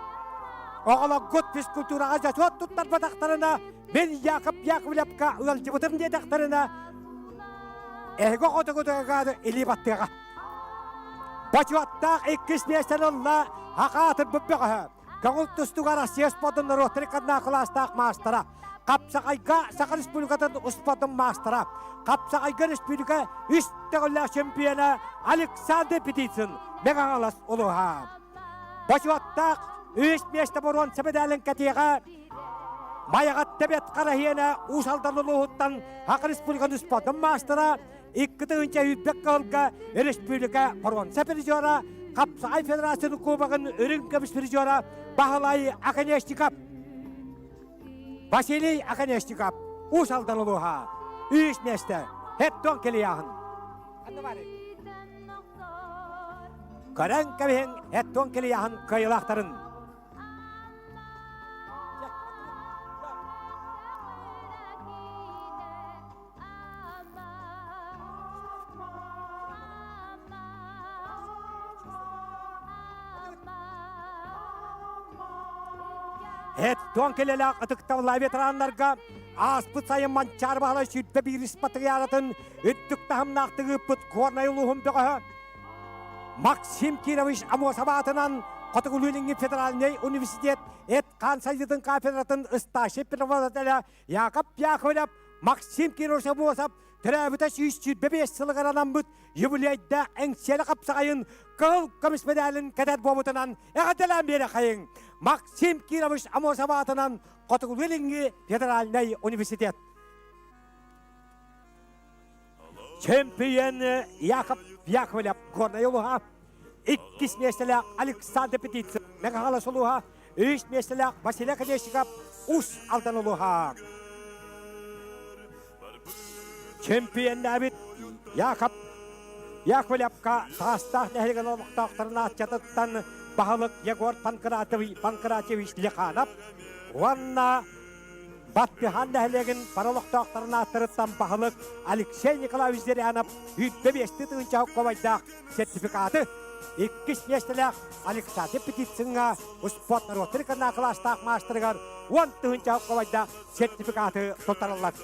Оғылы күт физкультураға жасуат тұттар батақтарына мен Яқып Яқывылепқа ұлалчы бұтырын дедақтарына әйгі қоты-қоты елі баттыға. Бачуаттақ 2-5 ұлла хақатыр бұппеға. Каңыл тұстуға Россия сподын ротырықадына қыластақ мастыра. Қапсағайға Сақы республикатын ұспадын мастыра. Қапсағайға республика үстіғілі чемпионы Александр Петицин меғаңалас ұлыға. Бачуаттақ 3-5 бұрын сәбедәлін кәтеға майағат дәбет қарахиені ұсалдан ұлығыттан Хақы республиканы ұспадын мастыра. 2-інші үйтбек қылға республика бұрын сәпіржора Қапсағай федерацияның кубағын үрін көміс біржора Бағылай Аканештикап. Василий Аканештикап, ұсалдан ұлыға, үйіс месті, хеттон келі яғын. Көрін көбен хеттон келі яғын көйілақтарын. Хеттон келелі ұтықтаула ветеранларға аспыт сайын манчар бағылы сүйтпе бір іспатығы яратын үттік тағымнақтығы бұт корнай ұлығым бұғы. Максим Кирович Амосабатынан Қотығылуылыңы федеральный университет Этқан сайдың кафедратын ұсташы пирвадателі Яқып Яқывылеп Максим Кирович Амосап Түрәбіті сүйтпе 5 сылығаранан бұт юбилейді әңселі қапсағайын қыл көміс медалін кәдәр бобытынан әғаделен бері қайын. Максим Кирович Амосабатынан Қотығылуылыңы федеральный университет. Чемпион Яқып Яқывылеп горнай ұлыға. 2 меселі Александр Петицин меғалас ұлыға. 3 меселі Василий Аканештикап ұс алдан ұлыға. Чемпион Давид Яқып Яқывылепқа тастақ нәхілген олықтақтарына атчатыттан Бағылық Егор Панкратевич Леканов, Уанна Батпихан нәхілеген паралықтақтарына аттырыттан Бағылық Алексей Николаевич Зерянов 5-ті тұғынша қобайдақ сертификаты 2 местелек Александр Петицинга успот наротыр кана класстақ мастыргар 10 тыгынча ковайда сертификаты тотарылат.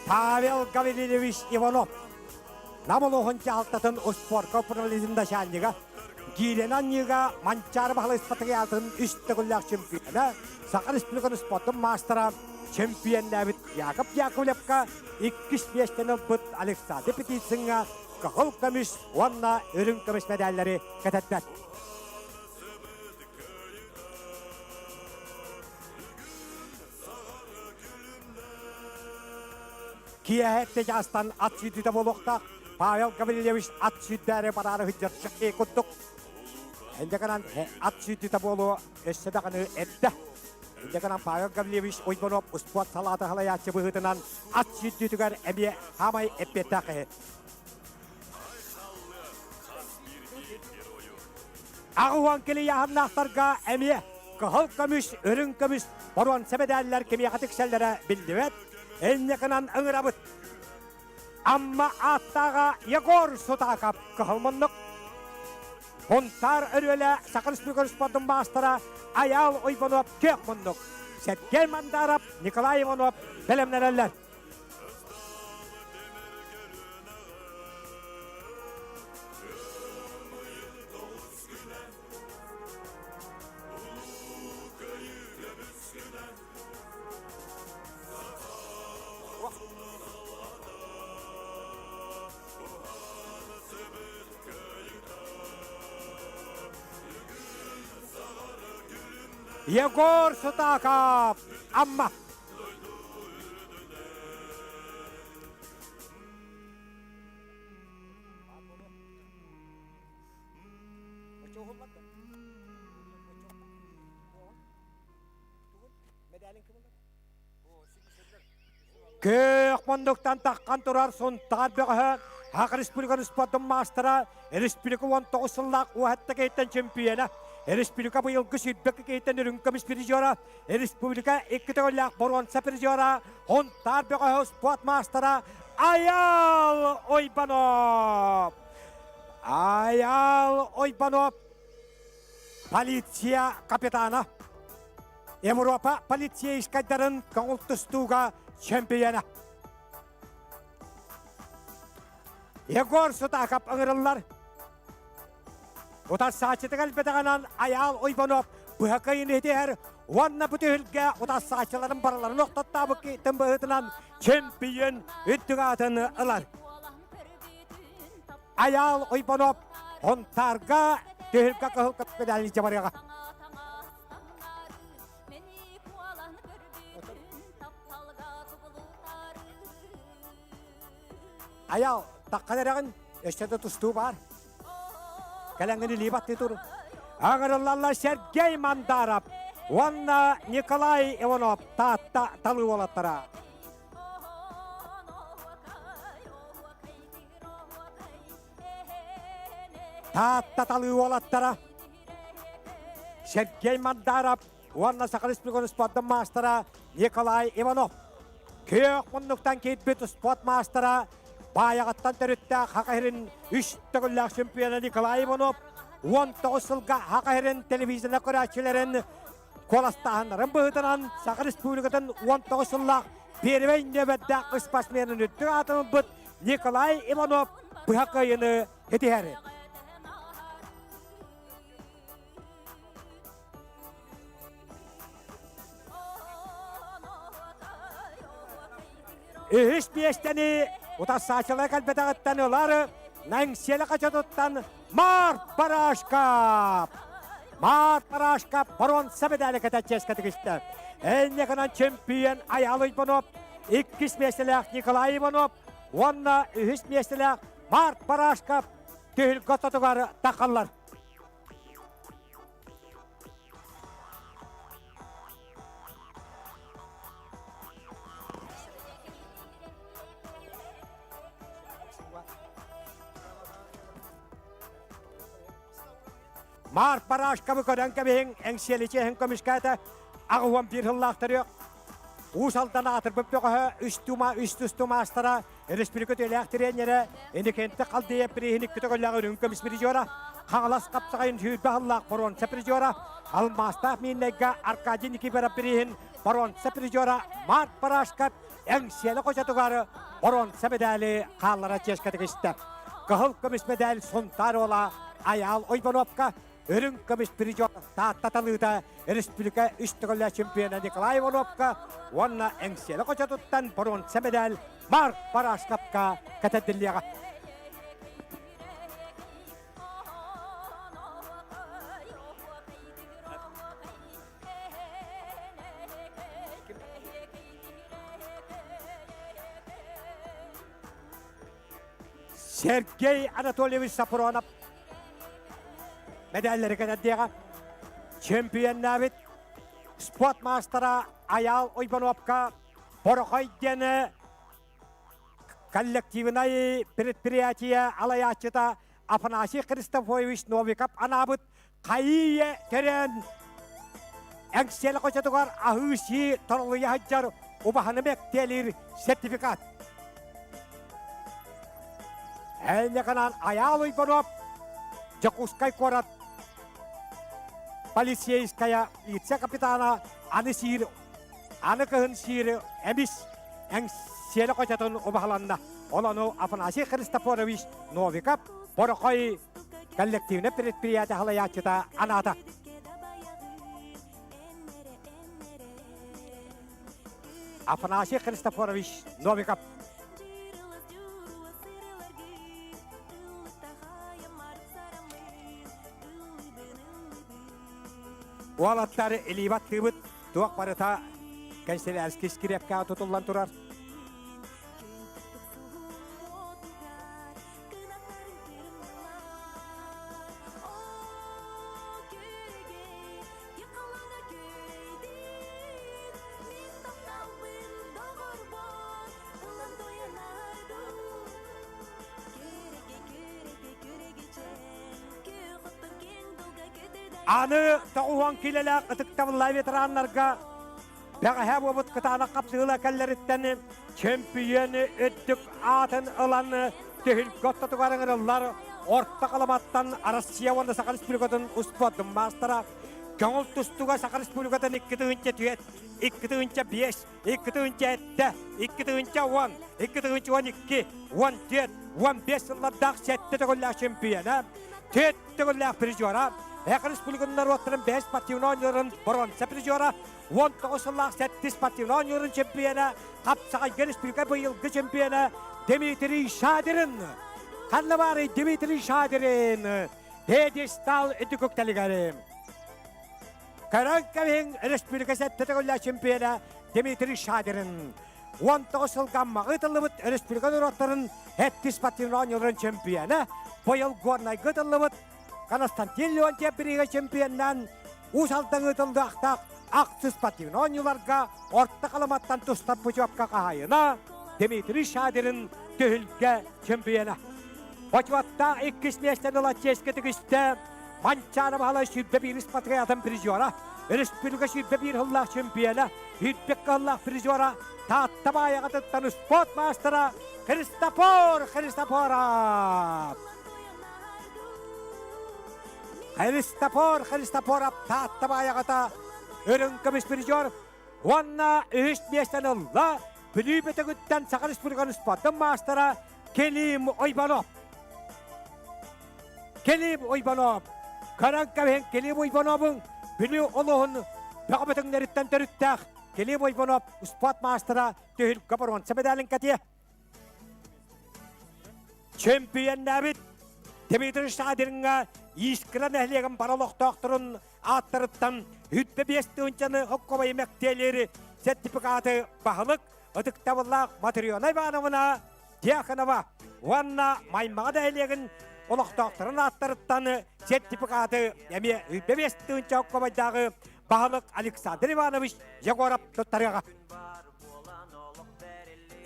Павел Гаврилович Иванов. Намолохонча алтатын успорка пырализында шаннига. Гиренан нига манчар бахалы спатыгы алтын үстігілләк чемпионы. Сақыр республиканы спортын мастера чемпион Давид Яков Яковлевка 2-5 бұт Александр Петицинга қағыл көміш, онна өрін көміш медаллары кәтәтпәт. Киәхетті жастан ат сүйдіді болуқта Павел Гаврилович ат сүйдері барары хүддершік екуттық. Әндеканан ат сүйдіді болу өссідіғаны әдді. Әндеканан Павел Гаврилович ойбанып ұспуат салаты халаятшы бұғытынан ат сүйдідігер әме хамай әппеттақы. Ағуан келі яғыннақтарға әме қығыл көміш, өрін көміш, боруан сәбедәлілер кеме қатықсәлдері білдівет. Әннекінан ұңырабыт. Амма аттаға Егор Сутакап қығылмындық. Онтар өрелі Сақыр республиканы спортын бастыра Аял Ойбанов кек мұндық. Сәтгел Мандарап, Николай Иванов білімнерелер. Егор Сутаков, амма. Көк мұндықтан таққан тұрар сонтар бөғі Хақ республиканы спортын мастера республика 19 сыллақ уәтті кейттен чемпионы. Республика бұйылғы сүрбекі кейттен үрін көміс призера. Республика 2 тәулік боруанса призера. Онтар бөғі спорт мастера Аял Ойбанов. Аял Ойбанов. Полиция капитаны. Европа полицейскайдарын көңіл тұстуға чемпионы. Егор Сутаков ыңырылар. Отас сачытык әлбетіғанан Аял Ойбанов бұхақайын етер. Онна бүтігілге отас сачыларын бараларын оқтаттабы кейтін бұғытынан чемпион үттіғатын ылар. Аял Ойбанов онтарға түйілге қығыл көпкедәлі жабарыға. Аял таққадырағын өстеді тұсту бар. Кәләңгіні лейбатты тұр. Ағырылалар Сергей Мандаров, онна Николай Иванов татта талы олаттыра. Татта талы олаттыра. Сергей Мандаров, онна Сақыр республиканы спорттың мастера Николай Иванов. Көк мұндықтан кейтбет спорт мастера Баяғаттан төрітті Хақайрын 3 түгілләк чемпионы Николай Иванов 19 сылға Хақайрын телевизияна көрәтшілерін қоластағанларын бұғытынан Сақыр республикатын 19 сыллақ первен нөбәдді спортсменін үттіг атының бұд Николай Иванов бұғақайыны етері. Үш бештені Утас сачылы кәлбетағыттан олары нәңселі қачадыттан Март Парашкап. Март Парашкап баруан сәбедәлі кәтәтчес кәтігішті. Әннекінен чемпион Аял Ойбанов, 2 меселек Николай Иванов, онна 3 меселек Март Парашкап түйіл ғаттатығары тақалар. Мар парашкабы көрән кәбең әңселече көмішкәді ағуан бір хыллақтары Усалдан атыр бүппеғі үстіс тумастара республика төләқтіренері әнекенті қалды епірейінік күтігілігі үрінкөміс бірі жора қаңылас қапсағайын сүйірбі хыллақ борон сәпірі жора алмастақ меннеге Аркадий Никибера бірейін борон сәпірі жора Март парашкап әңселі қошатығары борон сәбедәлі қаллара чешкетігісті Кығыл көміс медәл сонтар ола аял ойбановка өрін көміс бірі жора таттаталыда республика үстігілі чемпионы Николай Ивановка онна әңселі қошатыттан борон сәбедәл Март парашкапқа кәтәділіға. Сергей Анатольевич Сапронов медальлері кәтәділіға. Чемпионнабит спорт мастера Аял Ойбановка Порохойдені коллективной предприятия алаячыта Афанасий Христофович Новиков анабыт қайые терен әңселі қочатығар ахыси тұрылы яхаджар убаханы мектелер сертификат. Әліне қанан Аял Ойбанов Жакускай корат полицейская вице-капитана аны сир, аны кыһын сири эмис әңселі қочатын убахаланна. Олану Афанасий Христофорович Новиков Порохой коллективный предприятие халаячыта аната. Афанасий Христофорович Новиков. Уалаттары элибат тыбыт туақ барыта кәнселі әлскес керепке тұтылан тұрар. Аны тауған келелі қытықтавылай ветеранларға бәғәһә бобыт қытаны қапсығыла кәллеріттені чемпионы өттік атын ыланы төхіл көттатуғарыңырылар орта қаламаттан Россия онда Сақа Республикатын ұспадым мастара көңіл тұстуға Сақа Республикатын 2-тігінші түйет, 2-тігінші 5, 2-тігінші 7, 2-тігінші 10, 2-тігінші 12, 14, 15 ылладақ сәтті түгілі чемпионы, төт түгілі призера, Әқір республикандар оттырын 5 спортивный ойынырын бұрын сәпризера, 19 жыллақ 7 спортивный ойынырын чемпионы, Қапсағай республика бұйылғы чемпионы Дмитрий Шадырын. Қанлы бары Дмитрий Шадырын, пьедестал үті көктәлігәрі. Көрәңкәвен республика 7 түгілі чемпионы Дмитрий Шадырын. 19 жылға мағытылы бұд республикадар оттырын 7 спортивный ойынырын чемпионы, бұйыл горнайғы тұлы бұд Константин Леонтьев бірігі чемпионнан ұсалдан ұтылды ақтақ ақсы спортивный ойынларға орта қаламаттан тұстап бұжапқа қағайына Дмитрий Шадырын төхілге чемпионы. Почватта 2 местен ұла ческеті күсті Манчаны бағала сүрбе бір спатриятын призера, республика сүрбе бір ғыллақ чемпионы, үйтбек ғыллақ призера, татта байығы тұттаны спорт мастера Христофоров. Христофоров татта байығыта өрін көміс призер, онна үст местен ұлла бүлі беті күттен Сақа Республиканы спорттың мастера Келим Ойбанов. Көрән кәбен Келим Ойбановың бүлі олығын бәғабетіңдеріттен түріттәқ Келим Ойбанов спорт мастера түйіл көпірон сәбедәлін кәтие. Чемпион нәбіт Дмитрий Шадырынға искілін әхлеген баралық тоқтырын аттырыттан үтті бесті үнчаны ұққобай мәктелері сертификаты бағылық ұтықтабылақ Матрионай Ивановна Дьяконова. Онна маймаға әхлеген олық тоқтырын аттырыттан сертификаты әме үтті бесті үнча ұққобайдағы бағылық Александр Иванович Егоров тұттарыға.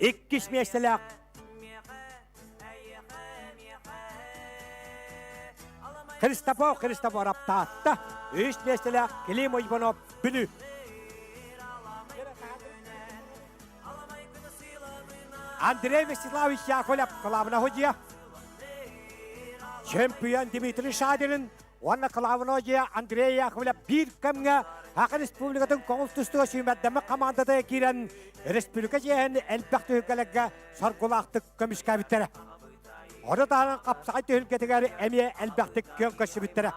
2 меселек Христофор аптаатта, үш местелі Клим Ойбанов бүлі. Андрей Вячеславович Яковлев клавна ходия. Чемпион Дмитрий Шадирин, онна клавна ходия Андрей Яковлев bir кемге Ақын Республикатын коңыл тұстығы сүймәддімі командада кирен республика жейін әлбәқті үккәлігі сарқулақтық көміш кәбіттері. Оны дағын қапсағай түйілгетігері әме әлбәқті көн көші біттері.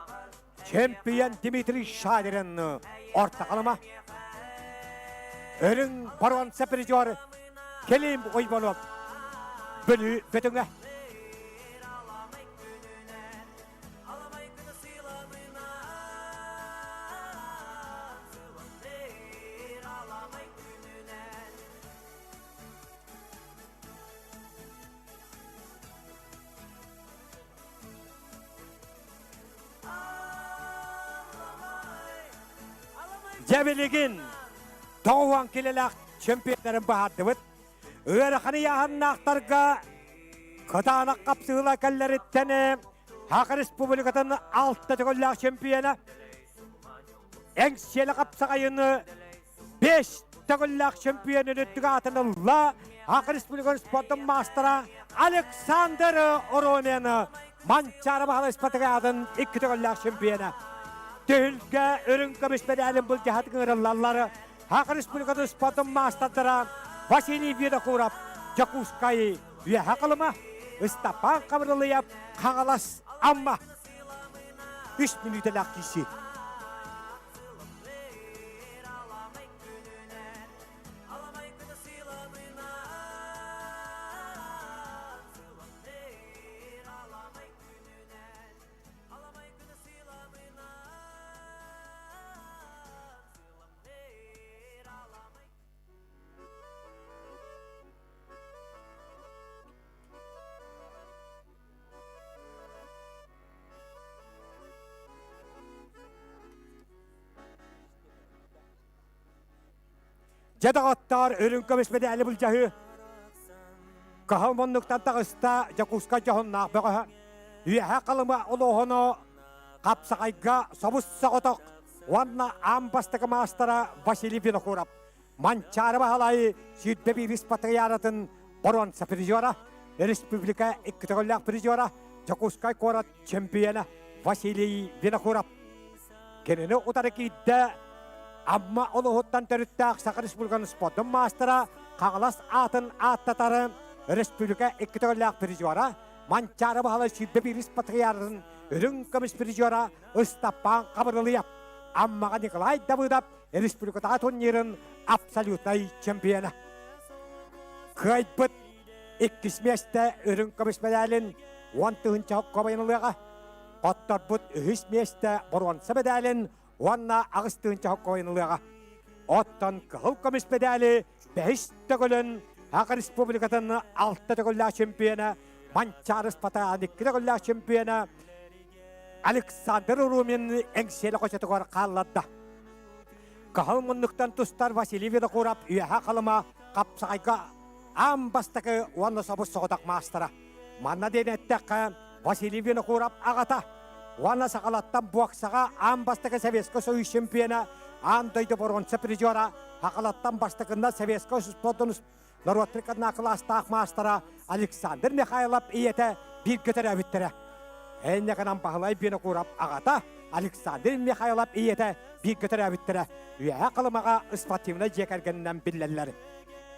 Чемпион Дмитрий Шадирин орта қалыма. Өрін баруан сәпірі Клим Ойбанов бүлі бөтіңе. Жәбелеген тоғуан келелек чемпиондарын бағарды бұд. Өріқаны яғыннақтарға қытаны қапсығыла кәллеріттені Хақы Республикатын 6 түгілләк чемпионы. Әңселі қапсығайыны 5 түгілләк чемпионы өттігі атынылла Хақы Республикатын спорттың мастера Александр Оромені манчары бағалы спортығы адын 2 түгілләк чемпионы. Түйілге өрін көміспеді әлім бұл жахатың ұрылалары Хақы Республикатын спорттың мастадыра Василий Винокуров, Jakускай, Вяхақылыма, Стапан Қабырлыяп, Қағалас Амма. 3 минутелік кесі. Жадағаттар өрін көмеспеді әлі бұл жағы. Қағылмонлықтан тағыста Jakуска жағыннақ бұға. Үйәхә қалыма ұлығыны қапсағайға собысса қотық. Уанна амбастығы мастара Василий Винокуров. Манчары бағалайы сүйдбебі респаттығы яратын Борон Сапризиора. Республика 2 түгілләк призиора Jakускай қорат чемпионы Василий Винокуров. Кенені ұтары кейді Амма олығыттан түріттәк Сақы Республиканы спорттың мастера Қағылас атын аттатары Республика 2 түгілләк призиора Манчары бағалы сүйдбебі респаттығы яратын үрін көміс призиора Стапан Қабырлыяп. Аммаға Николай Давыдов Республикада турнирын абсолютный чемпионы. Қайбыт 2 месте үрін көміс медалін 10-інші көбайынылыға. Оттар бұт 3 месте бұрвансы медалін Уанна ағыстығынша көбайынылыға. Оттан қыл көміс медалі 5 түгілін Хақы Республикатын 6 түгілләк чемпионы Манчары спата 2 түгілләк чемпионы Александр Урумин әңселі қосетіғар қалладда. Қағыл мұндықтан тұстар Василий Винокуров үйәхә қалыма қапсағайға амбастығы уанны собыс соғыдақ мастера. Манна дейнеттіқі Василий Винокуров ағата. Уанна сақалаттан буақсаға амбастығы Советскі Союз чемпионы андойды бұрғынсы призиора Хақалаттан бастығында Советскі спортын Народрикадна кластақ мастера Александр Михайлов иеті бір көтір әбіттірі. Әнне қанан бағылай Винокуров ағата Александр Михайлов иеті бір көтір әбіттірі. Үйәхә қалымаға спортивны жекергенінен білелері.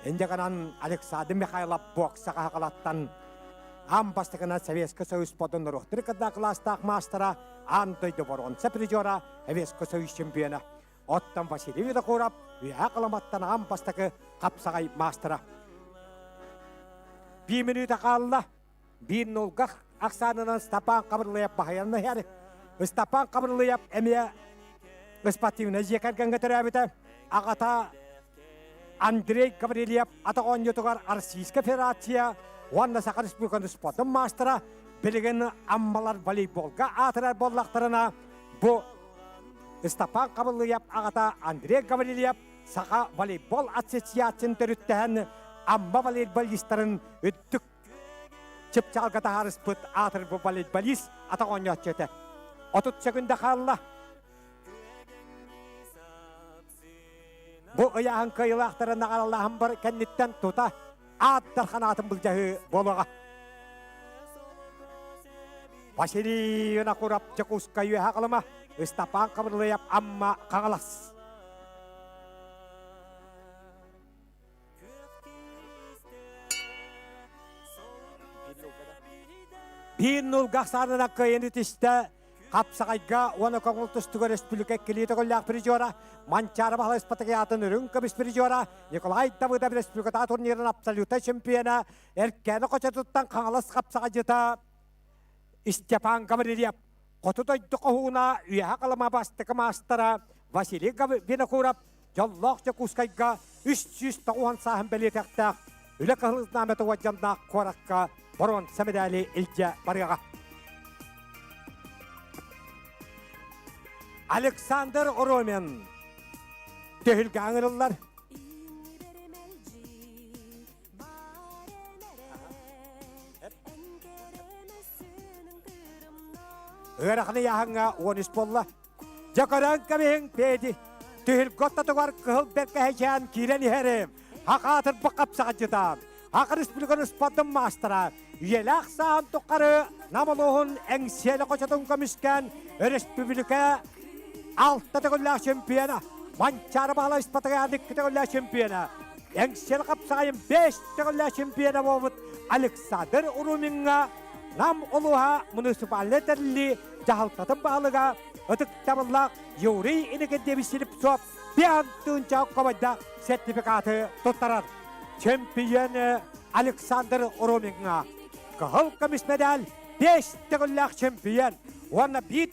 Әнне қанан Александр Михайлов буақсаға Хақалаттан амбастығына Советскі Союз спортын Народрикадна кластақ мастера андойды бұрғынсы призиора Советскі Союз чемпионы. Оттан Василий Винокуров үйәхә қалыматтан амбастығы қапсағай мастера. 1 минута қалыла, 1-0 ақсанынан Стапан Қабырлыяп бағаянны әрі. Стапан Қабырлыяп әме спортивны жекерген көтір әбіті. Ағата Андрей Гаврилиев атағын етігар Российская Федерация, Уанна Сақы Республиканы спортын мастера, білген амбалар волейболға атырар боллақтарына бұ Стапан Қабырлыяп ағата Андрей Гаврилиев Сақа волейбол ассоциациясын түріттіғін амба волейболистарын үттік чіпчалға тағарыс бұд атыр бұ волейболист атағын етчеті. 30 секунда қалла. Бұл ұяғын көйлақтарына қалалағын бар кәннеттен тұта аттар қанатын бұл жағы болуға. Василий Накурап Чакускаю хақылыма Истапан қабырлыяп амма қағалас. Бин ұлғақсарына көйені түсті қапсағайға оны көңіл тұстығы республика келейді қоллақ призора Манчары бағла испатығы атын үрін көміс призора Николай Давыдов республиката турнирін абсолюта чемпионы әркені қочатыттан қаңылас қапсаға жыта Степан Гаврилев Қотыдойды қоғуына үйе қалыма бастықы мастара Василий Винокуров жоллақ Чакускайға 390 сағын бәлетектақ үлі қылызнаметі уаджандақ қораққа Борон Самедали Илья Барыға. Александр Уромин. Төхілгі аңырылар. Өрақны яғыңа 13 болла. Жакаран кәмең пейді. Төхіл готтатығар күхіл бәкке әжен кирен ерім. Хақатыр бұқап сағыджыдан. Хақы республиканы спадым мастыра. Елақ саған тұққары намылуғын әңселі қочатын көміскен республика 6 чемпионы. Манчары бағла испатыға 2 чемпионы. Әңселі қапсағайын 5 чемпионы болбыт Александр Уруминға нам ұлуға муниципалитерлі жағалтатын бағылыға ұтық табылақ еурей інеге дебісіліп соп беантын жауқ қабайда сертификаты тұттарар. Чемпионы Александр Уроминға Кығыл көміс медаль 5 чемпион. Оны 1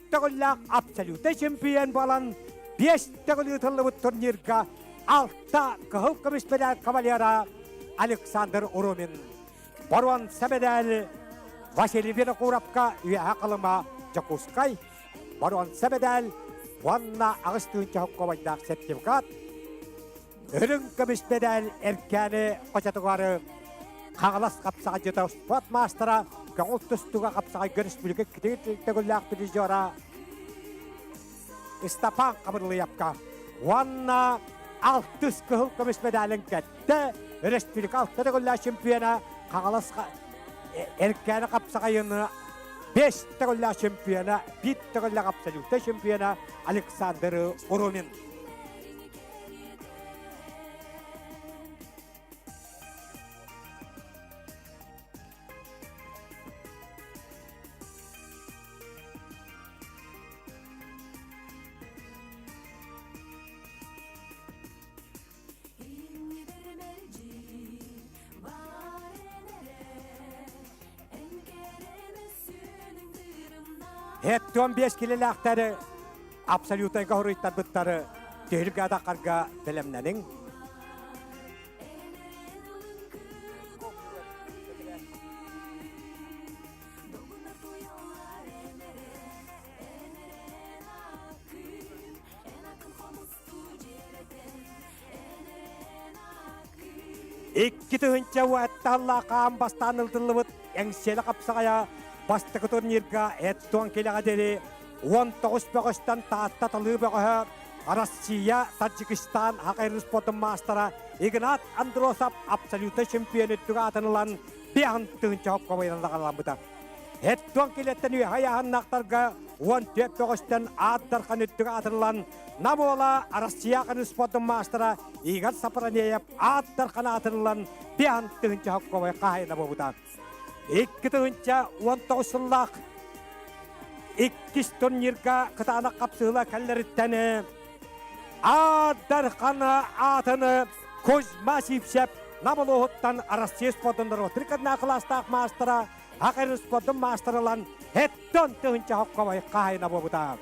абсолютный чемпион болан 5 ұтылығы турнирға 6 кығыл көміс медаль кавалера Александр Уромин. Борон Самедаль Василий Винокуровқа үйе ақылыма Чакускай. Борон Самедаль Онна ағыстығын жағып қабайдақ сертификат. Үрін көміс медаль әркәні қочатығары Қағылас қапсаға жета спорт мастера, көңіл тұстуға қапсаға көріс бүлігі кітігілік призора Истапан қабырлыяпқа. Онна 6 күхіл көміс медалін кәтті. Республика 6 чемпионы Қағылас әркәні қапсаға ені 5 чемпионы, 1 абсолютный чемпионы Александр Урумин. Хетті 15 келеліқтері абсолютный ғұрыйттар бұттары түйілгі адақарға білімненің. Икки түхінче уәтталла қаам бастан ұлтылыбыт әңселі қапсағая бастығы турнирға әттуан келеға дәрі 19 бөғістан тааттатылы бөғі Россия, Таджикистан, Хақайры спортын мастера Игнат Андросов абсолютный чемпион өттігі атынылан беғын түхінче хопқа байранда қалан бұда. Әттуан келеттен үй хаяғын нақтарға 14 бөғістан аттарқан өттігі атынылан Намола Россия қаны спортын мастера Игат Сапаранеев аттарқан атынылан беғын түхінче хопқа бай қайына бұда. 19 жыллақ 2 турнирға қытаны қапсығыла кәллеріттәні Адарқаны атыны Козьма Сипсеп Намылуғыттан Россия спортындар отырқадына қыластақ мастера Хақайры спортын мастерылан әттон түхінче хоққабай қайына болуда.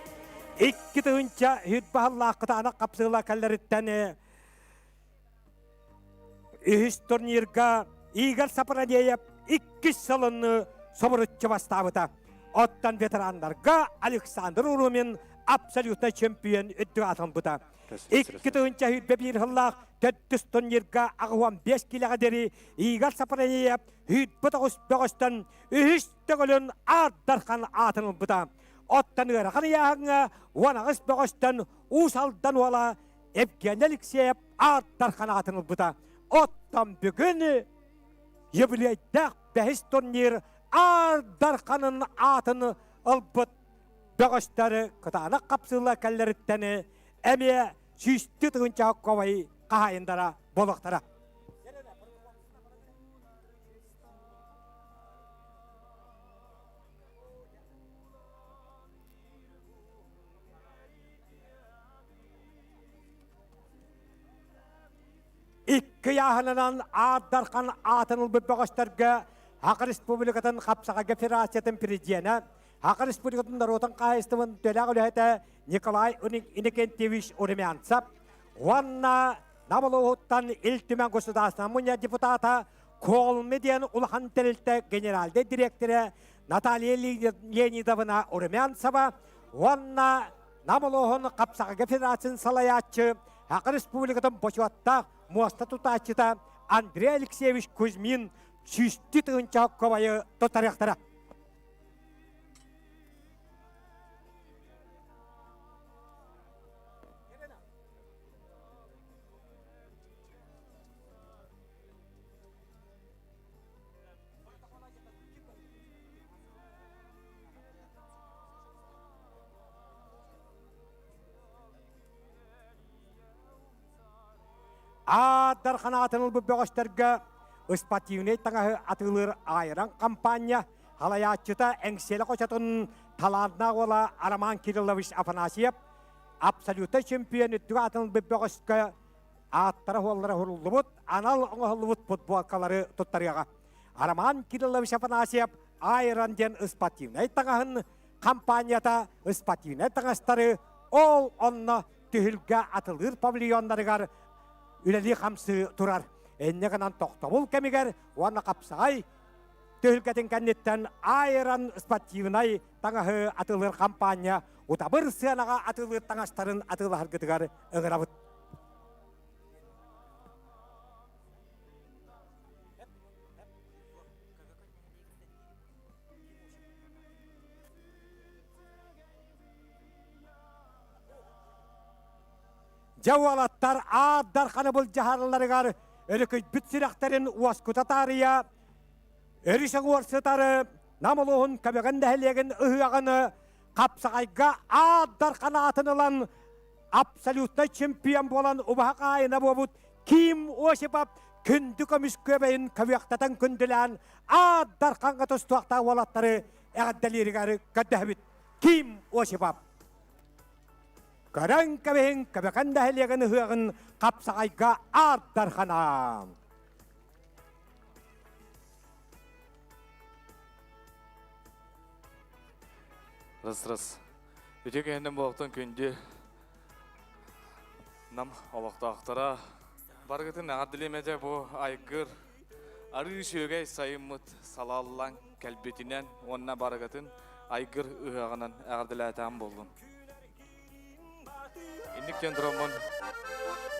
2 түхінче хүтбағыллақ қытаны қапсығыла кәллеріттәні 3 турнирға Игорь Сапаранеев 2 сылыны собырытчы бастабыда. Оттан ветерандарға Александр Урумин абсолютный чемпион өттігі атын бұда. 2 түгінші хүтбе бір ғыллақ 4 турнирға ағуан 5 келеға дәрі Игорь Сапаранеев хүтбі 9 бөғістан 3 түгілін ардарқан атын бұда. оттан ырахын яғыңа, уанағыз бөғістен усалдан ола Евгений Алексеев аттар қанатын ұлбыта. Оттан бүгін юбилейдақ бәхіс турнир ардарқанын атын ұлбыт бөғістері күтаны қапсылы кәліріттені әме сүйісті тұғынша ковай қағайындара болықтара. Икки яһынынан ардарқан атыныл бөббөгөстөргө Хакы Республикатын Капсага Федерациятын президенті, Хакы Республикатын Народын Кайыстымын Төләгүләті Николай Иннокентьевич Урумянцев, Уанна Намылуғыттан Илтүмен государственный депутата Колмедиан Улхан Телілті генеральды директоры Наталья Леонидовна Урумянцева, Уанна Намылуғын Капсага Федерациясын салаятчы, Хакы Республикатын Бочуатта Моста Тутачыта Андрей Алексеевич Кузьмин сүйісті тұғынша көбайы тұттарықтара. Адар қанатыныл бүббеғыштарға Испативней таңағы атылыр айран кампания халаятчыта әңселі қошатын таларына ола Араман Кириллович Афанасьев абсолютты чемпион үттігі атыныл бүббеғышқа аттары олары ғұрылыбыт, анал оңғылыбыт футболкалары тұттарыға. Араман Кириллович Афанасьев айран ден Испативней таңағын кампанията Испативней таңастары ол онны түхілге атылыр павильондарығар үләлі қамсы тұрар. Эннегенан тоқтабыл кәмегер, уанна қапсағай, төхілкетін кәннеттен айран спативнай таңағы атылыр кампания, ұтабыр сыянаға атылыр таңастарын атылы харгытығар ұғырабыт. Жауалаттар аадар қаны бұл жағарыларығар Өрікөй бүтсірақтарын уаскутатария, өрішің орсытары, намылуғын көбеген дәхілеген ұғағыны қапсағайға аадар қанатынылан абсолютный чемпион болан ұбаға айына бобыт ким осипап күнді көміс көбейін көбеқтатын күнділән аадар қанға тұстуақта олаттары әғаддәлерігәрі көддәбіт ким осипап. Көрін көбейін көбеген дәхілеген ұғағын қапсағайға ардархана. Рас. Өтек әнім болықтан көнде нам олықтақтара. Барғытын ағадылемеде бұл айгыр ары шөгей сайымыт салалылан кәлбетінен онына барғытын айгыр ұғағынан ағадыләтен болдым. Инниктен дромон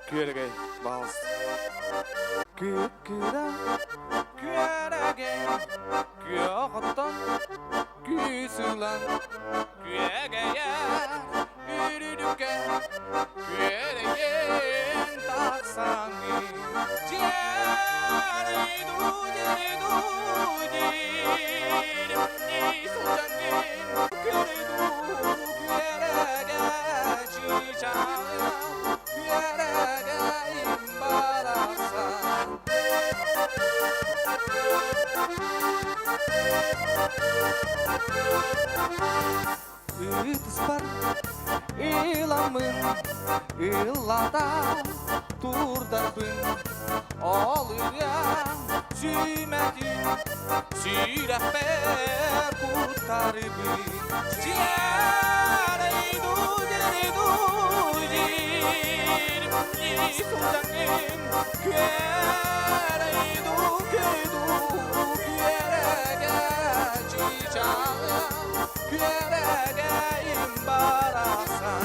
күерегей бағылысты. Күккіра, күерегей, күоғыттан, күсілан, күегейе, үрүрүке, күереген тақсаңы. Жерейду, несілжанген, күреду, күереге чичаңы, күереге имбаласан. Ütüs бар, иламын, илада турдarbын, олыға сүймәдім, сүйрәппер құттарыбын. Жерейду, несілжанген, күерейду, күереге чичаңы, күереге имбарасан.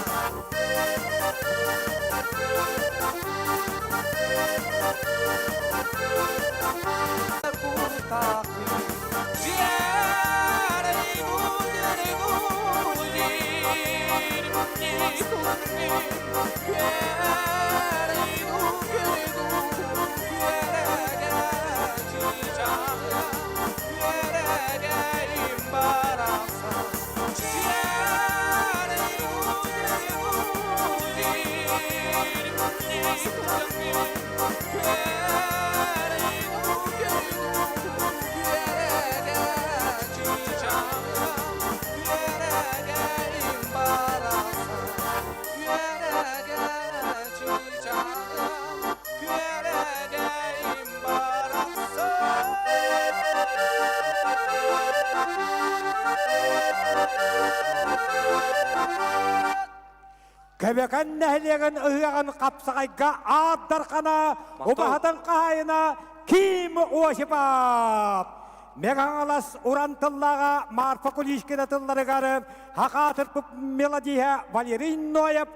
Kurtaqı, жерейду, Кәбекән нәһлеген ыһыган қапсағайға аддарқана, убахатын қайына ким уашипап. Мегаңалас урантыллаға марфа кулишкені тылларығары, хақа тұрпып мелодия Валерин Ноев,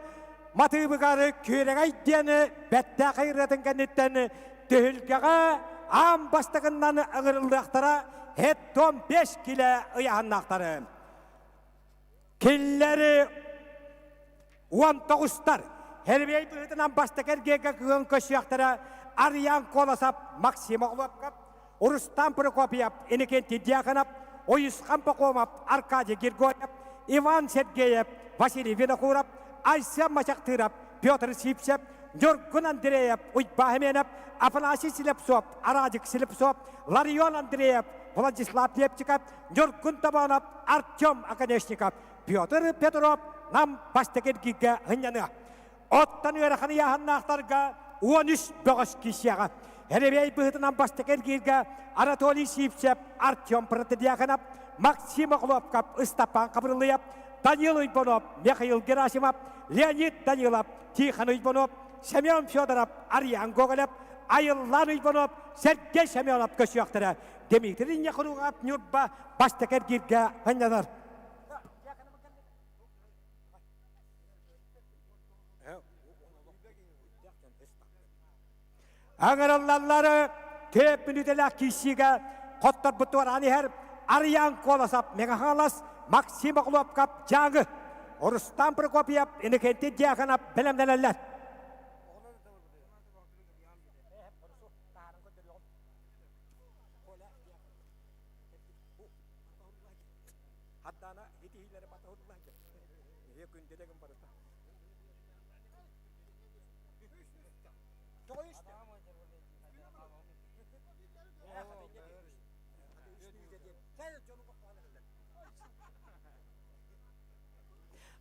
матыбығары көрегай дені бәтті қайратын кәнеттені түйілгеға ам бастығынан ұғырылдықтара, хет 15 килі ұяғыннақтары. Келлері 19-тар, Хербей бұғытынан бастықергеге күгін көшіяқтары Ариян Коласап, Максим Оғлапқап, Урустан Прокопьев, Иннокентий Дьяконов, Ойысқан Пақомов, Аркадий Григорьев, Иван Сергеев, Василий Винокуров, Айса Мачақтыров, Петр Сипсев, Нюргун Андреев, Уйбахименов, Афанасий Селепсов, Арадик Селепсов, Ларион Андреев, Владислав Лепчиков, Нюргун Табанов, Артем Аконечников, Петр Петров, нам бастықергеге ғыняны. Оттан өріқыны яғыннақтарға 13 бөғіс кешеға. Әребей бұғытынан бастықергеге Анатолий Сипсев, Артем Протодиаконов, Максим Оғлопков,Ыстапан Қабырлыев, Данил Уйбонов, Михаил Герасимов, Леонид Данилов, Тихон Уйбонов, Семен Федоров, Ариян Гоголев, Айыллан Уйбонов, Сергей Семенов көшіяқтыры. Дмитрий Нехруғап Нюрба бастықергеге ғыняныр. Аңыраллары төп мүнітелі кешіге қоттар бұттуар анихер Ариян Коласап, Мегахалас, Максим Оғлопкап, Жаңы, Урустан Прокопьев, Иннокентий Дьяконов, білімділілер.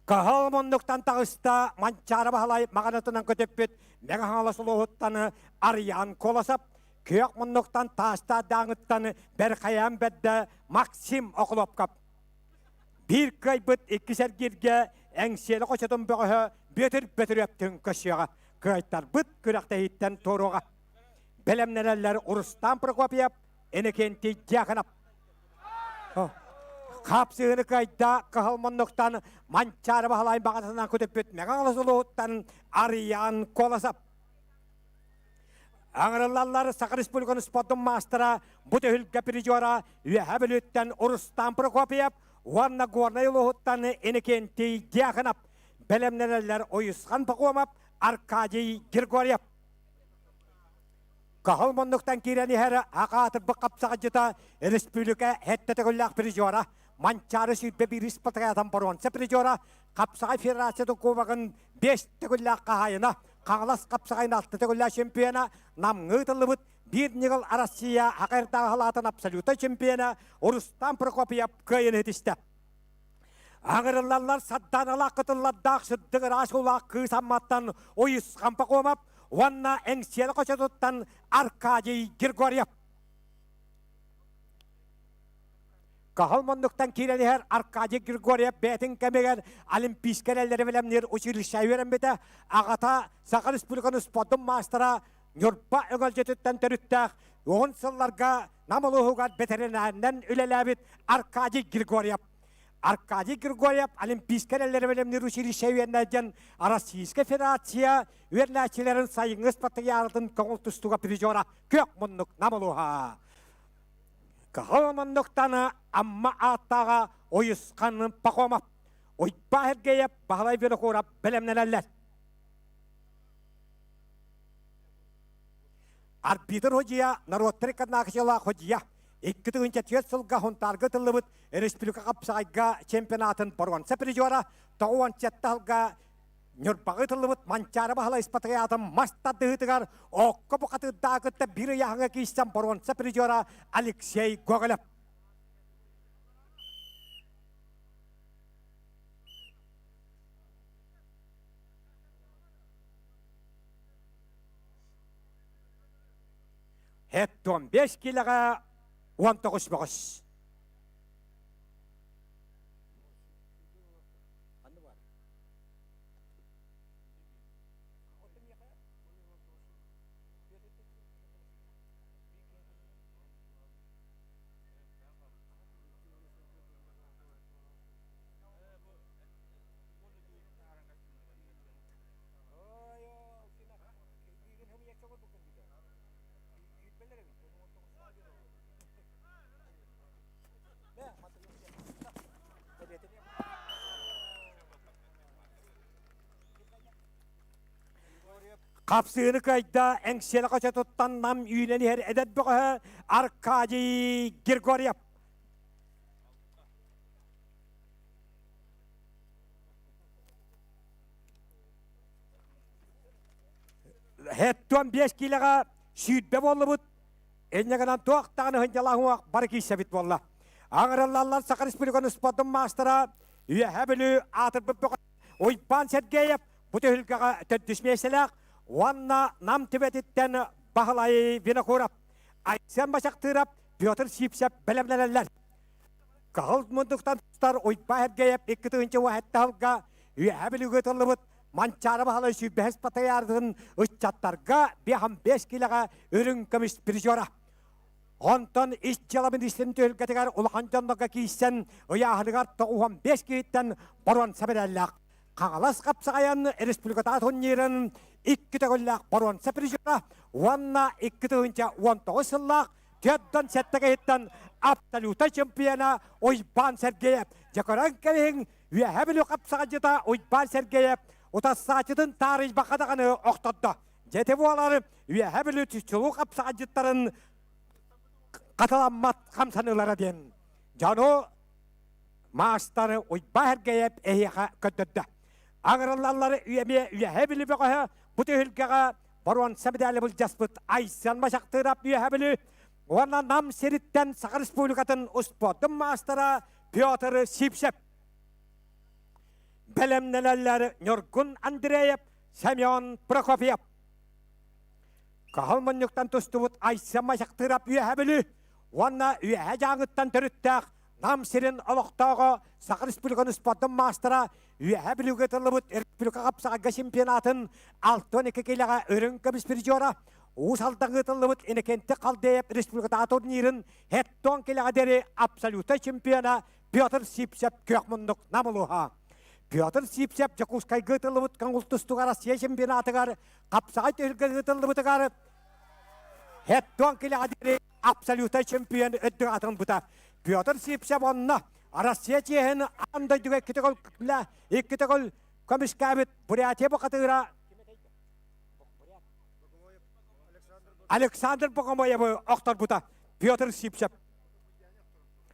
Қағал мұндықтан тағыста манчары бағалай мағанатынан көтеппет Мегахала сұлуғыттаны Ариян Коласап, көйек мұндықтан таста даңыттаны бір қаян бәдді Максим Оғлопкап. Bir көй бұт екі сәргерге әңселі қошатын бұғы бөтір өптің көшеға. Көйттар бұт күріқтейттен торуға. Білімнерелер Урустан Прокопьев, Иннокентий Дьяконов. Қапсығыны қайда қығылмынлықтан манчары бағалайын бағатынан көтеппет Мегахаласылуғыттан Ариян Коласап. Аңырылалары Сақы Республиканы спортын мастыра бұты үлгі пережора үйәбіліттен Урустан Прокопьев, Уанна Горнайлуғыттан Иннокентий Дьяконов. Білімнерелер Ойысқан Пақомов, Аркадий Григорьев. Қығылмынлықтан керені әрі ақатыр бұққапсаға жыта республика әттеті күлләқ пережора. Манчары сүйтбе бір республикадан баруансы пережора. Қапсағай федерацияды көбағын 5 күлләқ қағайына. Қаңылас қапсағайын 6 күлләқ чемпионы. Намғы тұлыбыт бір негіл Россия ақырдағы халатын абсолюта чемпионы Урустан Прокопьев көйін етісті. Аңырылалар садданала қытылладақ сүддігір ашулақ қысамматтан Ойысқан Пақомов, Уанна әңселі қошатыттан Аркадий Григорьев. Қағылмындықтан керені әр Аркадий Григорьев бәтін кәмегер олимпийскер әлдері білемнер училища өрен беті ағата Сақы Республиканы спортын мастыра Нюрба өңіл жетіттен түріттәқ оғын сылларға намылығығар бетерінәнен үлеләбіт Аркадий Григорьев. Аркадий Григорьев олимпийскер әлдері білемнер училища өренәден Российская Федерация өрнәчілерін сайыңыз патриарытын көңіл тұстуға пережора көк мұнық намылыға. Қағылмындықтаны амма аттаға Ойысқан Пақомов, Ойба Хергеев, Бағалай Винокуров білімнелелер. Арбитр ходжия, народтары қаднақшыла ходжия, 2004 сылға хунтарғы тылыбыт республика қапсағайға чемпионатын баруанса пережора, 97 жылға Нюрбағы тылыбыт манчары бағала испатыға маста дығытығар оққа бұқаты дағытта бірі яғыңа кейістен боронса призера Алексей Гоголев. Хет 15 килоға 19 боғыз. Қапсыны қайда әңселі қаша тұттан нам үйнені әр әдет бұғы Аркадий Григорьев. Хеттуан 5 килоға сүйітбе болы бұд. Әнегінен тоқтағыны хынжалағын оқ бары кейсе бит болла. Аңыралалар Сақар Республиканы спортын мастыра үйе әбілі атыр бұд Ойпан Сергеев бұты үлгіға төттісмесілік Уанна нам тибетиттен бағылай Винокуров. Айтсен башақтырап, Петр Сипсеп білімлерелер. Қағыл мұндықтан тұстар Ойпа Сергеев 2-тігінші уәхетті алға үйе әбілігі тұрлыбыд. Манчары бағылай сүйбәс патаярдығын ұшчаттарға 5 килоға өрін көміс призера. Онтан іс жалабын істен төлгетігер ұлған жондығы кейсен ұяғылығар 15 кейттен бұрын сәбірәлләқ. Қағалас қапсағаян республиката тұннерін 2 төгілләқ бұрын сәпіржіға, онна 2-19 сыллақ, төдден сәттігі еттен абсолюта чемпиона Ойбан Сергеев. Жекоран кәвең үйәбілі қапсаға жета Ойбан Сергеев ұтассатыдың тарих бақадағаны оқтадды. Жете болары үйәбілі түстілу қапсаға жеттарын қаталамат қамсанылары ден. Жаны маастары Ойбан Сергеев әйеға көттеді. Аңыралалары үйәбілі бақаға бұты үлгіға баруан сәбідәлі бұл жаспыт айсан машақтырап үйәбілі. Оны нам серіттен Сақар Республикатын ұспотын маастара Петр Сипсеп. Бәлемнеләлері Нұргүн Андреев, Семен Прокофьев. Қағыл мұнықтан тұсты бұт айсан машақтырап үйәбілі. Оны үйә жаңыттан түріттәқ нам серін олықтағы Сақар Республиканы ұспотын маастара үйәбілігі тұрлыбыт республика қапсаға чемпионатын 6-12 келіға өрін көміс призера. Усалдағы тұрлыбыт енекенті қалдайып республиката турнирін 7-10 келіға дәрі абсолюта чемпиона Петр Сипсеп көқмұндық намылуға. Петр Сипсеп Жакускайғы тұрлыбыт қаңғылтыстығы Россия чемпионатығар қапсаға төлгі тұрлыбытығар 7-10 келіға дәрі абсолюта чемпион өдді атын бұта. Петр Сипсеп онына Россия чехен андайдыға екі тұғыл көміскәбіт Бурятия бұқатыға Александр Богомоевы оқтар бұта Петр Сипсеп.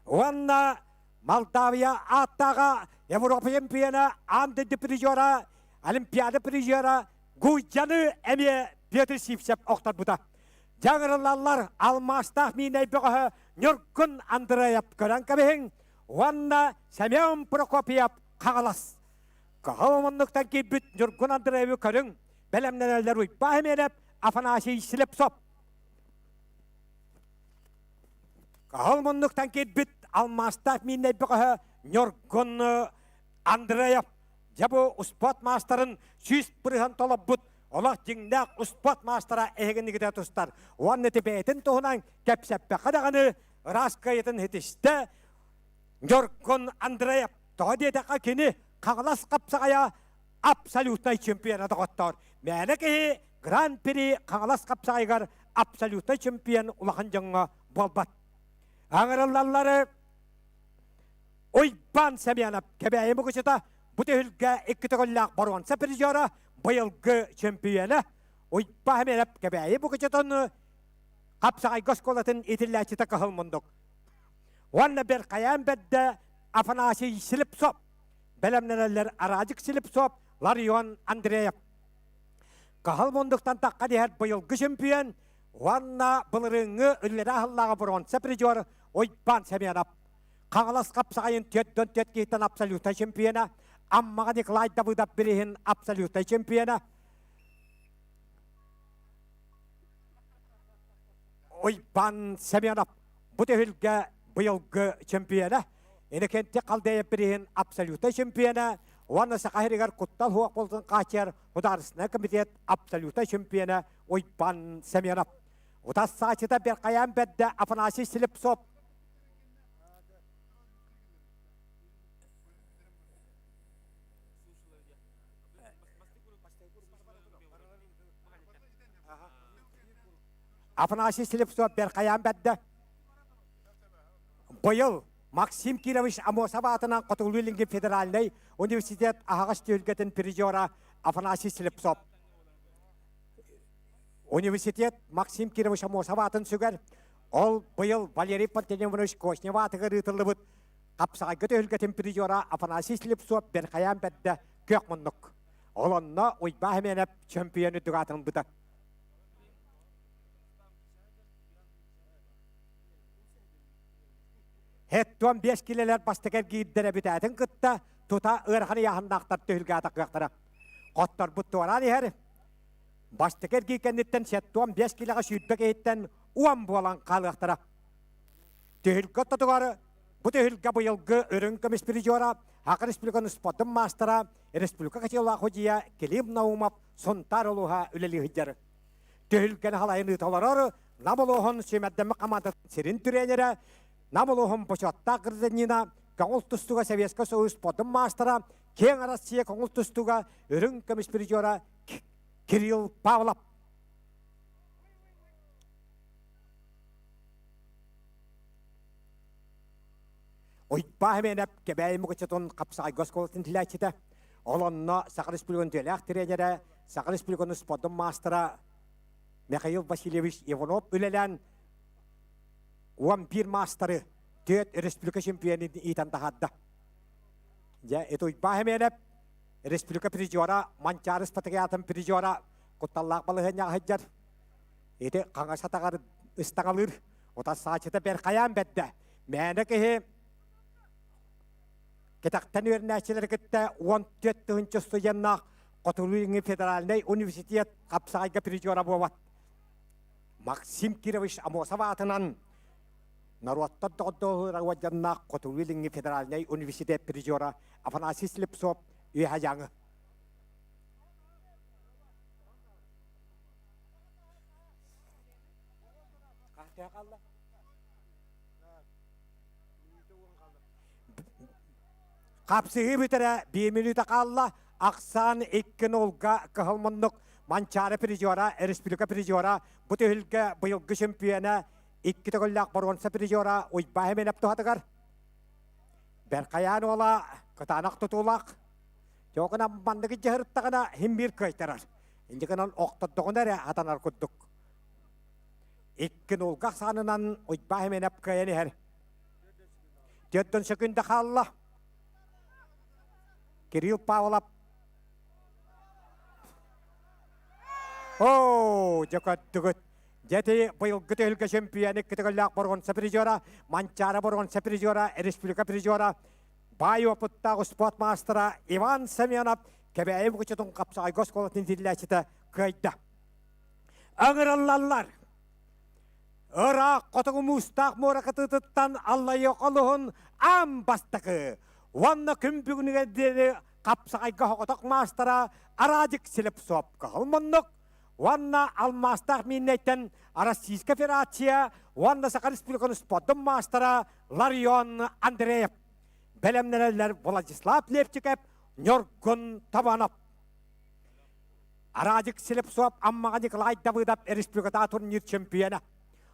Онна Молдавия аттаға Европа чемпионы андайды призера, Олимпиада призера Гуйджаны әме Петр Сипсеп оқтар бұта. Жаңырылалар алмастақ минай бұғы Нұргүн Андреев көрін көбең. Онна Семен Прокопьев қағалас. Қағалымындықтан кейбіт Нұргүн Андрееві көрің. Бәлемнелер ұйпа әменеп Афанасий Слепцов. Қағалымындықтан кейбіт алмастақ минай бұғы Нұргүн Андреев. Жабы ұспат мастарын сүйіс бұрыған толып бұд. Олақ жіңнәқ ұспат мастара әйгінігіде тұстар. Онны тепетін тұғынан кәпсәппе қадағаны раскайетін хетішті Нұргүн Андреев. Тоғадетіға кені қағылас қапсағая абсолютный чемпионаты қоттар. Мәлікі гран-при қағылас қапсағайғар абсолютный чемпион ұлақан жаңға болбат. Аңыралалары Ойбан Семенов кәбәйімі күшіта бұты үлгі 2 тұғыллақ баруанса призера бұйылғы чемпионы Ойбан Семенов кәбәйімі күшітін қапсағай ғосколатын етілләчіті қығыл мұндық. Онна бір қаян бәдді Афанасий Слепцов. Бәлемнелер Арадик Слепцов Ларион Андреев. Кахал мондуктан таққа дехер бұйылғы чемпион, ванна бұлырыңы үллері ахыллаға бронса призер Ойпан Семенов. Қағылас қапсағайын төттен төткейтін абсолютный чемпиона, аммаға Николай Давыдов берейін абсолютный чемпиона. Ойпан Семенов бұты үлгі бұйылғы чемпиона. Енекенте қалдайып берейін абсолютный чемпиона. Ванна сақайрығар құттал хуақ болсын қачер ұдарысына комитет абсолютный чемпиона Ойпан Семенов. Утас сачыта бір қаян бәдді Афанасий Слепцов. Афанасий Слепцов бір қаян бәдді. Бұйыл Максим Кирович Амосов атынан Қотығылылынғы федеральный университет ағаш төлгетін призера Афанасий Слепцов. Университет Максим Кирович Амосов атын сүгер. Ол бұйыл Валерий Пантелемович Кошнева атығы рытылы бұд. Қапсағайғы төлгетін призера Афанасий Слепцов бір қаян бәдді көк мұнық. Ол онына ойба әменіп чемпионы дүғатын бұды. Хеттуан 5 килелер бастықер кейддері бітәтін күтті, тұта ұрғаны яғындақтар түйілге атаққақтары. Қоттар бұтты оран ехер. Бастықер кейкендеттен сеттуан 5 килеға сүйітбек еттен уам болан қалықтары. Түйілгі тұтығары, бұ түйілгі бұйылғы үрін көміс призера, Ақыр республиканы спотын мастера, республика қачылға құдия Келим Наумов сонтар олуға үлелі ғыддері. Түйілген халайын ұталарары, Намылуғын сөймәддемі қамандатын серін түренері, Намылуғын бұшатта қырзенина, қоңыл тұстуға Советска Союз спотын мастера, Кең Россия қоңыл тұстуға үрін көміс призера Кирилл Павлов. Ойпа әменіп кебәйі мұғычытын қапсағай ғосколатын тіләчіті. Олонна Сақыр Республиканы төләқ тренері, Сақыр Республиканы спотын мастера Михаил Васильевич Иванов үлелән 11 мастері төт республика чемпионы итан тахадда. Это ойпа әменіп республика призера Манчарыс патриятын призера құтталлақ балығын яғыджар. Это қаңасатағар ұстағалыр. Ота сачыты бер қаян бәдді. Мәні кеге Кетақтан өрнәчелер кетті 14-ті студеннақ Қотылуыңы федеральный университет қапсағайға призера болат. Максим Кирович Амосов атынан Наруаттан доғдығыра уаджаннақ Қотылуыңы федеральный университет призера Афанасий Слепцов үйә жаңы. Қапсығы бітірі 1 минута қалла Ақсан 2 олға қығылмындық Манчары призера, республика призера, бұты үлгі бұйылғы чемпионы 2 төгілләқ бұрғынса призера ойба әмен әпті ғадығар. Бәр қаян ола қытанақ тұтулақ. Жоғына мандығы жығырттағына химбір көйтерар. Индігінен оқтыдығын әрі атанар күддік. 2 олға санынан ойба әмен әп көйені әр. 4 секунды қалла. Кирилл Павлов. Жөкөттігіт. Жеті бұйылғы төлгі чемпионы күтігілік бұрғынса призера, Манчары бұрғынса призера, республика призера, бай опыттағы спорт мастера Иван Семенов кәбәйім күчетін қапсағай ғосколатын диләчіті көйді. Аңыраллалар. Ыра қотығы мұстақ морақытыттан Аллайы қолығын ам бастықы. Ванна күн бүгінге дені қапсағайға хоқытық мастера Арадик Слепцов қағылмындық. Ванна алмастақ миннеттен Российская Федерация, Ванна Сақар Республиканы спорттың мастера Ларион Андреев. Бәлемнелер Владислав Левчиков, Нёргун Табанов. Арадик Слепцов аммаға Николай Давыдов республикада турнир чемпионы.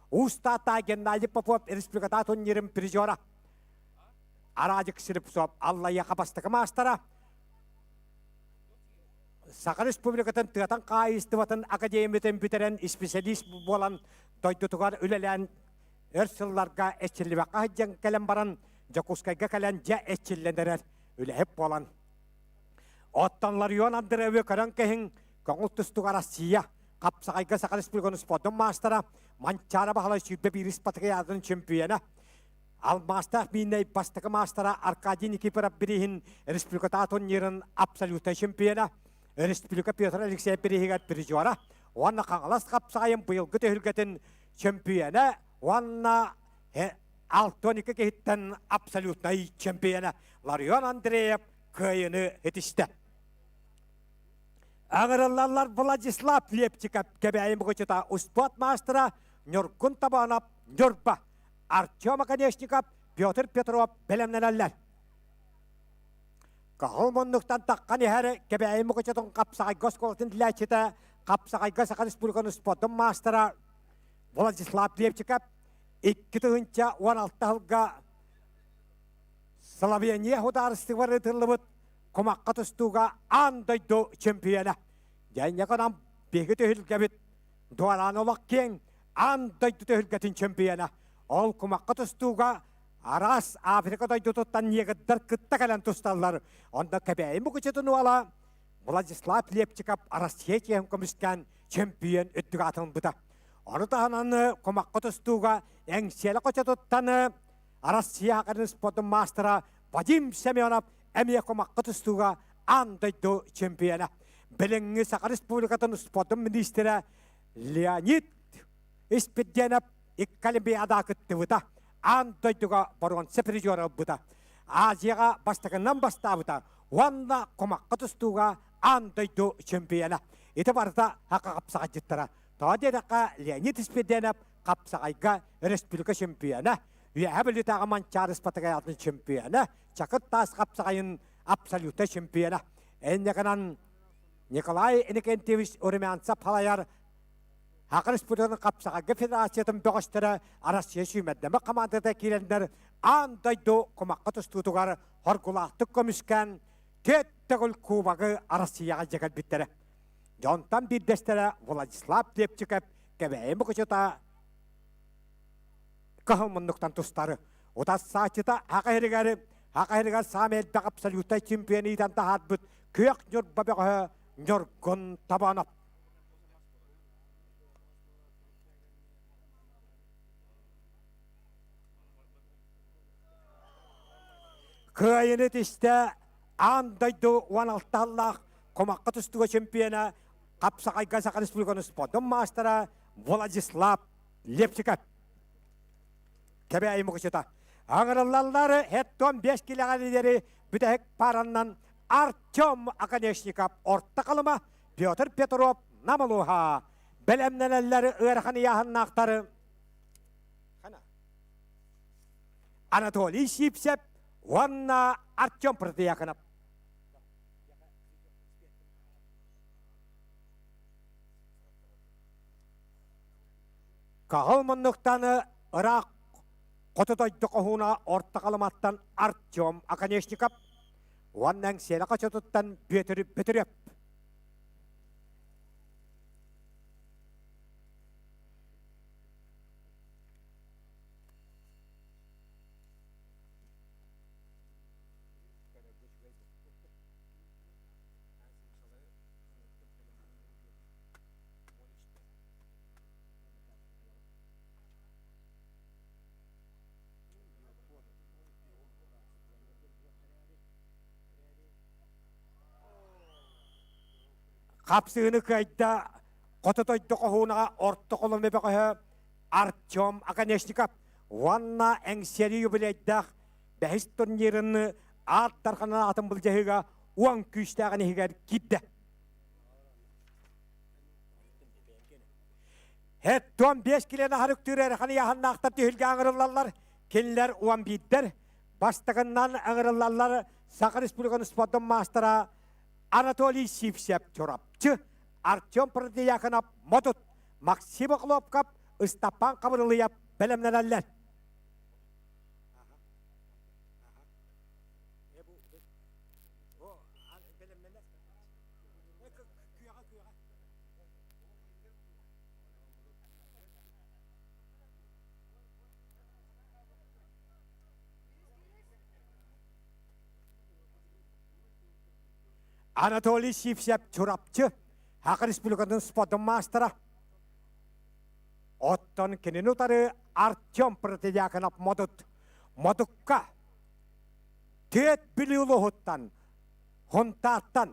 Устата Геннадий Попов республикада турнирін призера. Арадик Слепцов Аллайы қапастығы мастера. Сақыр республикатын тұғатан қайыстыватын академиятын бітерен специалист болан дойдутығар үлелән өрсілларға әтчілібаққа жан кәлем баран, Жакускайға кәлен жа әтчілендерер үләйіп болан. Оттанлар юан андыреве көрөн кехин көңіл тұстуға Россия қапсағайға сақар республиканы спортын мастера манчара бағалай сүйбе бір испатығы ядын чемпионы. Ал мастер миней бастығы мастера Аркадий Никифоров бірігін республиката турнирын абсолютный чемпионы. Республика Петр Алексей бірігігат бірі жуара. Онна қаңылас қапсағайын бұйылғы төхілгетін чемпионы. Онна Алтоника кехіттен абсолютный чемпионы. Ларион Андреев көйіні етішті. Аңырылалар Владислав Лепчиков кәбәйім ғычыта ұспот мастера Нюркун Табанов Нюрба. Артем Оконечников, Петр Петров білімнен Қағыл мұнлықтан таққан ехәрі кәбәйім ғычытын қапсағай ғосколтын тіләчіті қапсағайға Сақа Республиканы спортын мастера Владислав Лепчиков 2-16 жылға Словения хударыстығары тұрлыбыт комаққа тұстуға андайды чемпионы. Және қанам бегі төхілгебіт дуаран олақ кен андайды төхілгетін чемпионы. Ол комаққа тұстуға арас Африкадайды тұттан егіддір күтті кәлін тұсталар. Онда кәбәйім бүкічетін уала Владислав Лепчиков Россия кем көміскен чемпион өттігі атын бұта. Оны тағананы комаққа тұстуға әңселі қоча тұттаны Россия қарын спортын мастера Вадим Семенов әмия комаққа тұстуға андайды чемпионы. Біліңі Сақа Республикатын спортын министері Леонид Испеденов Олимпиада күтті бұта. Андайдыға баруан сепризиора бұта. Азияға бастығынан баста бұта. Онда комаққа тұстуға андайды чемпионы. Еті барда хақа қапсаға жеттіра. Таадедақа Леонид Испеденов қапсағайға республика чемпионы. Үйәбілі тағы манчарыс батыға атын чемпионы. Чақыт тас қапсағайын абсолютты чемпионы. Әнекінен Николай Иннокентьевич Урмянцев халаяр Хақы Республиканың қапсағайғы федерациятын бөғіштері Россия сүймәддемі командада келендер андайды комаққа тұстутығар хоргулақтық көміскен теттігіл кубағы Россияға жегіл біттері. Жонтан бірдестері Владислав Лепчиков кәбәйім күшіта қығылмындықтан тұстары. Ота сатыта Хақайрығар самел бәқ абсолюттай чемпионы идан тахат бұд көк нүр бабығы Нюркун Табанов. Көйіні тісті андайды 16-лақ комаққа тұстығы чемпионы қапсағайға Сақа Республиканы спортын мастера Владислав Лепчиков. Кәбәйім ұқышыта. Аңырылалары әттон 5 килоға лидері бүдәк параннан Артем Оконечников орта қалыма Петр Петров намылуға. Бәлемнелелері ұрқаны яғыннақтары Анатолий Сипсеп Онна Артем Протеяконов. Қағыл мұндықтаны Ирақ Қотыдайды қоғуна орта қалыматтан Артем Оконечников. Оннан селі қачытыттан бетіріп. Қапсығыны көйді Қотыдайды қоғуна орта қолымы бәқі Артем Оконечников. Онна әңсері юбілейдіқ бәхіс турнирыны аттарқанан атын бұл жәхіға оң күштәғін егер кипті. Әттон 5 килені харықтыр әріқаны яғын ақтар түйілге аңырылалар. Келілер оң бейддер. Бастығынан аңырылалар Сақа Республиканы спортын мастера Анатолий Сипсеп чорапчы, Артем Протеяконов модут, Максим Хлопков, Стапан Қабырылыяп білімнен әллер. Анатолий Сипсеп чурапчы, Хақы Республикатын спортын мастера. Оттон кенен утары Артем Протедяканов модут. Модукка. Тет білі ұлығыттан, хонтаттан,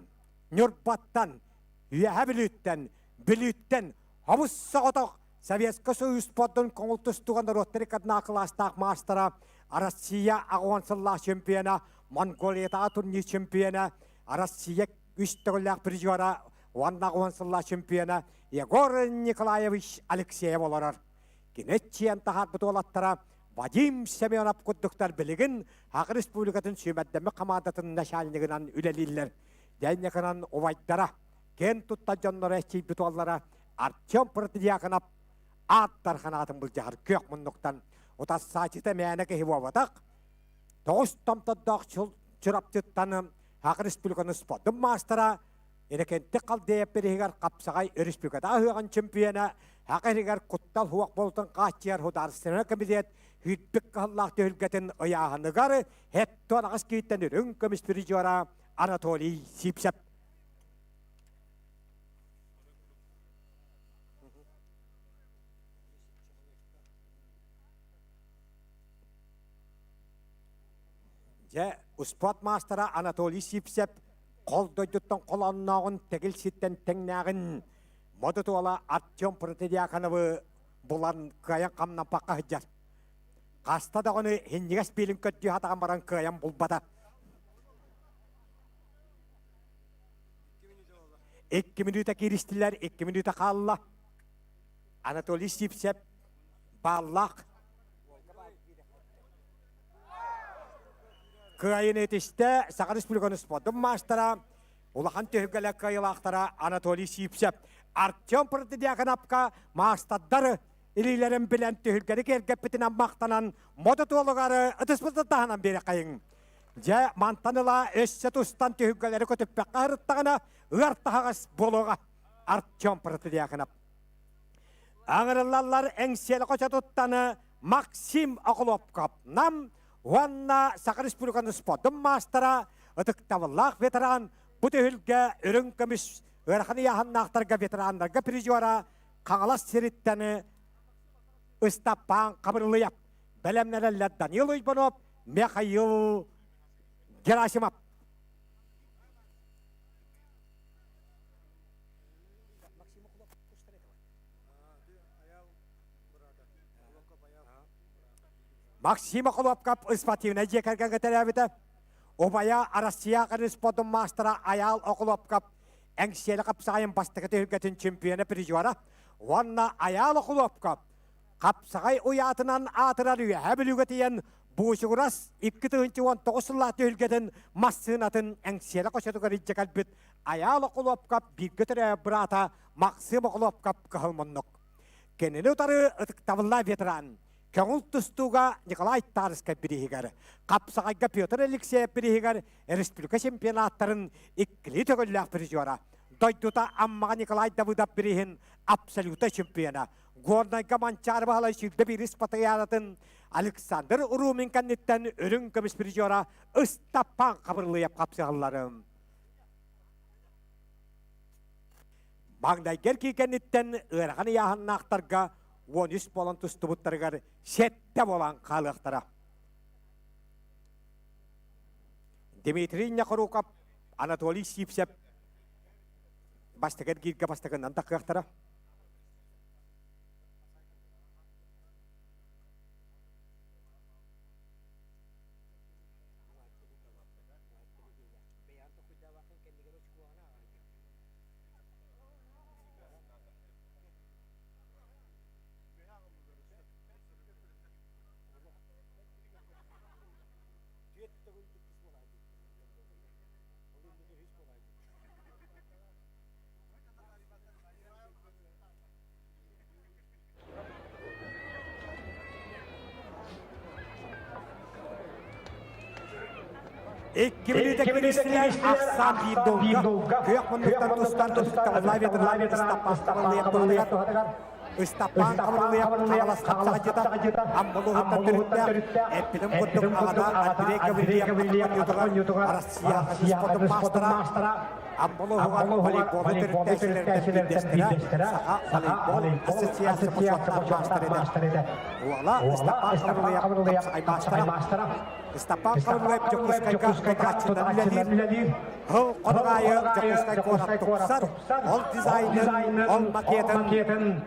нүрбаттан, үйәбіліттен, біліттен, Абыс сағытақ Советский Союз спортын коңылтыстуғандар оттерикадына ақыластақ мастера, Россия ағуансылла чемпионы, Монголияда турнир чемпионы, Россия үстігілік призера, Ванна ағуансылла чемпионы, Егор Николаевич Алексеев оларар. Кенетчиен тағат бұты олаттара, Вадим Семенов күддіктар білігін Хақы Республикатын сүймәддемі қамадатын начальнигынан үлелілер. Дәйнекінан овайдара, кен тұтта жонлары әчей бұты олара, Артем Протедяканов аттар қанатын бұл жағыр көк мұндықтан. Отас сачыта мәні кехі бовадақ. Тоғыз тамтадақ чырапчыттаны Хақы Республиканы спортын мастера, Енекенті қалдайып берігер қапсағай Республикада ғыған чемпионы, Хақырығар құттал хуақ болтын қачияр хударсына комитет, хүйтбік қаллақ төхілгетін ұяғынығары, әттуан ағыз кейттен үрін көміс призера Анатолий Сипсеп. Спорт мастера Анатолий Сипсеп қолдойдыттан қоланнағын тәгілсеттен тәңнәғін моды туала Артем Протедякановы бұлан каян қамнан паққа хыджар. Қаста дағыны хеннегес белін көтті хатаған баран каян бұлбада. 2 минута керістілер, 2 минута қалла. Анатолий Сипсеп баллақ. Кайын етішті Сақыр Республиканы спортын мастера, Улахан төхгілі кайылақтара Анатолий Сипсеп. Артем Протедякановқа мастадары илейлерін білен төхілгері кергеппетінен мақтанан моды толығары ұтыспызды тағынан бері қайын. Жа мантаныла өссе тұстан төхгілері көтіппек қағырыттағына ұғартағыз болуға Артем Протедяканов. Аңырылалар әңселі қоша тұттаны Максим Оғылопқап нам Ванна Сақыр Республиканы спортын мастера, ұтықтавыллақ ветеран, бұты үлгі үрін көміс өрханы яғыннақтарға ветерандарға призера қаңылас сереттеніЫстапан қабырлыяп, бәлемнәрәлі Данил Уйбанов, Михаил Герасимов. Максим Оғылопқап спортивна жекерген кәтәрәбіті. Обая Россия спортын мастера аял Оғылопқап әңселі қапсағайын бастығы төхілгетін чемпионы призера. Ванна аял Оғылопқап қапсағай ұятынан атырар үйе әбілуге тейін бұғышығырас 2019 жылла төхілгетін массынатын әңселі қошатуға рейджекал біт. Аял Оғылопқап біргі түрі бірата Максим Оғылопқап қығылмыннық. Кенені ұтары ұтықтавылла ветеран. Көңіл тұстуға Николай Тарыска бірігер, қапсағайға Петр Алексеев бірігер, республика чемпионаттарын ikili төгілләқ призера. Дойдута аммаға Николай Давыдов бірігін абсолюта чемпиона. Горнайға манчар бағалай шүрді бір спатаянатын Александр Урумен кәнеттен үрін көміс призераЫстапан қабырлыяп қапсағаларым. Маңдайгер кейкәнеттен ұрғаны яғыннақтарға 13 болан тұсты бұттарығар сетті болан қалықтара. Дмитрий Някоруков, Анатолий Сипсеп бастығыр кирге бастығынан тақықтара. İki minüte giriştiler, aksan bir dolga. Kıyak mınlıktan tuştan tuştan lavet İstapan yapılıyor. İstapan kavurluyor, kavalas kapsağıcıda. Ambuluğundan dürütte, epilim kuddum ağada, adbire kavurluyor, yutuğa, Arasya, sportum mastera. Амболу хугар волейбол төрөттәшиләрдә билдестера, саха волейбол ассоциация баштар иде. Уала Стапан Кабылы баштара. Стапан Кабылы Жокускайга катчыдан билелер. Хол кодгайы Жокускай корап туксар. Ол дизайнын, ол макетін.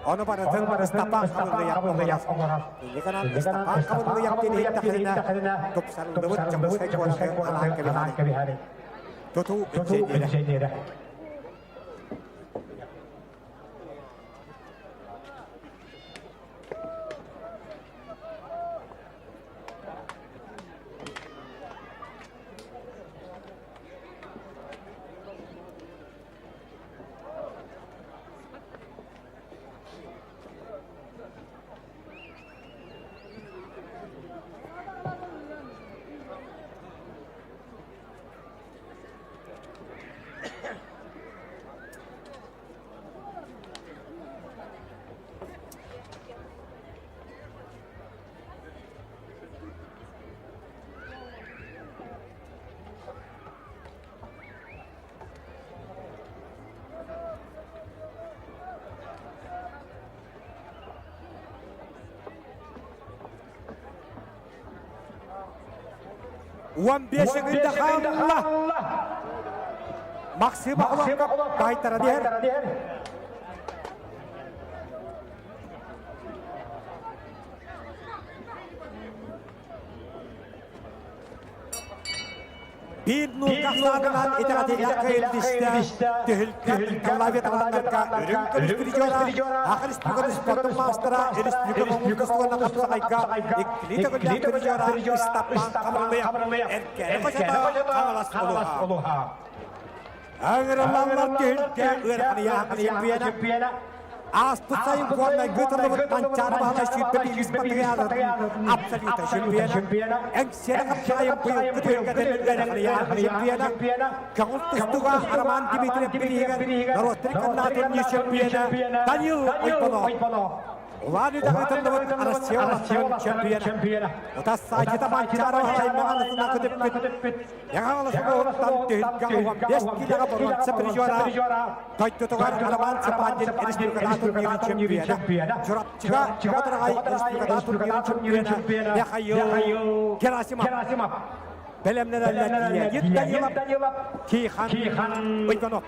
Оны барытын Стапан Кабылы япкорар. Леканан Стапан Кабылы яптын хиттахына туксарылыбыт Жокускай корап алан кебихари. Tutu insinyere. Uan beşiğinde Allah. Maksim Akulak kaytara diğer. Bir nurkahlarından itaati yakayıldışta tühülkü kalavet alanlarka ürün kırıştırıcıora akıl istiqalı sportun mastıra iliştirici omuzluğuna kapsayka iklita kırıştırıcıora istapman kamerlaya erkene koşata kavalas oluha. Ağırlanlar tühülkü ırkını yakını piyana Аз tutayım kuanna götürülüp pancar bahana şüpheli yüzbatıyarın absoluta şüphiyana en sene kapsayım kuyuk kıtırgadan şüphiyana kağıl tustuğa haraman Dimitri Birihigen narotri kannatın şüphiyana Daniel Oypano Ulanı da gıtırlıbıt arasyoğlasın şüphiyana Otas sacita pancar bahana anasına kıtıp Yağalısı boğultan tühülkan uvan 5 kilaga borun sepiricora Toytutugar haraman sepandil Respublikadatun birin şüphiyana Çorapçıga Çabataragay Respublikadatun birin şüphiyana Yakayo Gerasimov Belemlerler diye yitten yılap Kihan Oyganov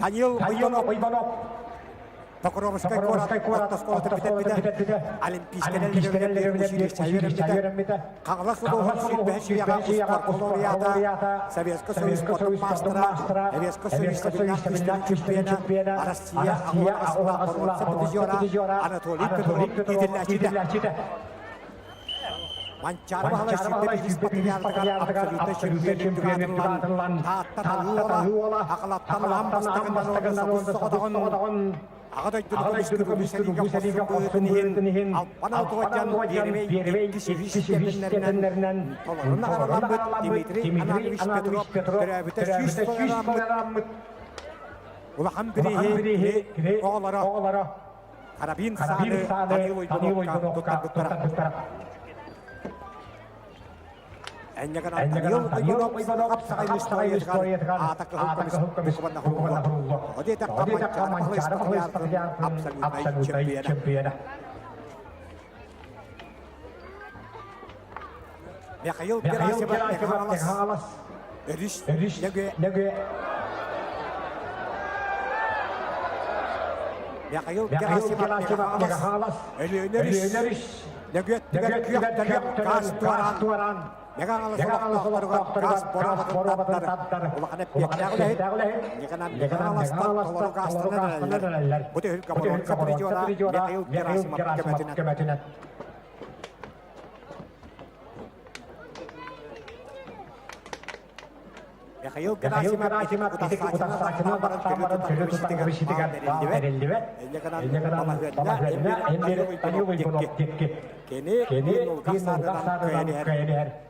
Daniel Oyganov Tokorovskay Korat Skola Tepede Olimpiyskeden Şehir'de Kağlas Uluğun Şilbe Şiyaga Uspor Koloriyada Sovetski Soyuz Sportun Mastıra Sovetski Soyuz Sportun Çempiyona Arasya Ağula Asula Portizora Anatoli Pedorop İdillerçide Mancar bahala şüpheli hizmetini yardıgan absolute şüpheli tahtatalıola akalattan lambastagından onu soğudağın Ağaday dülükü müsteliga posunihin alpana doğacan yerime yekti şişkenlerinden tolarına aralan Dimitri Analievich Petrov görevite şüpheli Ulağın birihi oğlara karabin sağını Daniel Oygunovka tutar Enjakan Oygunov kapsakay istoryetkan atak hukum hukuman Odi tak kamancar absolute çempiyona Mikhail Gerasimov Eriş Nege Mikhail Gerasimov Öneriş Nege Kastuaran Jangan solok gas borabat tabtar. Ulakane piaknya oleh. Jangan stop gas tenar. Putih kamu kapri juara. Mikhail Gerasimov Mikhail Gerasimov utas saçına baran kelü tutan verildi. Jangan Daniel Oygunov Kini kasardan kayner.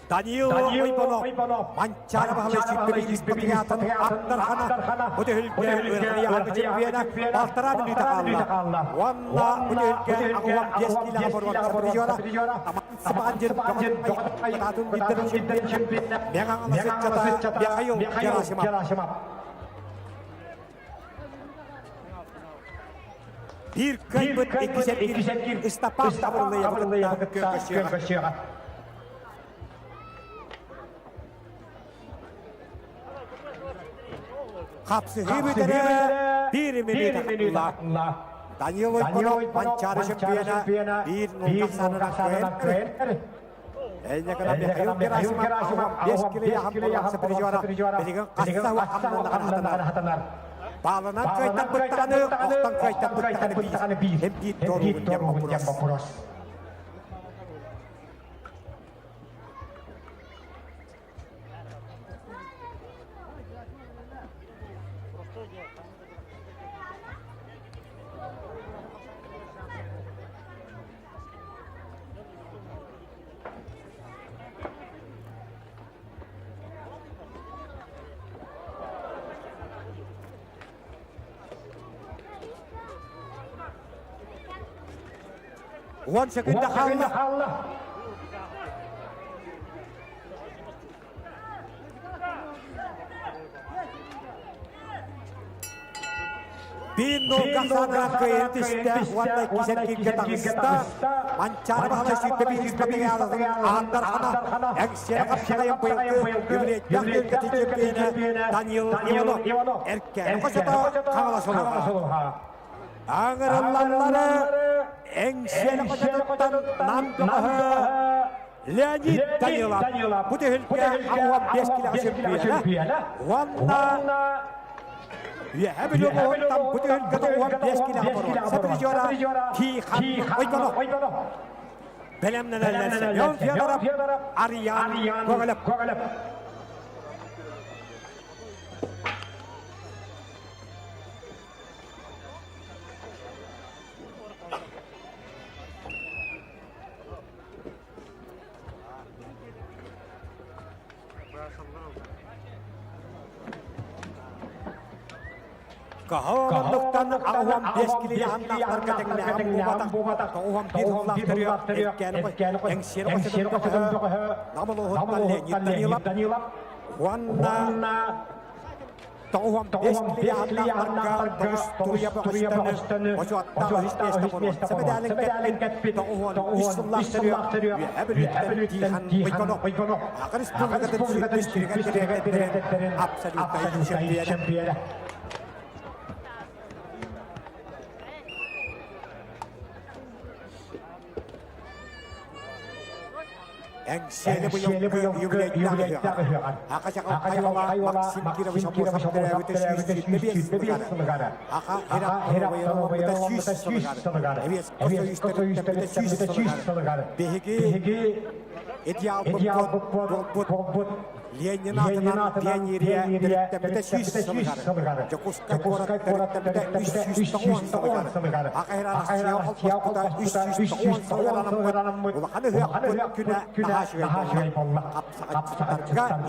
Даниил Ойбонов, Манчар Бахалы Чиппелис Патриатын Аттархана, Будылге Үргия Чемпиона, 1,5 минута қалды. Онна Будылге Агуам 5 килоға борған Чемпиона, Таман жеріп Катын Биддер Чемпиона, Меғаңына Сетчата, Беқайыл Герасимов. Bir kaybıt 2 İstapam sabırlı yapıkta Gökşehir'e. Kapsı hibidere 1 minut akıllı. Daniel Oyponov Mançarı şampiyona 1-0 kazanarak koyar. Eline kadar Mikhail Gerasimov 5 kiloya hamburger sepiriciora. Belirgin kassa ve hamburger hatanar. Bağlanan kayıttan bıttağını, oktan kayıttan bıttağını biz. Hem bir doğruğun yapmapuros. One second kaldı. Bir nokta sana kıyırtışta, wanda kisen kirketağızda, Mançar Bahalı Şütte bir ispatı yazdı, Ağandar Hana, Eksiyene kapşalayın bıyıklı, Gübreytler Gölgeti Çempiyonu, Daniel Ivanov, Erken Koşata, Kağlasoluğa. Ağırlanları, Eksiyene Koşata'dan Namdağı, Leonid Danilov, bu tehilke Ağuam 5 kilo şempiyonu, wanda Yehebeli oğuldan bu tehilkede Ağuam 5 kilo şempiyonu, Sepiriciora, Tihan Oytonov, Belemnelerle Semyon Fyodorov, Aryan Gogolev. Kahavanlıktan Ağuam 5 kilo anlaklar kadengleyen bu batak Ağuam bir hulaktırıyor etkeni Engsiyeni koşadın Namalı huttan Leonid Danilov Vanna Ağuam 5 kilo anlaklar Doğusturuya bakıştığını Ocu hatta hüsneste bunu Sebedalin ketpit Ağuam 3 hulaktırıyor Hebelütten Tihan Oykonov Ağırız Bulgatın Sütmüştürüketlerin Absolutayın şempiyonu Engsiyeni bu yubileytler hüyan. Haka ayvala Maksim Kiroviç Amosa Vitesi Sılıgarı. Haka Heraktono Bayalomda Süs Sılıgarı. Evet, Kosoyüste Süs Sılıgarı. Behigi Edyal Bukbut Lenin adından Piyanyeriye Direktemde Süs Sılıgarı. Jokuskay Korak'ta 300 Sılıgarı. Haka Heraktono Alpak'ta 300 Sılıgarı. Ulağını hüyak güne Nahashvey bolla. Kapsakatga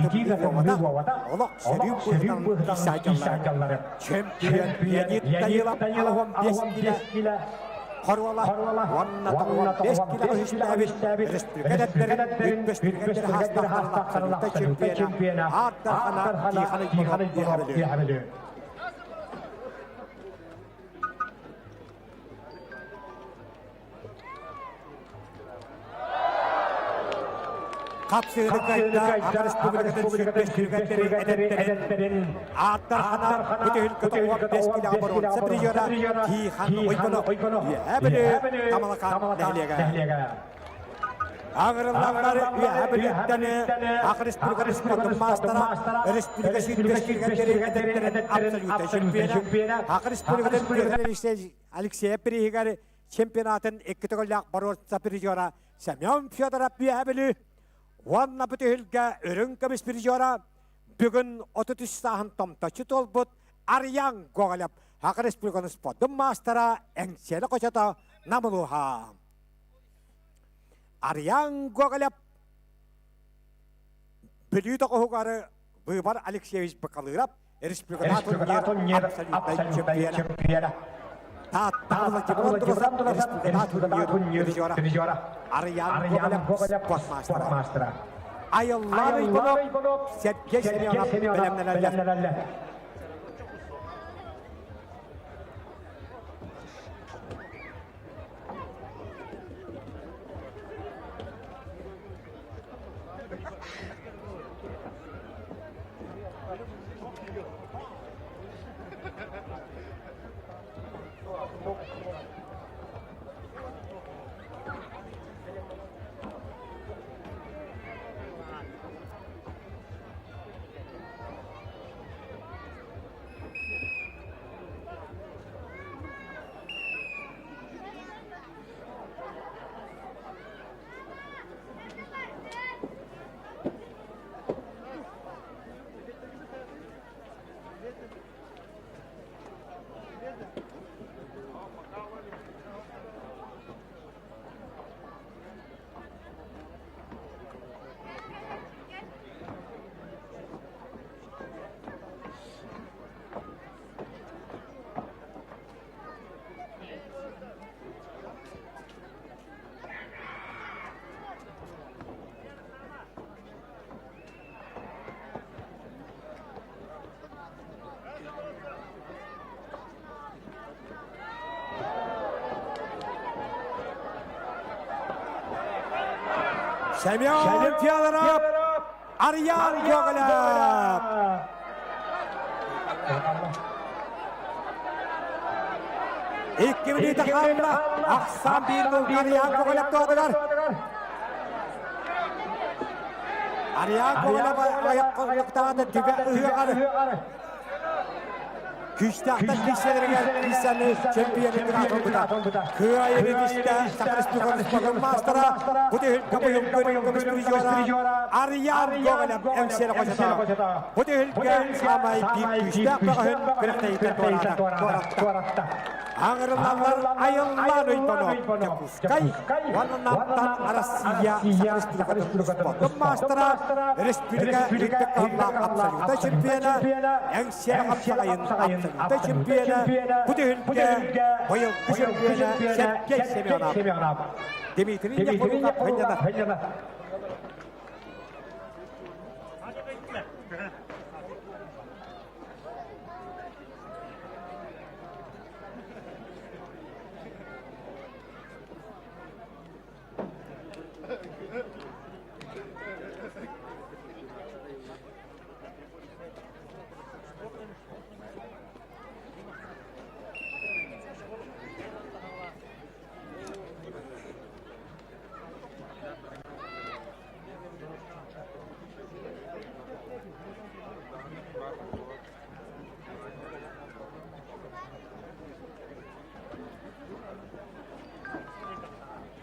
ikide Lvovada. Ola Seriup Bıhtan İsaycanları. Çempiyon Leonid Danilov Ağuam 5 kilo. Horvala, Vanna Ağuam 5 kilo hüsnäbit. Respublikadetlerin Büyük hastaklarında çempiyona. Artarhana Tihan'ı diyebiliyor. Kapsığını kayıtta Ağır Respublika'nın Sütmüştürüketleri edetlerin Artarhana Bütühülkütü Ağuam 5 kilo abaron Sepiriciora Tihan Oykonov Yehebeli Kamalakan Nehliyega Ağırlanları Yehebeli'den Ağır Respublika'nın Spotun Mastara Respublika Sütmüştürüketleri edetlerin Absolute Şempiyonu Ağır Respublika'nın Alexey Perihigar Şempiyonatın 2 togollak baror Sepiriciora Semyon Fyodorov Yehebeli Vanna bütühülge ürünke bispiriciora bugün 33 sahan tomtaçı tolbut Aryan Gogolev Haka Respublikanın Spotun Mastara Engsiyeni Koşata Namuluha Aryan Gogolev Пөлүү тоқуғары Выбор Алексеевич Бакалыров, республикада турнир абсолютный чемпиона. Таттавла Тибрандроса, республикада турнир дирижера. Арьян Гоголев, спортмастера. Айыллары болып, Сергей Семенов білімнелерлер. Semyon Fyodorov, Aryan Gogolev. İki minute kaldı. Aksan bir gol Aryan Gogolev doğdular. Aryan Gogolev ayak koltuklarında tübe ıhıqarı. Küçükten kişilerine kişilerini şempiyonluk atıldı. Kıyayı işte Sakrispi konuşmakın mastera. Bu değil kapıyım gönüllümüz diriyorlar. Aryan Gogolev emsiyeli koşata. Bu değil ki samayı bir güçte bakın kırıktayken doğratta. Ağırlanlar ayıllar uypanı. Yakuskay. Vananaptan arasıya Sakrispi konuşmakın mastera. Respublika Rikte Kavla Absoluta şempiyona. Emsiyeli kapsayın Absoluta şempiyona. Bu değil ki bayılgı şempiyona. Sergey Semyonov. Dimitri Yakovleva Penyana.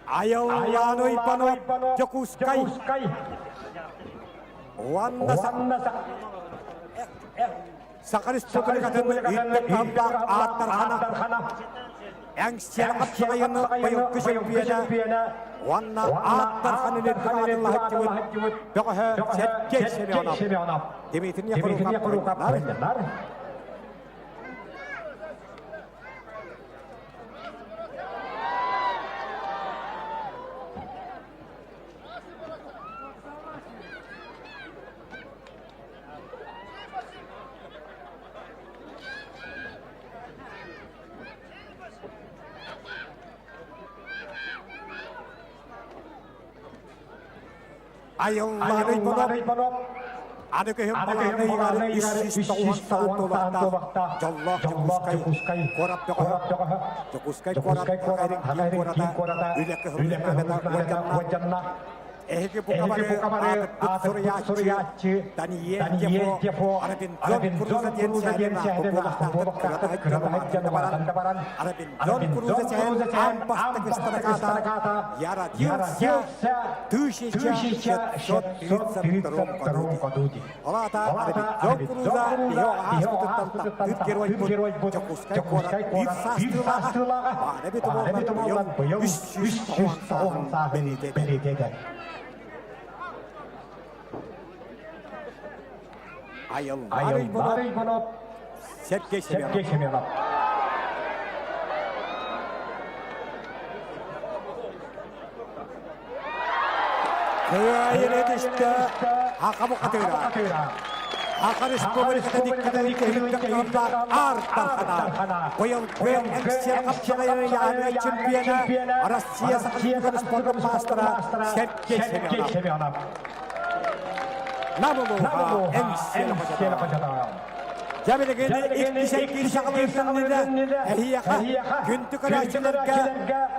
Ayollan uypanı Yakuskay. Wanda Sakrispi konuşmakın Rikte Kavla Atarhana. Yang siap kapsayını bayılgı şempiyona. Wanda Atarhana'nın tıkanıllah hükümü. Pekah Sergey Semyonov. Dimitri Yakovleva Penyana. Ayollar uypanı. Ada kehembalanı isis tahuan tolakta. Jallah Yakuskay. Korap Pekah. Yakuskay korap Pekah korata. Ülek kehembalanı wajanna. Ehke bukabarı Atat Suryaçı. Daniel Jepo. Arabin John Kuruza Diyen Kırada Jandabaran. Arabin John Kuruza Diyen Ampasta Kristalakata. Yara Dilsa. Tuşiça. Şot Rom Kadudi. Olata Arabin John Kuruza. Yo Askutan Tutgeroy Yakuskay Korap. Dilsastıla. Arabin Tumolan Boyong. Üst Toğan Benitede. Ayıllar Ivanov, Sergey Semyonov. Kıyayını düştü, Hakan Bukatıyla. Hakan Respublika'da dikkatini çekildiğinde Artarhana. Bu yıl Enksel Kapçalayı'nın yani çempiyonu Rusya Sakatlıkları Spor'un mastera Sergey Semyonov. Namuluha Enksel Kapçalayı. Camile'nin ilk şekil şakalarında ehiyaka güntü karaçılarga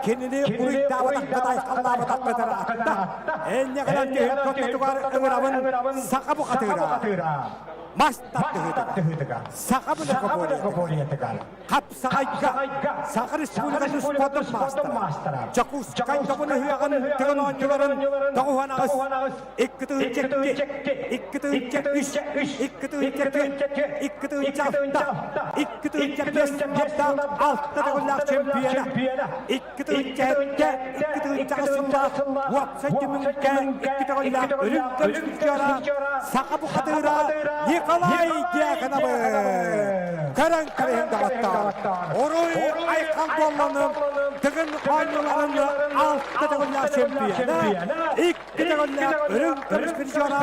kendini uyudağıdak kadar Allah'a takmadır hatta en ne kadar ki hükümet ıvıravın saka bu katıra mastat hüdüga saka bu kaboliyetiga kapsakayga saka Respublika'nın sportun mastera Çakus kankabını hüyagan tıgın oyuncuların dağuhan ağız ikkıtı çekti ikkıtı üç ikkıtı ikkıtı ikkıtı altta da gollar şampiyona ikkıtı asında vapsacımın ikkıtı gollar ölümden çıkara saka bu katıra Nikolay Diakonov karan karayın dağıttar oruy aykan bollanın tıgın oyuncularını altta da gollar şampiyona ikkıtı gollar ölümden çıkara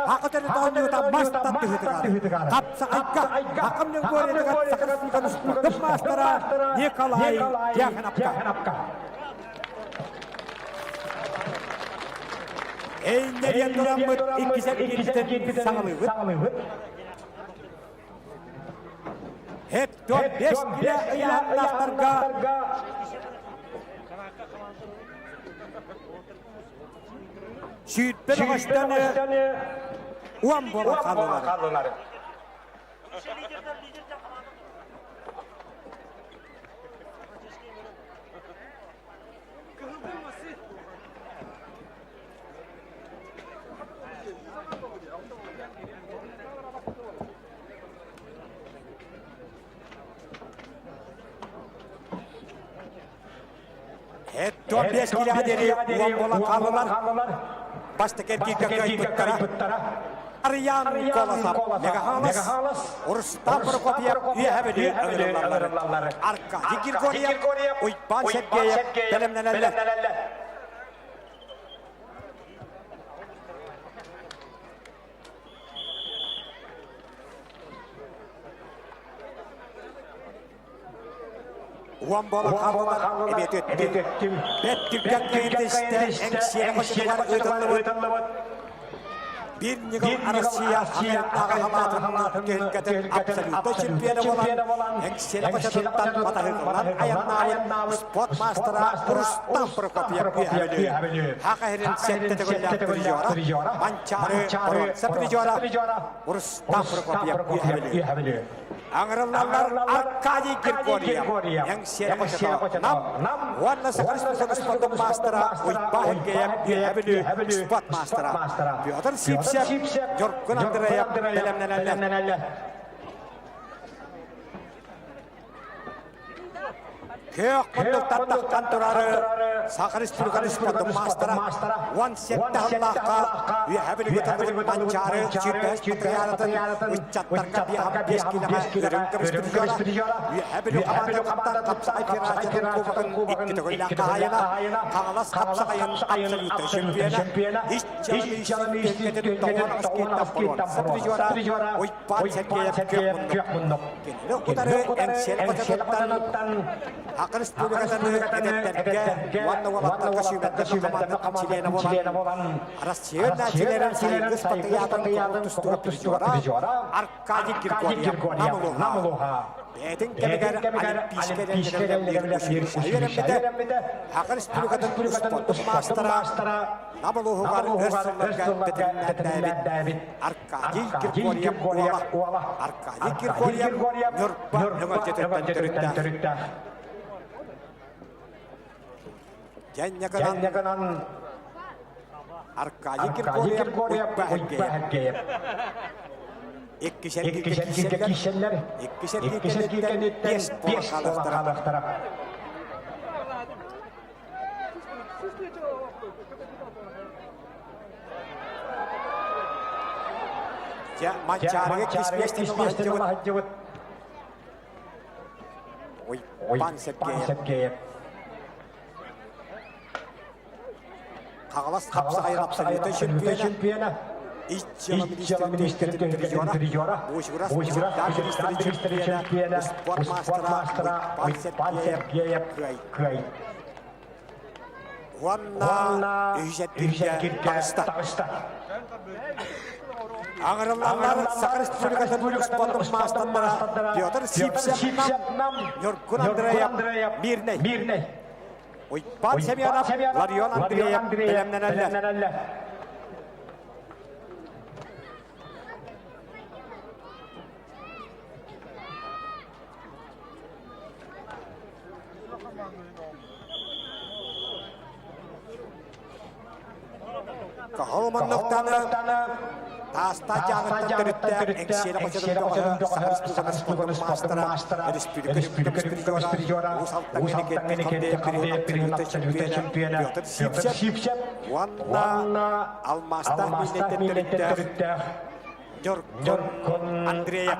hakikaten oynuyorda mastat hüdügar kapsakayga Hakamның boyunca Sakatlıkları Spor'un mastera Nikolay Diakonovka. Eyneriyen duramıt ikişer sağlığı. Hep 4-5 kilo ayağınlarga Şüyütten ağaçtanı uan bola kalırlar. Het 5 kilo aderi uan bola kalırlar. Baştaki erkek kayıptara. Aryan Kolasap, Megahalas, Urstam Prokopyev, üyehabili öğrenirler. Arka, Girgoryev, Uypan Sergeyev, Belemneneller. Uan bola kalırlar, evet ettim. Bettükten kayıntıştı, Enksiyeli koşullar ödünlüvüt. Bir Nigel Arasya Amerika'ga halatının gelgeden absoluto şampiyonu olan Enksel Koçatı'ndan batahıkılan ayağınağın spot mastera Rustam Prokopyev üyehabili. Hakahirin sette tegollar Mançarı Boronsa Prijora Rustam Prokopyev üyehabili. Angırlarlar Arkady Grigoryev Enksel Koçatı'ndan Vanna Sakrismusun sportun mastera Uypahıgeyev üyehabili spot mastera Piotr Sipsev Jorgun Andreyev Belemneneller. Kök munduktan taktan turarı Sakar Respublika'nın sportun mastera Van sette Allah'a üyehabili götürdüğün Mançarı Çirpes Patriyaratın Uçattarka bir ham 5 kilometre ürün kırıştırıcıra üyehabili amatör kaptan kapsakay firacının kovakın ikki tögüyle kahayına Kağlas kapsakayın absoluto şampiyona hiç çalı işin doğan asketten polon Sapırıcıra Uypan Sergeyev kök munduk Geneli utarı Enksel Koçatı'ndan Hakan Respublika'nın edetlerge Vanna Valatlarga sübetlerge kamandı çileyene olan Arasçı'nın naçilerin sayıgı Patriyaratın kurup Prijora Arkady Grigoryev Namuluha Bedin kemiger ayıp pişkelenlerin ayırımda Hakan Respublika'nın sportun mastera Namuluhu var hırsızlarga betimler David Arkady Grigoryev Arkady Grigoryev Nurpa nömercetten törütten Janyakanan Arkady Grigoryev Uypahıgeyev İkkişer kişiler 5 bola kalıqtara. Манчарыга кишместен лахаджыбыт. Пан Сергеев. Қағалас қапсағай абсолютно чемпиона. Иччела министрі тренера. Бушгурас министрі чемпиона. Спортмастера Пан Сергеев. Кай. Уанна үйжеттірге тағышта. Ағырыланлар Сақыр Республикасының спорттық мастандара Петр Сипсепнам, Нюркун Андреев, Мирней. Ойпан Семенов, Ларион Андреев, Белемнен әлі. Қағылманлықтаны таста жағытты түрітті әңсері қосырынды Сақыр Республикасының мастера Республика тренера Усалттан мемлекеттік абсолютті чемпиона Петр Сипсеп Уанна Алмаста мемлекеттік Нюркун Андреев.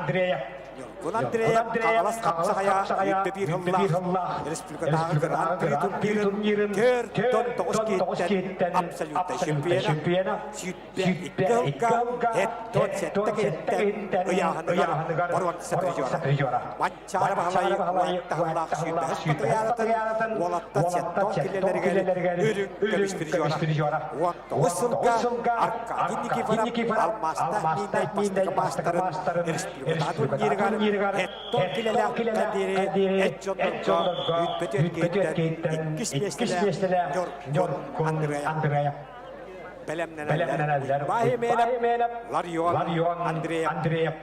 Нюркун Андреев қағалас қапсағая үйтті бір ғыллақ Республикадағы гран-при турнирін көр 9 кеттен абсолютті чемпиона сүйітпе 2 ғылға әттон сәтті кеттен ұяғыныгар боруансы тренера. Манчары бағалай ұяқтағылақ сүйітті яратын олатта сәттон келелерге үрін көміс тренера. 19 жылға Аркадий Никифоров Алмаста мейнай бастарын Республикадағы турниргар әттон келелер кәдері әтчондырға үтпетер кейттен 2 меселі Нюркун Андреев. Белемнен әлдер Бахименов Ларион Андреев.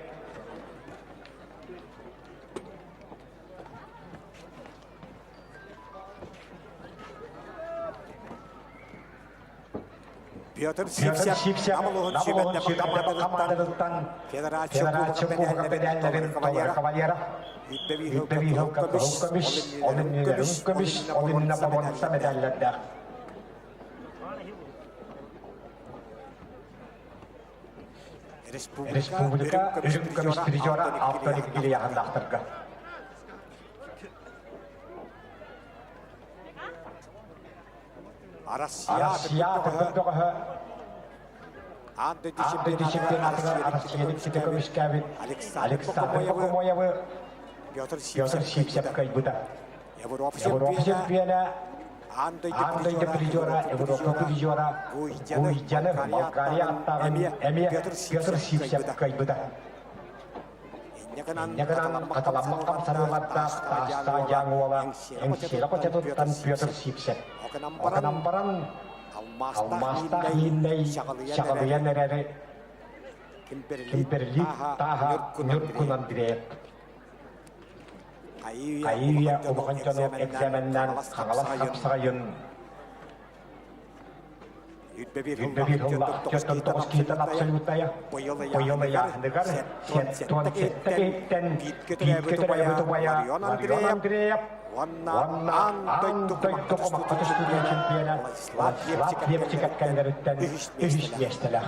Петр Сипсеп намылығын сүйбетті командалықтан Федерация Кубокы бәдәллерін кавалера. Үтті вихылка көміш, олынна бабонса медаллерді. Республика үрім көміш тренера авторик келе яғындақтырға. Россия күрдіғі Анды дисциплин Россияның сіті көміш кәбін Александр Покомоевы Петр Сипсеп кайбыда. Европа чемпионы Анды тренера, Европа тренера Гуйджаны Болгария аттағын әме Петр Сипсеп кайбыда. Неканан қаталамық қамсарыларда таста жаңуала әңсері қочатыттан Петр Сипсеп. Оканан баран алмаста хиіндей шағалуян әрәрі Кимперлит таға Нюркун Андреев. Айыя ұлығын жону экзаменнен қаңалас қапсағайын. Үтбе бір ғылла 9 кейтен абсолютая. Бойылы яғындығар сеттон сетті кейттен бейткеті бая Ларион Андреев. Ванна тоқымаққа түстілген чемпиона Владислав Лепчик әткәлдеріттен үш естілі.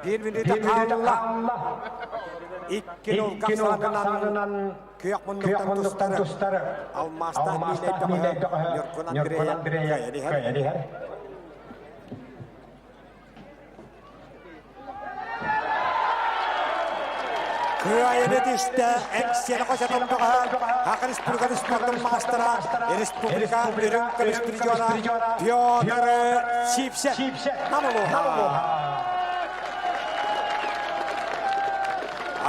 Bir minüte kaldı. İki nol kapsanından köyak munduktan tustları. Almasta millet Nюркун Андреев kayeliher. Kıyayını dişte eksiyeli koşatıldığı Hakkı Respublika Sportun Mastera Respublika Ürün Kömüş Triyona Piyonları Sipsep Namuluha.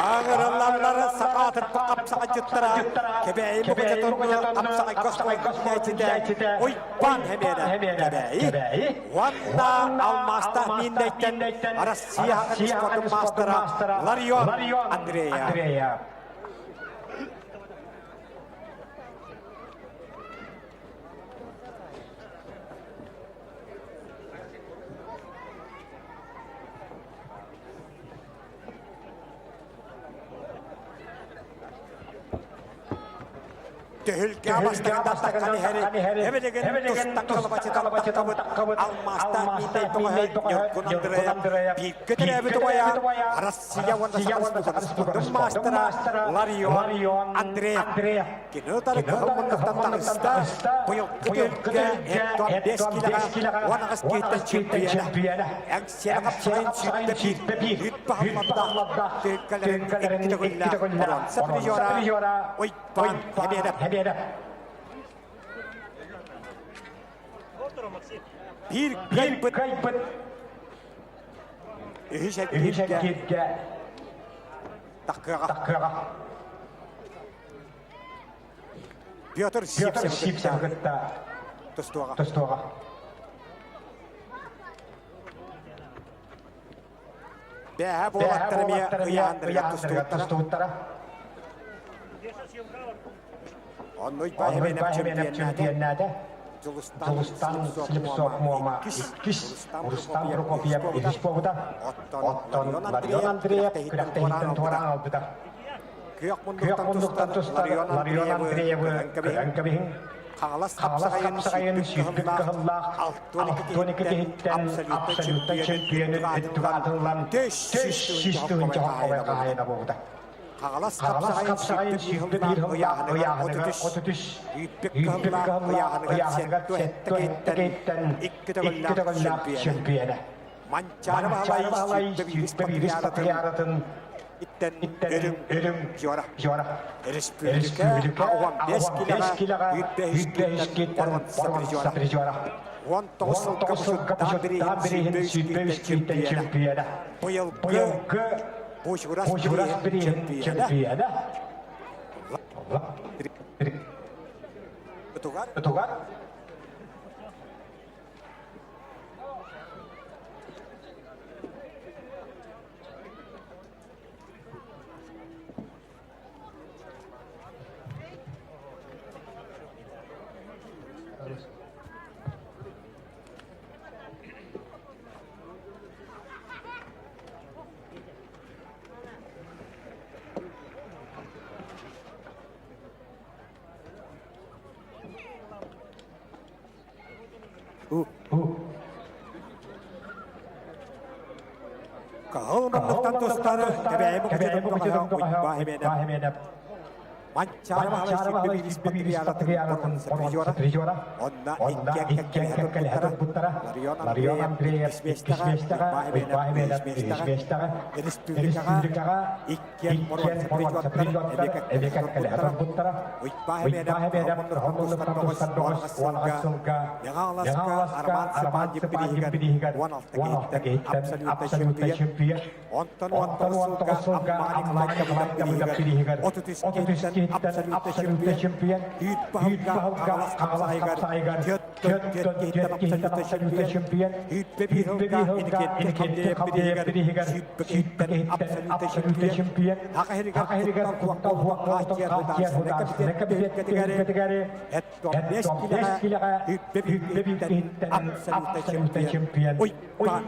Ağırlarları sakatır kapsağa cıttıra kebeği bu kaçatını kapsağa göstermekte uypan hemen kebeği vanda almasta minnetten Rusya Hakkı Sportun Mastera Larion Andreev. Töhülke abastaganda kaniheri, hebelegen tustan kalbacıdan takabıt, almasta minne toğa yılgunandıraya, bir götürebi toğa, Arasya vanda sakız mastera, Larion, Andrea, Kinötar kalmanlıktan tanışta, bu yıl götülke, Ekton Beskilaga, Vanagas Gita Çempiyana, Eksiyana kapsayın sütte bir, Hüt pahamada, Tülkelerin ektigolla, Saprijora, Oypan, Hebede. Bir kayıpıt. Ühüşek gitge. Takıra. Piotr Sipsevgıtta. Tustuğa. Beha boğattırmaya ıyandırga tustuğuttara. Onnoy bahemenep çempiyennade. Zulustan Slipsok muama ikkis. Rustam Prokofiev Irispovda. Otton Larion Andreev kürähtehitten tuoraan alpita. Kyökmunduktan tustar Larion Andreev Könkävihin. Kağlas kapsakayın sütpykkahıllah. Alttuonikki kehitten absoluutta çempiyönün ettyvaatillan. Tössistyyyn johonkovekahaina vuoda. Kağlas kapsakayın sütpykkahıllah ojahanega otutys. Yyyppykkahıllah ojahanega settokeitten ikkytököllä çempiyönä. Mançaarvahalai sütpykkahyaratın itten ölüm jora. Erispylykä auan beskilaga yyyppyhyskytten saprijora. Huon tossukka Tamperihin sytpyhyskytten çempiyönä. Pojolkö Pujuras berihin çempiyönä. Betugar. Kahılmanlıktan dostları, tebeğimi kucudum bahemene. Mançaarvahalai sütpykkahyaratın saprijora. Onna ikkekkele herran puttara. Larion Andreev ikkismestaga, bahemene Erispylykäga ikken porvat saprijora. Evekekkele herran puttara. Bahemene kahılmanlıktan dostar Valgassulga. Jangallaska arvaantse pidihigät. Vanalta kehitten absoluutta çempiön. Onton tossulga ammaaniklaikka pidihigät. Otutys kehitten absoluutta çempiön. Hyytpahukka kapsaigar. Kehitten absoluutta çempiön. Hyytpehilka inikette pidihigät. Hyytpehitten absoluutta çempiön. Hakaherigat huokkaahtiat nekabidetkätigäri. Etton beskilaga hyytpehitten absoluutta çempiön. Oypan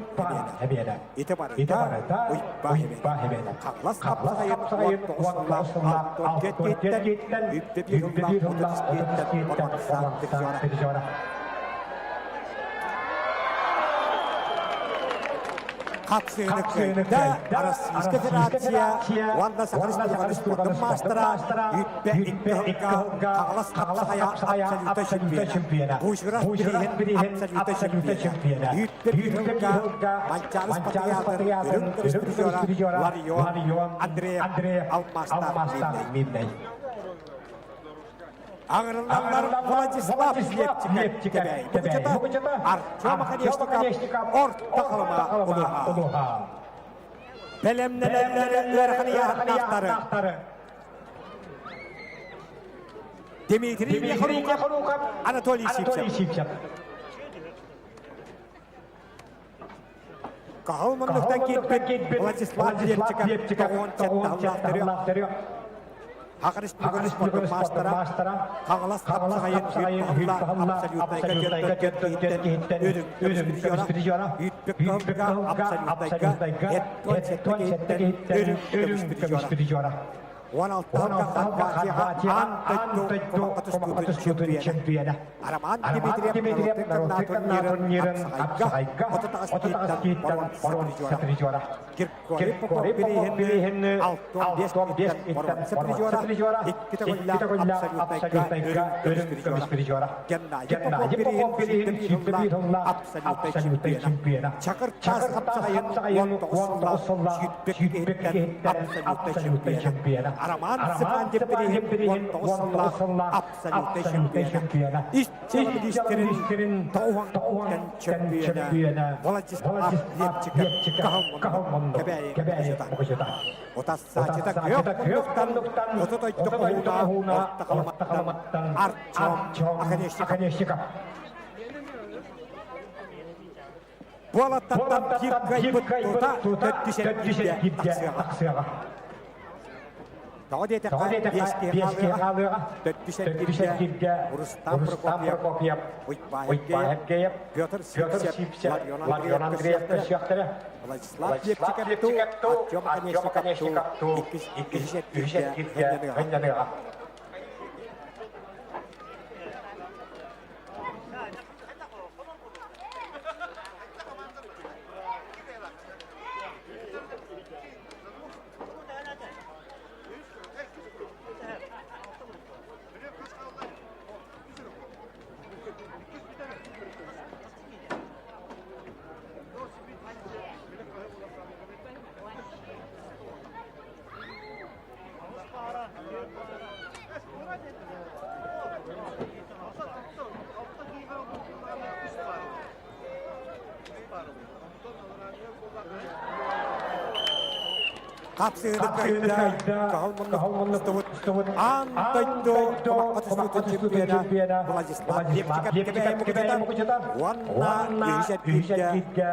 hebedä. Itevarata oypan hebedä. Kağlas kapsakayın huokkaussulla alttuonikitten hyytpehilka otutyskyitten. Katsöönököytä Arasiyska Federaatsia, Vanda Sakarispurkan maastera, Yppe Ikkahukka, Kağlas kapsakaja absoluutta çempiyönä. Pujuras berihin absoluutta çempiyönä. Yppe Ikkahukka, Mançaarvahalai Yrkkösprijora, Larion Andreev Almasta Minnei. Ağırlanlar Vladislav Levçika tebeği. Artyom Kaneshnikov orta kalma uluha. Pelemnelerle Erhaniya naftarı. Dmitri Yakharukov, Anatoly Sipsev. Kahılmanlıktan gitmek Vladislav Levçika toğun çattı. Hakarispurkan maastera, Kağlas kapsakayın hyytpahıllah absoluutta kehitten yrkkösprijora. Hyytpehilka absoluutta etton settekehitten yrkkösprijora. Араман Дмитриев народный турнирын Апсайга, отутағыз кейттен борон сапризора. Киркори перейхенні алтон бес иттен борон сапризора, иккітағылла абсолютайга өрін көміс перизора. Геннадий Попов перейхен сүйттебей тұлла абсолютай чемпиона. Чақыртас қапсағайын 19 сылла сүйтбекке абсолютай чемпиона. Араман Сыпан деп перейхен 19 сылла абсолютай чемпиона. Истерин Тауан чемпиона. Владислав Лепчиков Кахалмон Кебяй Богожета. Отасачета Кёптан Ототойттоқуна Ортақаламаттан Артем Аканешников. Болаттан Киркай Тута Төттүсен Аксыға. Тағадеті беске қалыға, төттүсен кирге, Рустам Прокопьев, Уйтбаев, Петр Сипсеп, Ларион Андреевті шияқтыры, Владислав Лепчиков, Артем Аканешников, иккізет кирге, ғынданыға. Kapsığını kayda, kahılmanlık ıstavut, antaydo, atıştı çempiyona, Vladislav Levçikov kebeye mukucadan, Vanna, Yüzet Gidge,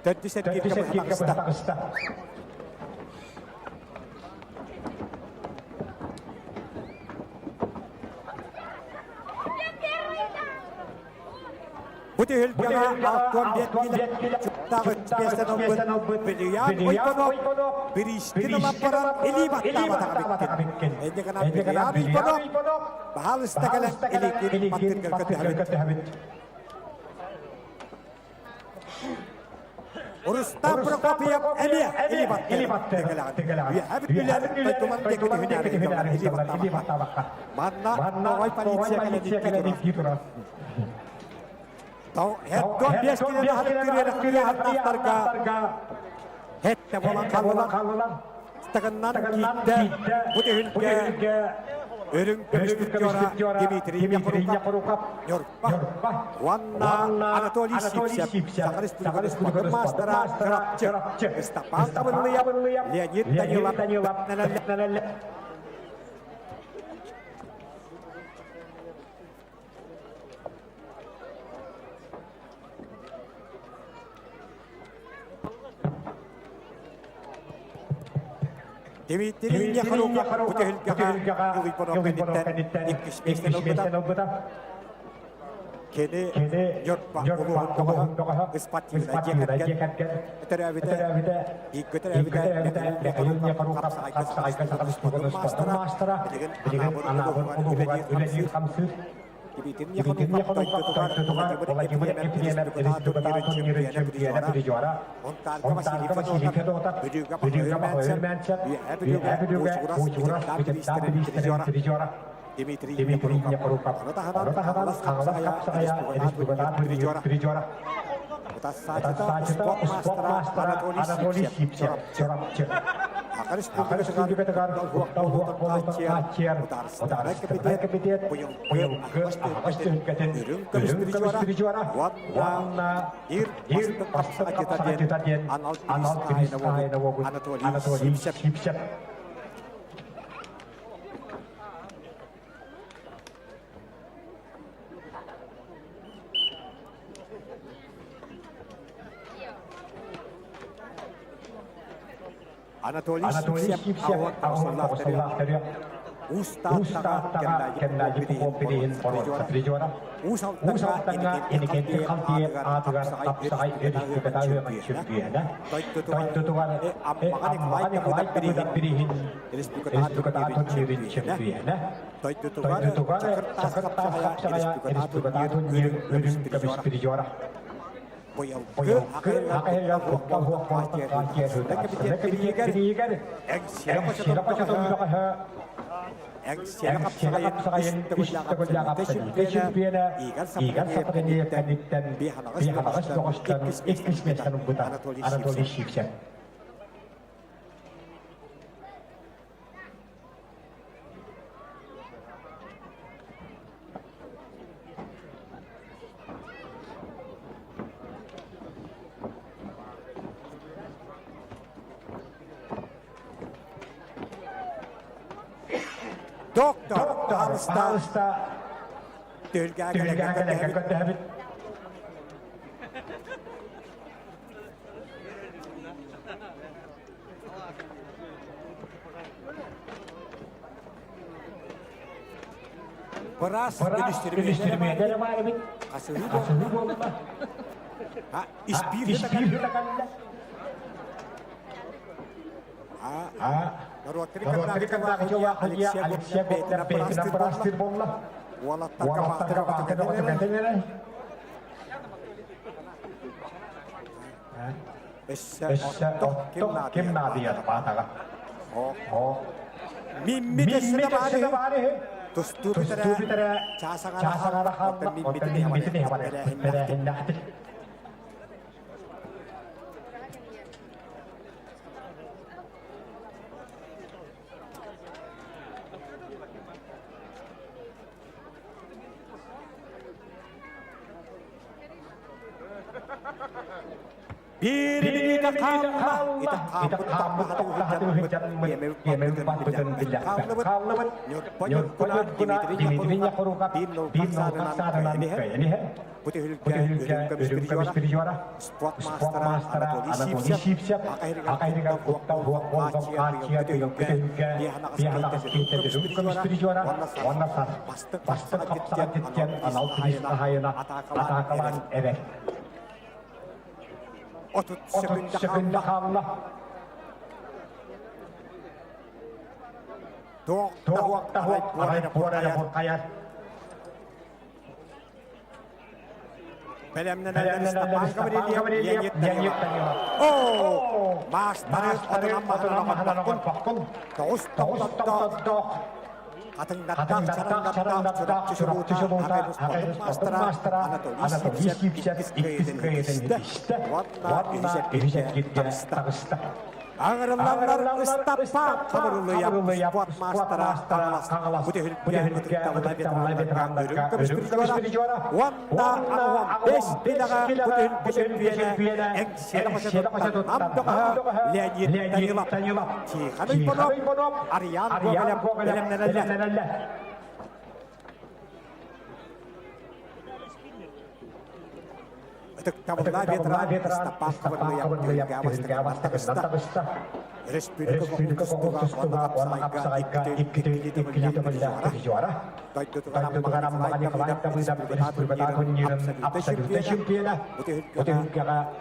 Töttüset Gidge Batakısta. Bu tehlikeli altın yetkili çuktağın olbut biliyan uygunuk bir iştin laparan eli batta bitkin. Elde kanan biliyan uygunuk bahal istakalen elikin matkir kötü habit. Rustam Prokopiev eli batta tegelan. Habit bilen baytuman teknik hüner eli batta. Manna oy panitia gidiyor. Heddon beskine hatırlayan targa hette bolan kallılan stagannan gitti bu tehilge örün kömüştüktüra Dimitriy Yakurukap Yorpa Vanna Anatoliy Sipsep Sakaris Bulgar Mastera Kırapçı Stapan Kabınlıya Leonid Danilap Dimitriy Yakurukap bu tehilgaga Yılıyponok'tan İkkişmesten olguda Kene Yorpa Uluğundoğa Ispatiyla Cekatken Öterevide İkköterevide Leonid Yakurukap Sakaris Bulgar Mastera Bilgin Anavur Üledi Kamsır Dimitriy Yakurukap Olagi Budak Epiyemer Turnirin Çempiyona biri juara Ontarga Vasili Fedotap Büdüga Bahoyer Mençep Büdüga Uçuras Bitettan biri juara Dimitriy Yakurukap Anatahadan Ağlak Kapsaya Edis Bugadat biri juara Utasacıta Sport Master Anatoliy Sipsep Çorapçı Akaris Bulgar tegar Dalhuak Kacier Utar Kepidet Puyung Pasti Hükaten Ürün Kömüs biri juara Vanna Ir Pastak Acıtadien Anal Anatoliy Sipsep Anatoliy Sipsep Awan Tausallahtarya Ustaattaga kennaji pupopirihin porot prijora. Usaltanga inikentti kaltien aatugar tapsakai edistykätä hyömän syppienä. Toittutugar ammakanik laikpirihin edistykätä aatun hyvin syppienä. Toittutugar sakartaas kapsakaja edistykätä aatun yrynkävis prijora. Hakehella huokkaan kaikkien syytä. Piriiger. Sielapasat on ylökahä. Siellä kapsakajen istukojakapsakajen igan sapakeni kanitten pihanas lokostan ikkismiesten umputa Anatoli Shivsen. Doktor Halsta Tülgägä David Beras geliştirmeye devam edelim. Kasıhı olma. Ha, ispir hitakan. Ha, Narotirikan kecewa Alexia Petra Prastir Bolla. Walattaka Vakatene. Essa Otto Kimnadia Pataka. Oh. Mimmi seda bari. Tustupitere Chasangara Otten Mitini Havane Pere Hindahti. Ita kamu hatu hujan memang betul tidak. Kalau kuna diminya koruka bino kasaran ini putih kamis juara sport master Anatoli Shivsen akhirnya kau buat kacia dia anak kita dulu kamis juara warna pasti kapsa ditjen Anatoli Shivsen atakawan ere. Otut sekunda hamla. Tahuak puara kaya. Belemnen Oh, mas taris otonom bakun. Taus Katang datang cusuruta akhirus master Anatoli Shivsen ikiskreden warna irisek gitya taksta. Angarlar istapa kabarulu ya sport master kangalas putih juara warna bes bidaga putih biena siapa amdoka liajit tanyulap ci ponop Aryan belem nalalla Tamulah dia tapak kabarulu ya gawas taksta Respiro kostuga warna kapsakaika ikili juara. Itu karena makanya kemarin kami dapat berbatagun nyiran absolute champion. Putih kira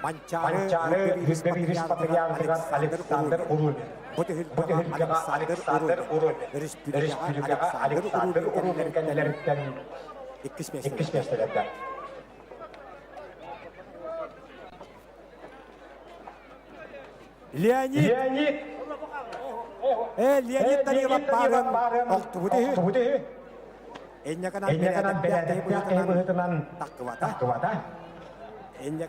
Pancare Riris Patrian dengan Alexander Urun. Putih kira Alexander Urun. Respiro kira Alexander Urun dan ikis terada. Leonid tadi bareng waktu putih. Enya kanan berat tenan tak kewata. Enya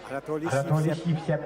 Anatoli Shivsen.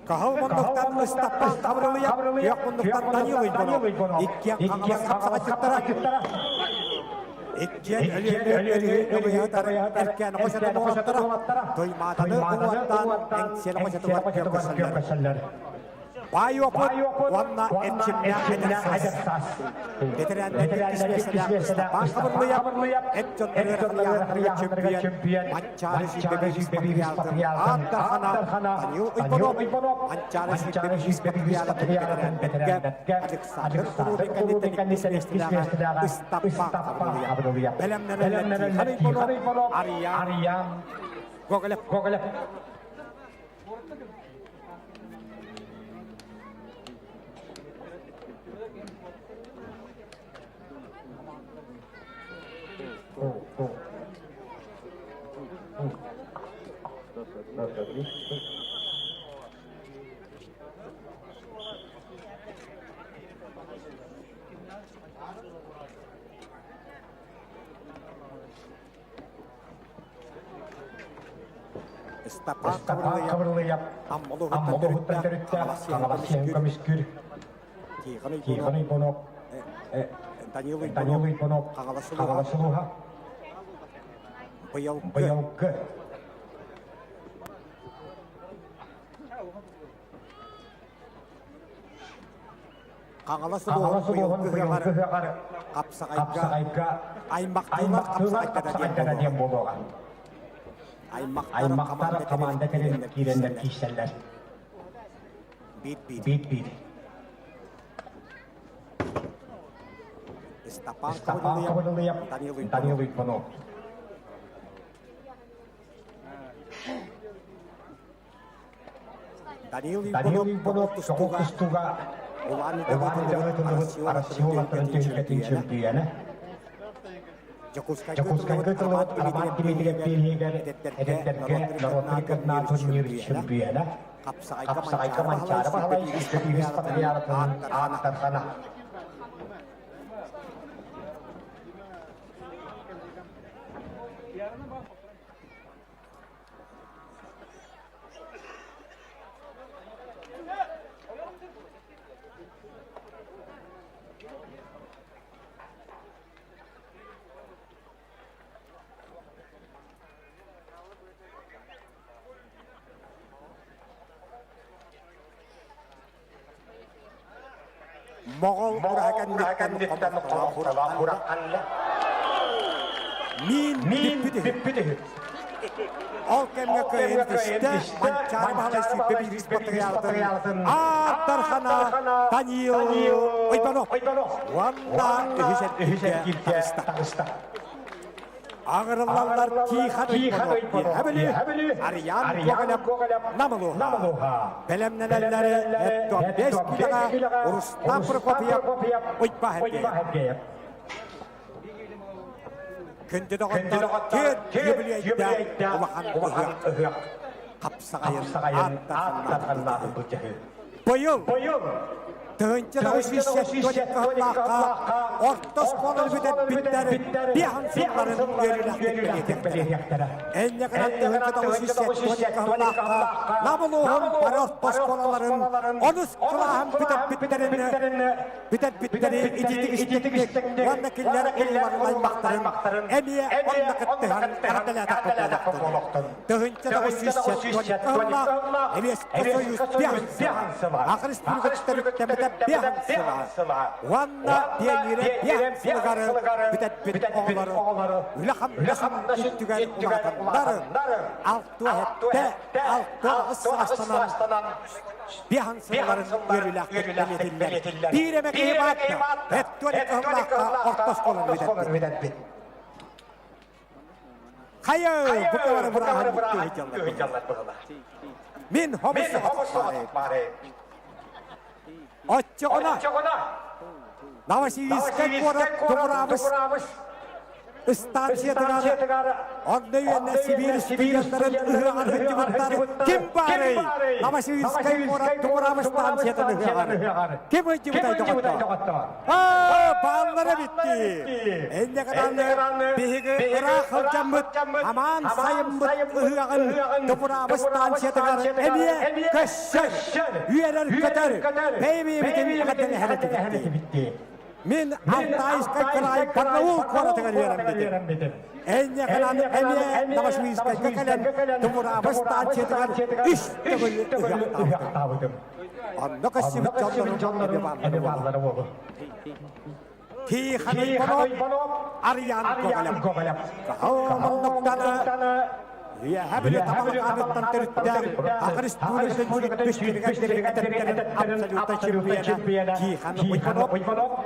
Kahal monduktan ıstaptan kavrılıyap, yok monduktan Danilo İlbono. İkkiyen kanala kapsağa çıktara. İkkiyen ölüyatlar erken koşatı boğattara. Duymadanı uvattan engseli koşatı köşeller. Bay yokut, vanna etçimle hedefsaz. Getirenler kişmesine ıstaptan kavrılıyap, etçonları çempiyen, mançarısı bebeğiz patriyaltın. Attarhana, Danilo İlbono, mançarısı bebeğiz patriyaltın getiren Alexander Kururikani'den kişmesine ıstaptan kavrılıyap. Belemlenelletti, Hanı İlbono, Ariyan, Gogelep. Estapa kavrılıyap. Ammolu huttan dörütte. Kalasyen komiskür. Kiikanı İlbono. Danilo İlbono. Kagalasılıha. Bıyılgı. Kagalasılıha bıyılgı. Kapsakayga. Aymaktığlar kapsakayda diyen buluğa. Aymaktar kamandetirin kirenler kişiler. Bit. Estapa kavrılıyap. Danilo İlbono. Danilo İlbono kustuga. Ovani arasiyola töntöykettin çömpüyene. Jakuskay kıtılıvat alamat dimidilip bilhiger edetlerge narotırkıt naturnir çömpüyene. Kapsakayka mançara bahalay istediğiniz patriyatın attarhana. Mogol urakan dikten hurakanla. Min dipiti. Olkemge köyendişte mançarı bahalaysi bebiris patriyaltın. Attarhana Danilo İlbono. Vanna ühüzen kilke takısta. Ağırlanlar Kihan İlbono. Hebeli Ariyan Gogelep Namaluha. Belemlenenleri etto 5 kiloga Urustan Prokopiyap Uypa Hedgeyap. Kündü doğundan tüt yübülüyette Ulahan ıhyak. Kapsakayın attarhana Boyul. Tığınca da üsvişet dönükkahıllahka ortos konul bitleri bir hansınların yörülekleri. En yakınan tığınca da üsvişet dönükkahıllahka namuluğun para ortos konulların onus kılahın bitleri ititik istekli vannakiller ilmanlaymakların emiye onnakıttıhan erdele takıplaktır. Tığınca da üsvişet dönükkahıllahka emies kasoyuz bir hansı var. Akırız pülgütleri bir hansı var. Vanna diyenire bir hansı bitet oğulları. Ülaham nasıl tügen umatanların. Altı hette, altı ısırastanan bir hansıların yürülaklar. Bir emek ibatta. Hette kıhımlakka ortas kolun bitet. Hayır, bu kadar bırakın bu hıcallar. Min homosulat bari. Oççoğuna. Navasi iskek korak dumuramış. станциятыгары онда үйенне Сибирь студенттарын ыһыгар хыттыбыттары ким бары Новосибирскай город Турамы станциятын ыһыгары ким ыттыбытай тоғытта баллары битти энне каданны биһиги ырах хылжаммыт аман сайыммыт ыһыгагын Турамы станциятыгары эмие көссөр үйерер көтөр бейби битин каддени хәрәти битти Min Алтайскай край Барнаул қоратыға верем бедім. Әнне қананы әме Новосибирскай көкелен Тұмырабы станциятыған үш түгілі ұяқтабыдым. Анны қасибіт жонларын әме барлары болу. Кейханы боноп Ариян көғалап. Қауымындықтаны Әбілі тамалықаныттан түріттер Ақыр республикасын жүгітпіш кіргәштері әтеттерін абсолюта чемпионы Кейханы ойбанып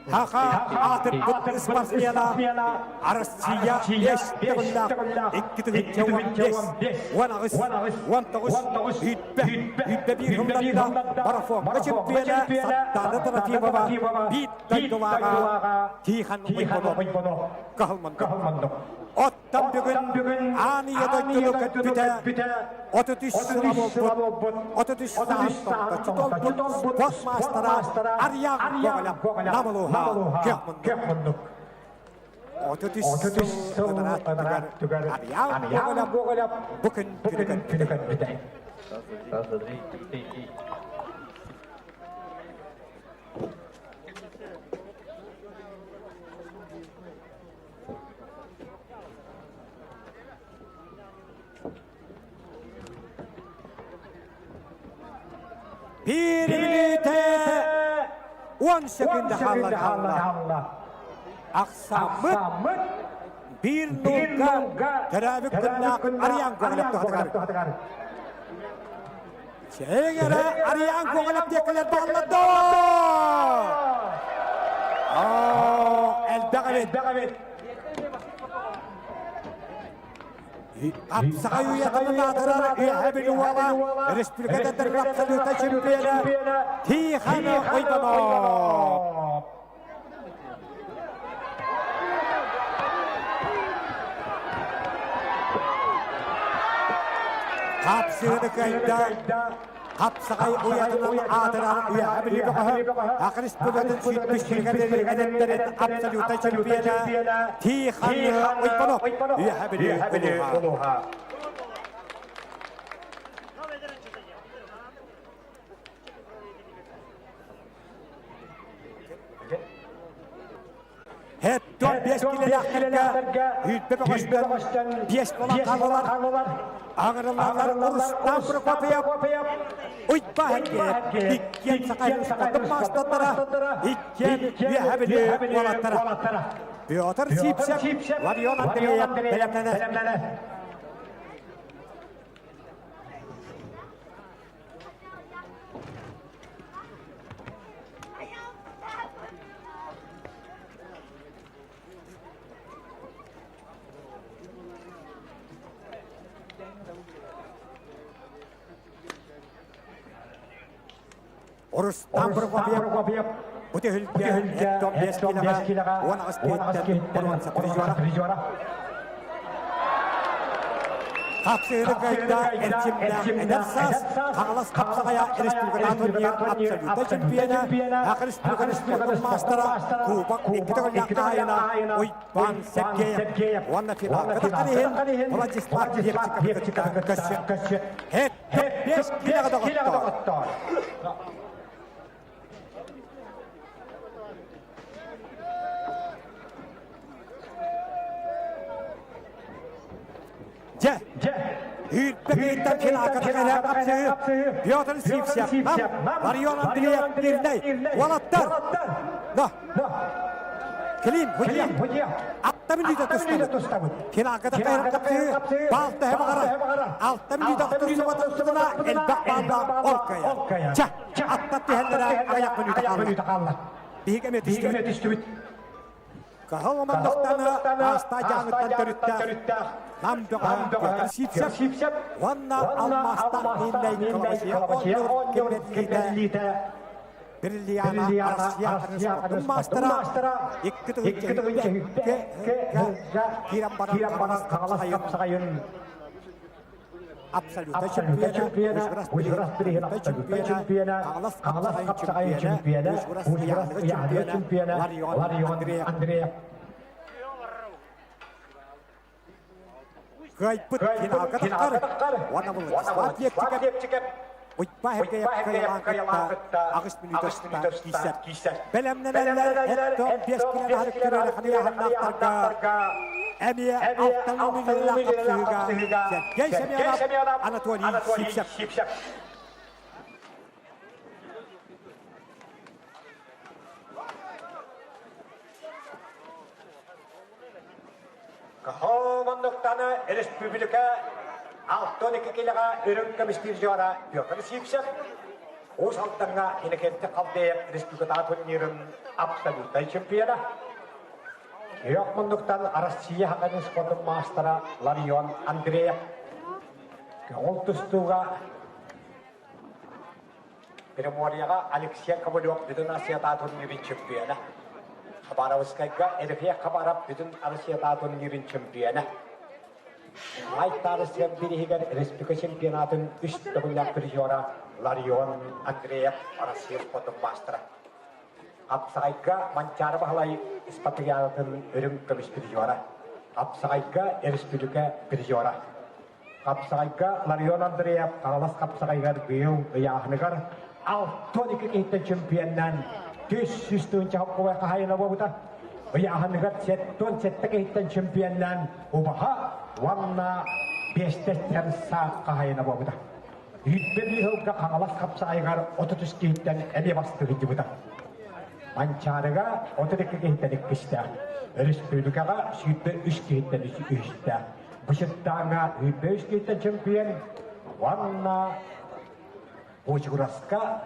Хақа атып бұт спортсмена Россия ешті Иккі түгітте 15 19 үйтпе бір ғымданда марафонға чемпионы Саттаны Трофимова бит тайдылаға Тихан ойбанып қағылмандық Оттан бүгін анияда күлі көтпіті 33 сыла болбыт 33 сағаттықта чутолбыт спортмастара Ариян Гоголяп намылуға көкмұндық 33 сыл түгер Ариян Гоголяп бүкін күнігін біді Bir minüte 10 sekünde hallar. Aksamıt bir nokta terabik kınnak Aryan Gogalap tuhatıgar. Çeygere Aryan Gogalap diyekiler bağladı. Elbağavet. Apsakay uyatımın adırar üyehabili uvala Respublikada dırgap salüta çempiyonu Tihanı Oybanov. Kapsığını kayda Apsakay uyatımın adırar üyehabili uvala Akı Respublika'nın sütmüş şirketleri edetlerin absoluta çempiyonu Tihanı Oybanov üyehabili uvala. Hetton 5 kilometrga hütbe baştan 5 olan kalmalar ağırlarlar urustan bir kopyap uypa hekket dikken sakayın sakatın mastatlara dikken üyehabili uvalatlara Piotr Sipsep Varion Andreyev belemlene Urustan bir kopyap Buti hülke ettom 5 kilaga 10 asketten Orman sapri juara Kapsığını kayda elçimden edersaz Kağlas kapsağaya Respublika'dan turniyer absoluta çempiyonu Akı Respublika'nın mastera Kubak iktidarlık ayına Uypan Sergeyev Vanna final Katakarihin Vladislat Yevçik Kössü Hep 5 kilaga da gottor Hütbekeytten kilakatı kapsığı Piotr Sipsep Varion Andreyev birney Valattar Kilim hücya Altta minüde tustadı Kilakatı kapsığı Balta hem ağara Altta minüde tustadına elbak balda orkaya Attat dihellere ayak minüde kallar Bihigeme düştü Kahılmamandықтаны аста жаңыттан төрүттәр. Намдыға Piotr Sipsep Vanna алмастан нейней Колобачия 14 километрде Бриллиана Россия спортун мастера икки тыгынча кирам баран капсагайын абсолютно чемпиона Ужгород чемпиона Калас капсагайын чемпиона Ужгород чемпиона Ларион Андреев Гайпыт финалга тақар Вана бұл Слатьев Уйпа херге каялаңғытта ағыс минутоста кисер. Бәлемнен әлләр әттон 5 килен арық көрелі қания ханнақтарға әмия автономиялы қапсыға Сергей Семенов, Анатолий Сипсек. Қахомандықтаны республика Алтон екекеліға үрінкімістер жора Петр Сипсек, оз алтынға енекетті қалдайық республиката турнирін абсолюттай чемпиона. Йоқмындықтан Россия хақының спортын мастера Ларион Андреев. Ол тұстуға Приморьяға Алексей Ковалев бүтін Асията турнирін чемпиона. Хабаровскайға Эрфия Хабаров бүтін Асията турнирін чемпиона. Лайттарысыған берегер республика чемпионатын үст тұғынлақ призера Ларион Андреев Россия спортын мастера. Апсағайға Манчары бағылай спортыялатын үрім көміс призера. Апсағайға республика призера. Апсағайға Ларион Андреев Қаралас Апсағайғар бүйіл ұяғынығар 6-12 кейттен чемпионнан 200 чағып қойға қайына болуда. Ұяғынығар 7-7 кейттен чемпионнан ұбаға Ванна бестестер саат қағайына болуда. Үйітберлі ғылға қағалас қапсағайғар 33 кейттен әне басты ғыды бұда. Манчарыға 32 кейттен еккісті. Республикаға сүйітбе 3 кейттен үшті. Бұшыттаңа үйітбе 3 кейттен чемпион. Ванна Ужгородска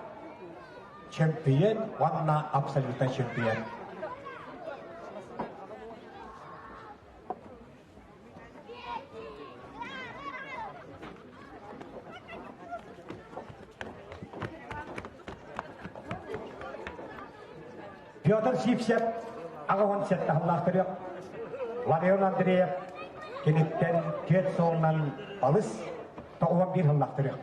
чемпион. Ванна абсолютно чемпион. Петр Сипсек, ағауын сетті ғыллақтырық. Ларион Андреев, кенеттен тет соңынан балыс, тоғуан бір ғыллақтырық.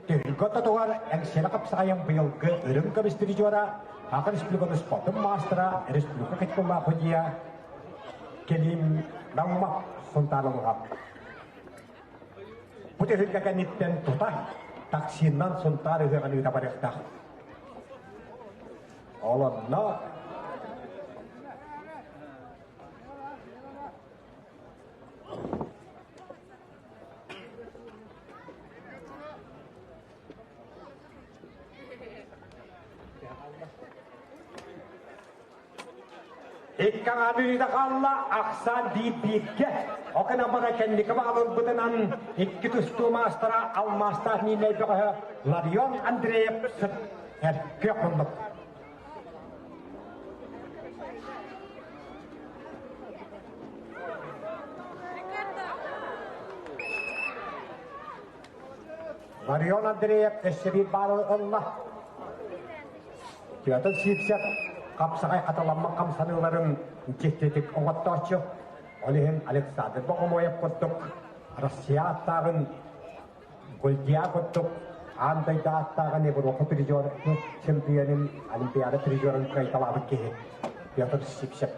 Түрілгі тұтуғар әңселі қапсағайын бұйылғы үрім көмістері жора, ақыр республиканы спортын мастера, республика қайтқылла құдия, келім наума сұнтарылғап. Бұты ғылға кәнеттен тұта, тақсиннан сұнтары ғығаны ұтабарықтақ. Оlanna İkkan abiyda kalla aksa dibirge. Okana bana kendi kabalın bıdınan iki tustu mastera al master ni nebege Larion Andreev sıt erkekunduk. Larion Andreev eseri bağlı Allah. Kiyatın Sipsek kapsağay katalanma kamsanıların cehdedik oğatta açı. Olihin Alexander Bogomoyev kuttuk. Rusya attağın Goldiya kuttuk. Andayda attağın Evropa prizor, çempiyonun Olimpiyada prizorun kayıtalavı kehe. Kiyatın Sipsek.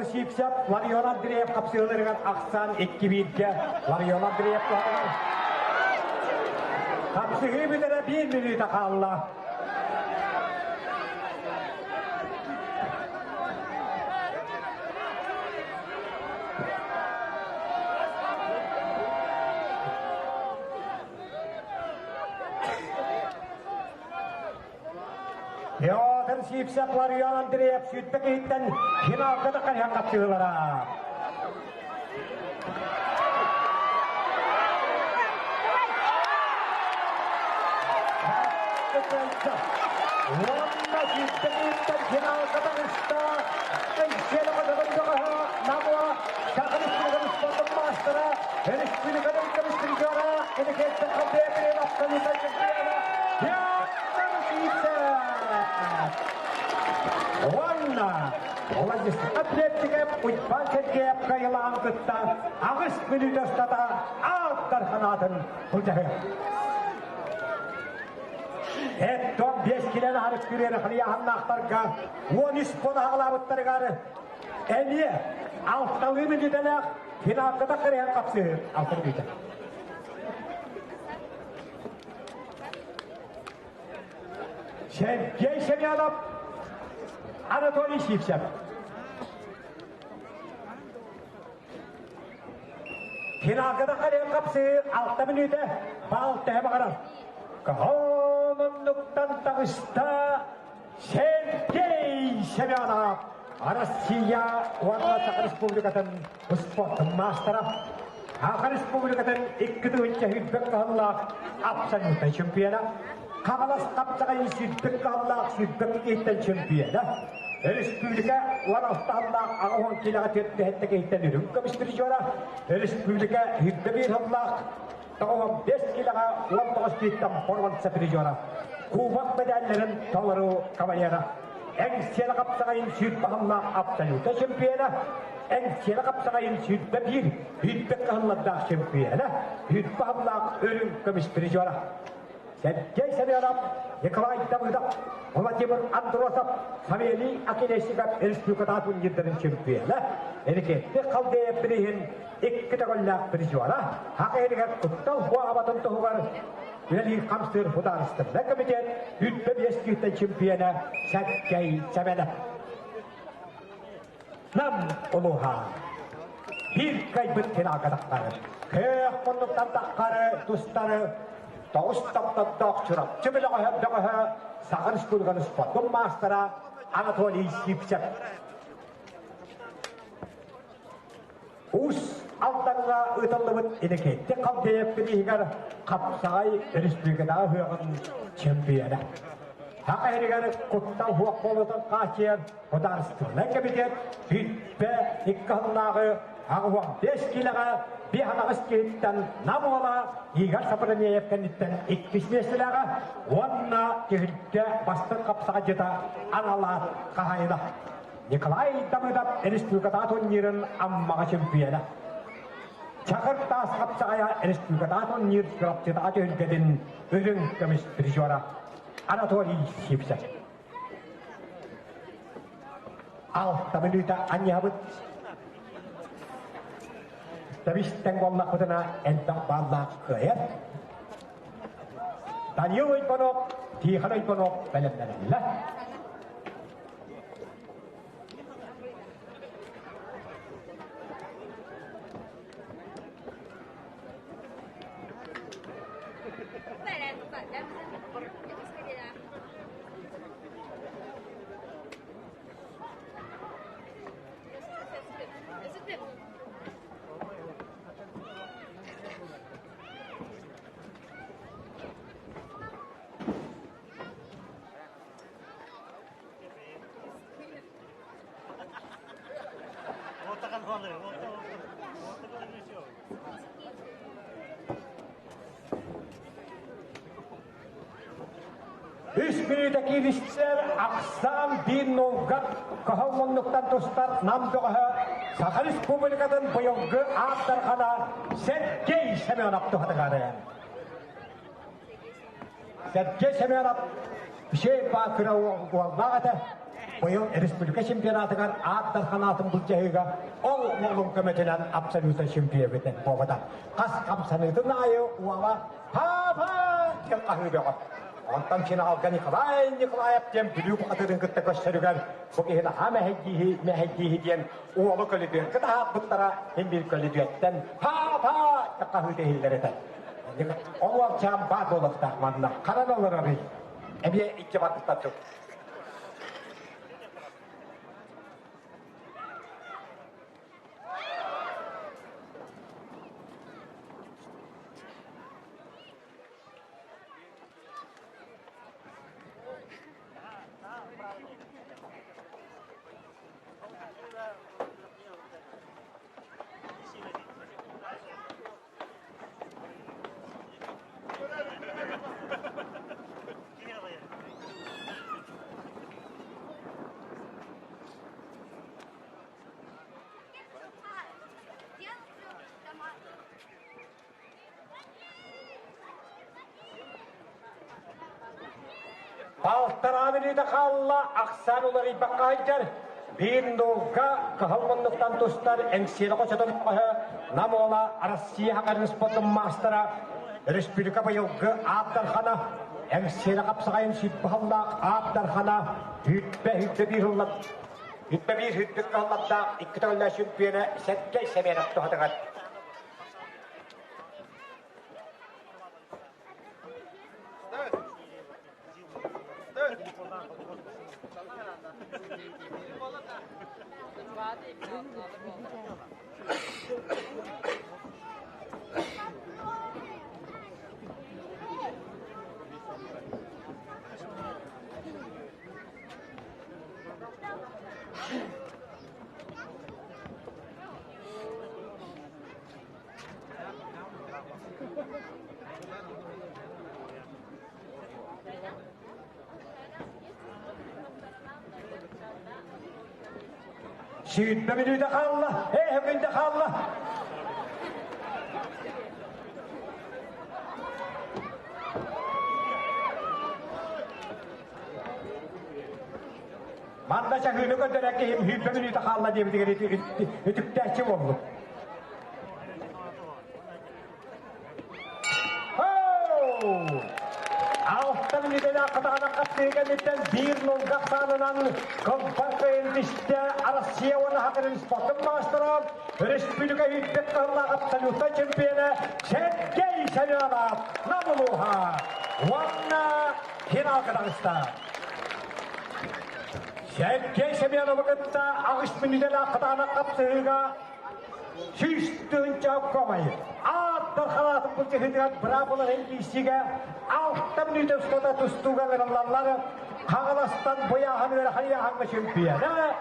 Pетr Sipsek, Larion Andreev kapsılırgan aksan 2-1'ge Larion Andreev kapsığı bilere 1 minuta kalla. Алтын сүйіпсек Ларион Андреев сүйтпек еттен финалға да қариян қапсығылара. Онна сүйтпек еттен финалға да ұшта. Әйшелі қадығындығы намуа шақырыстырғын спортын мастыра. Республиканың комиссары энекеттің қалдебірен абсолютно чемпионы. Яттың сүйіпсек. Онна Владислав Атлетиков Утпан Сергеев қайылаған күтті ағыс минут ұстата аттар қанатын бұлжағы. Эттон 5 келен арық күрені қылияғын ақтарға 13 қона ағылабыттарғары әне алталы минутелек финалқыда қыриян қапсы алтын бейті. Сергей Семенов Анатолий Сипсев. Финалқыда қыриян қапсы алтын минуты балты бағарар. Командуктан тағышта Сергей Семенов. Россия Уарласа Республикатын спорт мастера. Аға Республикатын 2-ті хүйтбек қалылақ абсолютный чемпионы. Қағалас қапсағайын сүйтбек қалылақ сүйтбек еттен чемпионы. Республика Уарластағылақ ағуан келіға 4-ті еттен үрім көмістірі жора. Республика хүйтбек қалылақ Тағуан 5 келіға 19 еттен қорван сәпірі жора. Кубақ медаллерін толыру кавалера. Әңсені қапсағайын сүйт бағымна абсолюта чемпионы. Әңсені қапсағайын сүйт бәбір, үйтбек қағылладақ чемпионы. Үйт бағымна өрін көмістірі жора. Сергей Семенов, Николай Давыдов, Владимир Андросов, Савелий Акелесиков, Республикада турнирдерін чемпионы. Әрекетті қалды бірейін 2-ті қоллақ бірі жора. Хақайрығар құттал хуағабатын тұғығар. Великий камстыр хударыстырды комитет үтпе бескиттен чемпионы Сергей Семенов. Нам ұлыға бір қайбыт финалға таққары. Көк мұндықтан таққары тұстары тоғыстаптан тоқчырап. Чемеліға хөбдіғі сағырыс көлгіні спортын мастера Анатолий Сипсев. Ус алданға ұтылыбыт энекетті қалдайып бірігер қапсағай республикадағы høғын чемпионы. Тақа әрігер құттал хуақ болудың қачер ұдарыстырынан кәбетет үтпе екқағынағы ағуан 5 келіға бейханағыз кейттен намуала егер сапырын епкенеттен 2 месіліға онна кегілді бастың қапсаға жета аналар қағайына. Николай Давыдов республикада турнирін аммаға чемпионы. Чақыртас қапсағая республикада турнир сұрапчыда жөнкеден өзің көміс призера Анатолий Сипсев. 6 минута анябыт. Табистен болна құдына әнтақ балла көйер. Даниил Ойпанов, Тихон Ойпанов бәлемдерілі. Үш минута келістер ақсан бин нолғат қағылмонлықтан достар намдығы Саха Республикадан бұйылғы ақтарғана Сергей Семенов тұғадығары. Сергей Семенов үшей бақыра оғылмағады бұйыл республика чемпионатығар ақтарғанатын бұл жайыға ол мұғын көметінен абсолютно чемпионетен болғыда. Қас қамсанығдың айы уала па-па деп қағыр беғат. Онтан сені алға Николаев дем бүлі бұқатырын күтті көштеріген бұқиын мәхәйдейі ден уалы көліден күті ақ бұттара ембел көлідеттен па-па деп қағыр дейілдер етен. Ол чам ба болықтақ маңына қаран олар арый. Әме ике баттықтан жоқ. Балтарамini de kalla aksan uları bakaylar. Bir nolga kahalmanlıktan dostlar engsiyeli koçadan namola Россия hakarın spotun mastera Respublika bayılgı Abdarhana engsiyeli kapsayın şibbahalla Abdarhana hütbe bir hıllat hütbe bir hütbe hıllatta iki tane şümpiyene setke semerat tuhadıgat. Şiitme beni de kalla, beni de kalla. Mandaşa hünü gönderek ki hütme beni de kalla diye bir ütüktekçi oldu. Alttan midene akıdağına katlayıkenlikten bir nolga sanınan kompakayın dişte Россия onu hakırın spotun masteron Respublika hüddek kalla absoluta çempiyene Sergey Semyonov namuluha Vanna final Kırgızistan Sergey Semyonov'u kıtta ağış midene akıdağına katlayıga Süstün çavkamayı Attar halatın bu cehediğen bravoların işiga Alttan midene uskada tustuğa verenlerleri Kağılastan boyahan ve haliyahanlı şempiyene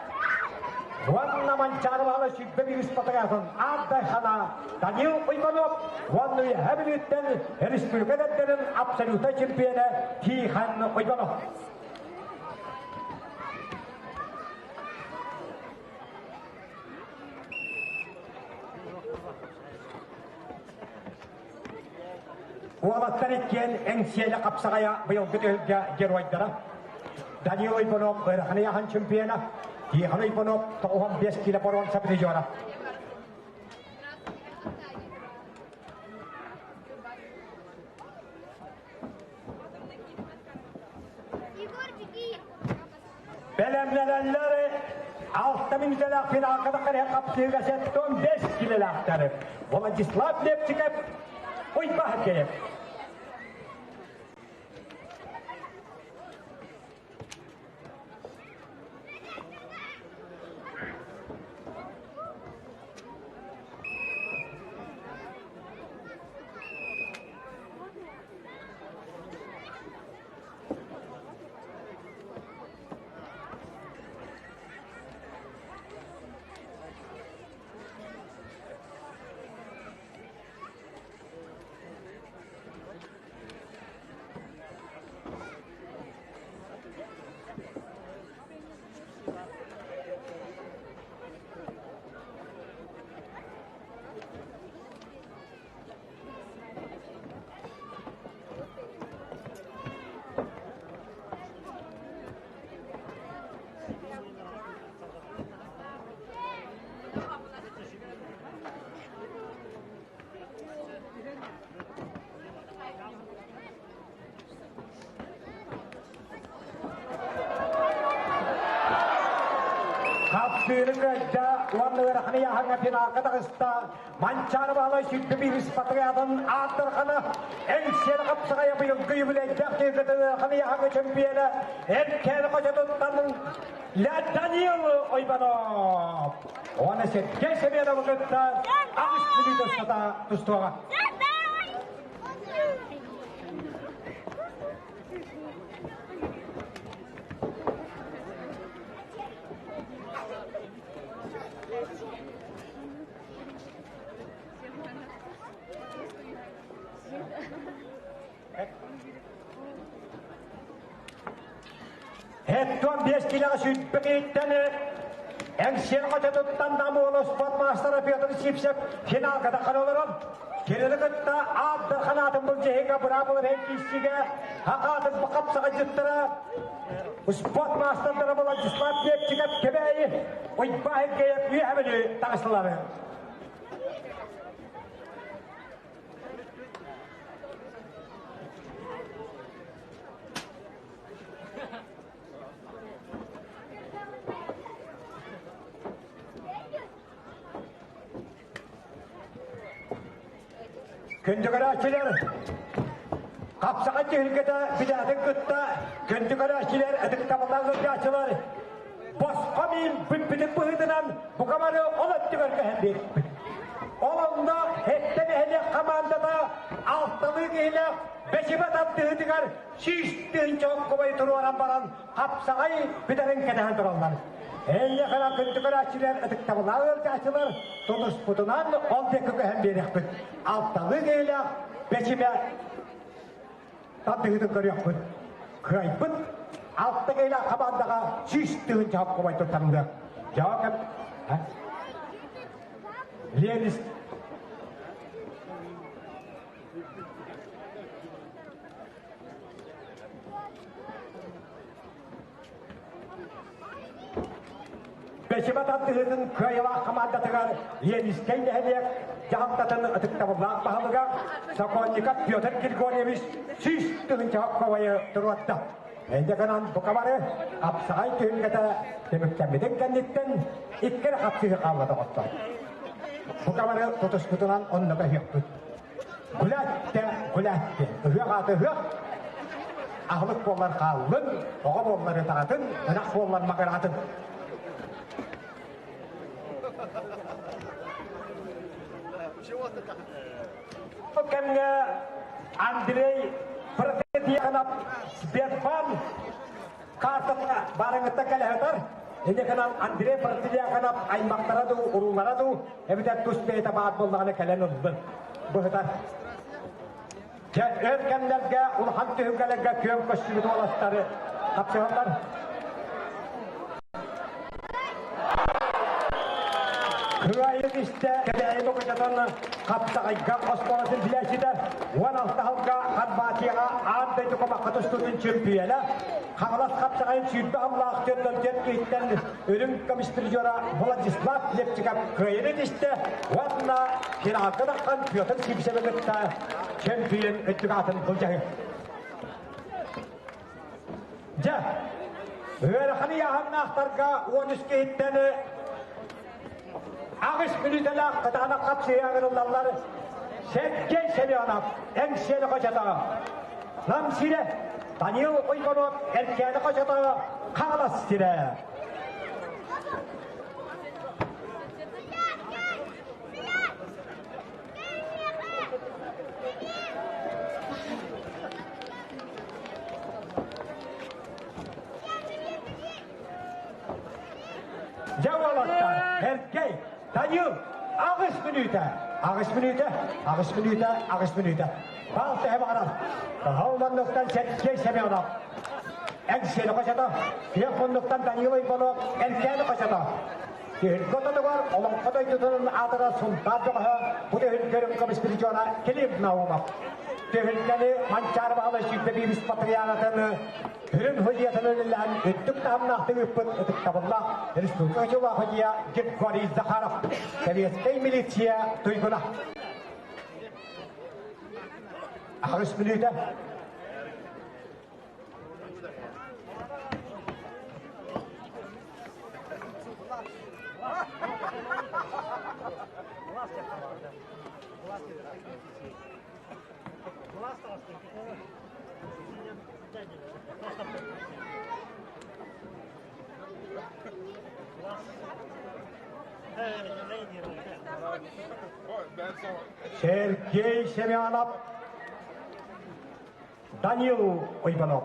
Vanna mançarıvalı şübbe bir ispatayasın Abdayhana Daniil Uymanov Vannu'yu hebilitten Respublikadatların absoluta şempiyene Tihan Uymanov Uğalattan etken engsiyeli kapsagaya bıyıl gütülge geroydara Daniil Uymanov haliyahan şempiyene Tihan Uymanov toğuhan 5 kilo poron sabiti juara Belemlenenleri altta minüteler final kadar kapsayıga setton 5 kilolakları Vladislav Lepçikov Uybahakeyev Kapsırıkta Vanlıver haniyahanı final Kırgızistan mançarıvalı şübbe bir ispatayasın Abdarhana engsiyeli kapsagaya bıyılgı yübüleyecek tezgeden haniyahanı şempiyene erken koca tuttanın Daniil Uymanov Onu Sergey Semyonov'u kıtta ağış milli dostata tustuğa Hetton 5 kilo süt paketini Әңсен қотетуттан дамуылы спорт мастері Петр Сипсеп финалға да қаралырын. Келелі күтті Абдар қанатын бұл жеге бұрабылыр әңкейсіге ақатын бұқапсыға жыттыры. Спорт мастерлері бұл Владислав Лепчиков кебейі ойбай кейіп үй әмілі тағысылары. Күндігір әшілер, қапсаған түйілгеді бидәдің күтті, күндігір әшілер әдік табылдан көрді әшілер. Босқа мен бүт-бүтіп бұғыдынан бұқамары ол өттігір кәхендек. Олында әттен әне қамандада алтылы кейлі бәшібат аптығыдығар сүйістігін чоқ көбей тұру аран баран қапсағай бидәдің кәдән тұралар. Әне қана күндігір әшілер әдік табылдан көрді әшілер. Тұныс бұтынан ол декі кәхен берек бүт. Алтылы кейлі бәшібат аптығыдың көрек бүт. Күрай бүт. Алты кейлі қамандаға сүйістігін чоқ көбей тұртарылды. Жауап кәп? Ленис. Бәшібат аттығының көйіла қамандатығар Ленис кейнәлек жағымтатын ұтықтабылақ бағылыға Сокольников Петр Григорьевич сүйістігін жауап көбейі тұруатты. Әндегінен бұқамары қапсағай түйінгеді деміктәмедің кәнеттен иккері қапсығы қалады қотты. Бұқамары тұтыс күтінен онныға хүйіқпіт. Күләтті, үхіқ аты үхіқ. Ағылық болар қалын, оға болары тағатын, ұнақ болар мағыратын. Кәмге Андрей Протетьянов Сбербан картыға барыңытта кәліғітар. Енді қанан Андрей Протетьянов аймақтараду, ұрулараду, әбітер түспейті бағат болдағаны кәлін ұлды. Бұғытар. Өркәмдерге, ұлхан түйінгелерге көм көшсімді оластары қапсығандар. Күрайын істі кәдәйім оқытатын қапсағайға қоспанысын біләсіді. 16 халға қанбатыға аңдай тұқымаққа тұстудың чемпионы. Қағылас қапсағайын сүйді Аллах төнділден кейттен өрім комиссаржора Владислав Лепчиков күрайын істі. Уатына финалғы даққан Петр Сипсебелікті чемпион өттігі атын бұл жағын. Жа, өріқаны яғын ақтарға 13 кейттені Ağış minütele kıtağına kapsıya ağırırlar. Sergey Semyonov, Engsiyeli Koçatağı. Namsire, Daniil Uygunov, Erkiyeli Koçatağı, Kağlas Sire. Cevalotta, Erkey, Daniil, ağış minüte. Baltı hem arar. Havlanlıktan Sergey Semyonov. Engsiyeli Koçatağı, Telefonluktan Daniil Uygunov, Erkiyeli Koçatağı. Hülgötü var, olan koday tutunun adıra suntardığı bu da hülgörün komisyona kelip navumak. Hülgörü mançar bağlı şüphe bir ispatriyanatını Hürün hüciyatının ilan öttük tamnahtı üppüt ötük tabılla Respublika Hüciya Gürgori Zakharov Seviyeskey militiya duyguna. Ağrış minüte. Sergey Semyonov, Daniil Uygunov.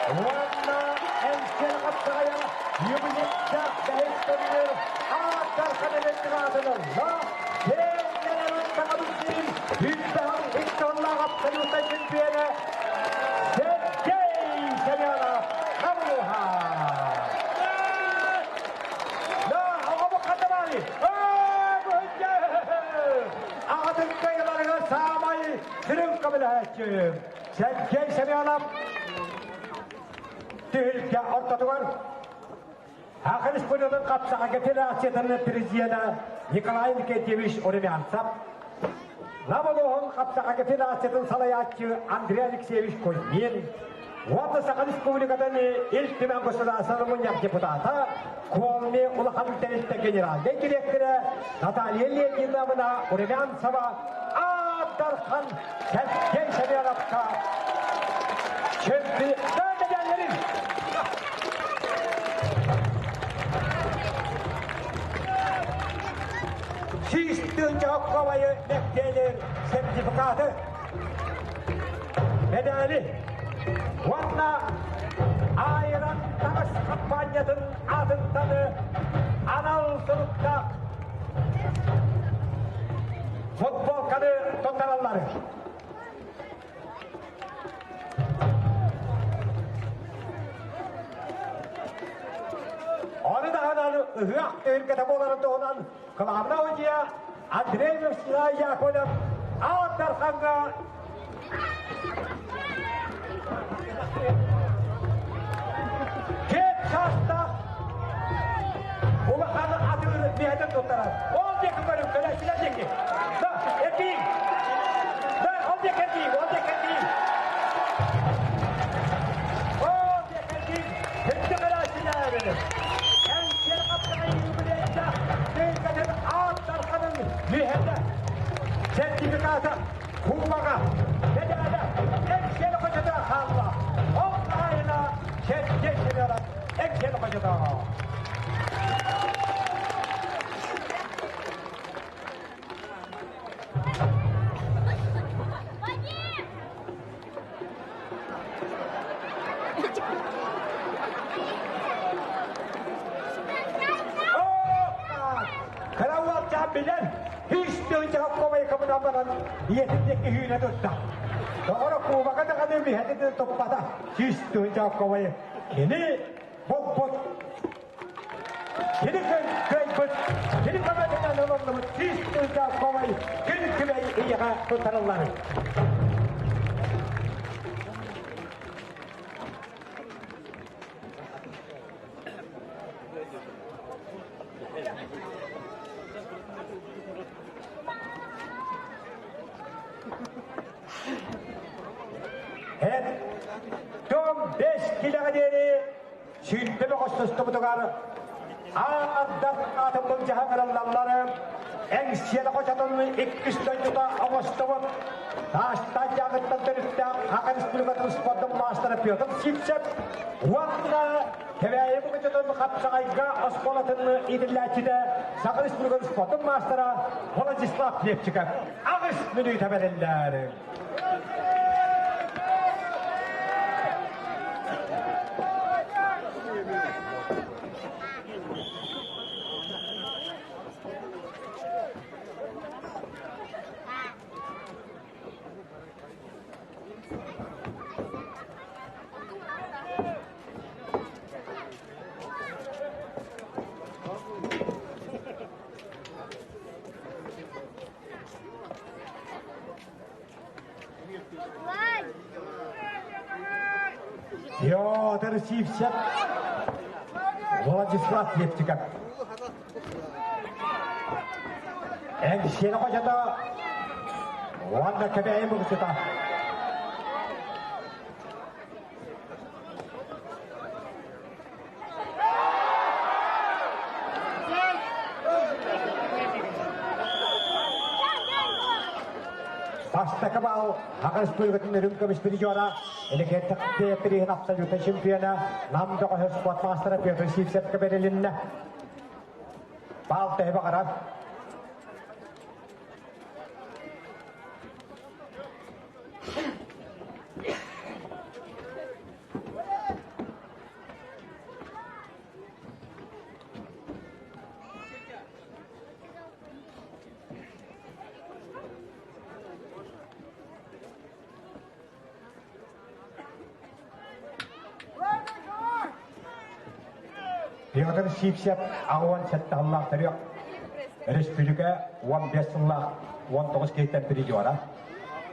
Ulanna Engsiyeli Kapsağaya Yumuşakta Dehektenler Ağaçlar Kadelettin Ağaçlar Sevgelerin Takabüsün Hüddahın İktonla Kapsağı'nda Çempiyonu Sergey Semyonov. Саятчы, Сергей Семенов, түйілге ортатуар. Ақын Республиканың қапсаға федерацияның президенті Николай Никентьевич Урумянцев, Намолоғын қапсаға федерацияның салаятчы Андрей Алексеевич Кузьмин, Уаты Сақан Республикадан Ильтімен государственный депутаты, Куалми Улахан Тәрісті генеральный директоры Наталья Леонидовна Урумянцева, Абдархан Сергей Семеновқа чемпиондар медальдерін. Шиштің жауққавайы мектейлер сертификаты медалі. Онна айран тағыс компаниятын адынтаны анал сұрықта футболканы тоқтаралары. Оны да ғананы ұғақ түйіргеті боларында онан қылағына өтия Андрей Мюсина Яковлев Алтарханға кет шашта ұлықаны атығы мехетін тұттарады. Ол декі көріп көләсілер декі. Да, әкейін. Да, ол декі әкейін, ол декі әкейін. Ол декі әкейін. Күнді көләсілер әбелім. Әншер қапсыға егі білейді. Көлгетін Алтарханның мехеті. Сертификаты Кубаға. Медалі. Әншер қочыда қалға. Ол айына Сергей Семенов. Әншер қочыда. Bilen hiç de cevap koymayı kapıdan yetindeki hüyüne tuttu. Doğru kuvvaka da kadın bir hedede topladı. Hiç de cevap koymayı. Kini bot. Kini köy. Kini kamerayla namamlı. Hiç de cevap koymayı. Kini kümeyi iyiye tutarırlar. Tom 5 kilometre sürdü koştustu bu tugar. Ağırdan atımın cahangırlarları en siyada koşatın ikkistöydüda avastımın taştan yağıttan dönüpte Hakan Respublika'nın sportun master yapıyordum. Sipsep uanına teveyi bu koşatın kapsağayga aspolatını idirlәçide Hakan Respublika'nın sportun master'a Vladisław Levçikov. Ağız menüyü teberiller. Петр Сивсев, Владислав Левчиков. Әңшені қожада Ванна кәбәйім бұғысыта. Баштакы бал Hakan Республикатын рүмкөміс бірі жора Элекеттік бейіпірігін абсолютті чемпионы намды қосы спорт мастері Петр Сивсевке берелінні. Бал тәйбі қарар. Петр Сивсев ағуан сәтті Аллах тәрек. Республика 15 жыллақ 19 кейттен бірі жора.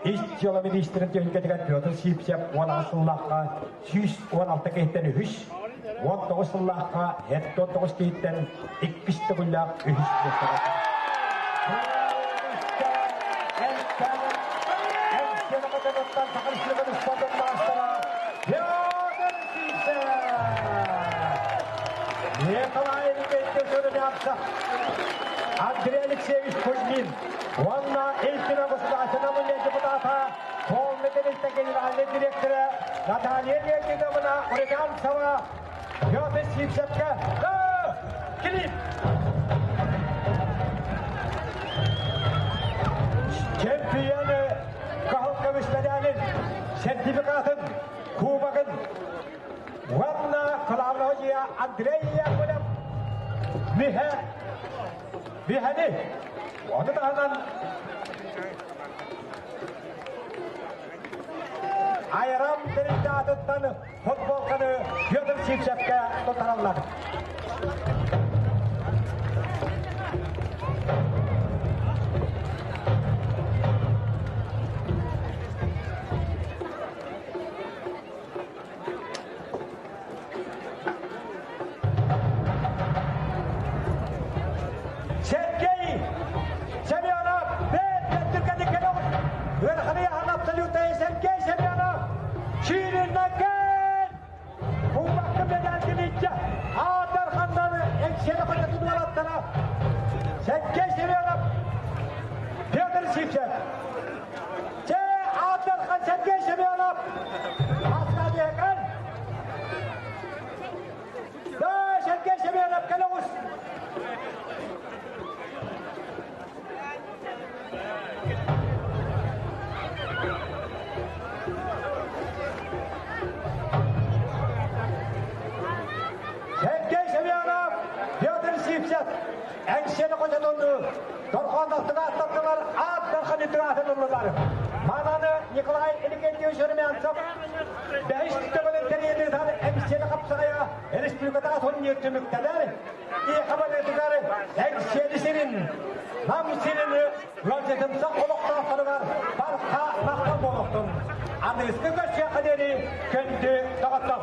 Истиола министрин төгінкетіген Петр Сипсеп 16 сыллаққа 116 кейттен 3, 19 сыллаққа 79 кейттен 2 түгіллақ 3 көстірі. Николай Никитич Урмянцев, Андрей Алексеевич Кузьмин, Ванна Эльфина государственного депутата, полномочия генерального директора Наталья Леонидовна Урмянцева, Петр Сипсепка, клип! Чемпионы Кахалка Виспарянин, сертификатын, кубагын, Ванна Клавлодия Андрея Гулем, Михани, оны тағынан айрам бірінші адыттан футболканы Петр Сипсепке тұтаралады. Мананы Николай Никитич Урмянцев, бәйістігінің тәрелері әмсені қапсағая республикадағы соның ертіміктелер, хабарлетігері әмсені серін, нам серіні ләзетімсі қолықтақтары бар, барқа мақтал болықтың. Аныңызғы көшке қадері көнді тағаттап.